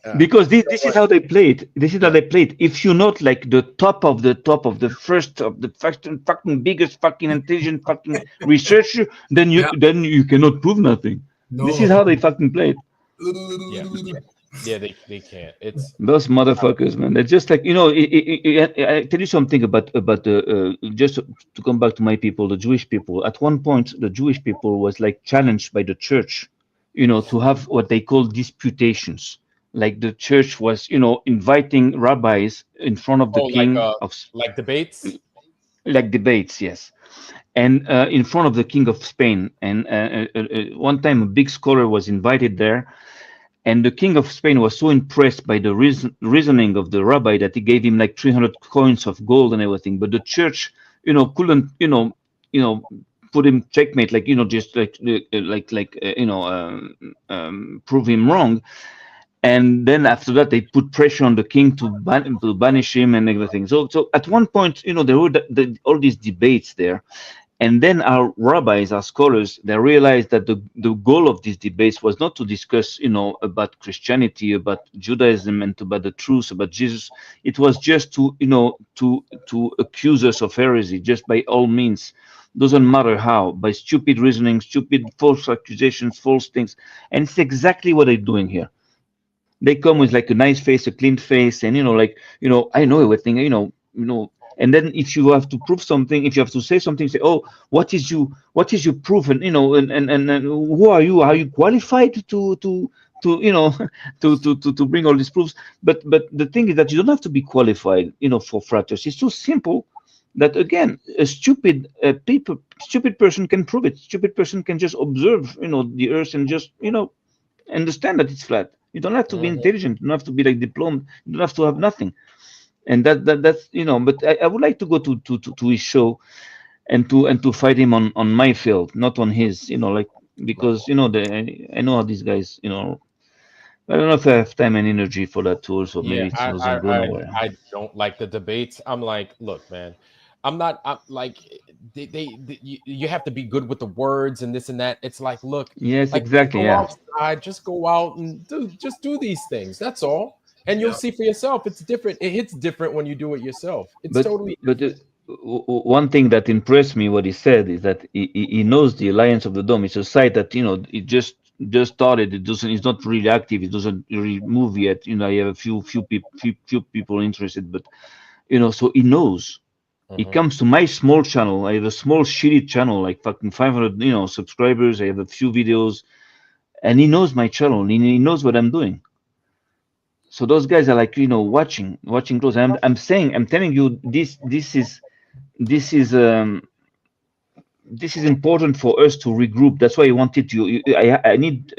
guy, Because this is how they played. This is how they played. If you're not like the top of the fucking biggest fucking intelligent fucking researcher, then you cannot prove nothing. This is how they fucking played. yeah, they can't. It's Those motherfuckers, man. They're just like I tell you something about the just to come back to my people, the Jewish people. At one point, the Jewish people was like challenged by the church, to have what they call disputations. Like the church was, inviting rabbis in front of the king like debates. Like debates, yes, and in front of the king of Spain. And one time, a big scholar was invited there. And the king of Spain was so impressed by the reasoning of the rabbi that he gave him like 300 coins of gold and everything. But the church, couldn't, put him checkmate, like, just prove him wrong. And then after that, they put pressure on the king to banish him and everything. So at one point, there were all these debates there. And then our rabbis, our scholars, they realized that the goal of these debates was not to discuss, about Christianity, about Judaism, and about the truth, about Jesus. It was just to accuse us of heresy, just by all means. Doesn't matter how, by stupid reasoning, stupid false accusations, false things. And it's exactly what they're doing here. They come with like a nice face, a clean face, and I know everything, and then if you have to prove something, if you have to say something, say, oh, what is your proof, and and who are you? Are you qualified to bring all these proofs? But the thing is that you don't have to be qualified, for flat earth. It's so simple that, again, a stupid person can prove it. Stupid person can just observe, the earth and just, understand that it's flat. You don't have to be intelligent. You don't have to be like diplomed. You don't have to have nothing. And that's But I would like to go to his show, and to fight him on my field, not on his. Because I know how these guys. I don't know if I have time and energy for that too. So maybe it doesn't go nowhere. I don't like the debates. I'm like, look, man, I'm like you have to be good with the words and this and that. It's like, look, yes, like, exactly, go yeah. outside, just go out and do these things. That's all. And you'll see for yourself, it's different. It hits different when you do it yourself. It's totally. But one thing that impressed me, what he said, is that he knows the Alliance of the Dome. It's a site that it just started. It's not really active. It doesn't really move yet. I have a few people interested, but so he knows. He comes to my small channel. I have a small shitty channel, like fucking 500 subscribers. I have a few videos, and he knows my channel. He knows what I'm doing. So those guys are like, watching close. I'm telling you, this is important for us to regroup. That's why I wanted to. I need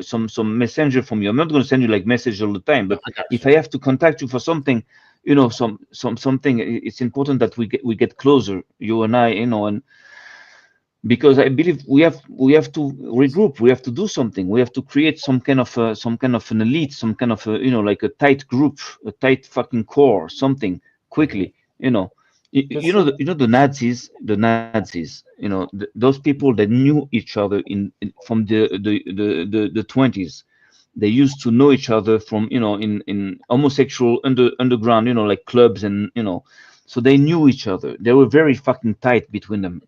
some messenger from you. I'm not going to send you like message all the time, but if I have to contact you for something, something, it's important that we get closer, you and I, and because I believe we have to regroup. We have to do something. We have to create some kind of an elite, some kind of like a tight group, a tight fucking core, something quickly. The Nazis. Those people that knew each other from the 20s. They used to know each other from in homosexual underground, like clubs, and so they knew each other. They were very fucking tight between them.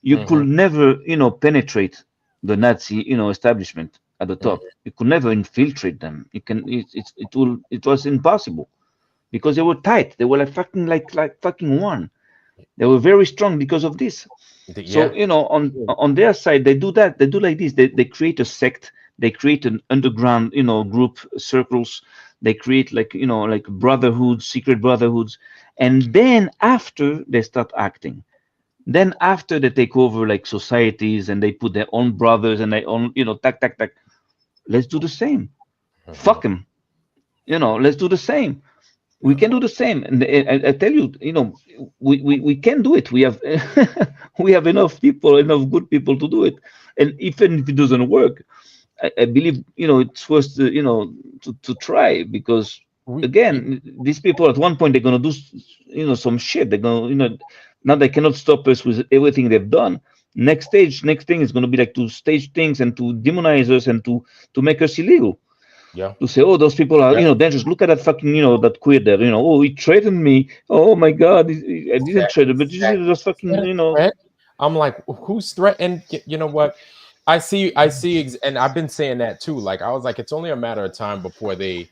You could never, penetrate the Nazi, establishment at the top. You could never infiltrate them. It was impossible, because they were tight. They were like fucking one. They were very strong because of this. So on their side, they do that. They do like this. They create a sect. They create an underground, group, circles. They create like brotherhoods, secret brotherhoods, and then after they start acting. Then after they take over like societies, and they put their own brothers and their own, tack. Let's do the same. Fuck them. Let's do the same. We can do the same. And I tell you, we can do it. We have we have enough good people to do it. And even if it doesn't work, I believe it's worth to try, because again, these people at one point they're gonna do some shit. They're gonna now they cannot stop us with everything they've done. Next thing is going to be like to stage things and to demonize us and to make us illegal. Yeah. To say, oh, those people are dangerous. Look at that fucking that queer there. Oh, he threatened me. Oh my God, I didn't threaten, but this is just fucking I'm like, who's threatened? You know what? I see, and I've been saying that too. Like I was like, it's only a matter of time before they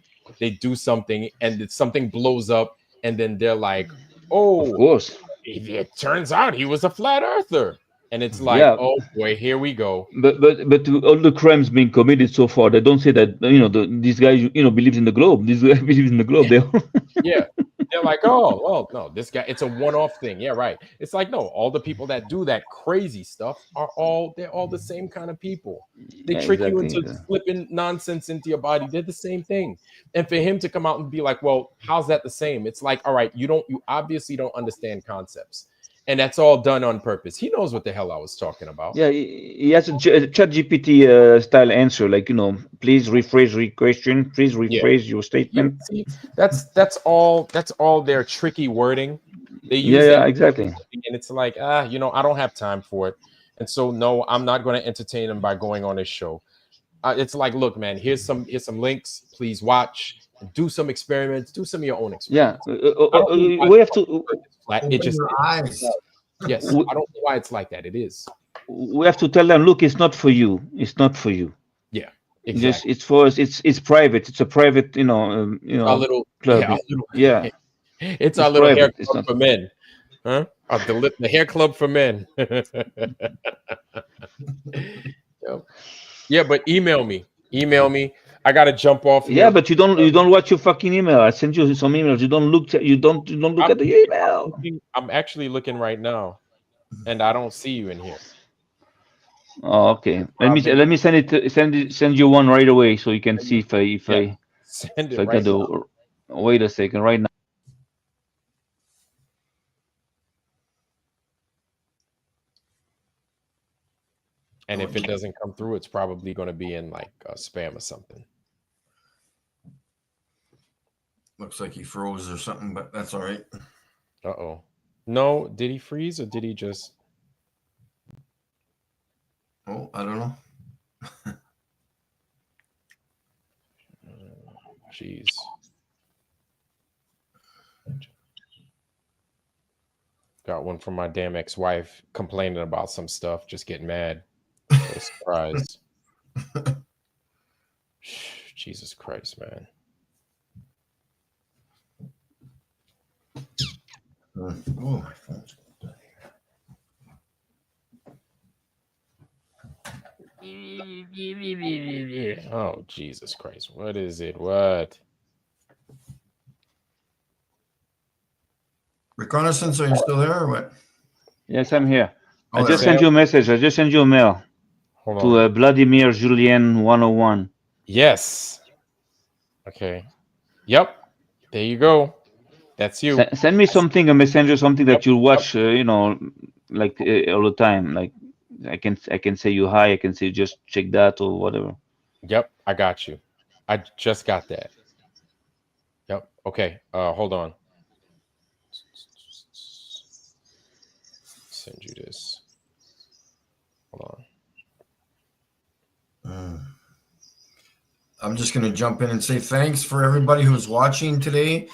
do something and something blows up, and then they're like, oh, of course. It turns out he was a flat earther, and it's like, oh boy, here we go. But all the crimes being committed so far, they don't say that these guys believes in the globe. These guys believe in the globe. Yeah, They're like, oh, well, no, this guy, it's a one-off thing. Yeah, right. It's like, no, all the people that do that crazy stuff they're all the same kind of people. They Yeah, trick you exactly. into slipping nonsense into your body. They're the same thing. And for him to come out and be like, well, how's that the same? It's like, all right, you obviously don't understand concepts. And that's all done on purpose. He knows what the hell I was talking about. Yeah, he has a chat GPT style answer, like, please rephrase your question, please rephrase your statement. See, that's all their tricky wording. They use Yeah, exactly. And it's like, I don't have time for it. And so no, I'm not going to entertain him by going on his show. It's like, look, man, here's some links. Please watch, do some experiments, do some of your own experiments. Yeah, we have to. It just eyes. Yes, I don't know why it's like that. It is. We have to tell them, look, it's not for you. It's not for you. Yeah, exactly. It's for us. It's private. It's a private, a little club. Yeah. It's our little private. hair club for men, huh? The hair club for men. Yeah, but email me. I gotta jump off here. Yeah, but you don't watch your fucking email. I sent you some emails. You don't look at the email. I'm actually looking right now, and I don't see you in here. Oh, okay. Let me send you one right away so you can see if I send it I right can do. now. Wait a second, right now. And if it doesn't come through, it's probably going to be in like spam or something. Looks like he froze or something, but that's all right. Uh-oh. No, did he freeze or did he just... Oh, I don't know. Jeez. Got one from my damn ex-wife complaining about some stuff, just getting mad. What a surprise. Jesus Christ, man. Oh, my phone's Oh, Jesus Christ. What is it? What? Reconnaissance, are you still there or what? Yes, I'm here. Oh, I just there. sent you a message. I just sent you a mail Hold to on. Vladimir Julien 101. Yes. Okay. Yep. There you go. That's you. Send me something, a messenger, something that you watch, like all the time. Like I can say you hi. I can say just check that or whatever. Yep, I got you. I just got that. Yep. Okay. Hold on. Send you this. Hold on. I'm just going to jump in and say thanks for everybody who's watching today.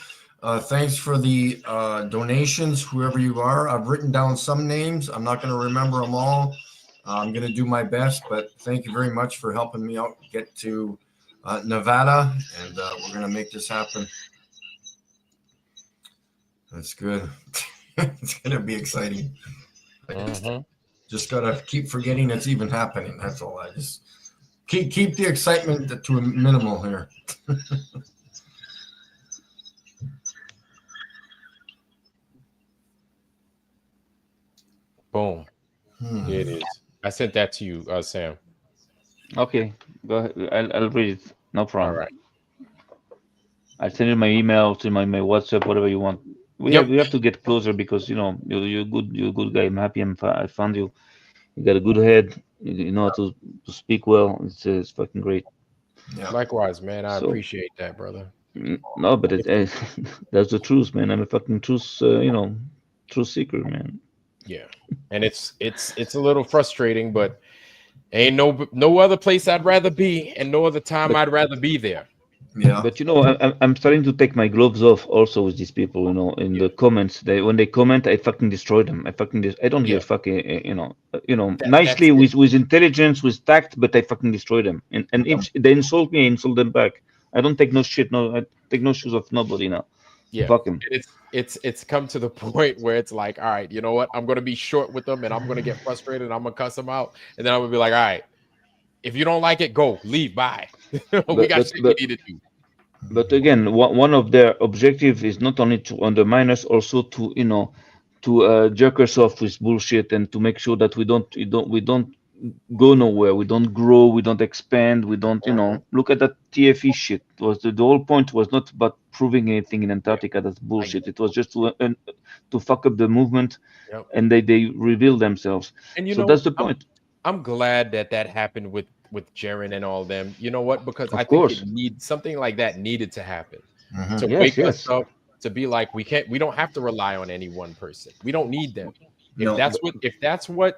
Thanks for the donations, whoever you are. I've written down some names. I'm not going to remember them all. I'm going to do my best, but thank you very much for helping me out get to Nevada, and we're going to make this happen. That's good. It's going to be exciting. I just got to keep forgetting it's even happening. That's all. I just keep the excitement to a minimal here. Boom. Here it is. I sent that to you, Sam. Okay, go ahead. I'll read it. No problem. All right. I'll send you my email to my WhatsApp, whatever you want. We have to get closer because you're a good guy. I'm happy I found you. You got a good head. You know how to speak well. It's fucking great. Yeah. Likewise, man. I appreciate that, brother. No, but that's the truth, man. I'm a fucking truth, truth seeker, man. Yeah, and it's a little frustrating, but ain't no other place I'd rather be, and no other time I'd rather be there. Yeah. But I'm starting to take my gloves off also with these people. In the comments, when they comment, I fucking destroy them. I don't give a fuck. Nicely with intelligence, with tact, but I fucking destroy them. And if they insult me, I insult them back. I don't take no shit. No, I take no shoes off nobody now. Yeah, fuck him. It's come to the point where it's like, all right, you know what? I'm gonna be short with them, and I'm gonna get frustrated, and I'm gonna cuss them out, and then I'm gonna be like, all right, if you don't like it, go, leave, bye. We got shit we need to do. But again, one of their objective is not only to undermine us, also to jerk us off with bullshit and to make sure that we don't go nowhere, we don't grow, we don't expand, we don't look at that TFE shit. It was the whole point was not about proving anything in Antarctica. That's bullshit. It was just to fuck up the movement, Yep. and they reveal themselves. And So that's the point. I'm glad that happened with Jaren and all them. You know what? Because Of I course. think something like that needed to happen to Yes, wake yes. us up, to be like, we don't have to rely on any one person. We don't need them. No. If that's what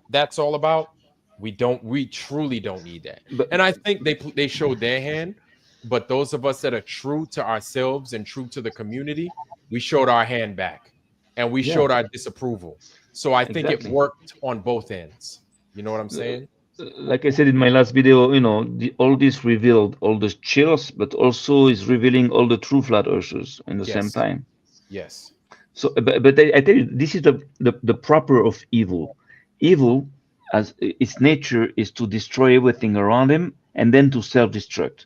that's all about, we truly don't need that. And I think they showed their hand, but those of us that are true to ourselves and true to the community, we showed our hand back, and we showed our disapproval. So I think Exactly. it worked on both ends. You know what I'm saying? Like I said in my last video, all this revealed all the chills, but also is revealing all the true flat earthers in the same Yes. time. Yes. So, but I tell you, this is the proper of evil. Evil, as its nature, is to destroy everything around him and then to self-destruct.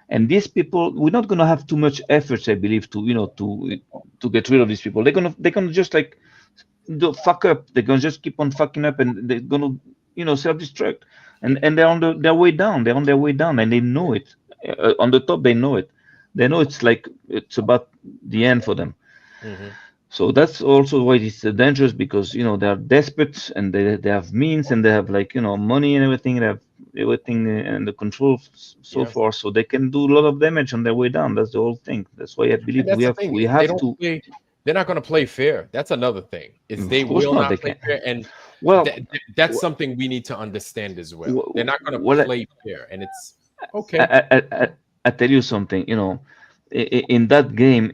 And these people, we're not gonna have too much efforts, I believe, to get rid of these people. They're gonna just like fuck up. They're gonna just keep on fucking up, and they're gonna self-destruct. And they're on their way down. They're on their way down, and they know it. On the top, they know it. They know it's about the end for them. Mhm. So that's also why it's dangerous, because they are desperate, and they have means, and they have money and everything. They have everything under control so Yeah. far, so they can do a lot of damage on their way down. That's the whole thing. That's why I believe And that's the thing. we They have don't to. play. They're not going to play fair. That's another thing. Is Of they course will not. They not play can't. fair, and Well, that's something we need to understand as well. Wh- They're not going to well, play fair, and it's okay. I tell you something. In that game,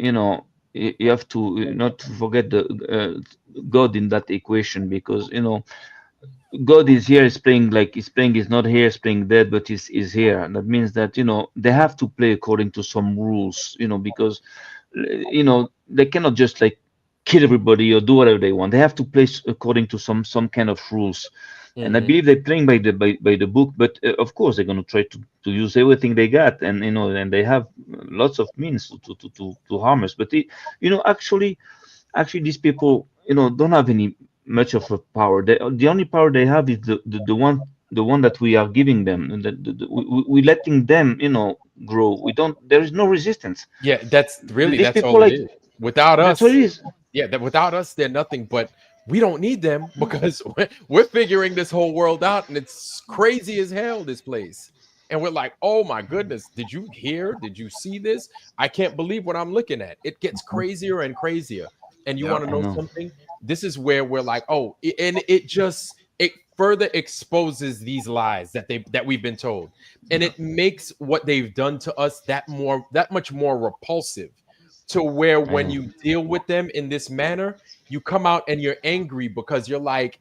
you have to not forget the God in that equation, because God is here, is playing like he's playing, is not here, is playing dead, but is here. And that means that they have to play according to some rules, because they cannot just like kill everybody or do whatever they want. They have to play according to some kind of rules. And I Mhm. believe they're playing by the book, but of course they're going to try to use everything they got, and and they have lots of means to harm us. But actually these people don't have any much of a power. The only power they have is the one that we are giving them, and we letting them grow. We don't. There is no resistance. Yeah, that's These all people, it like, is. Without that's us, what it is. yeah, that without us, they're nothing. But we don't need them because we're figuring this whole world out, and it's crazy as hell, this place. And we're like, oh my goodness, did you hear? Did you see this? I can't believe what I'm looking at. It gets crazier and crazier. And you Yeah, want to I know know. something? This is where we're like, oh, and it further exposes these lies that we've been told, and it makes what they've done to us that much more repulsive, to where I when know. you deal with them in this manner, you come out and you're angry because you're like,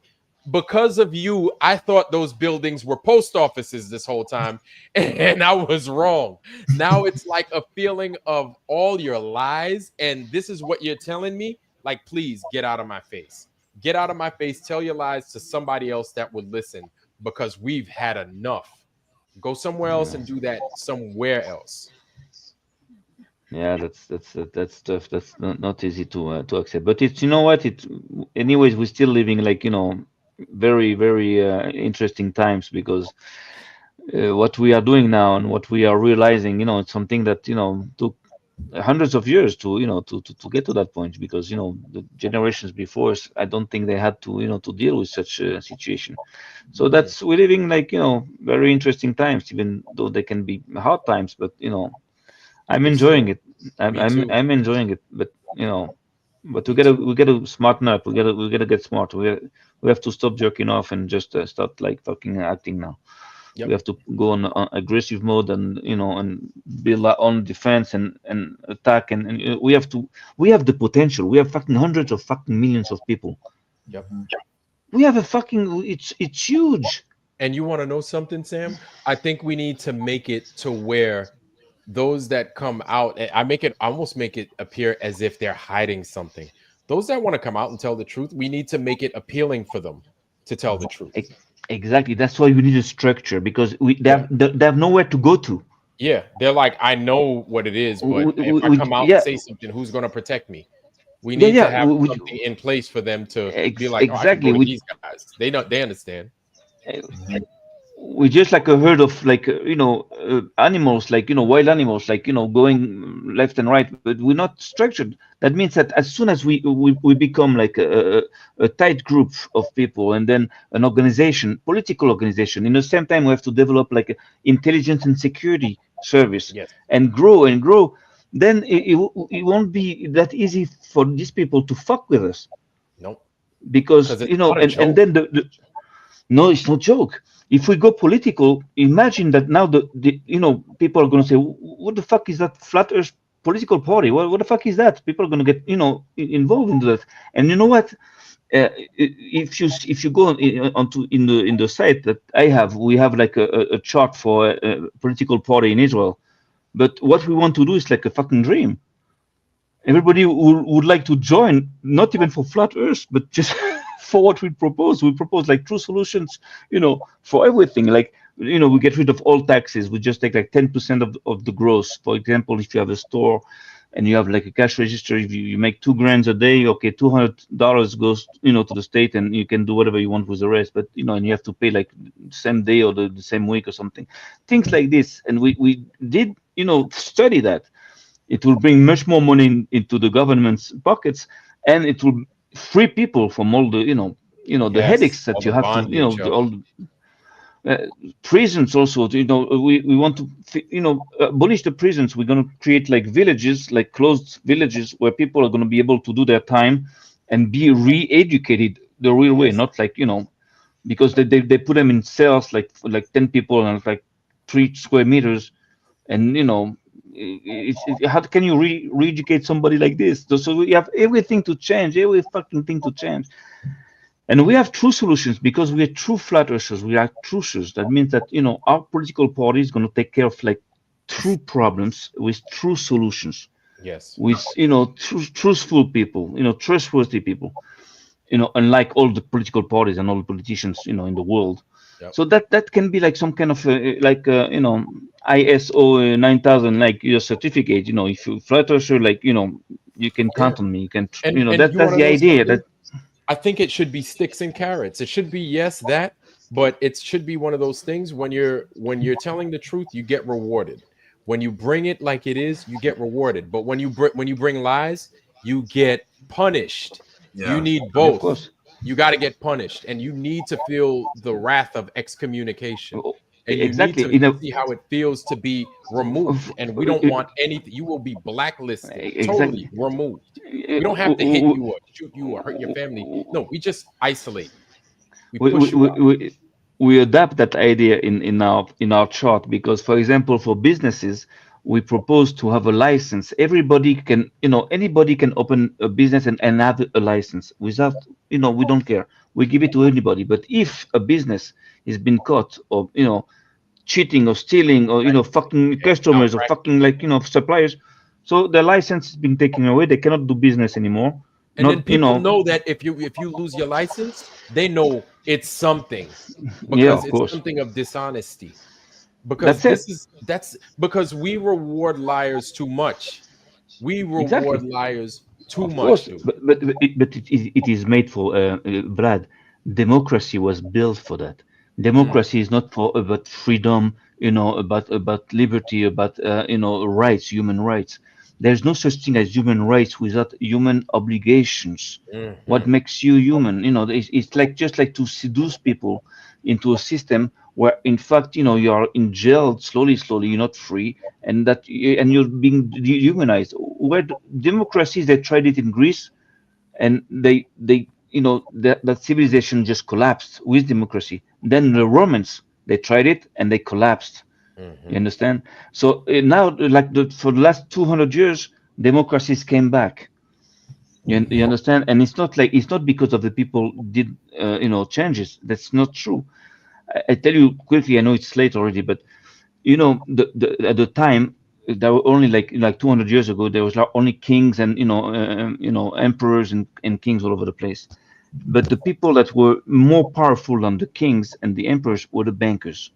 because of you, I thought those buildings were post offices this whole time, and I was wrong. Now it's like a feeling of all your lies, and this is what you're telling me. Like, please get out of my face. Get out of my face. Tell your lies to somebody else that would listen, because we've had enough. Go somewhere else and do that somewhere else. Yeah, that's tough. That's not easy to accept. But it's what it. Anyways, we're still living like very very interesting times, because what we are doing now and what we are realizing, it's something that took hundreds of years to to get to that point, because the generations before us, I don't think they had to to deal with such a situation. So that's we're living like very interesting times, even though they can be hard times. But I'm It's enjoying true. it. I'm Me I'm too. I'm enjoying it. But but Me too. we gotta smarten up. We gotta get smart. We have to stop jerking off and just start like fucking acting now. We Yep. have to go on aggressive mode, and and build our own defense and attack, and we have the potential. We have fucking hundreds of fucking millions of people. Yep. We have a fucking it's huge. And you want to know something, Sam? I think we need to make it to where those that come out, I almost make it appear as if they're hiding something. Those that want to come out and tell the truth, we need to make it appealing for them. to tell the truth. Exactly. That's why we need a structure, because they have nowhere to go to. Yeah, they're like, I know what it is, but if I come out and say something, who's going to protect me? We need to have something in place for them to be like, oh, I can go to these guys. They understand. We just like a herd of like animals, like wild animals, like going left and right, but we're not structured. That means that as soon as we become like a tight group of people, and then an organization, political organization, in the same time we have to develop like a intelligence and security service, and grow, then it won't be that easy for these people to fuck with us. No, because and then the no, it's no joke. If we go political, imagine that now the people are going to say, what the fuck is that flat earth political party? What the fuck is that? People are going to get involved into that. And you know what? If you go onto in the site that I have, we have like a chart for a political party in Israel. But what we want to do is like a fucking dream. Everybody would like to join, not even for flat earth, but just for what we propose. We propose like true solutions, for everything. Like, we get rid of all taxes. We just take like 10% of the gross. For example, if you have a store and you have like a cash register, if you make $2,000 a day, okay, $200 goes, to the state, and you can do whatever you want with the rest. But, and you have to pay like the same day or the same week or something. Things like this. And we did, study that. It will bring much more money into the government's pockets, and it will free people from all the the headaches that you have to all prisons also. We want to abolish the prisons. We're going to create like villages, like closed villages, where people are going to be able to do their time and be re-educated the real way, not like because they put them in cells like 10 people and like 3 square meters, and how can you re-educate somebody like this? So we have everything to change, every fucking thing to change. And we have true solutions because we are true flat earthers. We are truthers. That means that, our political party is going to take care of like true problems with true solutions. Yes. With, truthful people, trustworthy people, unlike all the political parties and all the politicians, in the world. Yep. So that can be like some kind of ISO 9000, like your certificate. If you flat earther, like you can count on me. You can, that's the idea. That I think it should be sticks and carrots. It should be that, but it should be one of those things when you're telling the truth, you get rewarded. When you bring it like it is, you get rewarded. But when you bring lies, you get punished. Yeah. You need both. Of course. You got to get punished, and you need to feel the wrath of excommunication. And you need to see how it feels to be removed. And we don't want anything. You will be blacklisted, totally removed. We don't have to hit you or shoot you or hurt your family. No, we just isolate. We adapt that idea in our chart, because, for example, for businesses, we propose to have a license. Everybody can, anybody can open a business and have a license without, we don't care. We give it to anybody. But if a business is been caught or, cheating or stealing or, fucking customers or fucking suppliers, so their license has been taken away. They cannot do business anymore. And then people know that if you lose your license, they know it's something, because it's something of dishonesty. Because that's because we reward liars too much. We reward liars too much. But it is made for Brad. Democracy was built for that. Democracy is not about freedom, about liberty, about rights, human rights. There's no such thing as human rights without human obligations. Mm-hmm. What makes you human? It's like just like to seduce people into a system where, in fact, you are in jail slowly, you're not free, and you're being dehumanized. Where democracies, they tried it in Greece, and that civilization just collapsed with democracy. Then the Romans, they tried it and they collapsed. Mm-hmm. You understand? So now, for the last 200 years, democracies came back. You understand? And it's not because of the people did changes. That's not true. I tell you quickly. I know it's late already, but at the time, there were only like 200 years ago, there was only kings and emperors and kings all over the place. But the people that were more powerful than the kings and the emperors were the bankers,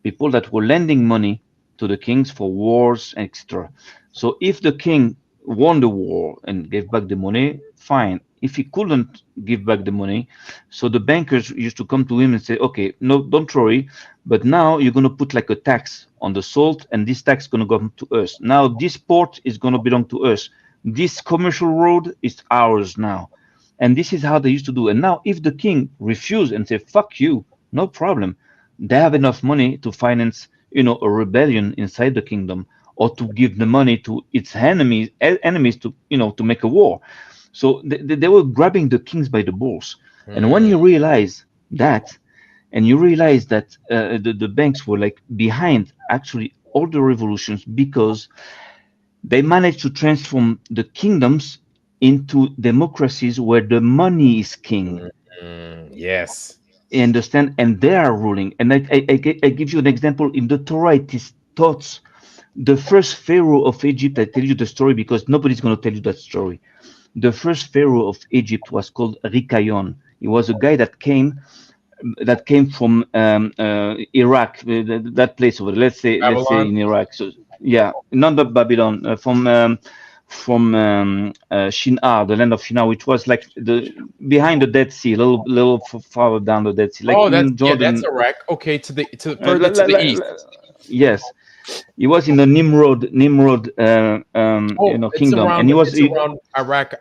people that were lending money to the kings for wars, etc. So if the king won the war and gave back the money, fine. If he couldn't give back the money, so the bankers used to come to him and say, okay, no, don't worry, but now you're going to put like a tax on the salt, and this tax is going to go to us. Now this port is going to belong to us. This commercial road is ours now. And this is how they used to do. And now if the king refused and said, fuck you, no problem, they have enough money to finance, a rebellion inside the kingdom, or to give the money to its enemies to, to make a war. So they were grabbing the kings by the balls. And when you realize that, and you realize that the banks were like behind actually all the revolutions, because they managed to transform the kingdoms into democracies where the money is king. Yes. You understand? And they are ruling. And I give you an example. In the Torah, it is taught the first pharaoh of Egypt. I tell you the story because nobody's going to tell you that story. The first pharaoh of Egypt was called Rikayon. He was a guy that came from Iraq, that place over there. Let's say in Iraq. So yeah, not the Babylon, from Shinar, the land of Shinar, which was like behind the Dead Sea, a little farther down the Dead Sea. Like that's Iraq. Okay, further to the east. Yes, he was in the Nimrod kingdom, and he was around Iraq,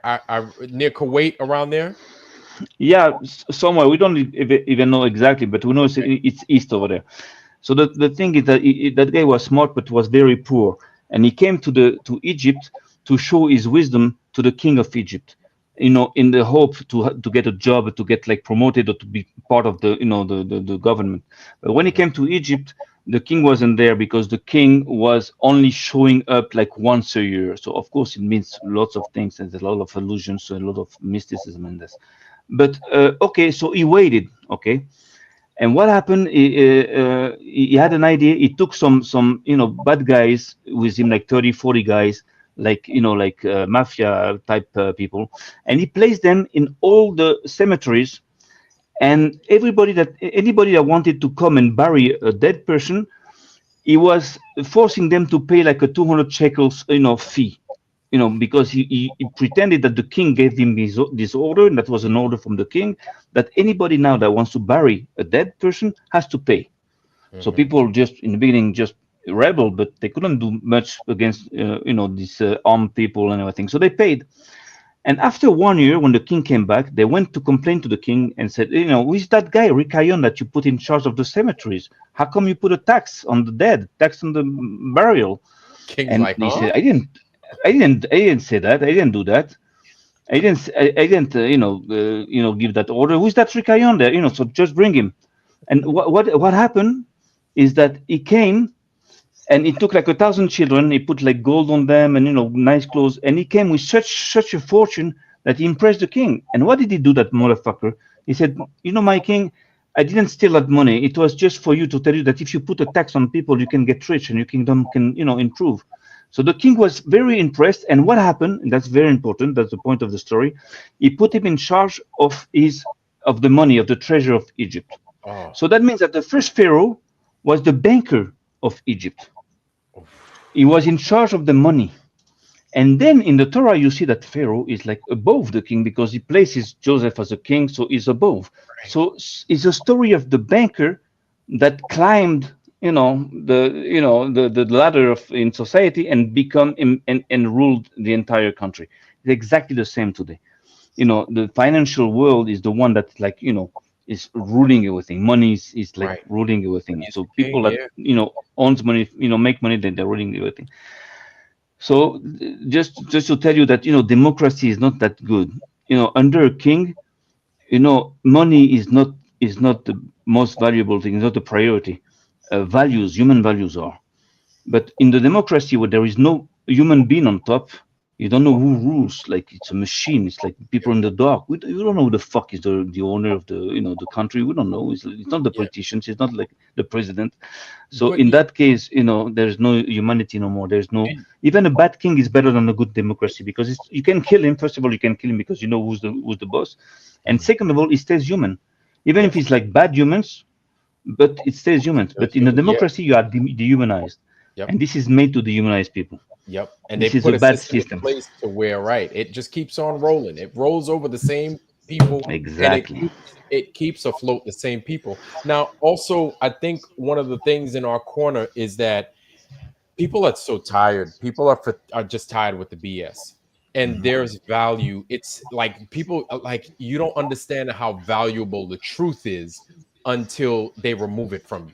near Kuwait, around there. Yeah, somewhere we don't even know exactly, but we know it's east over there. So the thing is that that guy was smart, but was very poor, and he came to Egypt to show his wisdom to the king of Egypt, in the hope to get a job, to get like promoted, or to be part of the government. But when he came to Egypt, the king wasn't there, because the king was only showing up like once a year. So of course it means lots of things, and there's a lot of allusions, a lot of mysticism in this. But okay, so he waited, okay. And what happened? He had an idea. He took some bad guys with him, like 30, 40 guys, like mafia type people, and he placed them in all the cemeteries. And anybody that wanted to come and bury a dead person, he was forcing them to pay like a 200 shekels, fee, because he pretended that the king gave him this order, and that was an order from the king, that anybody now that wants to bury a dead person has to pay. So people just in the beginning just rebelled, but they couldn't do much against these armed people and everything. So they paid. And after 1 year, when the king came back, they went to complain to the king and said, who is that guy, Rikayon, that you put in charge of the cemeteries? How come you put a tax on the dead, tax on the burial? King's and like, he said, I didn't say that. I didn't do that. I didn't give that order. Who's that Rikayon there? So just bring him. And what happened is that he came, and he took like 1,000 children. He put like gold on them and nice clothes. And he came with such a fortune that he impressed the king. And what did he do, that motherfucker? He said, my king, I didn't steal that money. It was just for you, to tell you that if you put a tax on people, you can get rich and your kingdom can improve. So the king was very impressed. And what happened? And that's very important. That's the point of the story. He put him in charge of the money, of the treasure of Egypt. Oh. So that means that the first pharaoh was the banker of Egypt. He was in charge of the money. And then in the Torah, you see that Pharaoh is like above the king, because he places Joseph as a king, so he's above. Right. So it's a story of the banker that climbed, the ladder in society and become and ruled the entire country. It's exactly the same today. The financial world is the one that is ruling everything. Money is like right. ruling everything. So people that owns money, make money, then they're ruling everything. So just to tell you that democracy is not that good. Under a king, money is not the most valuable thing. It's not the priority. Human values are. But in the democracy where there is no human being on top, You don't know who rules. Like it's a machine. It's like people in the dark. We don't know who the fuck is the owner of the country. We don't know. It's not the politicians. It's not like the president. So But in that case, there's no humanity no more. There's no, even a bad king is better than a good democracy, because you can kill him. First of all, you can kill him because you know who's the boss, and second of all, he stays human, even if he's like bad humans, but it stays humans. But in a democracy, you are dehumanized, and this is made to dehumanize people. Yep, and This they is put a a bad system system. in place to where it just keeps on rolling. It rolls over the same people, Exactly. and it keeps afloat the same people. Now, also, I think one of the things in our corner is that people are so tired. People are just tired with the BS, and there's value. It's like people like you don't understand how valuable the truth is until they remove it from you.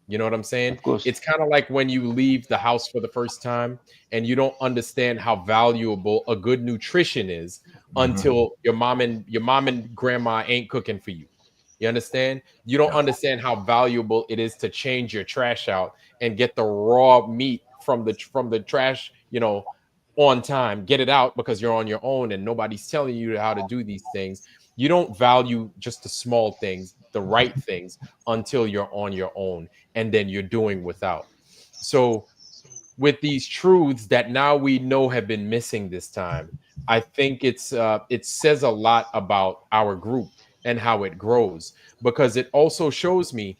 You know what I'm saying? Of course. It's kind of like when you leave the house for the first time and you don't understand how valuable a good nutrition is until your mom and grandma ain't cooking for you. You understand? You don't understand how valuable it is to change your trash out and get the raw meat from the trash, on time. Get it out because you're on your own and nobody's telling you how to do these things. You don't value just the small things, the right things, until you're on your own, and then you're doing without. So with these truths that now we know have been missing this time, I think it says a lot about our group and how it grows, because it also shows me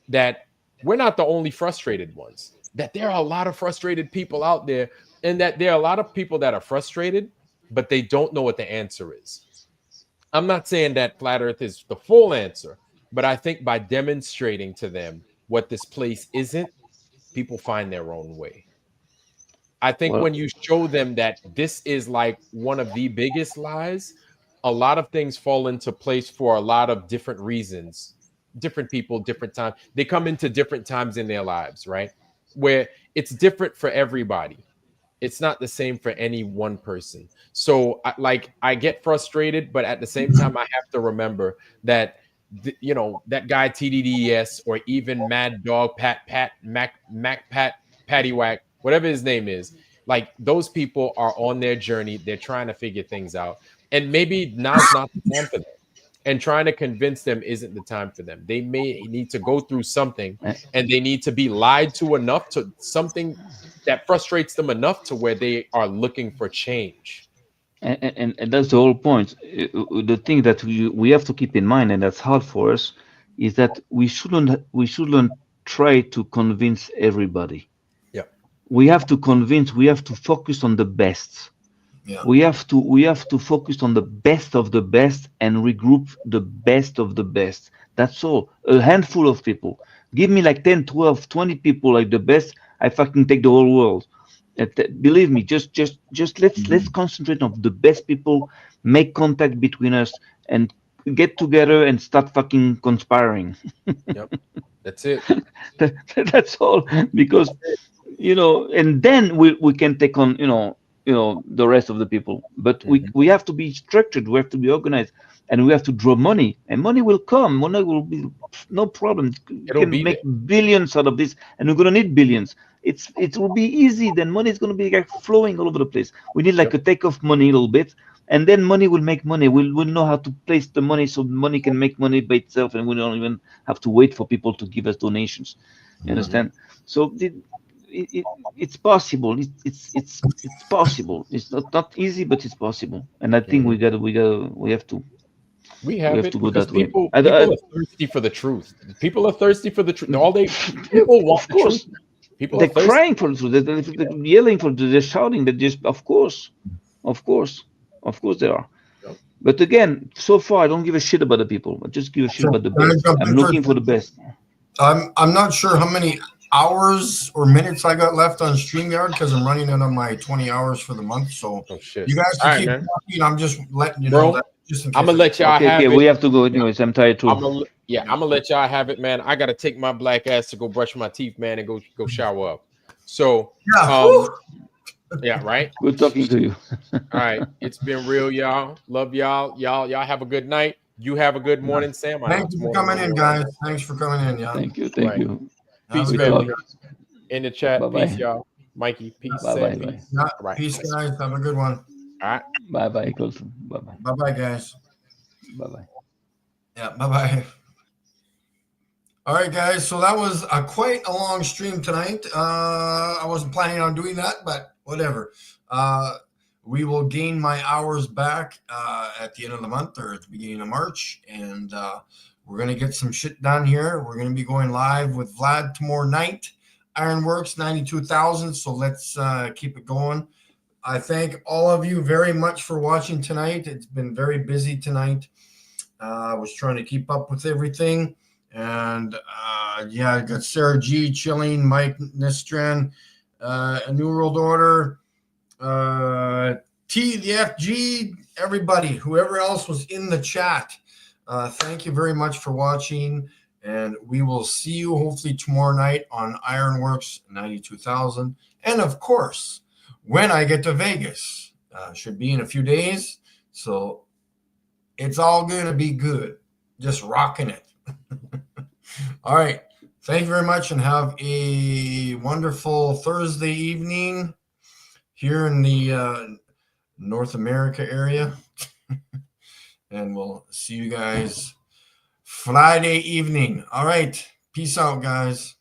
that we're not the only frustrated ones, that there are a lot of frustrated people out there, and that there are a lot of people that are frustrated, but they don't know what the answer is. I'm not saying that flat earth is the full answer, but I think by demonstrating to them what this place isn't, people find their own way. I think Well, when you show them that this is like one of the biggest lies, a lot of things fall into place for a lot of different reasons. Different people, different times. They come into different times in their lives, right? Where it's different for everybody. It's not the same for any one person. So I get frustrated, but at the same time, I have to remember that that guy TDDS, or even Mad Dog Mac Patty Whack, whatever his name is, like those people are on their journey. They're trying to figure things out, and maybe now's not the time for them. And trying to convince them isn't the time for them. They may need to go through something, and they need to be lied to enough, to something that frustrates them enough to where they are looking for change. and that's the whole point. The thing that we have to keep in mind, and that's hard for us, is that we shouldn't try to convince everybody. Yeah. We have to focus on the best. Yeah. We have to focus on the best of the best and regroup the best of the best. That's all. A handful of people. Give me like 10, 12, 20 people like the best. I fucking take the whole world. Believe me, just let's concentrate on the best people, make contact between us, and get together and start fucking conspiring. Yep. That's it. That's all. Because and then we can take on the rest of the people. But we have to be structured, we have to be organized, and we have to draw money, and money will come. Money will be no problem. We can make billions out of this, and we're going to need billions. It will be easy. Then money is going to be like flowing all over the place. We need like a takeoff money a little bit, and then money will make money. We'll know how to place the money so money can make money by itself, and we don't even have to wait for people to give us donations. You understand? So it's possible. It's possible. It's not easy, but it's possible. And I think we have to We have it to go because that way. people are thirsty for the truth. People are thirsty for the truth. People want the truth. People They're are thirsty. crying for the truth. They're yelling for the. They're shouting. But just of course they are. But again, so far I don't give a shit about the people. I just give a shit about the best. I'm looking for the best. I'm not sure how many hours or minutes I got left on StreamYard because I'm running out of my 20 hours for the month. So you guys can keep talking. I'm just letting you know that. Just in case I'm gonna let y'all have it. We have to go anyways. I'm tired too. I'm gonna let y'all have it, man. I gotta take my black ass to go brush my teeth, man, and go shower up. So yeah, right. Good talking to you. All right, it's been real, y'all. Love y'all. Y'all have a good night. You have a good morning, Sam. Thanks for coming in, guys. Thanks for coming in, y'all. Thank you. Peace, family. In the chat. Bye-bye. Peace, y'all. Mikey. Peace. Bye bye. Peace. Yeah, All right. peace, guys. Have a good one. All right. Bye bye, Colson. Bye bye. Bye bye, guys. Bye bye. Yeah, bye bye. All right, guys. So that was quite a long stream tonight. I wasn't planning on doing that, but whatever. We will gain my hours back at the end of the month or at the beginning of March, and we're gonna get some shit done here. We're gonna be going live with Vlad tomorrow night. Ironworks 92,000. So let's keep it going. I thank all of you very much for watching tonight. It's been very busy tonight. I was trying to keep up with everything. And yeah, I got Sarah G, Chilling, Mike Nistran, A New World Order, T, the FG, everybody, whoever else was in the chat. Thank you very much for watching. And we will see you hopefully tomorrow night on Ironworks 92,000. And of course, when I get to Vegas, should be in a few days. So it's all going to be good. Just rocking it. All right. Thank you very much and have a wonderful Thursday evening here in the North America area. And we'll see you guys Friday evening. All right. Peace out, guys.